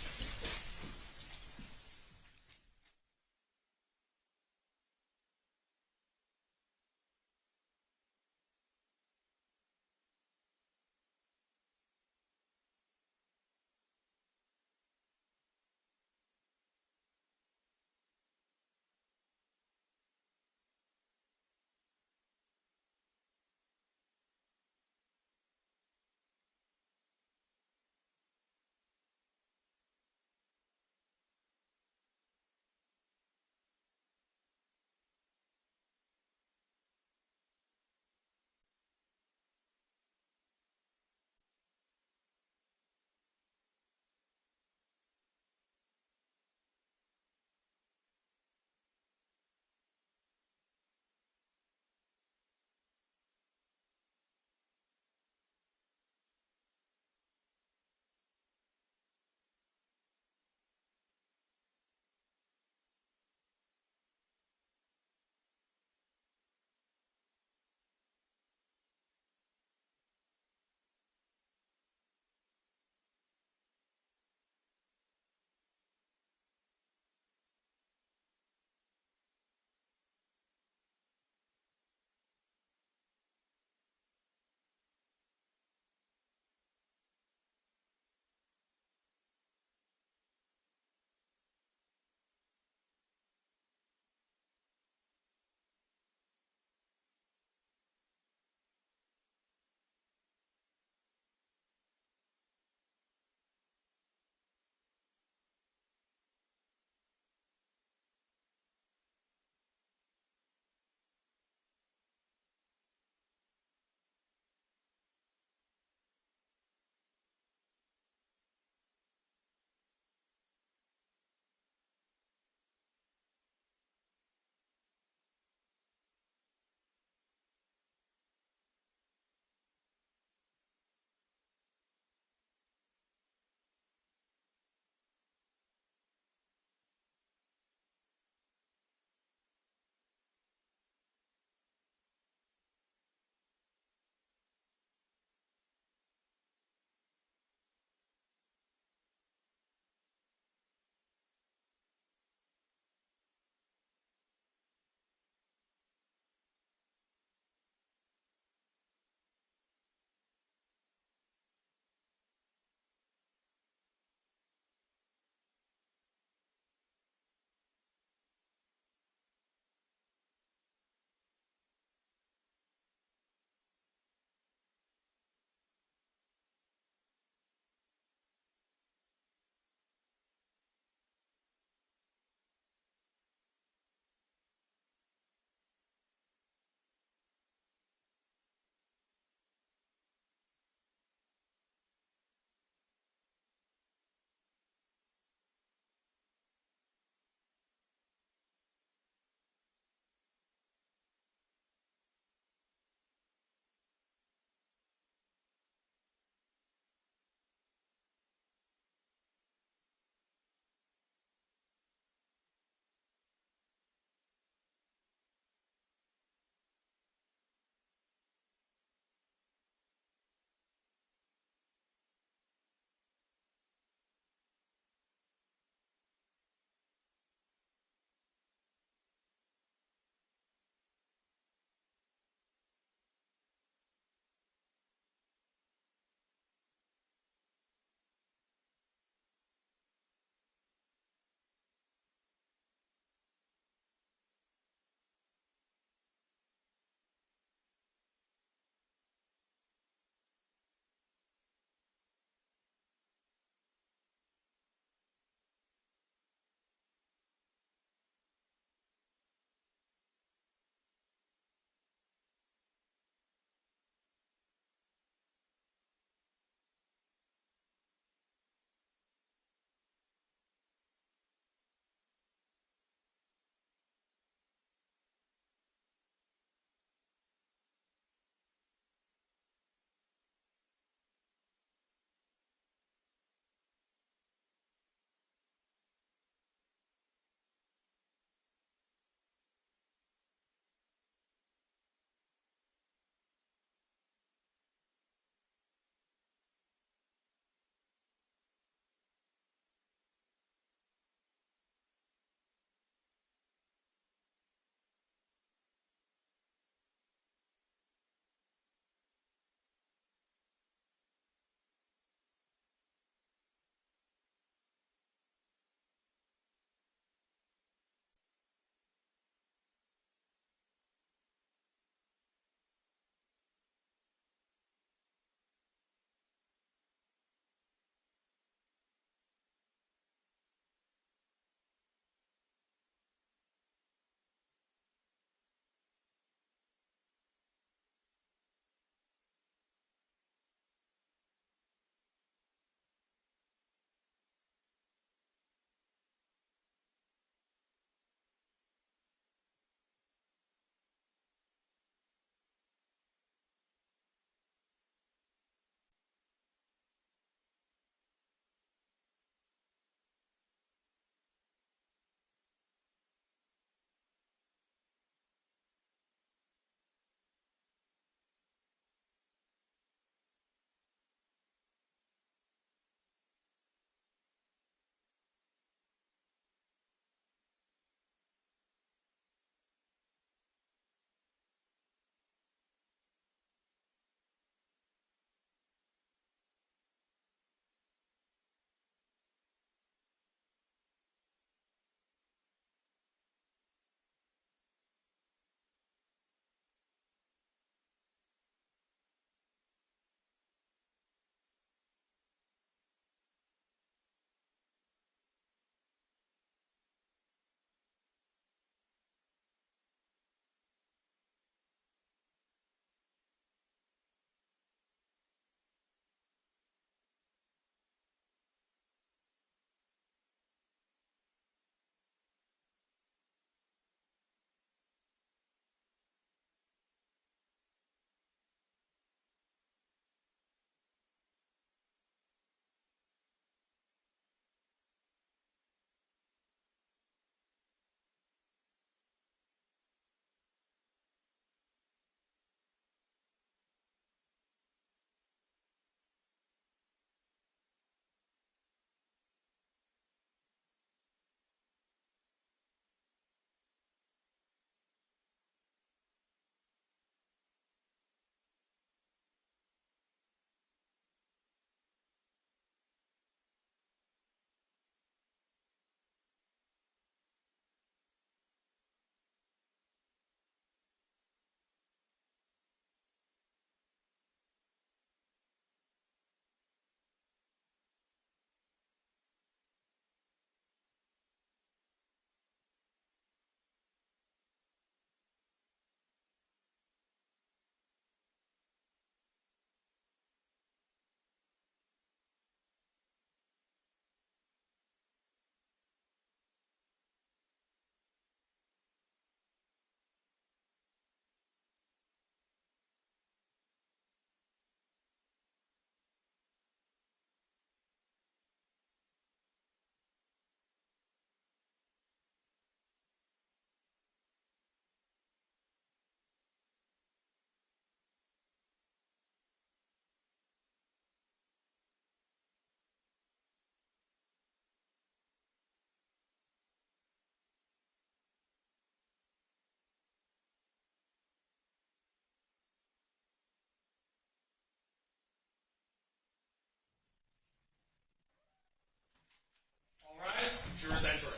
[SPEAKER 9] Jurors entering.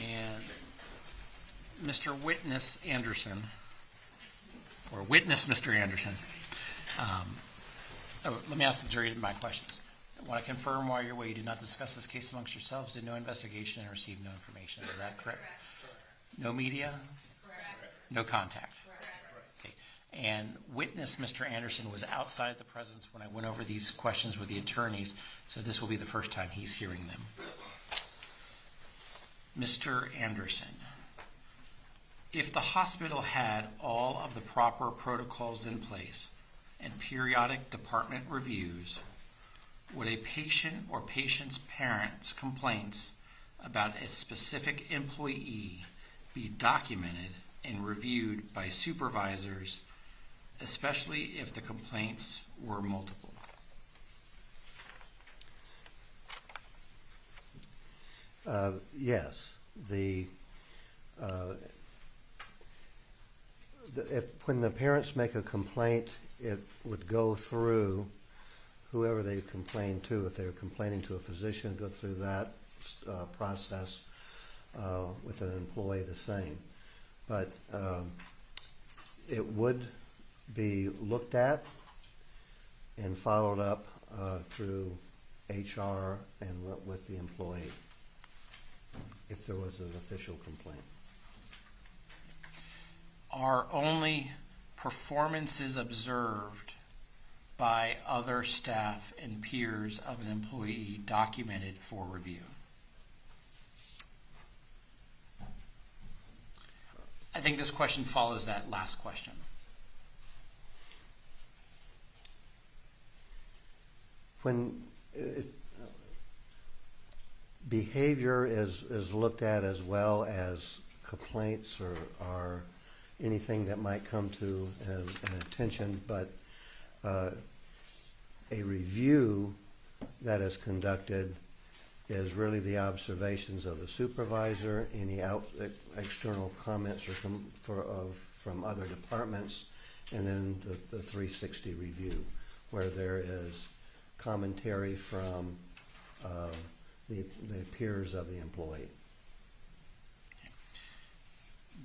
[SPEAKER 12] And Mr. Witness Anderson, or Witness Mr. Anderson, let me ask the jury my questions. I want to confirm while you're away, you did not discuss this case amongst yourselves, did no investigation and received no information. Is that correct? No media? Correct. No contact? Correct. Okay. And Witness Mr. Anderson was outside the presence when I went over these questions with the attorneys, so this will be the first time he's hearing them. Mr. Anderson, if the hospital had all of the proper protocols in place and periodic department reviews, would a patient or patient's parents' complaints about a specific employee be documented and reviewed by supervisors, especially if the complaints were multiple?
[SPEAKER 14] Yes. When the parents make a complaint, it would go through whoever they complain to. If they're complaining to a physician, go through that process with an employee the same. But it would be looked at and followed up through HR and with the employee if there was an official complaint.
[SPEAKER 12] Are only performances observed by other staff and peers of an employee documented for review? I think this question follows that last question.
[SPEAKER 14] When behavior is looked at as well as complaints or anything that might come to an attention, but a review that is conducted is really the observations of the supervisor, any external comments from other departments, and then the 360 review, where there is commentary from the peers of the employee.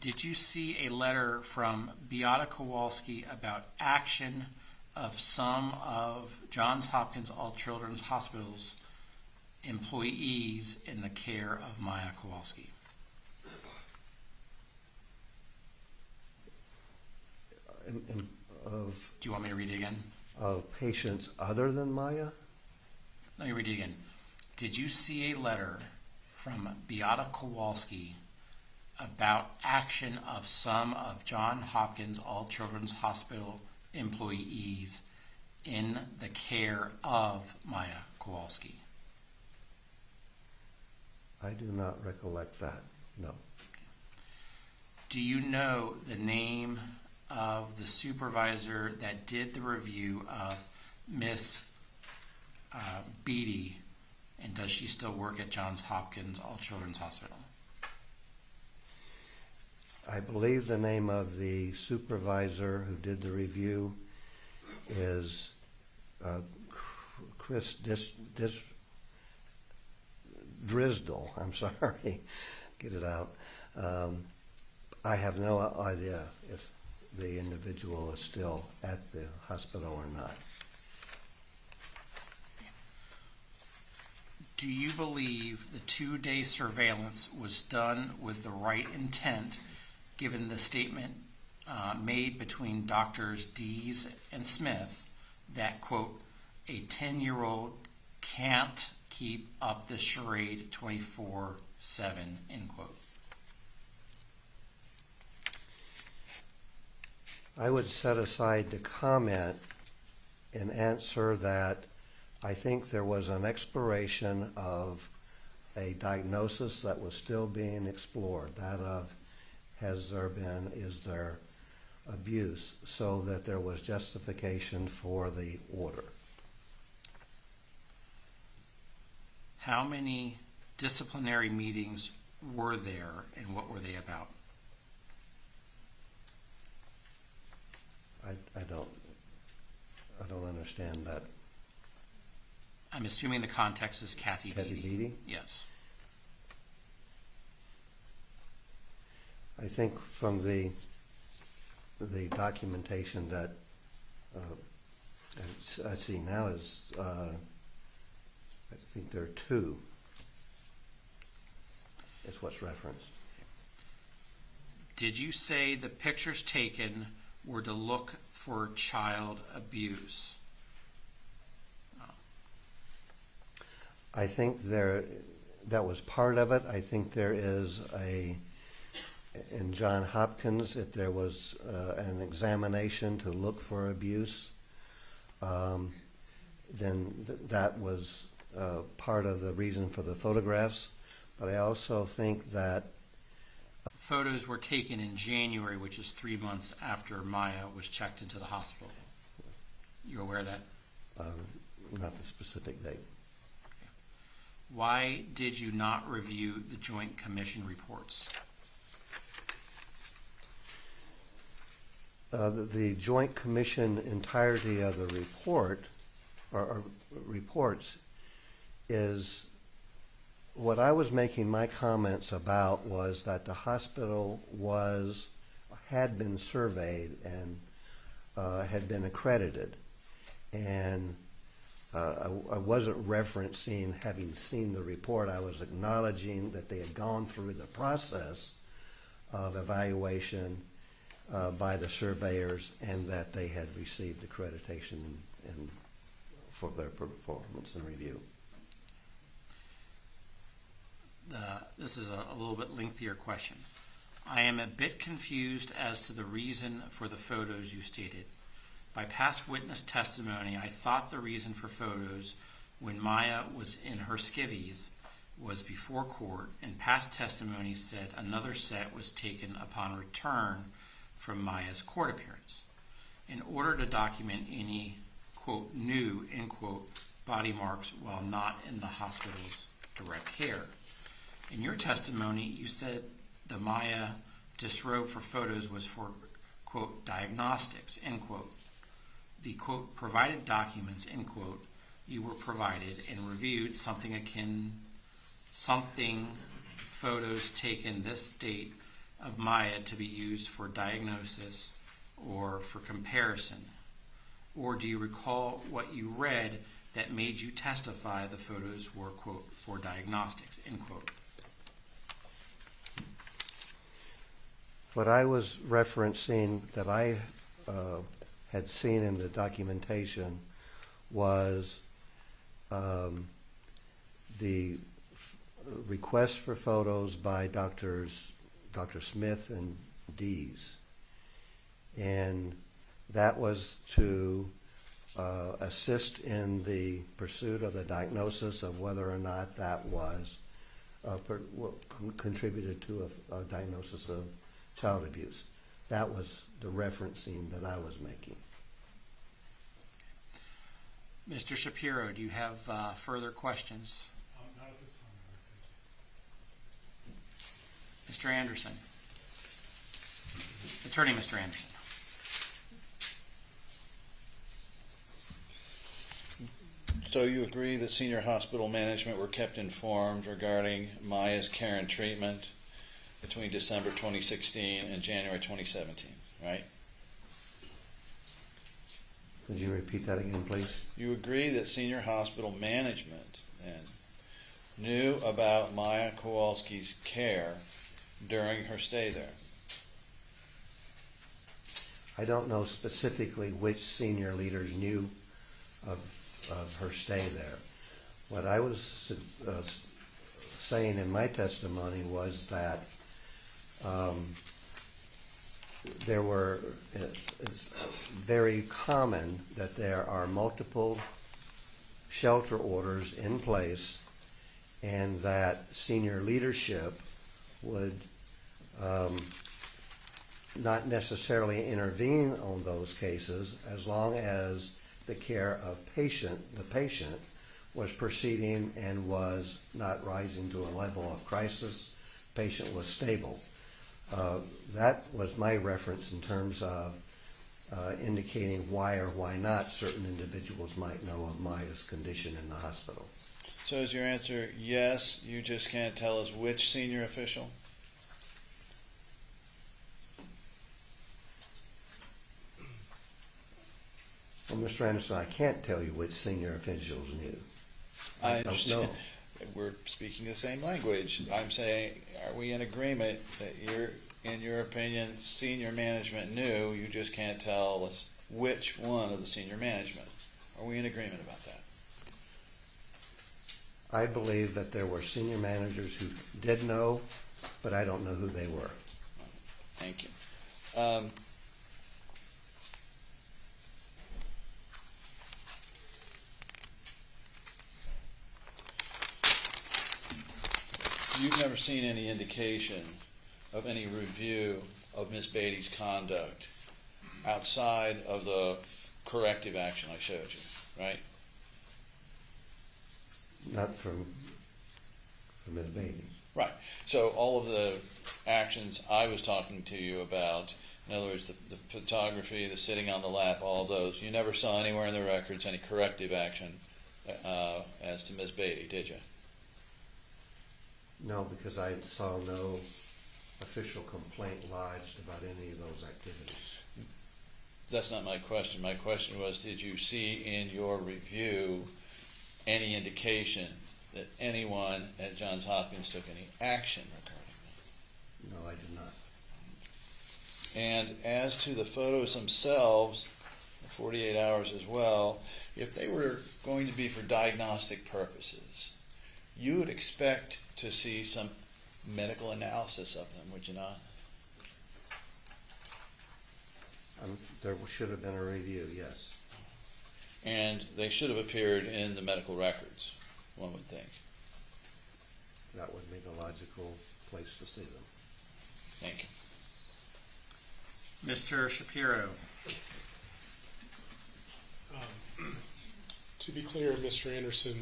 [SPEAKER 12] Did you see a letter from Beata Kowalski about action of some of Johns Hopkins All Children's Hospital's employees in the care of Maya Kowalski? Do you want me to read it again?
[SPEAKER 14] Of patients other than Maya?
[SPEAKER 12] Let me read it again. Did you see a letter from Beata Kowalski about action of some of Johns Hopkins All Children's Hospital employees in the care of Maya Kowalski?
[SPEAKER 14] I do not recollect that, no.
[SPEAKER 12] Do you know the name of the supervisor that did the review of Miss Beatty, and does she still work at Johns Hopkins All Children's Hospital?
[SPEAKER 14] I believe the name of the supervisor who did the review is Chris Drisdall. I'm sorry. Get it out. I have no idea if the individual is still at the hospital or not.
[SPEAKER 12] Do you believe the 2-day surveillance was done with the right intent, given the statement made between Doctors Dees and Smith that, quote, a 10-year-old can't keep up the charade 24/7, end quote?
[SPEAKER 14] I would set aside the comment and answer that I think there was an exploration of a diagnosis that was still being explored, that of is there abuse, so that there was justification for the order.
[SPEAKER 12] How many disciplinary meetings were there, and what were they about?
[SPEAKER 14] I don't understand that.
[SPEAKER 12] I'm assuming the context is Kathy Beatty.
[SPEAKER 14] Beatty?
[SPEAKER 12] Yes.
[SPEAKER 14] I think from the documentation that I see now is, I think there are two, is what's referenced.
[SPEAKER 12] Did you say the pictures taken were to look for child abuse?
[SPEAKER 14] I think that was part of it. I think there is in John Hopkins, if there was an examination to look for abuse, then that was part of the reason for the photographs. But I also think that
[SPEAKER 12] Photos were taken in January, which is 3 months after Maya was checked into the hospital. You aware of that?
[SPEAKER 14] not the specific date.
[SPEAKER 12] Why did you not review the Joint Commission reports?
[SPEAKER 14] The Joint Commission entirety of the report, or reports, is what I was making my comments about was that the hospital had been surveyed and had been accredited. And I wasn't referencing having seen the report. I was acknowledging that they had gone through the process of evaluation by the surveyors and that they had received accreditation for their performance and review.
[SPEAKER 12] This is a little bit lengthier question. I am a bit confused as to the reason for the photos you stated. By past witness testimony, I thought the reason for photos when Maya was in her skivvies was before court, and past testimony said another set was taken upon return from Maya's court appearance in order to document any, quote, new, end quote, body marks while not in the hospital's direct care. In your testimony, you said the Maya disrobe for photos was for, quote, diagnostics, end quote. The, quote, provided documents, end quote, you were provided and reviewed something photos taken this date of Maya to be used for diagnosis or for comparison? Or do you recall what you read that made you testify the photos were, quote, for diagnostics, end quote?
[SPEAKER 14] What I was referencing that I had seen in the documentation was the request for photos by Dr. Smith and Dees. And that was to assist in the pursuit of the diagnosis of whether or not that was contributed to a diagnosis of child abuse. That was the referencing that I was making.
[SPEAKER 12] Mr. Shapiro, do you have further questions?
[SPEAKER 13] Not at this time, thank you.
[SPEAKER 12] Mr. Anderson. Attorney Mr. Anderson.
[SPEAKER 3] So you agree that senior hospital management were kept informed regarding Maya's care and treatment between December 2016 and January 2017, right?
[SPEAKER 14] Could you repeat that again, please?
[SPEAKER 3] You agree that senior hospital management then knew about Maya Kowalski's care during her stay there?
[SPEAKER 14] I don't know specifically which senior leaders knew of her stay there. What I was saying in my testimony was that it's very common that there are multiple shelter orders in place and that senior leadership would not necessarily intervene on those cases as long as the care of the patient was proceeding and was not rising to a level of crisis. Patient was stable. That was my reference in terms of indicating why or why not certain individuals might know of Maya's condition in the hospital.
[SPEAKER 3] So is your answer yes, you just can't tell us which senior official?
[SPEAKER 14] Well, Mr. Anderson, I can't tell you which senior officials knew.
[SPEAKER 3] I
[SPEAKER 14] don't know.
[SPEAKER 3] understand. We're speaking the same language. I'm saying, are we in agreement that in your opinion, senior management knew, you just can't tell us which one of the senior management? Are we in agreement about that?
[SPEAKER 14] I believe that there were senior managers who did know, but I don't know who they were.
[SPEAKER 3] Thank you. You've never seen any indication of any review of Ms. Beatty's conduct outside of the corrective action I showed you, right?
[SPEAKER 14] Not from Ms. Beatty.
[SPEAKER 3] Right. So all of the actions I was talking to you about, in other words, the photography, the sitting on the lap, all those, you never saw anywhere in the records any corrective action as to Ms. Beatty, did you?
[SPEAKER 14] No, because I saw no official complaint lodged about any of those activities.
[SPEAKER 3] That's not my question. My question was, did you see in your review any indication that anyone at Johns Hopkins took any action regarding
[SPEAKER 14] No, I did not.
[SPEAKER 3] that? And as to the photos themselves, 48 hours as well, if they were going to be for diagnostic purposes, you would expect to see some medical analysis of them, would you not?
[SPEAKER 14] There should have been a review, yes.
[SPEAKER 3] And they should have appeared in the medical records, one would think.
[SPEAKER 14] That would be the logical place to see them.
[SPEAKER 3] Thank you.
[SPEAKER 12] Mr. Shapiro.
[SPEAKER 13] To be clear, Mr. Anderson,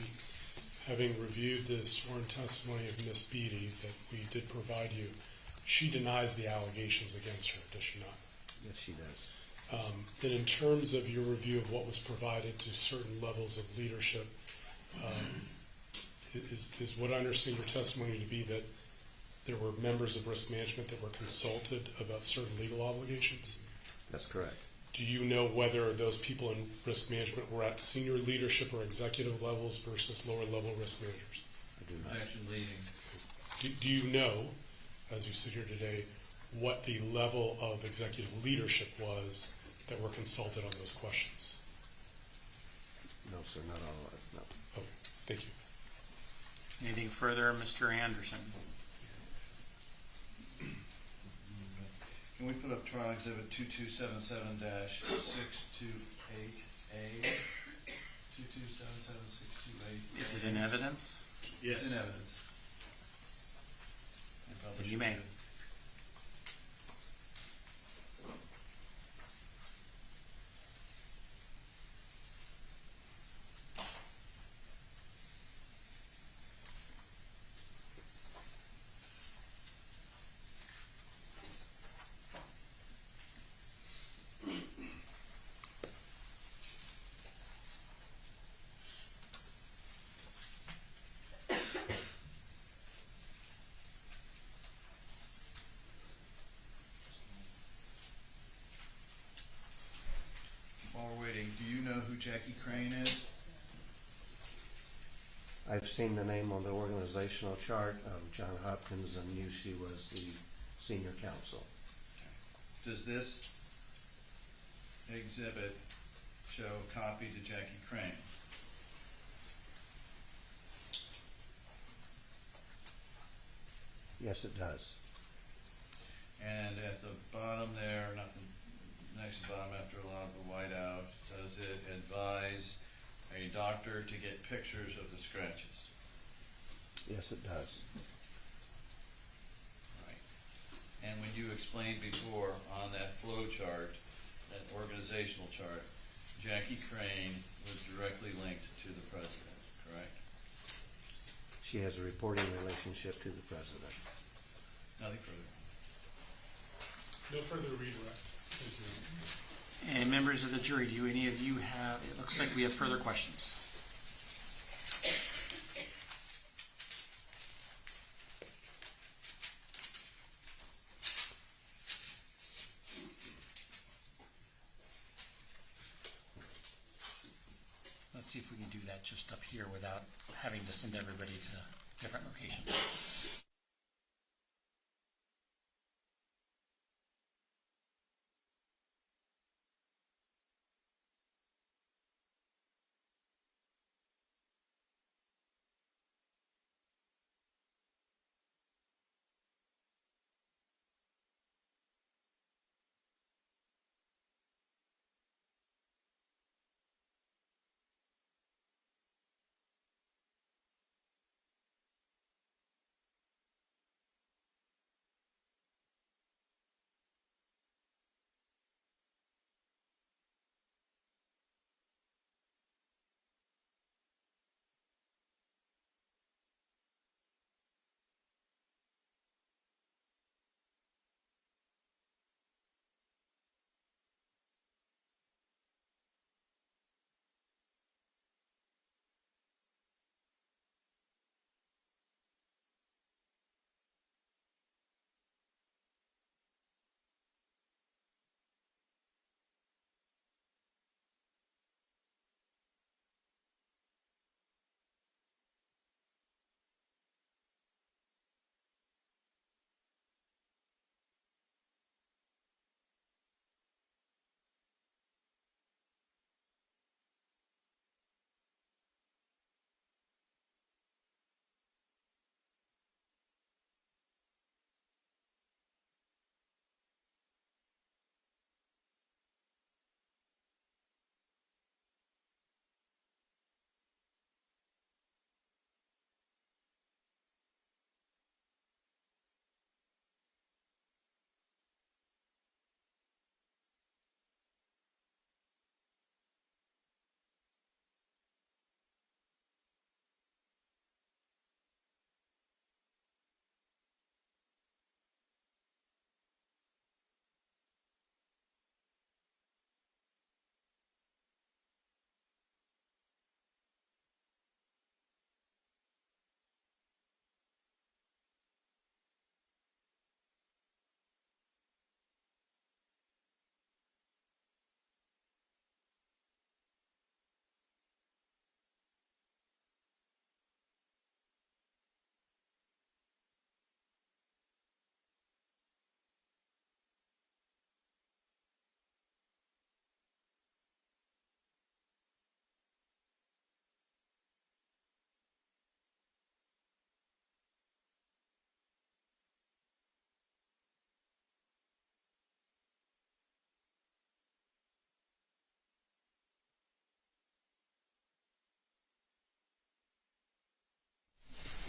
[SPEAKER 13] having reviewed the sworn testimony of Ms. Beatty that we did provide you, she denies the allegations against her, does she not?
[SPEAKER 14] Yes, she does.
[SPEAKER 13] And in terms of your review of what was provided to certain levels of leadership, is what I understand your testimony to be that there were members of risk management that were consulted about certain legal obligations?
[SPEAKER 14] That's correct.
[SPEAKER 13] Do you know whether those people in risk management were at senior leadership or executive levels versus lower level risk managers?
[SPEAKER 14] I do not.
[SPEAKER 6] Action leading.
[SPEAKER 13] Do you know, as you sit here today, what the level of executive leadership was that were consulted on those questions?
[SPEAKER 14] No, sir, not all of it, no.
[SPEAKER 13] Okay, thank you.
[SPEAKER 12] Anything further, Mr. Anderson?
[SPEAKER 3] Can we put up trial exhibit 2277-628A? 2277-628A.
[SPEAKER 12] Is it in evidence?
[SPEAKER 3] Yes. It's in evidence.
[SPEAKER 12] Then you may.
[SPEAKER 3] While we're waiting, do you know who Jackie Crane is?
[SPEAKER 14] I've seen the name on the organizational chart of John Hopkins and knew she was the senior counsel.
[SPEAKER 3] Does this exhibit show a copy to Jackie Crane?
[SPEAKER 14] Yes, it does.
[SPEAKER 3] And at the bottom there, not the next to the bottom after a lot of the whiteout, does it advise a doctor to get pictures of the scratches?
[SPEAKER 14] Yes, it does.
[SPEAKER 3] Right. And when you explained before on that flow chart, that organizational chart, Jackie Crane was directly linked to the president, correct?
[SPEAKER 14] She has a reporting relationship to the president.
[SPEAKER 3] Nothing further.
[SPEAKER 13] No further redirect. Thank you.
[SPEAKER 12] And members of the jury, do any of you have, it looks like we have further questions. Let's see if we can do that just up here without having to send everybody to different locations.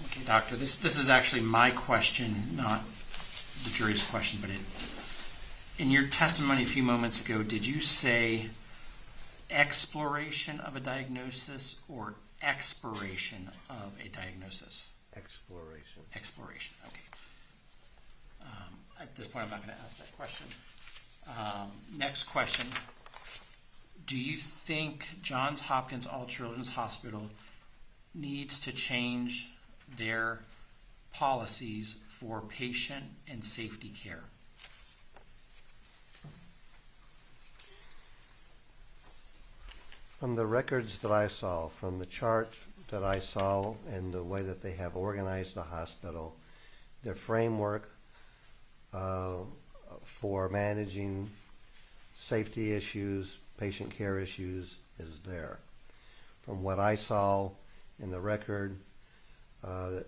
[SPEAKER 12] Okay, doctor, this is actually my question, not the jury's question, but in your testimony a few moments ago, did you say exploration of a diagnosis or expiration of a diagnosis?
[SPEAKER 14] Exploration.
[SPEAKER 12] Exploration, okay. At this point, I'm not going to ask that question. Next question. Do you think Johns Hopkins All Children's Hospital needs to change their policies for patient and safety care?
[SPEAKER 14] From the records that I saw, from the chart that I saw and the way that they have organized the hospital, their framework for managing safety issues, patient care issues is there. From what I saw in the record,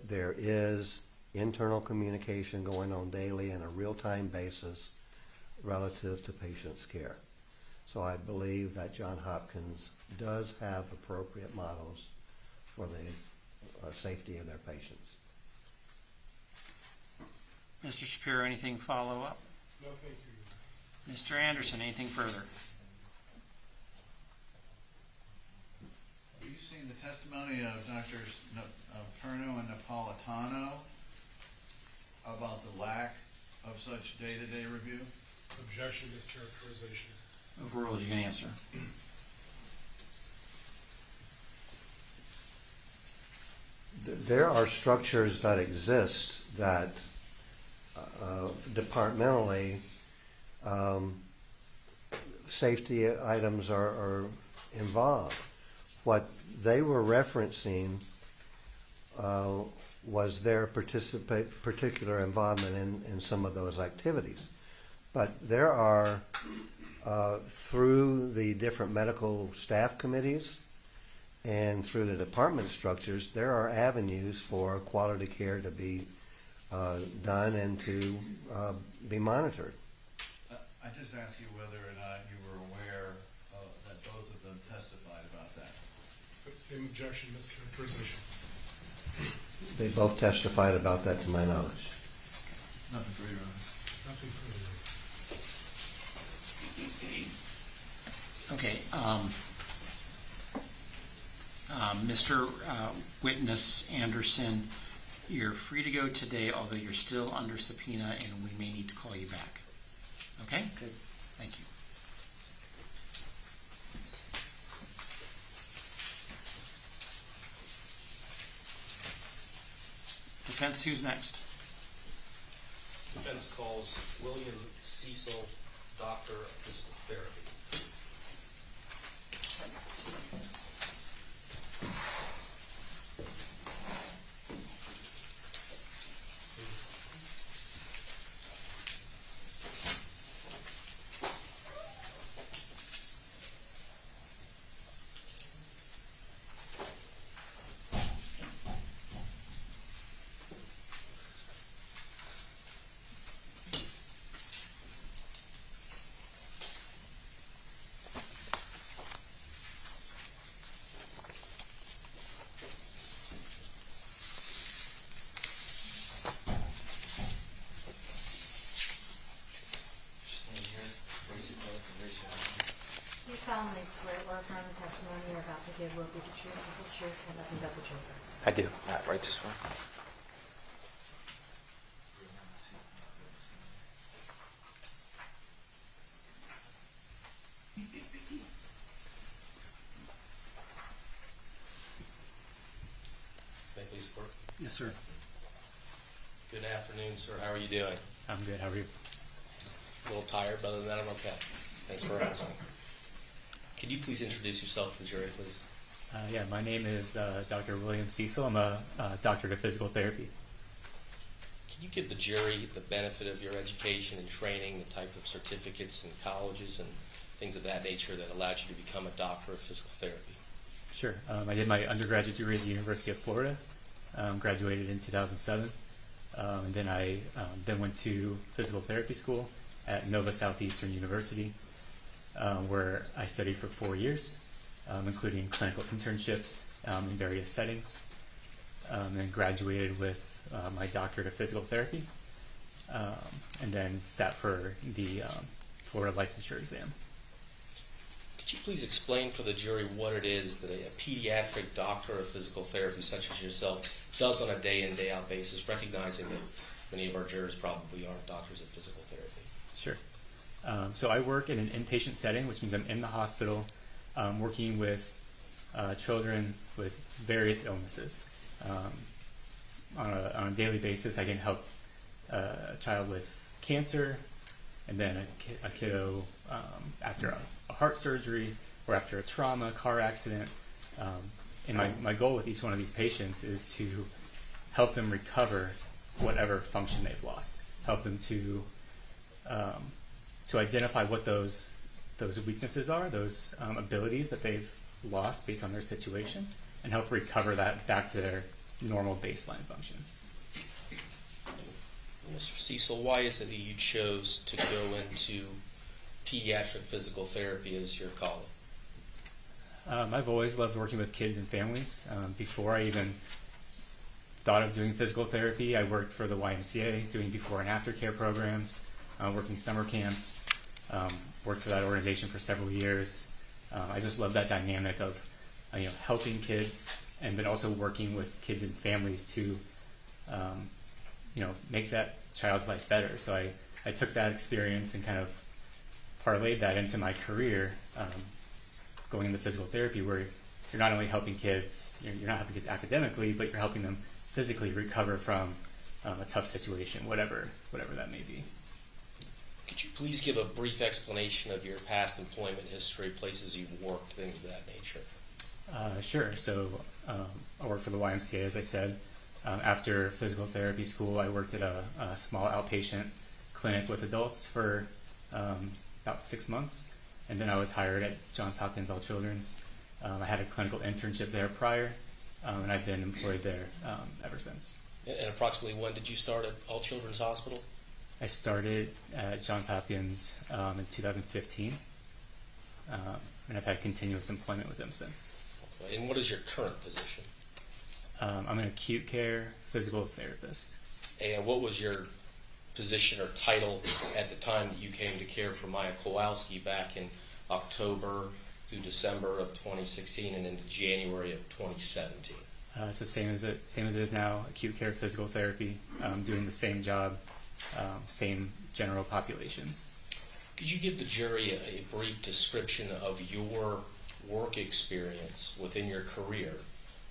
[SPEAKER 14] there is internal communication going on daily on a real-time basis relative to patients' care. So I believe that Johns Hopkins does have appropriate models for the safety of their patients.
[SPEAKER 12] Mr. Shapiro, anything follow up?
[SPEAKER 13] No, thank you.
[SPEAKER 12] Mr. Anderson, anything further?
[SPEAKER 3] Have you seen the testimony of Drs. Perno and Napolitano about the lack of such day-to-day review?
[SPEAKER 13] Objection, mischaracterization.
[SPEAKER 12] Overruled. You can answer.
[SPEAKER 14] There are structures that exist that departmentally safety items are involved. What they were referencing was their particular involvement in some of those activities. But there are, through the different medical staff committees and through the department structures, there are avenues for quality care to be done and to be monitored.
[SPEAKER 3] I just asked you whether or not you were aware that both of them testified about that.
[SPEAKER 13] Same objection, mischaracterization.
[SPEAKER 14] They both testified about that to my knowledge.
[SPEAKER 3] Nothing for you, Ron.
[SPEAKER 13] Nothing further.
[SPEAKER 12] Okay. Mr. Witness Anderson, you're free to go today, although you're still under subpoena, and we may need to call you back. Okay?
[SPEAKER 10] Good.
[SPEAKER 12] Thank you. Defense, who's next?
[SPEAKER 9] Defense calls William Cecil, Doctor of Physical Therapy.
[SPEAKER 11] You solemnly swear or affirm the testimony you're about to give will be the truth, the whole truth, and nothing but the truth.
[SPEAKER 10] I do. Right this one.
[SPEAKER 9] May I please report?
[SPEAKER 8] Yes, sir.
[SPEAKER 9] Good afternoon, sir. How are you doing?
[SPEAKER 8] I'm good. How are you?
[SPEAKER 9] A little tired, but other than that, I'm okay. Thanks for asking. Could you please introduce yourself to the jury, please?
[SPEAKER 8] Yeah, my name is Dr. William Cecil. I'm a doctorate of physical therapy.
[SPEAKER 9] Can you give the jury the benefit of your education and training, the type of certificates and colleges and things of that nature that allowed you to become a doctor of physical therapy?
[SPEAKER 8] Sure. I did my undergraduate degree at the University of Florida, graduated in 2007, and then I then went to physical therapy school at Nova Southeastern University, where I studied for 4 years, including clinical internships in various settings, and graduated with my doctorate of physical therapy, and then sat for the Florida licensure exam.
[SPEAKER 9] Could you please explain for the jury what it is that a pediatric doctor of physical therapy such as yourself does on a day-in, day-out basis, recognizing that many of our jurors probably aren't doctors of physical therapy?
[SPEAKER 8] Sure. So I work in an inpatient setting, which means I'm in the hospital working with children with various illnesses. On a daily basis, I can help a child with cancer, and then a kiddo after a heart surgery or after a trauma, car accident. And my goal with each one of these patients is to help them recover whatever function they've lost, help them to identify what those weaknesses are, those abilities that they've lost based on their situation, and help recover that back to their normal baseline function.
[SPEAKER 9] Mr. Cecil, why is it that you chose to go into pediatric physical therapy as your calling?
[SPEAKER 8] I've always loved working with kids and families. Before I even thought of doing physical therapy. I worked for the YMCA, doing before and after care programs, working summer camps, worked for that organization for several years. I just love that dynamic of helping kids and then also working with kids and families to make that child's life better. So I took that experience and kind of parlayed that into my career, going into physical therapy, where you're not only helping kids, you're not helping kids academically, but you're helping them physically recover from a tough situation, whatever that may be.
[SPEAKER 9] Could you please give a brief explanation of your past employment history, places you've worked, things of that nature?
[SPEAKER 8] Sure. So I worked for the YMCA, as I said. After physical therapy school, I worked at a small outpatient clinic with adults for about 6 months, and then I was hired at Johns Hopkins All Children's. I had a clinical internship there prior, and I've been employed there ever since.
[SPEAKER 9] And approximately when did you start at All Children's Hospital?
[SPEAKER 8] I started at Johns Hopkins in 2015, and I've had continuous employment with them since.
[SPEAKER 9] And what is your current position?
[SPEAKER 8] I'm an acute care physical therapist.
[SPEAKER 9] And what was your position or title at the time that you came to care for Maya Kowalski back in October through December of 2016 and into January of 2017?
[SPEAKER 8] It's the same as it is now, acute care physical therapy, doing the same job, same general populations.
[SPEAKER 9] Could you give the jury a brief description of your work experience within your career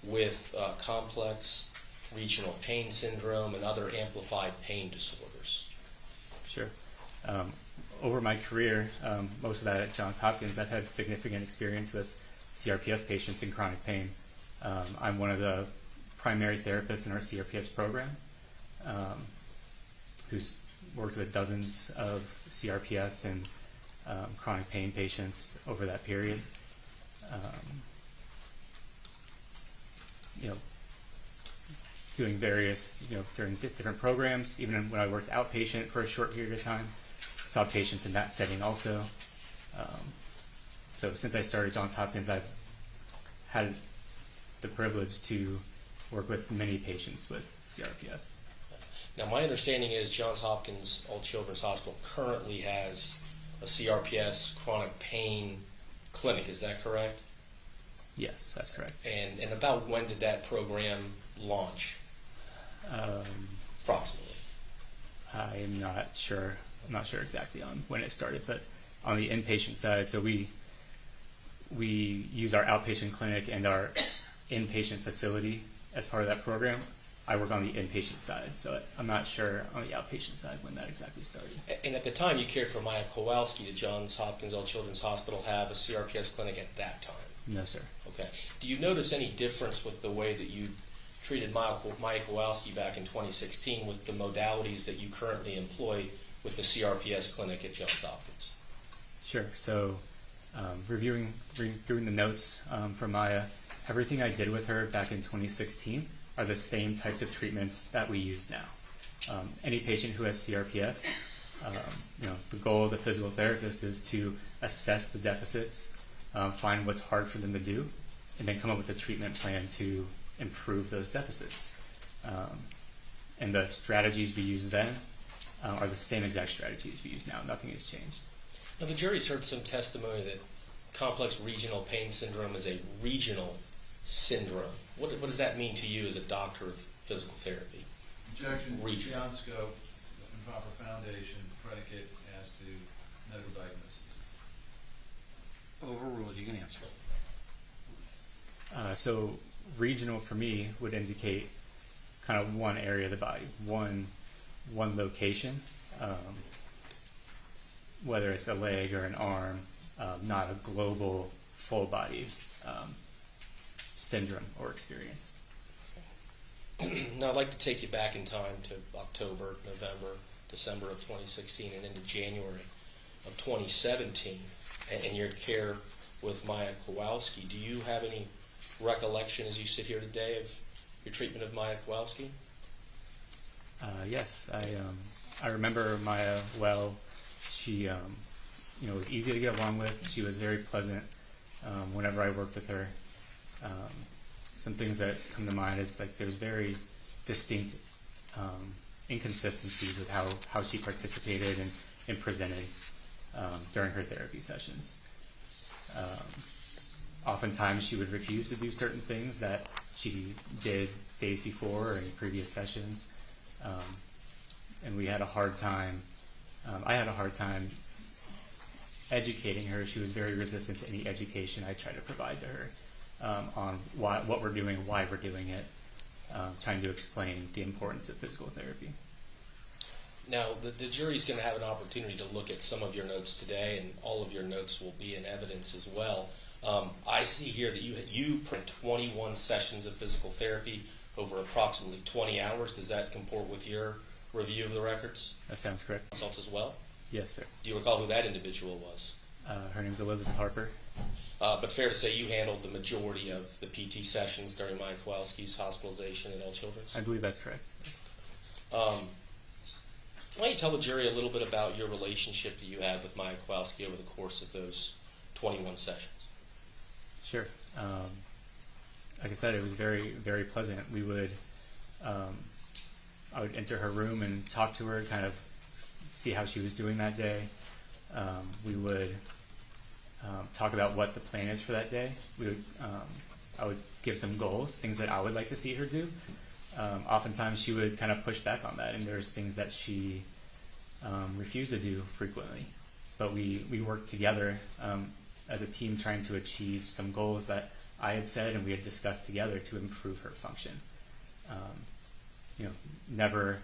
[SPEAKER 9] with complex regional pain syndrome and other amplified pain disorders?
[SPEAKER 8] Sure. Over my career, most of that at Johns Hopkins, I've had significant experience with CRPS patients in chronic pain. I'm one of the primary therapists in our CRPS program, who's worked with dozens of CRPS and chronic pain patients over that period. Doing various, during different programs, even when I worked outpatient for a short period of time, saw patients in that setting also. So since I started Johns Hopkins, I've had the privilege to work with many patients with CRPS.
[SPEAKER 9] Now, my understanding is Johns Hopkins All Children's Hospital currently has a CRPS chronic pain clinic. Is that correct?
[SPEAKER 8] Yes, that's correct.
[SPEAKER 9] And about when did that program launch? Approximately.
[SPEAKER 8] I'm not sure. I'm not sure exactly on when it started, but on the inpatient side, so we use our outpatient clinic and our inpatient facility as part of that program. I work on the inpatient side, so I'm not sure on the outpatient side when that exactly started.
[SPEAKER 9] And at the time you cared for Maya Kowalski, did Johns Hopkins All Children's Hospital have a CRPS clinic at that time?
[SPEAKER 8] No, sir.
[SPEAKER 9] Okay. Do you notice any difference with the way that you treated Maya Kowalski back in 2016 with the modalities that you currently employ with the CRPS clinic at Johns Hopkins?
[SPEAKER 8] Sure. So reviewing the notes from Maya, everything I did with her back in 2016 are the same types of treatments that we use now. Any patient who has CRPS, the goal of the physical therapist is to assess the deficits, find what's hard for them to do, and then come up with a treatment plan to improve those deficits. And the strategies we use then are the same exact strategies we use now. Nothing has changed.
[SPEAKER 9] Now, the jury's heard some testimony that complex regional pain syndrome is a regional syndrome. What does that mean to you as a doctor of physical therapy?
[SPEAKER 3] Objection,
[SPEAKER 9] Region.
[SPEAKER 3] beyond scope, improper foundation, predicate as to medical diagnosis.
[SPEAKER 12] Overruled. You can answer.
[SPEAKER 8] So regional for me would indicate kind of one area of the body, one location, whether it's a leg or an arm, not a global full body syndrome or experience.
[SPEAKER 9] Now, I'd like to take you back in time to October, November, December of 2016 and into January of 2017 and your care with Maya Kowalski. Do you have any recollection as you sit here today of your treatment of Maya Kowalski?
[SPEAKER 8] Yes, I remember Maya well. She was easy to get along with. She was very pleasant whenever I worked with her. Some things that come to mind is like there's very distinct inconsistencies with how she participated and presented during her therapy sessions. Oftentimes she would refuse to do certain things that she did days before or in previous sessions. And we had a hard time, I had a hard time educating her. She was very resistant to any education I tried to provide to her on what we're doing, why we're doing it, trying to explain the importance of physical therapy.
[SPEAKER 9] Now, the jury's going to have an opportunity to look at some of your notes today, and all of your notes will be in evidence as well. I see here that you put 21 sessions of physical therapy over approximately 20 hours. Does that comport with your review of the records?
[SPEAKER 8] That sounds correct.
[SPEAKER 9] Consults as well?
[SPEAKER 8] Yes, sir.
[SPEAKER 9] Do you recall who that individual was?
[SPEAKER 8] Her name is Elizabeth Harper.
[SPEAKER 9] But fair to say you handled the majority of the PT sessions during Maya Kowalski's hospitalization at L Children's?
[SPEAKER 8] I believe that's correct.
[SPEAKER 9] Why don't you tell the jury a little bit about your relationship that you had with Maya Kowalski over the course of those 21 sessions?
[SPEAKER 8] Sure. Like I said, it was very, very pleasant. We would, I would enter her room and talk to her, kind of see how she was doing that day. We would talk about what the plan is for that day. We would, I would give some goals, things that I would like to see her do. Oftentimes she would kind of push back on that, and there's things that she refused to do frequently. But we worked together as a team trying to achieve some goals that I had said and we had discussed together to improve her function. Never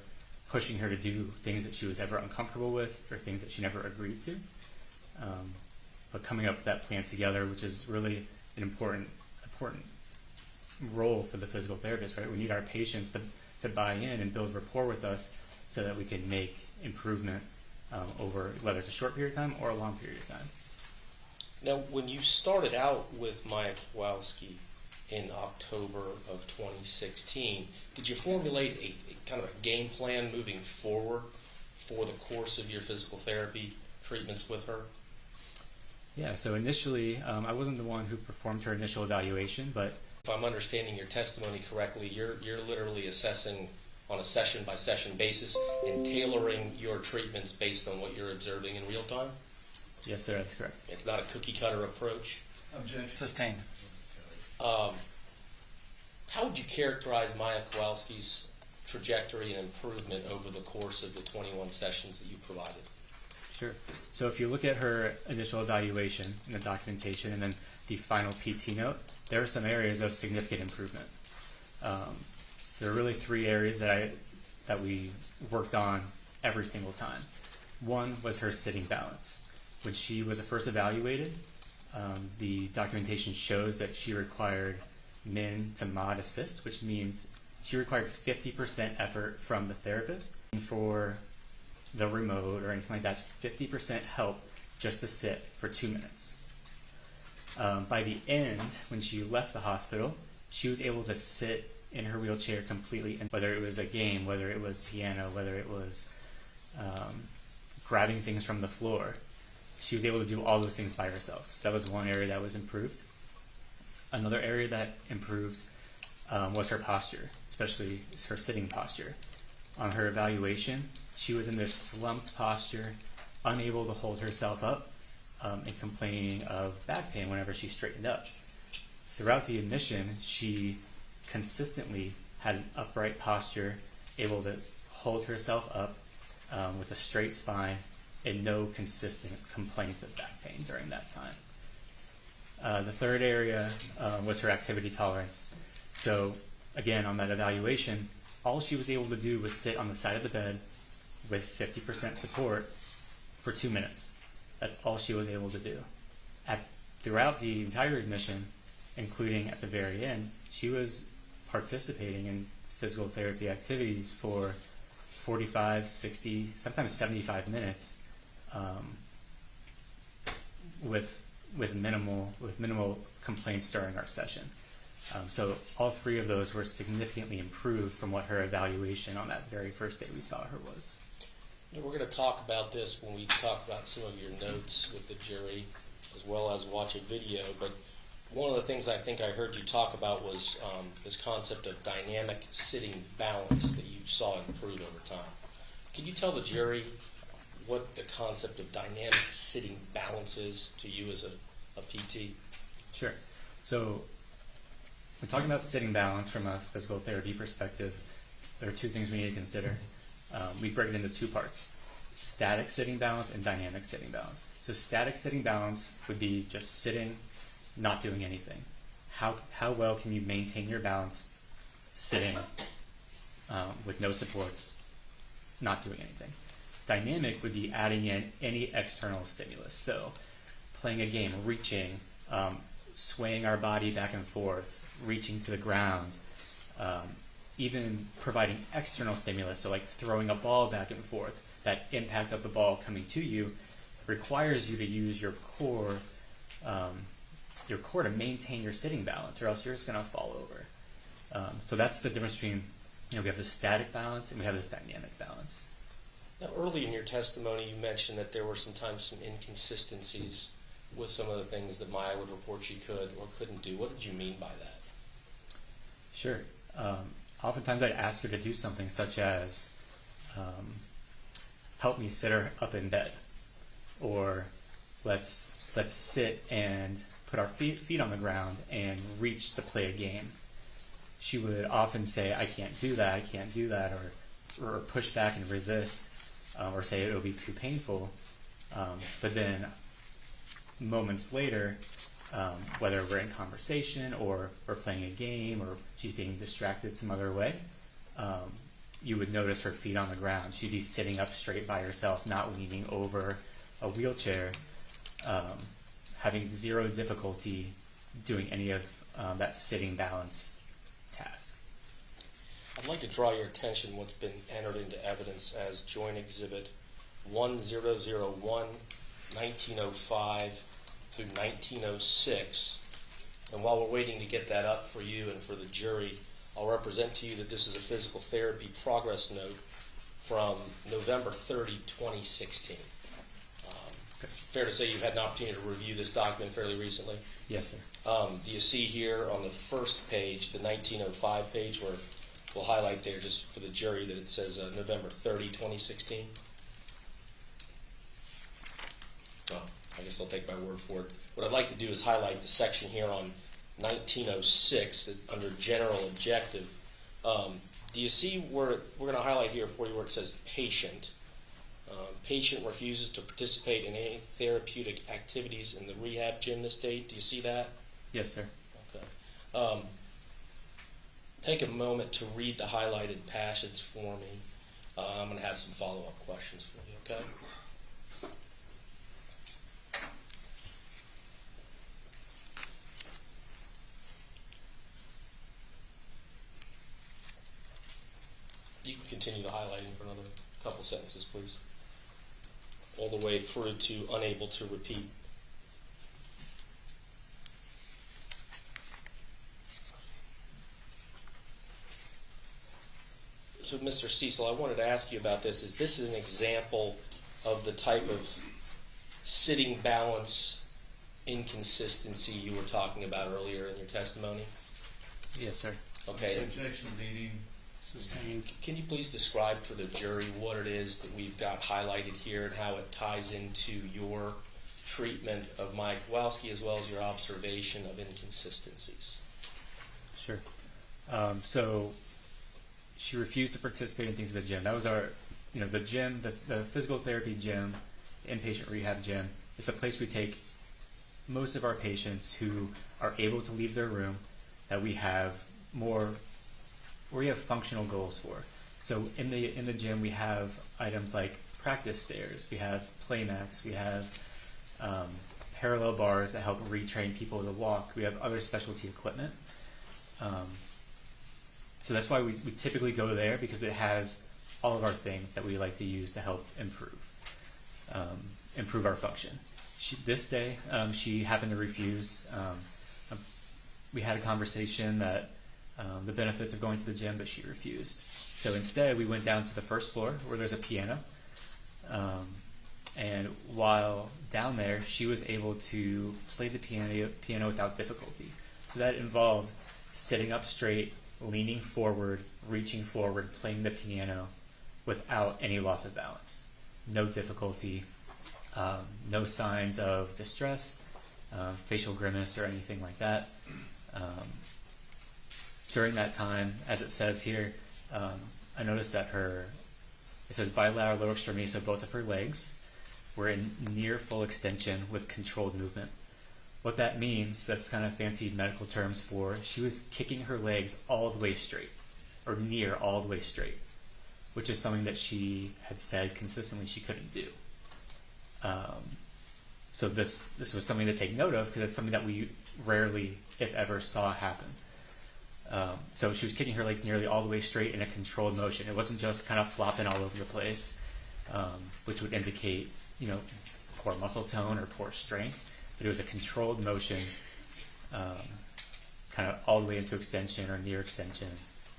[SPEAKER 8] pushing her to do things that she was ever uncomfortable with or things that she never agreed to. But coming up with that plan together, which is really an important role for the physical therapist, right? We need our patients to buy in and build rapport with us so that we can make improvement over whether it's a short period of time or a long period of time.
[SPEAKER 9] Now, when you started out with Maya Kowalski in October of 2016, did you formulate a kind of a game plan moving forward for the course of your physical therapy treatments with her?
[SPEAKER 8] Yeah, so initially, I wasn't the one who performed her initial evaluation, but
[SPEAKER 9] if I'm understanding your testimony correctly, you're literally assessing on a session-by-session basis and tailoring your treatments based on what you're observing in real time?
[SPEAKER 8] Yes, sir, that's correct.
[SPEAKER 9] It's not a cookie-cutter approach?
[SPEAKER 3] Objection.
[SPEAKER 12] Sustained.
[SPEAKER 9] How would you characterize Maya Kowalski's trajectory and improvement over the course of the 21 sessions that you provided?
[SPEAKER 8] Sure. So if you look at her initial evaluation and the documentation and then the final PT note, there are some areas of significant improvement. There are really three areas that we worked on every single time. One was her sitting balance. When she was first evaluated, the documentation shows that she required min to mod assist, which means she required 50% effort from the therapist. For the remote or anything like that, 50% help just to sit for 2 minutes. By the end, when she left the hospital, she was able to sit in her wheelchair completely, and whether it was a game, whether it was piano, whether it was grabbing things from the floor, she was able to do all those things by herself. So that was one area that was improved. Another area that improved was her posture, especially her sitting posture. On her evaluation, she was in this slumped posture, unable to hold herself up, and complaining of back pain whenever she straightened up. Throughout the admission, she consistently had an upright posture, able to hold herself up with a straight spine, and no consistent complaints of back pain during that time. The third area was her activity tolerance. So again, on that evaluation, all she was able to do was sit on the side of the bed with 50% support for 2 minutes. That's all she was able to do. Throughout the entire admission, including at the very end, she was participating in physical therapy activities for 45, 60, sometimes 75 minutes with minimal complaints during our session. So all three of those were significantly improved from what her evaluation on that very first day we saw her was.
[SPEAKER 9] We're going to talk about this when we talk about some of your notes with the jury, as well as watch a video, but one of the things I think I heard you talk about was this concept of dynamic sitting balance that you saw improve over time. Can you tell the jury what the concept of dynamic sitting balance is to you as a PT?
[SPEAKER 8] Sure. So when talking about sitting balance from a physical therapy perspective, there are two things we need to consider. We break it into two parts: static sitting balance and dynamic sitting balance. So static sitting balance would be just sitting, not doing anything. How well can you maintain your balance sitting with no supports, not doing anything? Dynamic would be adding in any external stimulus. So playing a game, reaching, swaying our body back and forth, reaching to the ground, even providing external stimulus, so like throwing a ball back and forth. That impact of the ball coming to you requires you to use your core to maintain your sitting balance, or else you're just going to fall over. So that's the difference between, we have this static balance and we have this dynamic balance.
[SPEAKER 9] Now, early in your testimony, you mentioned that there were sometimes some inconsistencies with some of the things that Maya would report she could or couldn't do. What did you mean by that?
[SPEAKER 8] Sure. Oftentimes I'd ask her to do something such as help me sit her up in bed, or let's sit and put our feet on the ground and reach to play a game. She would often say, I can't do that, or push back and resist, or say it'll be too painful. But then moments later, whether we're in conversation or we're playing a game or she's being distracted some other way, you would notice her feet on the ground. She'd be sitting up straight by herself, not leaning over a wheelchair, having zero difficulty doing any of that sitting balance task.
[SPEAKER 9] I'd like to draw your attention to what's been entered into evidence as Joint Exhibit 1001, 1905 through 1906. And while we're waiting to get that up for you and for the jury, I'll represent to you that this is a physical therapy progress note from November 30, 2016. Fair to say you've had an opportunity to review this document fairly recently?
[SPEAKER 8] Yes, sir.
[SPEAKER 9] Do you see here on the first page, the 1905 page, where we'll highlight there just for the jury that it says November 30, 2016? Well, I guess I'll take my word for it. What I'd like to do is highlight the section here on 1906 that under general objective. Do you see where we're going to highlight here for you where it says patient? Patient refuses to participate in any therapeutic activities in the rehab gym this date. Do you see that?
[SPEAKER 8] Yes, sir.
[SPEAKER 9] Okay. Take a moment to read the highlighted passage for me. I'm going to have some follow-up questions for you, okay? You can continue the highlighting for another couple sentences, please. All the way through to unable to repeat. So, Mr. Cecil, I wanted to ask you about this. Is this an example of the type of sitting balance inconsistency you were talking about earlier in your testimony?
[SPEAKER 8] Yes, sir.
[SPEAKER 9] Okay.
[SPEAKER 3] Objection, leading.
[SPEAKER 12] Sustained.
[SPEAKER 9] Can you please describe for the jury what it is that we've got highlighted here and how it ties into your treatment of Maya Kowalski as well as your observation of inconsistencies?
[SPEAKER 8] Sure. So she refused to participate in things at the gym. That was our, the gym, the physical therapy gym, the inpatient rehab gym. It's a place we take most of our patients who are able to leave their room, that we have functional goals for. So in the gym we have items like practice stairs, we have play mats, we have parallel bars that help retrain people to walk, we have other specialty equipment. So that's why we typically go there, because it has all of our things that we like to use to help improve our function. This day she happened to refuse. We had a conversation that the benefits of going to the gym, but she refused. So instead, we went down to the first floor where there's a piano. And while down there, she was able to play the piano without difficulty. So that involved sitting up straight, leaning forward, reaching forward, playing the piano without any loss of balance. No difficulty, no signs of distress, facial grimace, or anything like that. During that time, as it says here, I noticed that it says bilateral lower extremity, so both of her legs were in near full extension with controlled movement. What that means, that's kind of fancy medical terms for, she was kicking her legs all the way straight, or near all the way straight, which is something that she had said consistently she couldn't do. So this was something to take note of, because it's something that we rarely, if ever, saw happen. So she was kicking her legs nearly all the way straight in a controlled motion. It wasn't just kind of flopping all over the place, which would indicate, poor muscle tone or poor strength. But it was a controlled motion, kind of all the way into extension or near extension,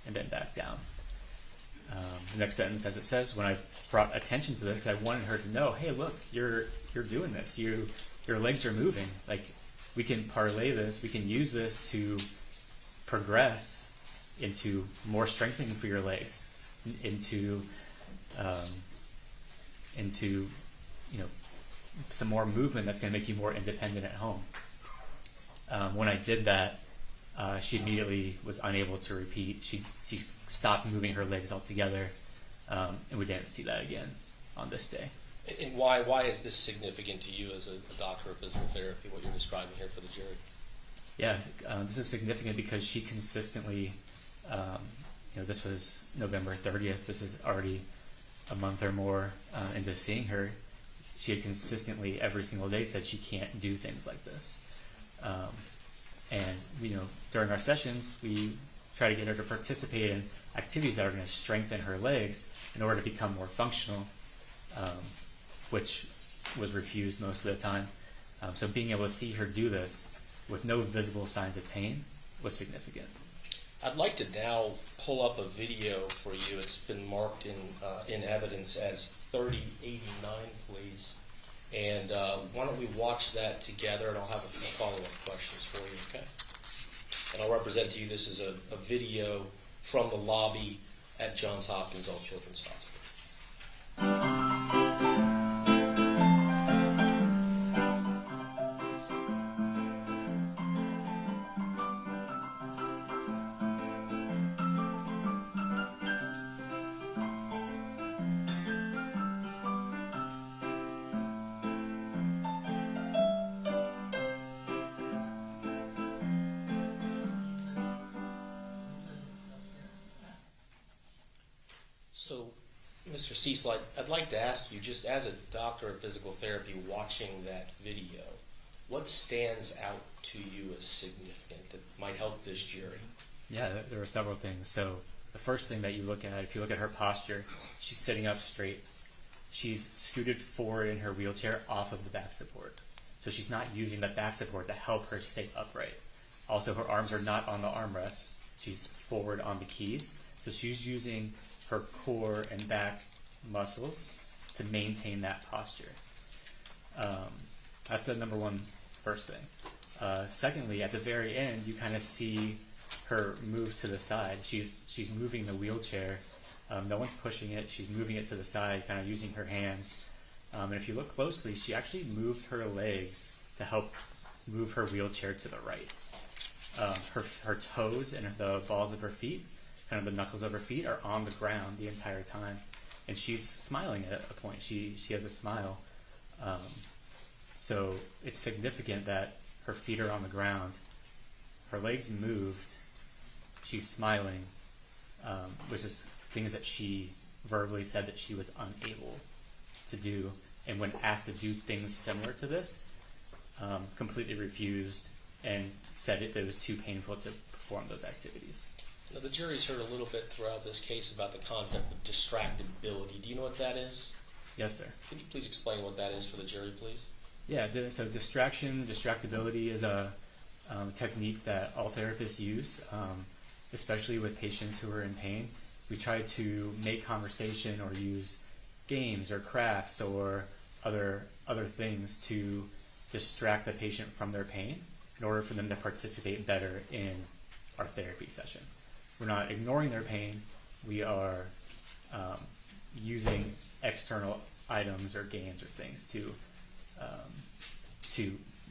[SPEAKER 8] and then back down. The next sentence, as it says, when I brought attention to this, because I wanted her to know, hey, look, you're doing this. Your legs are moving. Like, we can parlay this. We can use this to progress into more strengthening for your legs, into some more movement that's going to make you more independent at home. When I did that, she immediately was unable to repeat. She stopped moving her legs altogether, and we didn't see that again on this day.
[SPEAKER 9] And why is this significant to you as a doctor of physical therapy, what you're describing here for the jury?
[SPEAKER 8] Yeah, this is significant because she consistently, this was November 30th, this is already a month or more into seeing her. She had consistently, every single day, said she can't do things like this. And during our sessions, we try to get her to participate in activities that are going to strengthen her legs in order to become more functional, which was refused most of the time. So being able to see her do this with no visible signs of pain was significant.
[SPEAKER 9] I'd like to now pull up a video for you. It's been marked in evidence as 3089, please. And why don't we watch that together, and I'll have a few follow-up questions for you, okay? And I'll represent to you this is a video from the lobby at Johns Hopkins All Children's Hospital. So, Mr. Cecil, I'd like to ask you, just as a doctor of physical therapy watching that video, what stands out to you as significant that might help this jury?
[SPEAKER 8] Yeah, there were several things. So the first thing that you look at, if you look at her posture, she's sitting up straight. She's scooted forward in her wheelchair off of the back support. So she's not using the back support to help her stay upright. Also, her arms are not on the armrests. She's forward on the keys. So she's using her core and back muscles to maintain that posture. That's the number one first thing. Secondly, at the very end, you kind of see her move to the side. She's moving the wheelchair. No one's pushing it. She's moving it to the side, kind of using her hands. And if you look closely, she actually moved her legs to help move her wheelchair to the right. Her toes and the balls of her feet, kind of the knuckles of her feet, are on the ground the entire time. And she's smiling at a point. She has a smile. So it's significant that her feet are on the ground, her legs moved, she's smiling, which is things that she verbally said that she was unable to do. And when asked to do things similar to this, completely refused and said it was too painful to perform those activities.
[SPEAKER 9] Now, the jury's heard a little bit throughout this case about the concept of distractibility. Do you know what that is?
[SPEAKER 8] Yes, sir.
[SPEAKER 9] Could you please explain what that is for the jury, please?
[SPEAKER 8] Yeah, so distractibility is a technique that all therapists use, especially with patients who are in pain. We try to make conversation or use games or crafts or other things to distract the patient from their pain in order for them to participate better in our therapy session. We're not ignoring their pain. We are using external items or games or things to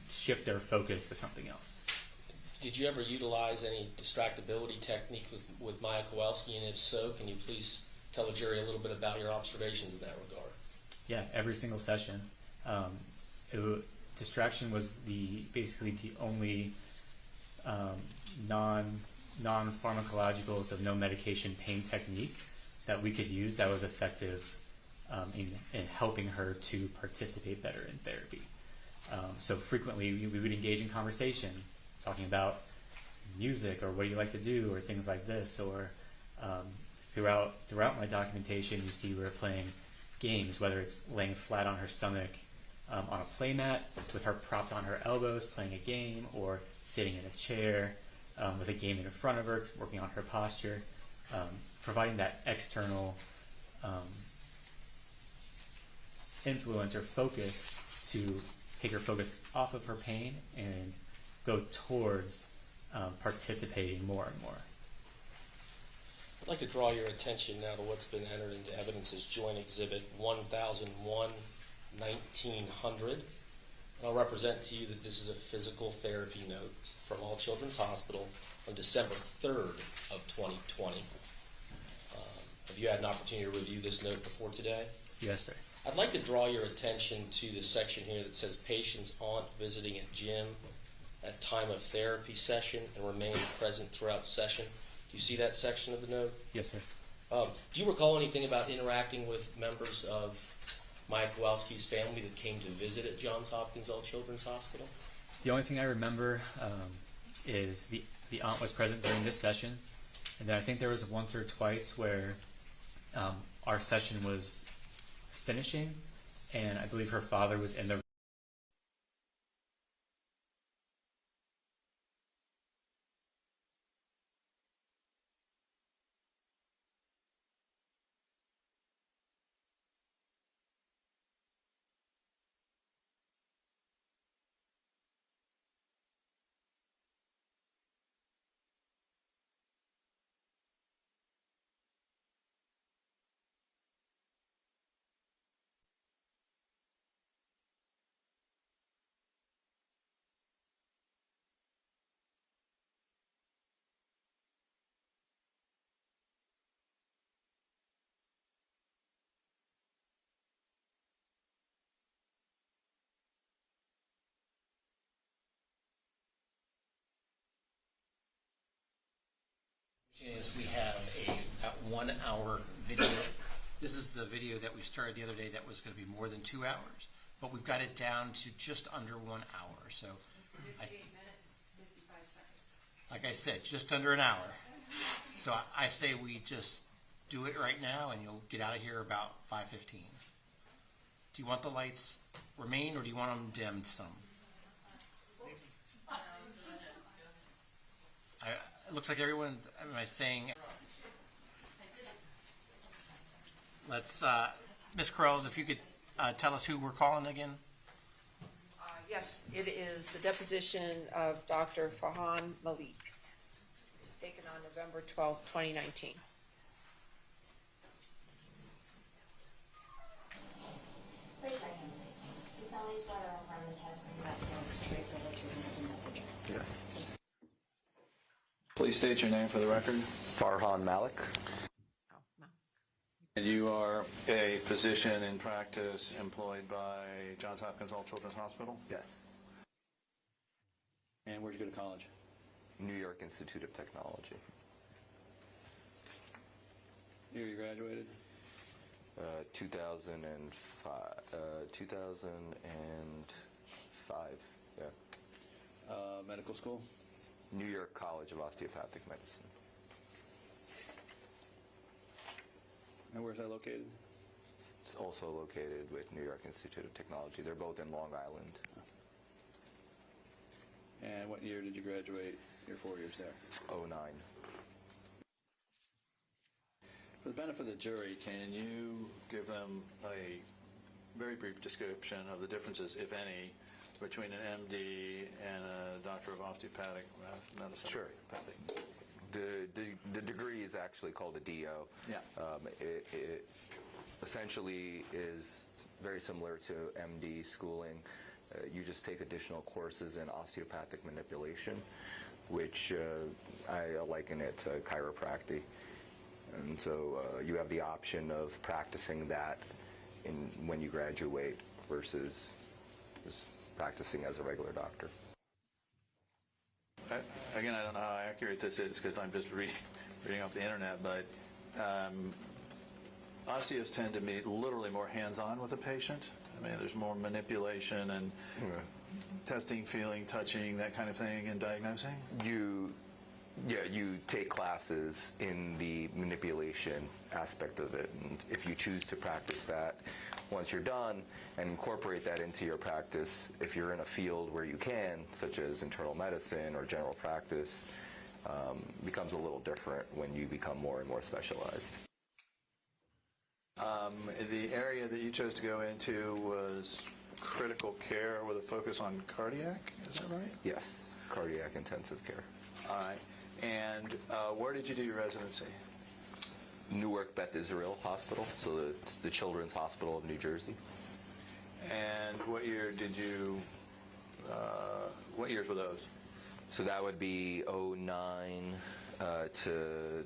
[SPEAKER 8] shift their focus to something else.
[SPEAKER 9] Did you ever utilize any distractibility technique with Maya Kowalski, and if so, can you please tell the jury a little bit about your observations in that regard?
[SPEAKER 8] Yeah, every single session. Distraction was basically the only non-pharmacological, so no medication pain technique that we could use that was effective in helping her to participate better in therapy. So frequently we would engage in conversation, talking about music or what do you like to do or things like this, or throughout my documentation you see we're playing games, whether it's laying flat on her stomach on a play mat with her propped on her elbows playing a game, or sitting in a chair with a game in front of her, working on her posture, providing that external influence or focus to take her focus off of her pain and go towards participating more and more.
[SPEAKER 9] I'd like to draw your attention now to what's been entered into evidence as Joint Exhibit 1001, 1900. And I'll represent to you that this is a physical therapy note from All Children's Hospital on December 3rd of 2020. Have you had an opportunity to review this note before today?
[SPEAKER 8] Yes, sir.
[SPEAKER 9] I'd like to draw your attention to the section here that says patients aren't visiting at gym at time of therapy session and remain present throughout session. Do you see that section of the note?
[SPEAKER 8] Yes, sir.
[SPEAKER 9] Do you recall anything about interacting with members of Maya Kowalski's family that came to visit at Johns Hopkins All Children's Hospital?
[SPEAKER 8] The only thing I remember is the aunt was present during this session, and then I think there was once or twice where our session was finishing, and I believe her father was in the
[SPEAKER 12] is we have about 1 hour video. This is the video that we started the other day that was going to be more than 2 hours, but we've got it down to just under 1 hour. So,
[SPEAKER 2] 58 minutes, 55 seconds.
[SPEAKER 12] like I said, just under an hour. So I say we just do it right now, and you'll get out of here about 5:15. Do you want the lights remain, or do you want them dimmed some? It looks like everyone's, am I saying, let's, Ms. Krells, if you could tell us who we're calling again?
[SPEAKER 2] Yes, it is the deposition of Dr. Farhan Malik, taken on November 12th, 2019.
[SPEAKER 11] Please write him, please. You solemnly swear or affirm the testimony that you tell the truth, the whole truth, and nothing but the truth.
[SPEAKER 6] Yes. Please state your name for the record.
[SPEAKER 16] Farhan Malik.
[SPEAKER 2] Oh, no.
[SPEAKER 6] And you are a physician in practice employed by Johns Hopkins All Children's Hospital?
[SPEAKER 16] Yes.
[SPEAKER 6] And where'd you go to college?
[SPEAKER 16] New York Institute of Technology.
[SPEAKER 6] Year you graduated?
[SPEAKER 16] 2005. 2005. Yeah.
[SPEAKER 6] Medical school?
[SPEAKER 16] New York College of Osteopathic Medicine.
[SPEAKER 6] And where's that located?
[SPEAKER 16] It's also located with New York Institute of Technology. They're both in Long Island.
[SPEAKER 6] And what year did you graduate your 4 years there?
[SPEAKER 16] 09.
[SPEAKER 6] For the benefit of the jury, can you give them a very brief description of the differences, if any, between an MD and a doctor of osteopathic medicine?
[SPEAKER 16] Sure. The degree is actually called a DO.
[SPEAKER 6] Yeah.
[SPEAKER 16] It essentially is very similar to MD schooling. You just take additional courses in osteopathic manipulation, which I liken it to chiropractic. And so you have the option of practicing that when you graduate versus just practicing as a regular doctor.
[SPEAKER 6] Again, I don't know how accurate this is because I'm just reading off the internet, but osteos tend to be literally more hands-on with the patient. I mean, there's more manipulation and testing, feeling, touching, that kind of thing, and diagnosing?
[SPEAKER 16] You take classes in the manipulation aspect of it, and if you choose to practice that, once you're done, and incorporate that into your practice, if you're in a field where you can, such as internal medicine or general practice, becomes a little different when you become more and more specialized.
[SPEAKER 6] The area that you chose to go into was critical care with a focus on cardiac, is that right?
[SPEAKER 16] Yes, cardiac intensive care.
[SPEAKER 6] All right. And where did you do your residency?
[SPEAKER 16] Newark Beth Israel Hospital, so the Children's Hospital of New Jersey.
[SPEAKER 6] And what year did you, what years were those?
[SPEAKER 16] So that would be 09 to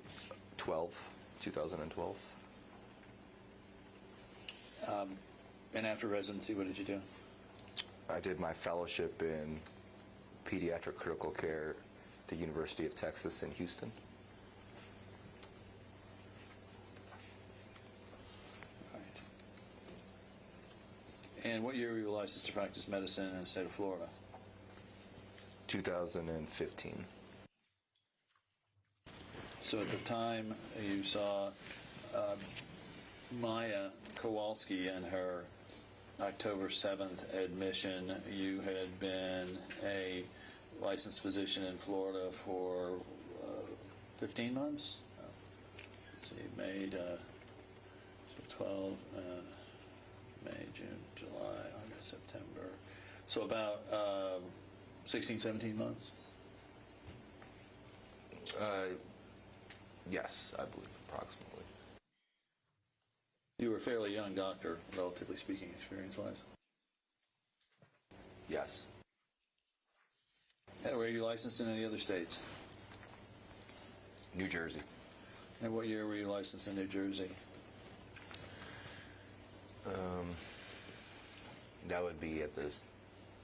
[SPEAKER 16] 2012.
[SPEAKER 6] And after residency, what did you do?
[SPEAKER 16] I did my fellowship in pediatric critical care at the University of Texas in Houston.
[SPEAKER 6] Right. And what year were you licensed to practice medicine in the state of Florida?
[SPEAKER 16] 2015.
[SPEAKER 6] So at the time you saw Maya Kowalski and her October 7th admission, you had been a licensed physician in Florida for 15 months? Let's see, May, so 12, May, June, July, August, September. So about 16, 17 months?
[SPEAKER 16] Yes, I believe, approximately.
[SPEAKER 6] You were a fairly young doctor, relatively speaking, experience-wise.
[SPEAKER 16] Yes.
[SPEAKER 6] And were you licensed in any other states?
[SPEAKER 16] New Jersey.
[SPEAKER 6] And what year were you licensed in New Jersey?
[SPEAKER 16] That would be at the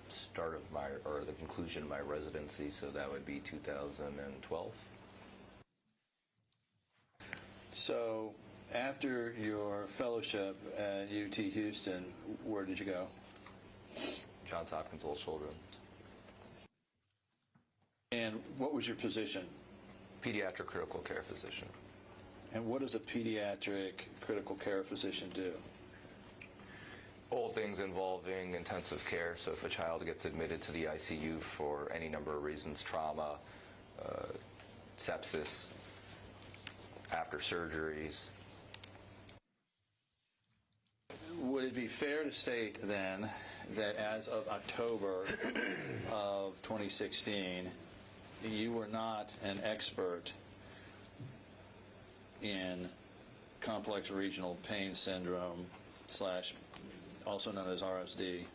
[SPEAKER 16] start of the conclusion of my residency, so that would be 2012.
[SPEAKER 6] So after your fellowship at UT Houston, where did you go?
[SPEAKER 16] Johns Hopkins Old Children's.
[SPEAKER 6] And what was your position?
[SPEAKER 16] Pediatric critical care physician.
[SPEAKER 6] And what does a pediatric critical care physician do?
[SPEAKER 16] All things involving intensive care. So if a child gets admitted to the ICU for any number of reasons, trauma, sepsis, after surgeries.
[SPEAKER 6] Would it be fair to state then that as of October of 2016, you were not an expert in complex regional pain syndrome / also known as RSD?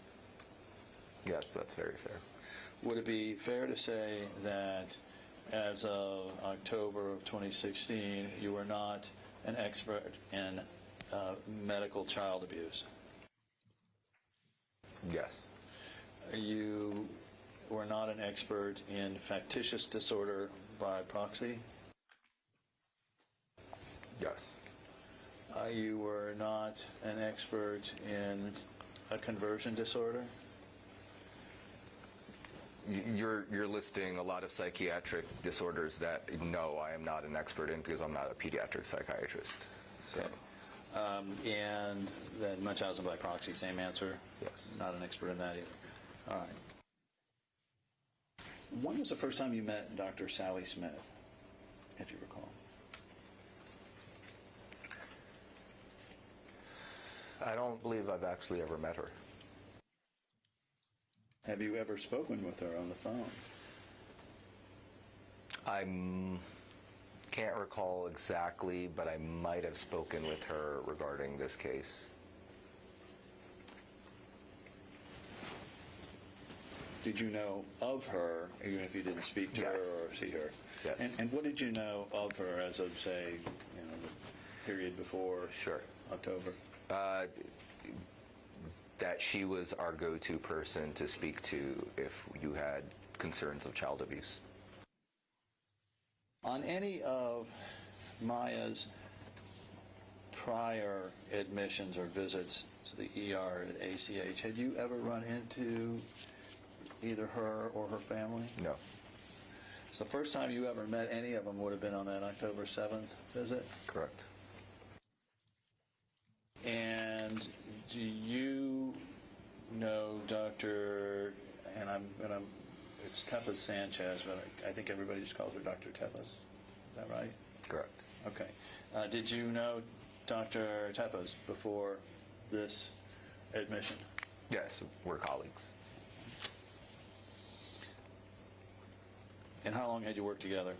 [SPEAKER 16] Yes, that's very fair.
[SPEAKER 6] Would it be fair to say that as of October of 2016, you were not an expert in medical child abuse?
[SPEAKER 16] Yes.
[SPEAKER 6] You were not an expert in factitious disorder by proxy?
[SPEAKER 16] Yes.
[SPEAKER 6] You were not an expert in a conversion disorder?
[SPEAKER 16] You're listing a lot of psychiatric disorders that, no, I am not an expert in because I'm not a pediatric psychiatrist. So.
[SPEAKER 6] Okay. And then Munchausen by proxy, same answer?
[SPEAKER 16] Yes.
[SPEAKER 6] Not an expert in that either. All right. When was the first time you met Dr. Sally Smith, if you recall?
[SPEAKER 16] I don't believe I've actually ever met her.
[SPEAKER 6] Have you ever spoken with her on the phone?
[SPEAKER 16] I can't recall exactly, but I might have spoken with her regarding this case.
[SPEAKER 6] Did you know of her, even if you didn't speak to
[SPEAKER 16] Yes.
[SPEAKER 6] her or see her?
[SPEAKER 16] Yes.
[SPEAKER 6] And what did you know of her as of, say, the period before
[SPEAKER 16] Sure.
[SPEAKER 6] October?
[SPEAKER 16] That she was our go-to person to speak to if you had concerns of child abuse.
[SPEAKER 6] On any of Maya's prior admissions or visits to the ER at ACH, had you ever run into either her or her family?
[SPEAKER 16] No.
[SPEAKER 6] So the first time you ever met any of them would have been on that October 7th visit?
[SPEAKER 16] Correct.
[SPEAKER 6] And do you know Dr. and it's Tepes Sanchez, but I think everybody just calls her Dr. Tepes. Is that right?
[SPEAKER 16] Correct.
[SPEAKER 6] Okay. Did you know Dr. Tepes before this admission?
[SPEAKER 16] Yes, we're colleagues.
[SPEAKER 6] And how long had you worked together?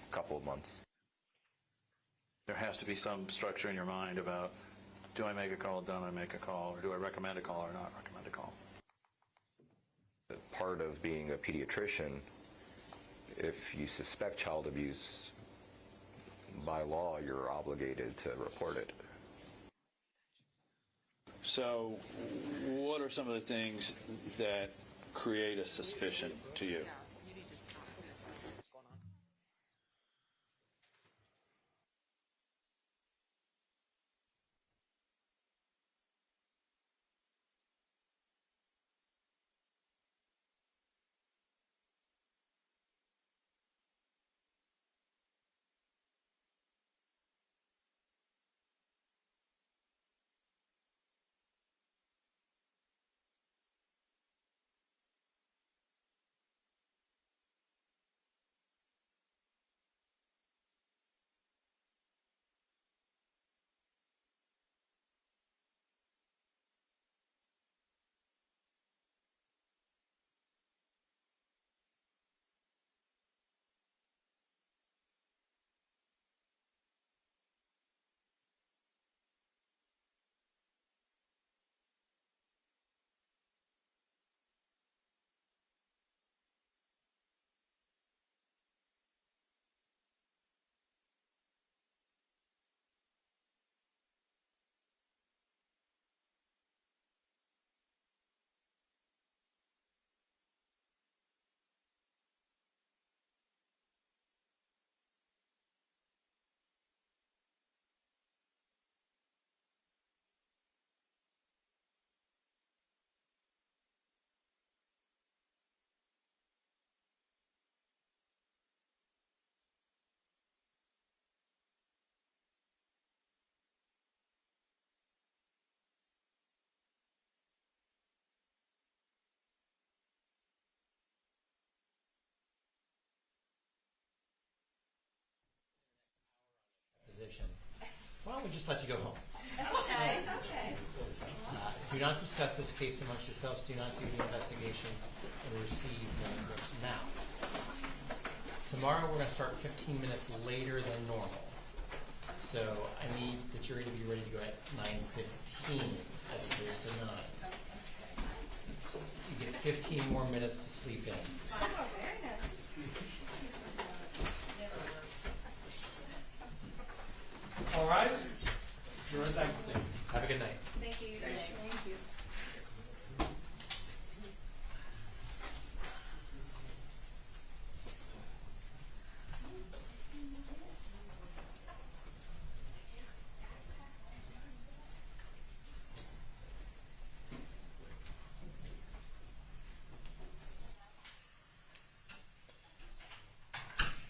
[SPEAKER 16] A couple of months.
[SPEAKER 6] There has to be some structure in your mind about, do I make a call, don't I make a call, or do I recommend a call or not recommend a call?
[SPEAKER 16] Part of being a pediatrician, if you suspect child abuse, by law, you're obligated to report it.
[SPEAKER 6] So what are some of the things that create a suspicion to you?
[SPEAKER 12] Position. Why don't we just let you go home?
[SPEAKER 11] Okay.
[SPEAKER 12] Do not discuss this case amongst yourselves. Do not do the investigation and receive no instruction. Now, tomorrow we're going to start 15 minutes later than normal. So I need the jury to be ready to go at 9:15 as opposed to 9. You get 15 more minutes to sleep in.
[SPEAKER 11] Oh, very nice.
[SPEAKER 12] All rise. Jurors exiting. Have a good night.
[SPEAKER 11] Thank you. Thank you.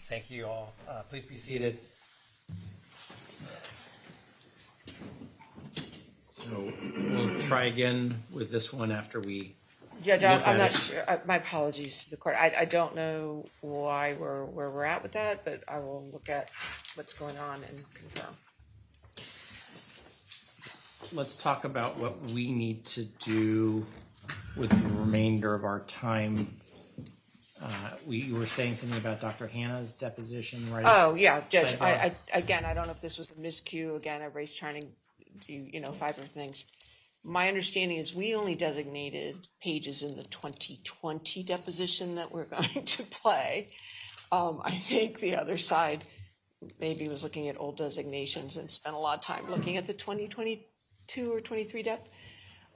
[SPEAKER 12] Thank you all. Please be seated. So we'll try again with this one after we
[SPEAKER 2] Judge,
[SPEAKER 1] look
[SPEAKER 2] I'm
[SPEAKER 1] at
[SPEAKER 2] not
[SPEAKER 1] it.
[SPEAKER 2] sure. My apologies to the court. I don't know why where we're at with that, but I will look at what's going on and confirm.
[SPEAKER 1] Let's talk about what we need to do with the remainder of our time. You were saying something about Dr. Hannah's deposition, right?
[SPEAKER 2] Oh, yeah, Judge,
[SPEAKER 1] Sidebar.
[SPEAKER 2] again, I don't know if this was a miscue. Again, everybody's trying to do, 5 different things. My understanding is we only designated pages in the 2020 deposition that we're going to play. I think the other side maybe was looking at old designations and spent a lot of time looking at the 2022 or 23 dep.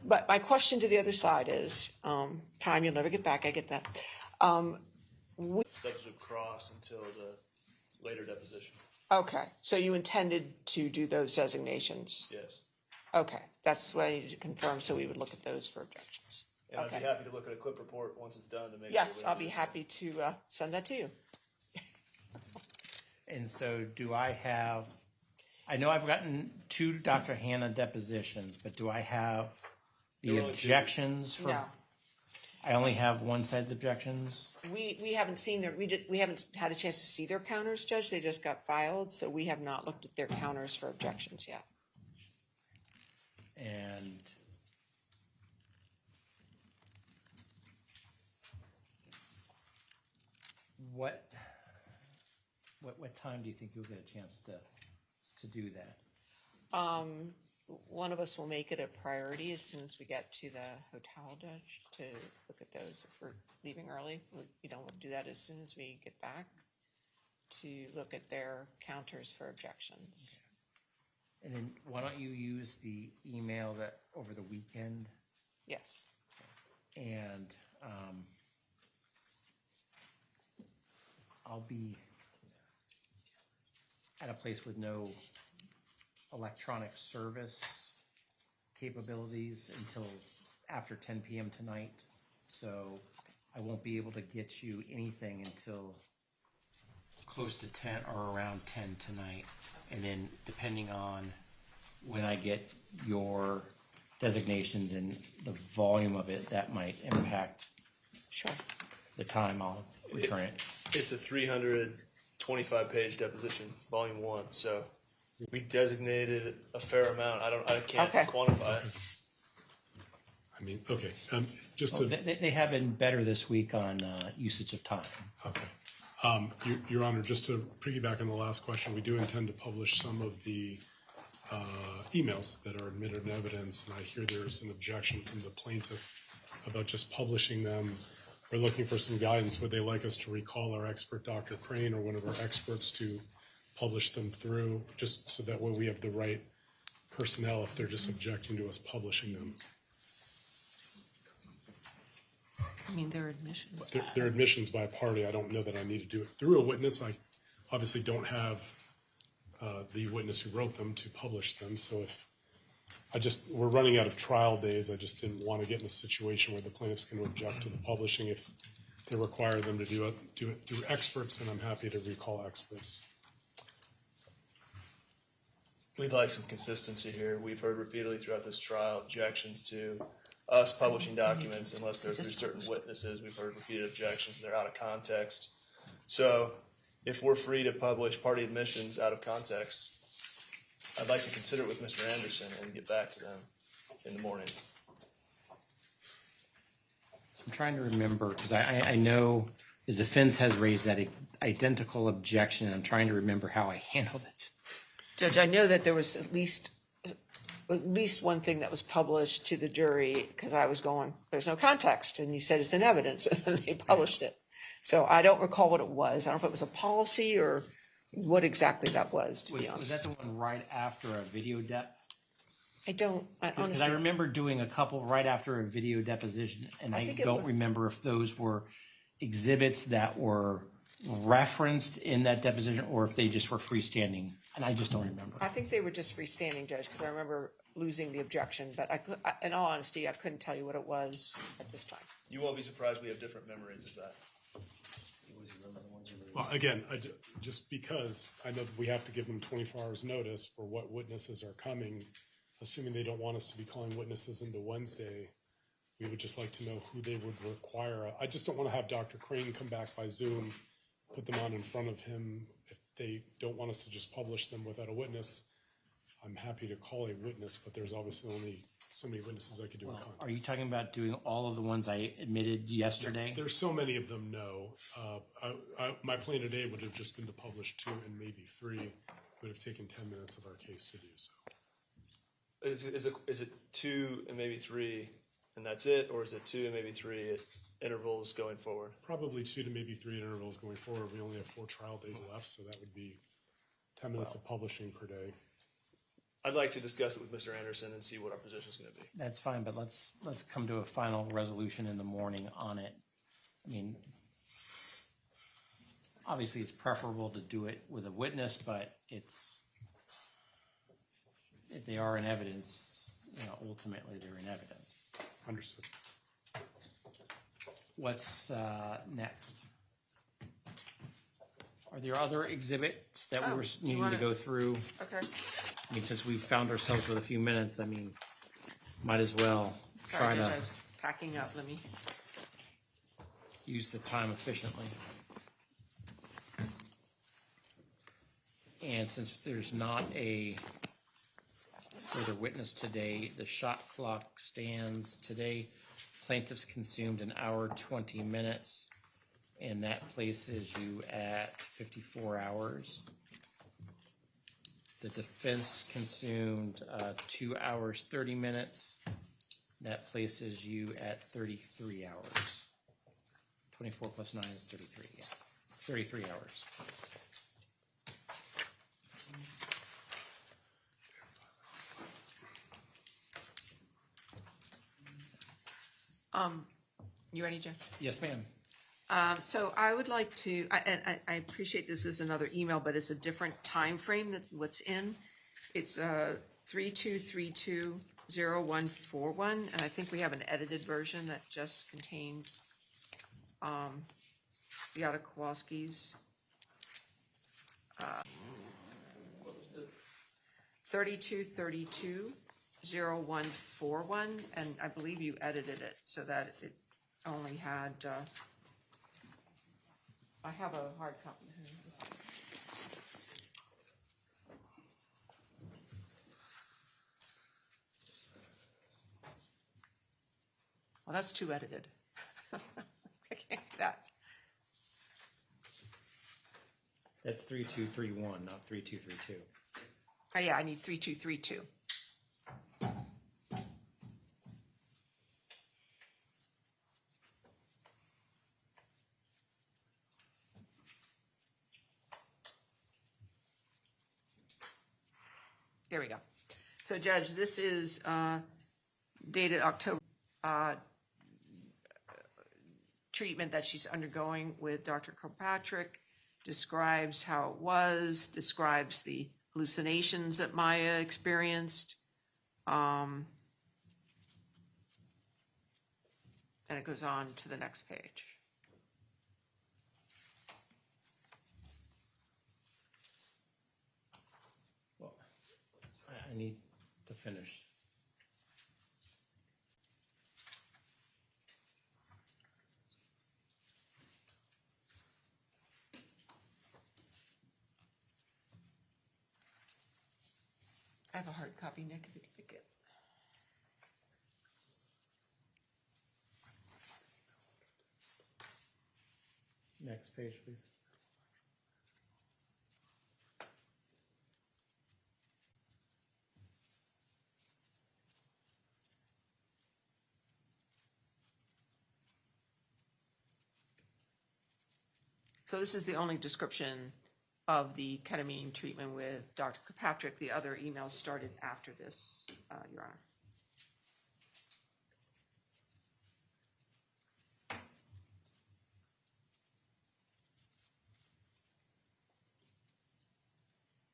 [SPEAKER 2] But my question to the other side is, time you'll never get back, I get that.
[SPEAKER 15] Substantive cross until the later deposition.
[SPEAKER 2] Okay, so you intended to do those designations?
[SPEAKER 15] Yes.
[SPEAKER 2] Okay, that's what I needed to confirm, so we would look at those for objections.
[SPEAKER 15] And I'd
[SPEAKER 2] Okay.
[SPEAKER 15] be happy to look at a clip report once it's done to make
[SPEAKER 2] Yes,
[SPEAKER 15] sure.
[SPEAKER 2] I'll be happy to send that to you.
[SPEAKER 1] And so do I have, I know I've gotten 2 Dr. Hannah depositions, but do I have
[SPEAKER 15] There
[SPEAKER 1] the
[SPEAKER 15] were only 2.
[SPEAKER 1] objections for?
[SPEAKER 2] No.
[SPEAKER 1] I only have one side's objections.
[SPEAKER 2] We haven't seen their, we haven't had a chance to see their counters, Judge, they just got filed, so we have not looked at their counters for objections yet.
[SPEAKER 1] And what time do you think you'll get a chance to do that?
[SPEAKER 2] One of us will make it a priority as soon as we get to the hotel, Judge, to look at those. If we're leaving early, we'll do that as soon as we get back, to look at their counters for objections.
[SPEAKER 1] And then why don't you use the email that over the weekend?
[SPEAKER 2] Yes.
[SPEAKER 1] And I'll be at a place with no electronic service capabilities until after 10 p.m. tonight. So I won't be able to get you anything until close to 10 or around 10 tonight. And then depending on when I get your designations and the volume of it, that might impact the time I'll return it.
[SPEAKER 15] It's a 325-page deposition, volume 1. So we designated a fair amount. I can't quantify it.
[SPEAKER 13] I mean, okay, just to.
[SPEAKER 1] They have been better this week on usage of time.
[SPEAKER 13] Okay. Your Honor, just to piggyback on the last question, we do intend to publish some of the emails that are admitted in evidence, and I hear there's an objection from the plaintiff about just publishing them. We're looking for some guidance. Would they like us to recall our expert, Dr. Crane, or one of our experts to publish them through, just so that way we have the right personnel if they're just objecting to us publishing them?
[SPEAKER 2] I mean, their admissions.
[SPEAKER 13] Their admissions by a party. I don't know that I need to do it through a witness. I obviously don't have the witness who wrote them to publish them. So if we're running out of trial days, I just didn't want to get in a situation where the plaintiff's going to object to the publishing. If they require them to do it through experts, then I'm happy to recall experts.
[SPEAKER 15] We'd like some consistency here. We've heard repeatedly throughout this trial objections to us publishing documents unless they're through certain witnesses. We've heard repeated objections. They're out of context. So if we're free to publish party admissions out of context, I'd like to consider it with Mr. Anderson and get back to them in the morning.
[SPEAKER 1] I'm trying to remember, because I know the defense has raised that identical objection, and I'm trying to remember how I handled it.
[SPEAKER 2] Judge, I know that there was at least one thing that was published to the jury, because I was going, there's no context, and you said it's in evidence, and then they published it. So I don't recall what it was. I don't know if it was a policy or what exactly that was, to be honest.
[SPEAKER 1] Was that the one right after a video dep?
[SPEAKER 2] I
[SPEAKER 1] Because
[SPEAKER 2] honestly.
[SPEAKER 1] I remember doing a couple right after a video deposition, and I don't remember if those were exhibits that were referenced in that deposition or if they just were freestanding, and I just don't remember.
[SPEAKER 2] I think they were just freestanding, Judge, because I remember losing the objection, but in all honesty, I couldn't tell you what it was at this time.
[SPEAKER 15] You won't be surprised we have different memories of that.
[SPEAKER 13] Well, again, just because I know that we have to give them 24 hours notice for what witnesses are coming, assuming they don't want us to be calling witnesses into Wednesday, We would just like to know who they would require. I just don't want to have Dr. Crane come back by Zoom, put them on in front of him. If they don't want us to just publish them without a witness, I'm happy to call a witness, but there's obviously only so many witnesses I could do in contact.
[SPEAKER 1] Are you talking about doing all of the ones I admitted yesterday?
[SPEAKER 13] There's so many of them, no. My plan today would have just been to publish 2 and maybe 3. It would have taken 10 minutes of our case to do so.
[SPEAKER 15] Is it 2 and maybe 3 and that's it, or is it 2 and maybe 3 at intervals going forward?
[SPEAKER 13] Probably 2 to maybe 3 intervals going forward. We only have 4 trial days left, so that would be 10 minutes of publishing per day.
[SPEAKER 15] I'd like to discuss it with Mr. Anderson and see what our position is going to be.
[SPEAKER 1] That's fine, but let's come to a final resolution in the morning on it. I mean, obviously it's preferable to do it with a witness, but if they are in evidence, ultimately they're in evidence.
[SPEAKER 13] Understood.
[SPEAKER 1] What's next? Are there other exhibits that we're needing to go through?
[SPEAKER 2] Okay.
[SPEAKER 1] I mean, since we've found ourselves with a few minutes, I mean, might as well try
[SPEAKER 2] Sorry, Judge, I
[SPEAKER 1] to
[SPEAKER 2] was packing up. Let me.
[SPEAKER 1] use the time efficiently. And since there's not a further witness today, the shot clock stands today. Plaintiffs consumed 1 hour, 20 minutes, and that places you at 54 hours. The defense consumed 2 hours, 30 minutes. That places you at 33 hours. 24 plus 9 is 33, yeah. 33 hours.
[SPEAKER 2] You ready, Judge?
[SPEAKER 1] Yes, ma'am.
[SPEAKER 2] So I would like to, I appreciate this is another email, but it's a different time frame that's what's in. It's 32320141, and I think we have an edited version that just contains Beata Kowalski's 32320141, and I believe you edited it so that it only had I have a hard copy. Well, that's too edited. I can't do that.
[SPEAKER 1] That's 3231, not 3232.
[SPEAKER 2] Oh, yeah, I need 3232. There we go. So, Judge, this is dated October. Treatment that she's undergoing with Dr. Kirkpatrick, describes how it was, describes the hallucinations that Maya experienced. And it goes on to the next page.
[SPEAKER 1] Well, I need to finish.
[SPEAKER 2] I have a hard copy, Nick, if you can pick it.
[SPEAKER 1] Next page, please.
[SPEAKER 2] So this is the only description of the ketamine treatment with Dr. Kirkpatrick. The other emails started after this, Your Honor.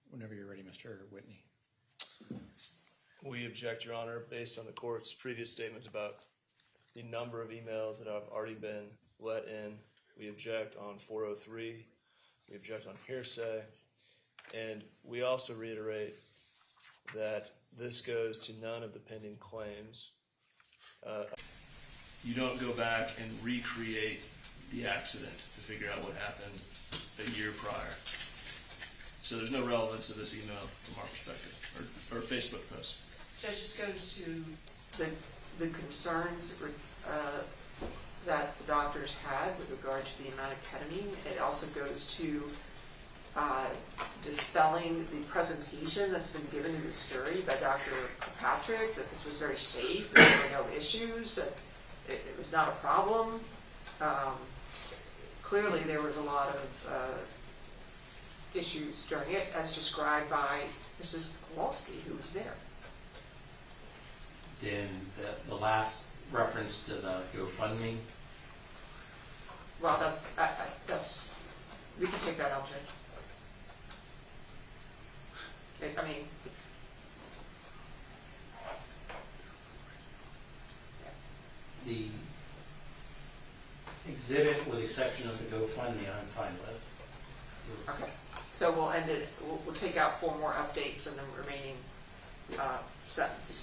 [SPEAKER 1] Whenever you're ready, Mr. Whitney.
[SPEAKER 15] We object, Your Honor, based on the court's previous statements about the number of emails that have already been let in. We object on 403. We object on hearsay. And we also reiterate that this goes to none of the pending claims. you don't go back and recreate the accident to figure out what happened a year prior. So there's no relevance to this email from our perspective, or Facebook post.
[SPEAKER 2] Judge, this goes to the concerns that the doctors had with regard to the amount of ketamine. It also goes to dispelling the presentation that's been given to the jury by Dr. Patrick, that this was very safe, that there were no issues, that it was not a problem. Clearly, there was a lot of issues during it, as described by Mrs. Kowalski, who was there.
[SPEAKER 1] Then the last reference to the GoFundMe.
[SPEAKER 2] Well, that's we can take that out, Judge. I mean,
[SPEAKER 1] the exhibit, with the exception of the GoFundMe, I'm fine with.
[SPEAKER 2] okay. So we'll end it. We'll take out 4 more updates in the remaining sentence.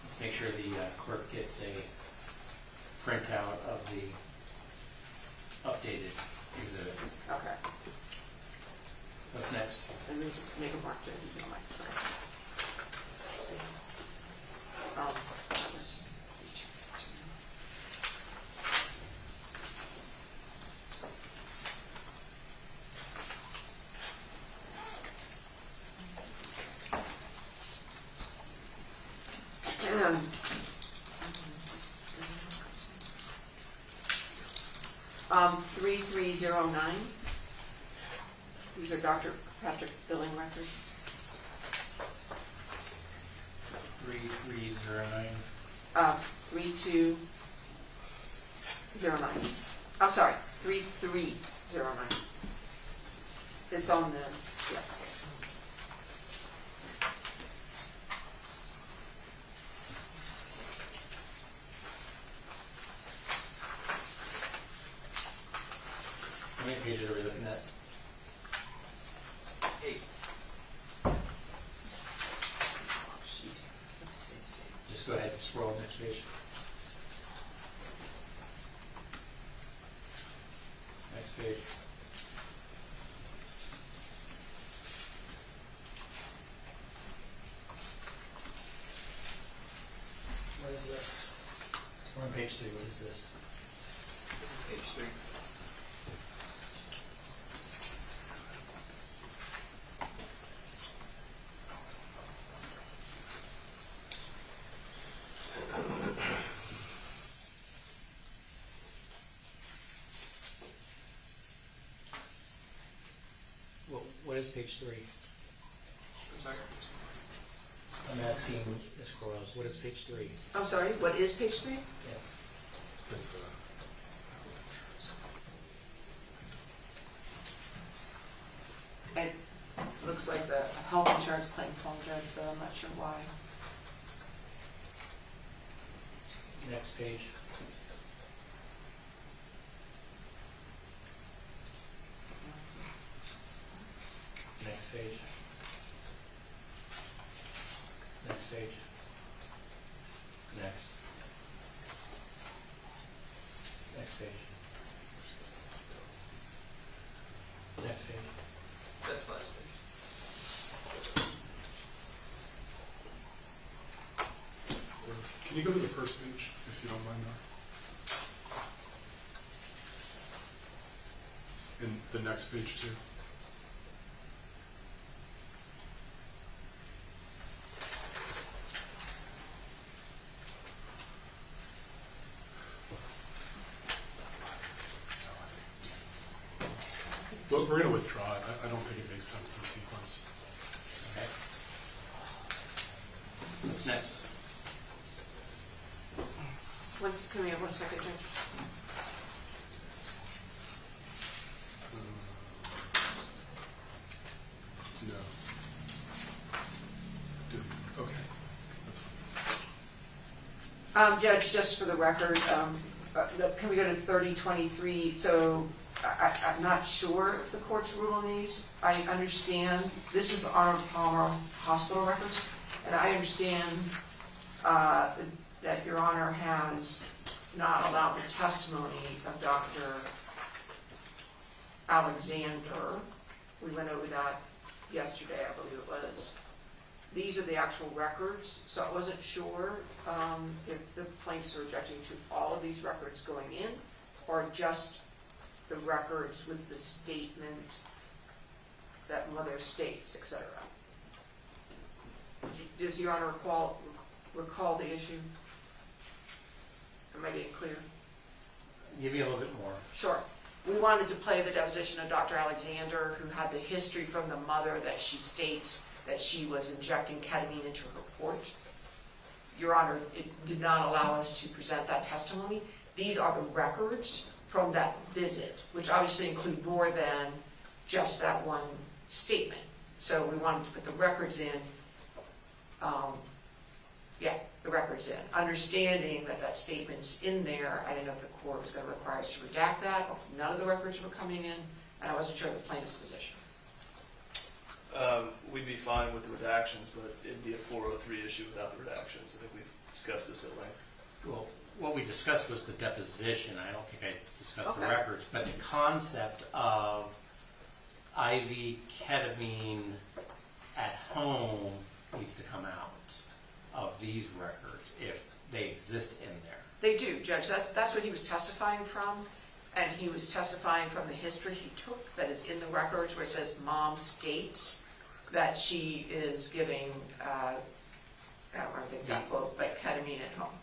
[SPEAKER 1] Let's make sure the clerk gets a printout of the updated exhibit.
[SPEAKER 2] Okay.
[SPEAKER 1] What's next?
[SPEAKER 2] Let me just make a mark to it on my screen. And 3309. These are Dr. Patrick's billing records.
[SPEAKER 1] 3309.
[SPEAKER 2] 3209. I'm sorry, 3309. It's on the, yeah.
[SPEAKER 1] How many pages are we looking at?
[SPEAKER 2] 8.
[SPEAKER 1] Just go ahead and scroll next page. Next page. What is this? We're on page 3. What is this?
[SPEAKER 2] Page 3.
[SPEAKER 1] Well, what is page 3?
[SPEAKER 2] I'm sorry.
[SPEAKER 1] I'm asking Ms. Quarles, what is page 3?
[SPEAKER 2] I'm sorry, what is page 3?
[SPEAKER 1] Yes.
[SPEAKER 4] It's,
[SPEAKER 2] It looks like the health insurance claim form, Judge, but I'm not sure why.
[SPEAKER 1] Next page. Next page. Next page. Next. Next page. Next page.
[SPEAKER 2] That's last page.
[SPEAKER 4] can you go to the first page, if you don't mind, Mar? And the next page, too. Well, we're going to withdraw it. I don't think it makes sense in sequence.
[SPEAKER 1] Okay. What's next?
[SPEAKER 2] Can we have 1 second, Judge?
[SPEAKER 4] No. Okay. That's fine.
[SPEAKER 2] Judge, just for the record, can we go to 3023? So I'm not sure if the court's rule on these. I understand this is Arnold Palmer Hospital records. And I understand that Your Honor has not allowed the testimony of Dr. Alexander. We went over that yesterday, I believe it was. These are the actual records, so I wasn't sure if the plaintiffs are objecting to all of these records going in or just the records with the statement that mother states, etc. Does Your Honor recall the issue? Am I being clear?
[SPEAKER 1] Give me a little bit more.
[SPEAKER 2] Sure. We wanted to play the deposition of Dr. Alexander, who had the history from the mother that she states that she was injecting ketamine into her port. Your Honor, it did not allow us to present that testimony. These are the records from that visit, which obviously include more than just that one statement. So we wanted to put the records in, the records in. Understanding that that statement's in there, I didn't know if the court was going to require us to redact that, or if none of the records were coming in, and I wasn't sure of the plaintiff's position.
[SPEAKER 15] We'd be fine with the redactions, but it'd be a 403 issue without the redactions. I think we've discussed this at length.
[SPEAKER 1] Well, what we discussed was the deposition. I don't think I discussed the
[SPEAKER 2] Okay.
[SPEAKER 1] records, but the concept of IV ketamine at home needs to come out of these records if they exist in there.
[SPEAKER 2] They do, Judge. That's what he was testifying from, and he was testifying from the history he took that is in the records where it says mom states that she is giving, I don't remember the exact quote, but ketamine at home.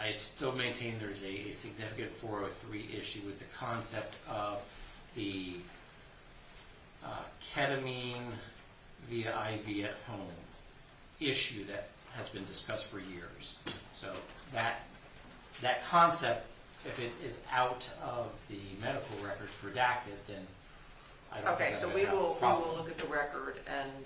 [SPEAKER 1] I still maintain there's a significant 403 issue with the concept of the ketamine via IV at home issue that has been discussed for years. So that concept, if it is out of the medical records redacted, then I don't
[SPEAKER 2] Okay,
[SPEAKER 1] think
[SPEAKER 2] so
[SPEAKER 1] I'm
[SPEAKER 2] we
[SPEAKER 1] gonna have a
[SPEAKER 2] will
[SPEAKER 1] problem.
[SPEAKER 2] look at the record and,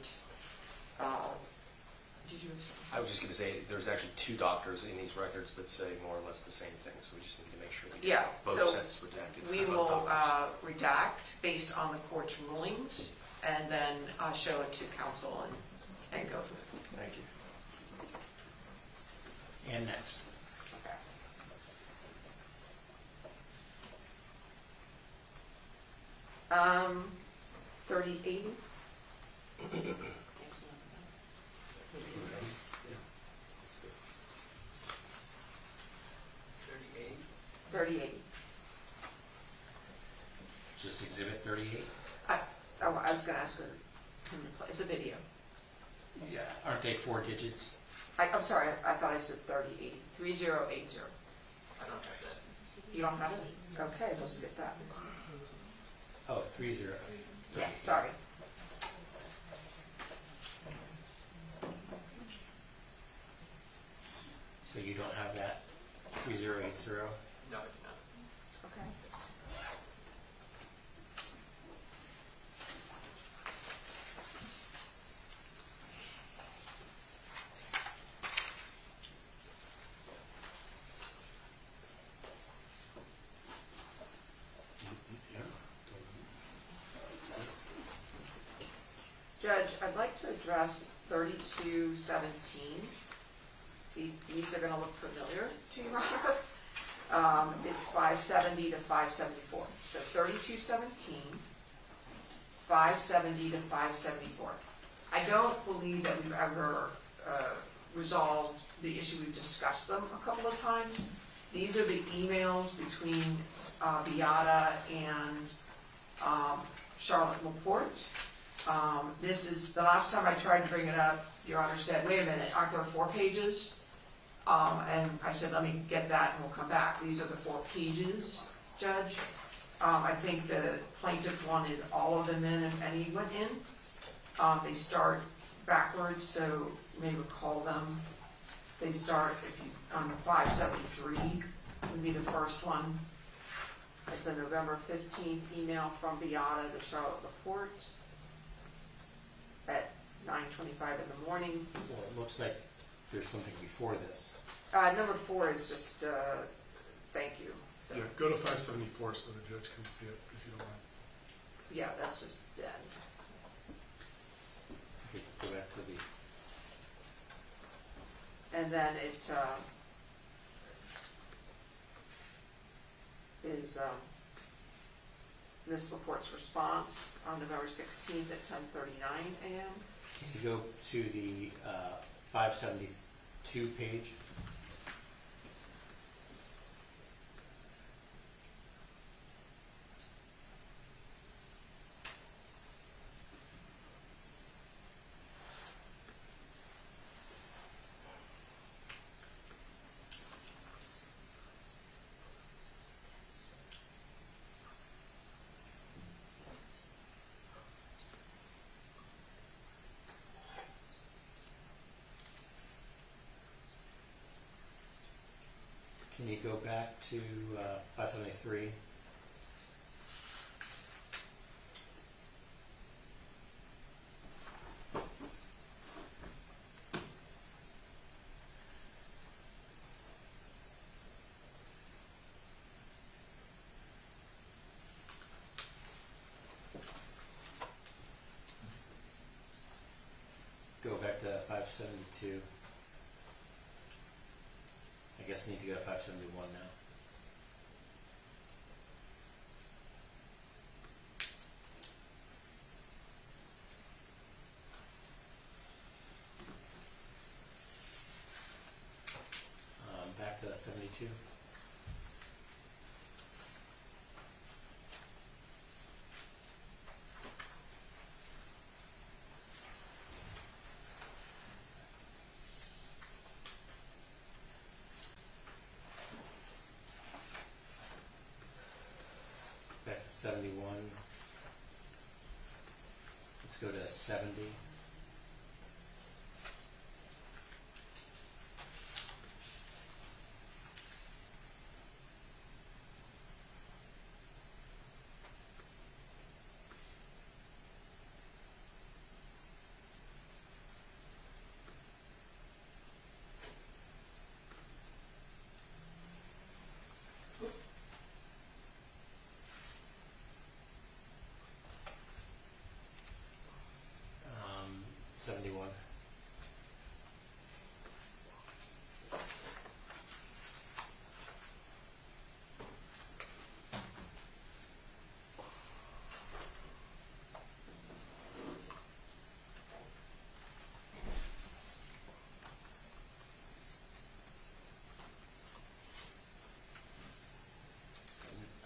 [SPEAKER 2] did you?
[SPEAKER 17] I was just going to say, there's actually two doctors in these records that say more or less the same thing, so we just need to make sure we
[SPEAKER 2] Yeah,
[SPEAKER 17] get both
[SPEAKER 2] so
[SPEAKER 17] sets redacted.
[SPEAKER 2] we
[SPEAKER 17] from
[SPEAKER 2] will
[SPEAKER 17] both doctors.
[SPEAKER 2] redact based on the court's rulings and then show it to counsel and go from there.
[SPEAKER 15] Thank you.
[SPEAKER 1] And next.
[SPEAKER 2] Okay. 3080. 3080.
[SPEAKER 1] Just exhibit 38?
[SPEAKER 2] I was going to ask her him to play. It's a video.
[SPEAKER 1] Yeah. Aren't they 4 digits?
[SPEAKER 2] I'm sorry, I thought I said 3080. 3080. I don't have that. You don't have it? Okay, let's get that.
[SPEAKER 1] Oh, 30.
[SPEAKER 2] Yeah, sorry.
[SPEAKER 1] So you don't have that 3080?
[SPEAKER 2] No, I do not. Okay. Judge, I'd like to address 3217. These are going to look familiar to you, Robert. It's 570 to 574. So 3217, 570 to 574. I don't believe that we've ever resolved the issue. We've discussed them a couple of times. These are the emails between Beata and Charlotte Laporte. This is the last time I tried to bring it up. Your Honor said, "Wait a minute, aren't there 4 pages?" And I said, "Let me get that, and we'll come back." These are the 4 pages, Judge. I think the plaintiff wanted all of them in, if any went in. They start backwards, so you may recall them. They start on 573 would be the first one. It's a November 15th email from Beata to Charlotte Laporte at 9:25 in the morning.
[SPEAKER 1] Well, it looks like there's something before this.
[SPEAKER 2] Number 4 is just thank you. So,
[SPEAKER 4] Yeah, go to 574 so the judge can see it, if you don't mind.
[SPEAKER 2] yeah, that's just the end.
[SPEAKER 1] Okay, go back to the
[SPEAKER 2] And then it is Ms. Laporte's response on November 16th at 10:39 a.m.
[SPEAKER 1] Can you go to the 572 page? Can you go back to 573? Go back to 572. I guess I need to go to 571 now. Back to 72. Back to 71. Let's go to 70. Um, 71.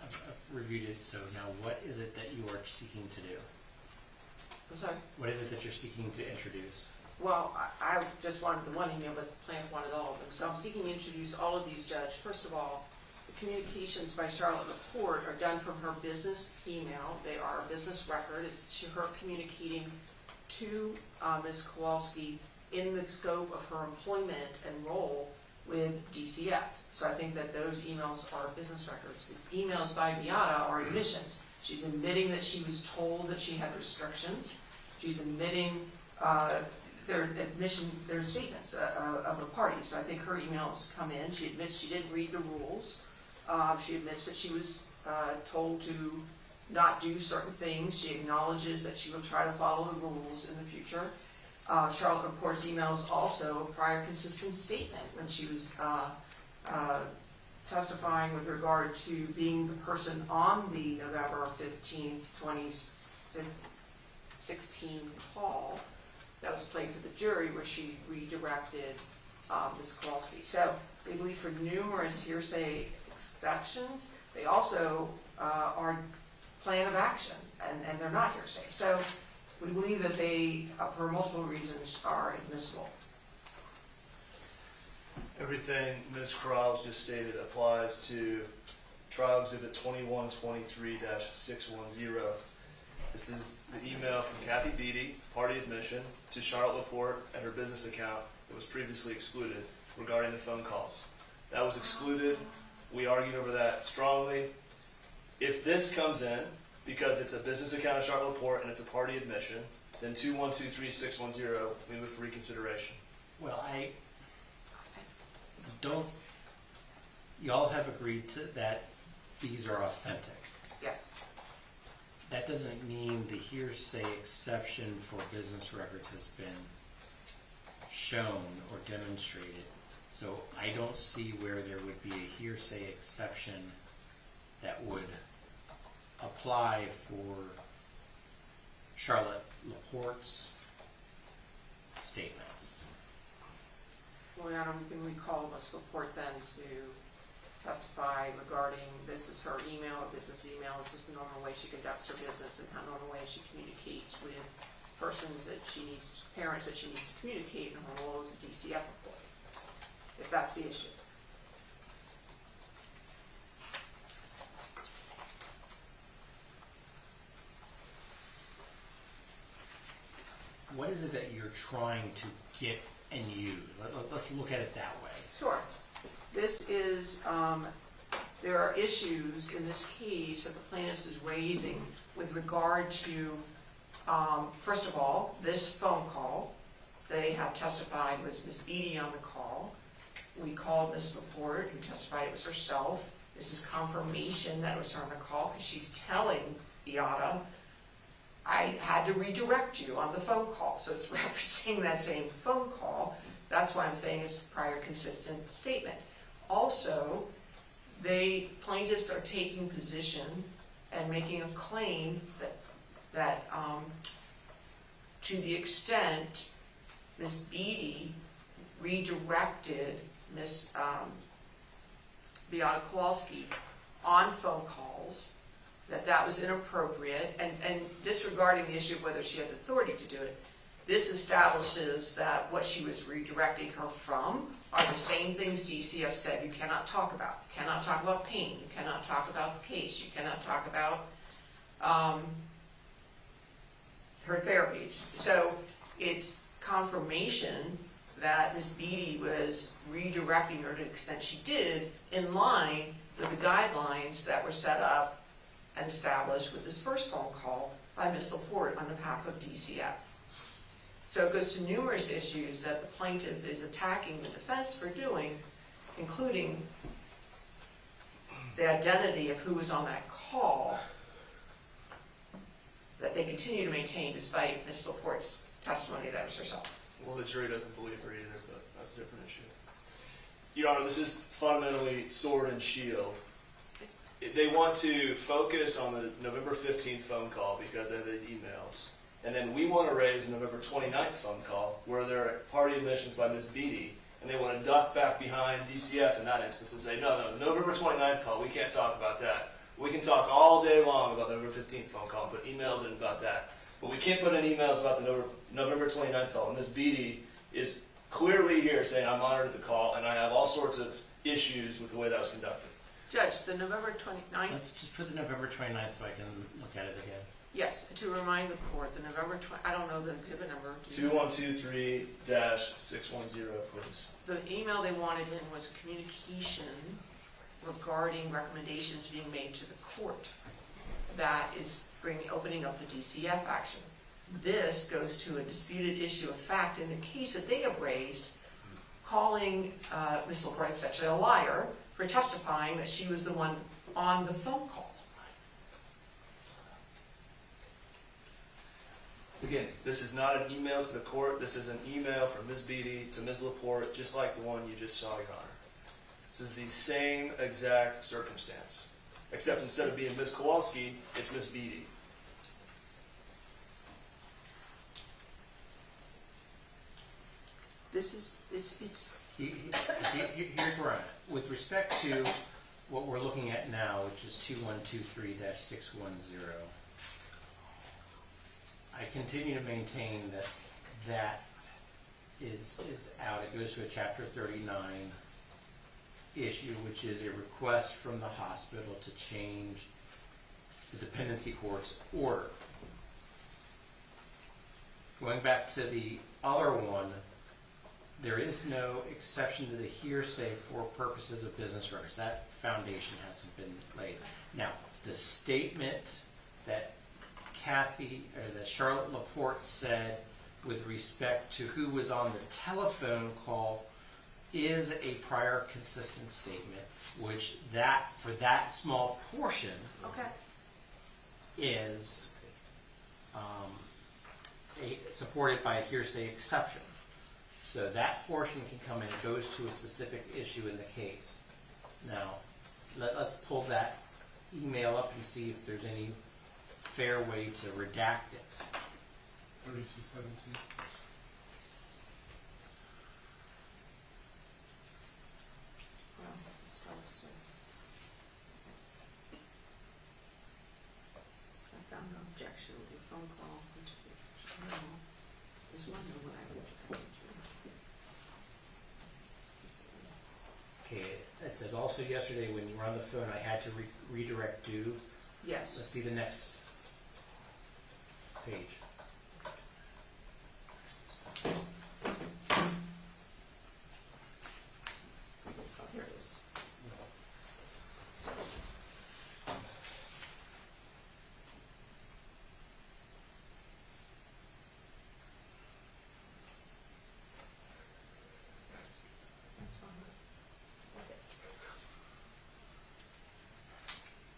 [SPEAKER 1] I've reviewed it, so now what is it that you are seeking to do?
[SPEAKER 2] I'm sorry?
[SPEAKER 1] What is it that you're seeking to introduce?
[SPEAKER 2] Well, I just wanted the one email, but the plant wanted all of them. So I'm seeking to introduce all of these, Judge. First of all, the communications by Charlotte Laporte are done from her business email. They are a business record. It's her communicating to Ms. Kowalski in the scope of her employment and role with DCF. So I think that those emails are business records. These emails by Beata are admissions. She's admitting that she was told that she had restrictions. She's admitting their statements of the party. So I think her emails come in. She admits she didn't read the rules. She admits that she was told to not do certain things. She acknowledges that she will try to follow the rules in the future. Charlotte Laporte's emails also a prior consistent statement when she was testifying with regard to being the person on the November 15th, 2016 call that was played for the jury where she redirected Ms. Kowalski. So they believe for numerous hearsay exceptions, they also are plan of action, and they're not hearsay. So we believe that they, for multiple reasons, are admissible.
[SPEAKER 15] Everything Ms. Krause just stated applies to Trial Exhibit 2123-610. This is the email from Kathy Beatty, party admission, to Charlotte Laporte at her business account that was previously excluded regarding the phone calls. That was excluded. We argued over that strongly. If this comes in, because it's a business account of Charlotte Laporte and it's a party admission, then 2123-610, we move for reconsideration.
[SPEAKER 1] Well, I don't, y'all have agreed to that these are authentic.
[SPEAKER 2] Yes.
[SPEAKER 1] That doesn't mean the hearsay exception for business records has been shown or demonstrated. So I don't see where there would be a hearsay exception that would apply for Charlotte Laporte's statements.
[SPEAKER 2] Well, Adam, we can recall Ms. Laporte then to testify regarding this is her email, a business email. It's just the normal way she conducts her business and how normal way she communicates with persons that she needs, parents that she needs to communicate in her role as a DCF employee, if that's the issue.
[SPEAKER 1] What is it that you're trying to get and use? Let's look at it that way.
[SPEAKER 2] Sure. This is, there are issues in this case that the plaintiff is raising with regard to, first of all, this phone call. They have testified was Ms. Beatty on the call. We called Ms. Laporte and testified it was herself. This is confirmation that it was her on the call because she's telling Beata, I had to redirect you on the phone call. So it's referencing that same phone call. That's why I'm saying it's a prior consistent statement. Also, plaintiffs are taking position and making a claim that to the extent Ms. Beatty redirected Ms. Beata Kowalski on phone calls, that was inappropriate, and disregarding the issue of whether she had the authority to do it, this establishes that what she was redirecting her from are the same things DCF said you cannot talk about. You cannot talk about pain. You cannot talk about the case. You cannot talk about her therapies. So it's confirmation that Ms. Beatty was redirecting her to the extent she did in line with the guidelines that were set up and established with this first phone call by Ms. Laporte on behalf of DCF. So it goes to numerous issues that the plaintiff is attacking the defense for doing, including the identity of who was on that call that they continue to maintain despite Ms. Laporte's testimony that it was herself.
[SPEAKER 15] Well, the jury doesn't believe her either, but that's a different issue. Your Honor, this is fundamentally sword and shield. They want to focus on the November 15th phone call because of these emails. And then we want to raise the November 29th phone call where there are party admissions by Ms. Beatty, and they want to duck back behind DCF in that instance and say, no, the November 29th call, we can't talk about that. We can talk all day long about the November 15th phone call and put emails in about that. But we can't put in emails about the November 29th call. And Ms. Beatty is clearly here saying, I monitored the call, and I have all sorts of issues with the way that was conducted.
[SPEAKER 2] Judge, the November 29th?
[SPEAKER 1] Let's just put the November 29th so I can look at it again.
[SPEAKER 2] Yes, to remind the court, the November 20, I don't know the exhibit number.
[SPEAKER 15] 2123-610, please.
[SPEAKER 2] The email they wanted in was communication regarding recommendations being made to the court. That is opening up the DCF action. This goes to a disputed issue of fact in the case that they have raised, calling Ms. Laporte essentially a liar for testifying that she was the one on the phone call.
[SPEAKER 15] Again, this is not an email to the court. This is an email from Ms. Beatty to Ms. Laporte, just like the one you just saw, Your Honor. This is the same exact circumstance, except instead of being Ms. Kowalski, it's Ms. Beatty.
[SPEAKER 2] This is, it's...
[SPEAKER 1] Here's where I'm at. With respect to what we're looking at now, which is 2123-610, I continue to maintain that is out. It goes to a Chapter 39 issue, which is a request from the hospital to change the dependency court's order. Going back to the other one, there is no exception to the hearsay for purposes of business records. That foundation hasn't been laid. Now, the statement that that Charlotte Laporte said with respect to who was on the telephone call is a prior consistent statement, which for that small portion is supported by a hearsay exception. So that portion can come in, it goes to a specific issue in the case. Now, let's pull that email up and see if there's any fair way to redact it.
[SPEAKER 13] 3217.
[SPEAKER 2] Well, let's start with I found no objection with your phone call. No, there's one no when I objected to.
[SPEAKER 1] Okay, it says also yesterday when you were on the phone, I had to redirect due.
[SPEAKER 2] Yes.
[SPEAKER 1] Let's see the next page.
[SPEAKER 2] Oh, here it is.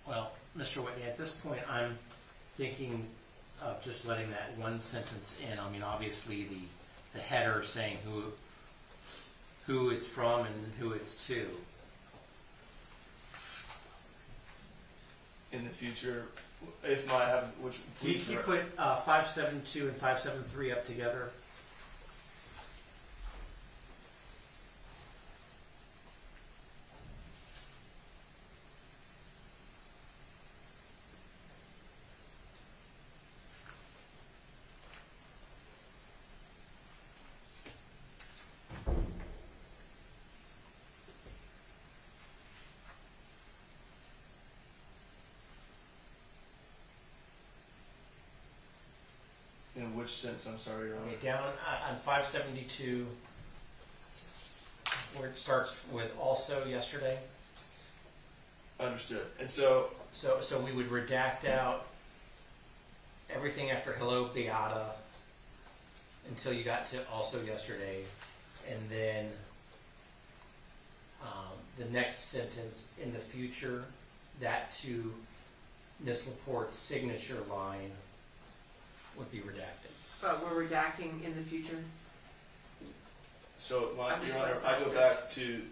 [SPEAKER 1] Well, Mr. Whitney, at this point, I'm thinking of just letting that one sentence in. I mean, obviously, the header saying who it's from and who it's to.
[SPEAKER 15] In the future, if my have which
[SPEAKER 1] Can you put 572 and 573 up together?
[SPEAKER 15] in which sense? I'm sorry, Your Honor.
[SPEAKER 1] Okay, down on 572, where it starts with also yesterday.
[SPEAKER 15] Understood. And so
[SPEAKER 1] we would redact out everything after hello Beata until you got to also yesterday, and then the next sentence in the future, that to Ms. Laporte's signature line would be redacted.
[SPEAKER 2] But we're redacting in the future?
[SPEAKER 15] So,
[SPEAKER 2] I'm just
[SPEAKER 15] Your Honor, I go back to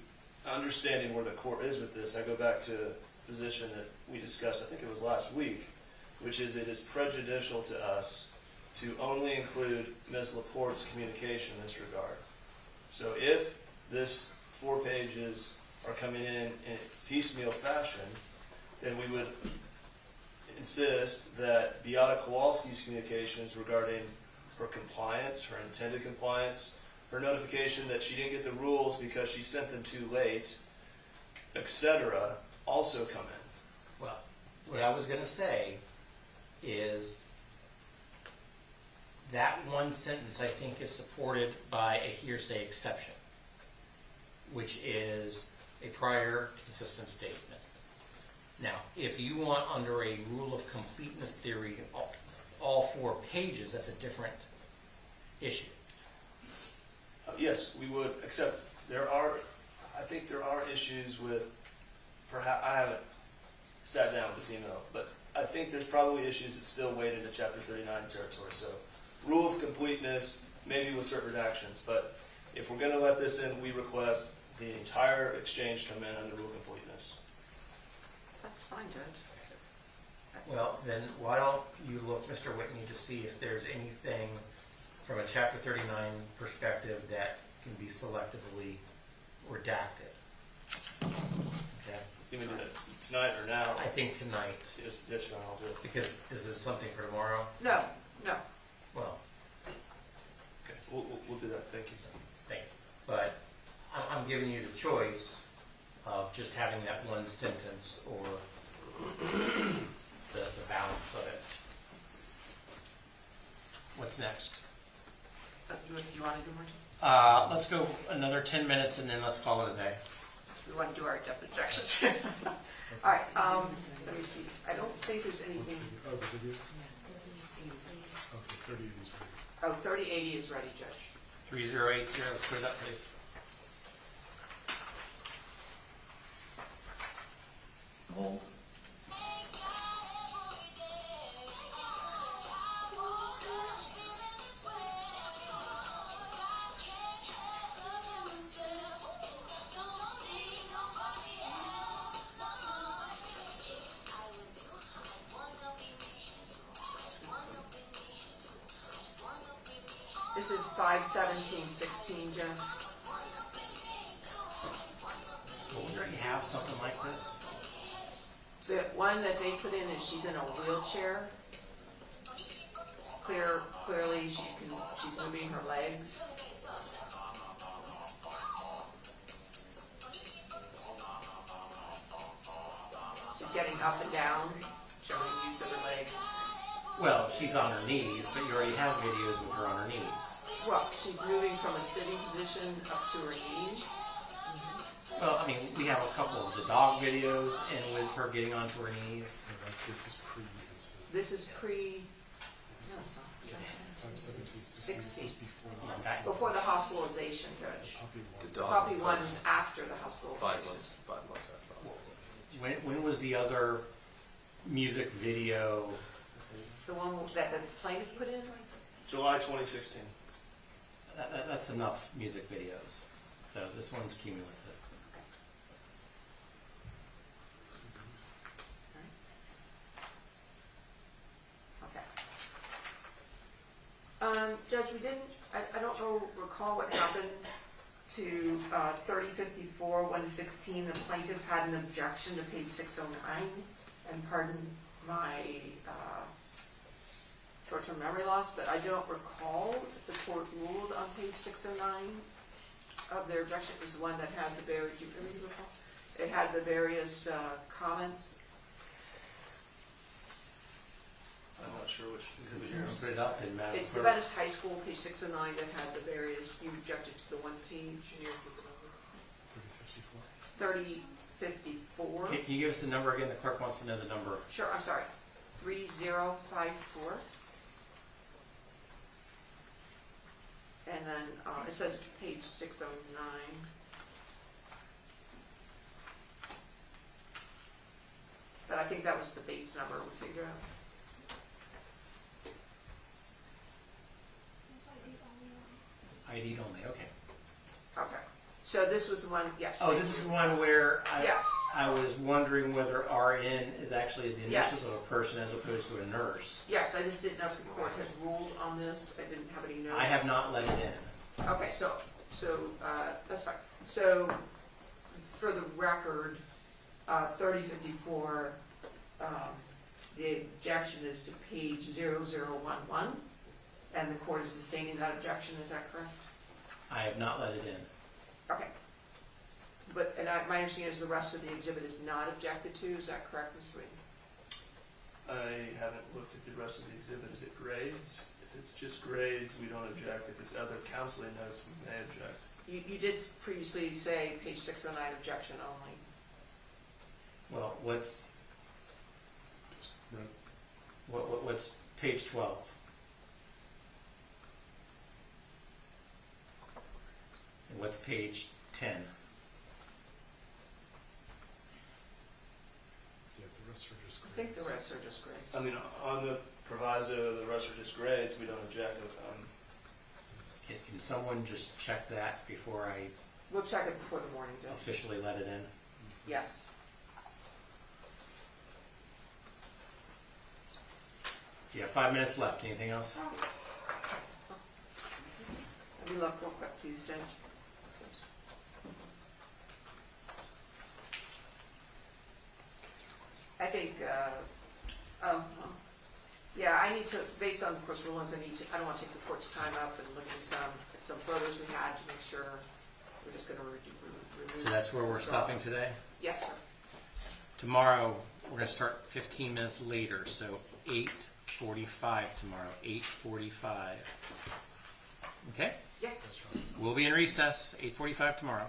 [SPEAKER 15] understanding where the court is with this. I go back to the position that we discussed, I think it was last week, which is it is prejudicial to us to only include Ms. Laporte's communication in this regard. So if this 4 pages are coming in piecemeal fashion, then we would insist that Beata Kowalski's communications regarding her compliance, her intended compliance, her notification that she didn't get the rules because she sent them too late, etc., also come in.
[SPEAKER 1] Well, what I was going to say is that one sentence, I think, is supported by a hearsay exception, which is a prior consistent statement. Now, if you want under a rule of completeness theory all 4 pages, that's a different issue.
[SPEAKER 15] Yes, we would, except I think there are issues with, perhaps, I haven't sat down with this email, but I think there's probably issues that still wade into Chapter 39 territory. So, rule of completeness, maybe with certain redactions, but if we're going to let this in, we request the entire exchange come in under rule of completeness.
[SPEAKER 2] That's fine, Judge.
[SPEAKER 1] Well, then why don't you look, Mr. Whitney, to see if there's anything from a Chapter 39 perspective that can be selectively redacted. Okay?
[SPEAKER 15] You mean tonight or now?
[SPEAKER 1] I think tonight.
[SPEAKER 15] Yes, Your Honor, I'll do it.
[SPEAKER 1] Because is this something for tomorrow?
[SPEAKER 2] No.
[SPEAKER 1] Well.
[SPEAKER 15] Okay, we'll do that. Thank you.
[SPEAKER 1] Thank you. But I'm giving you the choice of just having that one sentence or the balance of it. What's next?
[SPEAKER 2] Do you want to do more?
[SPEAKER 1] Let's go another 10 minutes and then let's call it a day.
[SPEAKER 2] We want to do our depth objections. All right, let me see. I don't think there's anything.
[SPEAKER 13] Okay, 3080 is ready.
[SPEAKER 2] Oh, 3080 is ready, Judge.
[SPEAKER 1] 3080, let's put it up, please.
[SPEAKER 2] Hold. is 5/17/16, Jen.
[SPEAKER 1] Well, we already have something like this.
[SPEAKER 2] The one that they put in is she's in a wheelchair. Clearly she's moving her legs. She's getting up and down, showing use of her legs.
[SPEAKER 1] Well, she's on her knees, but you already have videos with her on her knees.
[SPEAKER 2] Well, she's moving from a sitting position up to her knees.
[SPEAKER 1] Well, I mean, we have a couple of the dog videos and with her getting onto her knees.
[SPEAKER 4] This is pre.
[SPEAKER 2] This is pre. No, it's not. 16. Before the hospitalization, Judge. The puppy one is after the hospitalization.
[SPEAKER 5] 5 months after.
[SPEAKER 1] When was the other music video?
[SPEAKER 2] The one that the plaintiff put in?
[SPEAKER 5] July 2016.
[SPEAKER 1] That's enough music videos. So this one's cumulative.
[SPEAKER 2] Judge, we didn't, I don't recall what happened to 3054, 116. The plaintiff had an objection to page 609, and pardon my short-term memory loss, but I don't recall if the court ruled on page 609 of their objection. It was the one that had the various, do you really recall? It had the various comments.
[SPEAKER 5] I'm not sure which.
[SPEAKER 1] Put it up in Madam
[SPEAKER 2] It's the
[SPEAKER 1] Clerk.
[SPEAKER 2] Venice High School, page 609, that had the various, you objected to the one page. 3054.
[SPEAKER 1] Can you give us the number again? The clerk wants to know the number.
[SPEAKER 2] Sure, I'm sorry. 3054. And then it says page 609. But I think that was the Bates number we figured out.
[SPEAKER 1] ID'd only, okay.
[SPEAKER 2] Okay. So this was the one, yes.
[SPEAKER 1] Oh, this is the one where
[SPEAKER 2] Yes.
[SPEAKER 1] I was wondering whether RN is actually the initials
[SPEAKER 2] Yes.
[SPEAKER 1] of a person as opposed to a nurse.
[SPEAKER 2] Yes, I just didn't know if the court had ruled on this. I didn't have any notes.
[SPEAKER 1] I have not let it in.
[SPEAKER 2] Okay, so that's fine. So for the record, 3054, the objection is to page 0011, and the court is sustaining that objection. Is that correct?
[SPEAKER 1] I have not let it in.
[SPEAKER 2] Okay. But my understanding is the rest of the exhibit is not objected to. Is that correct, Mr. Wheaton?
[SPEAKER 15] I haven't looked at the rest of the exhibit. Is it grades? If it's just grades, we don't object. If it's other counseling notes, we may object.
[SPEAKER 2] You did previously say page 609 objection only.
[SPEAKER 1] Well, what's page 12? And what's page 10?
[SPEAKER 4] Yeah, the rest are just
[SPEAKER 2] I think the rest are just grades.
[SPEAKER 15] I mean, on the proviso, the rest are just grades. We don't object.
[SPEAKER 1] Can someone just check that before I
[SPEAKER 2] We'll check it before the morning, Judge.
[SPEAKER 1] officially let it in?
[SPEAKER 2] Yes.
[SPEAKER 1] You have 5 minutes left. Anything else?
[SPEAKER 2] Let me look real quick, please, Judge. I think, yeah, I need to, based on, of course, rulings, I don't want to take the court's time up and look at some photos we had to make sure we're just going to remove.
[SPEAKER 1] So that's where we're stopping today?
[SPEAKER 2] Yes, sir.
[SPEAKER 1] Tomorrow, we're going to start 15 minutes later, so 8:45 tomorrow, 8:45. Okay?
[SPEAKER 2] Yes.
[SPEAKER 1] We'll be in recess, 8:45 tomorrow.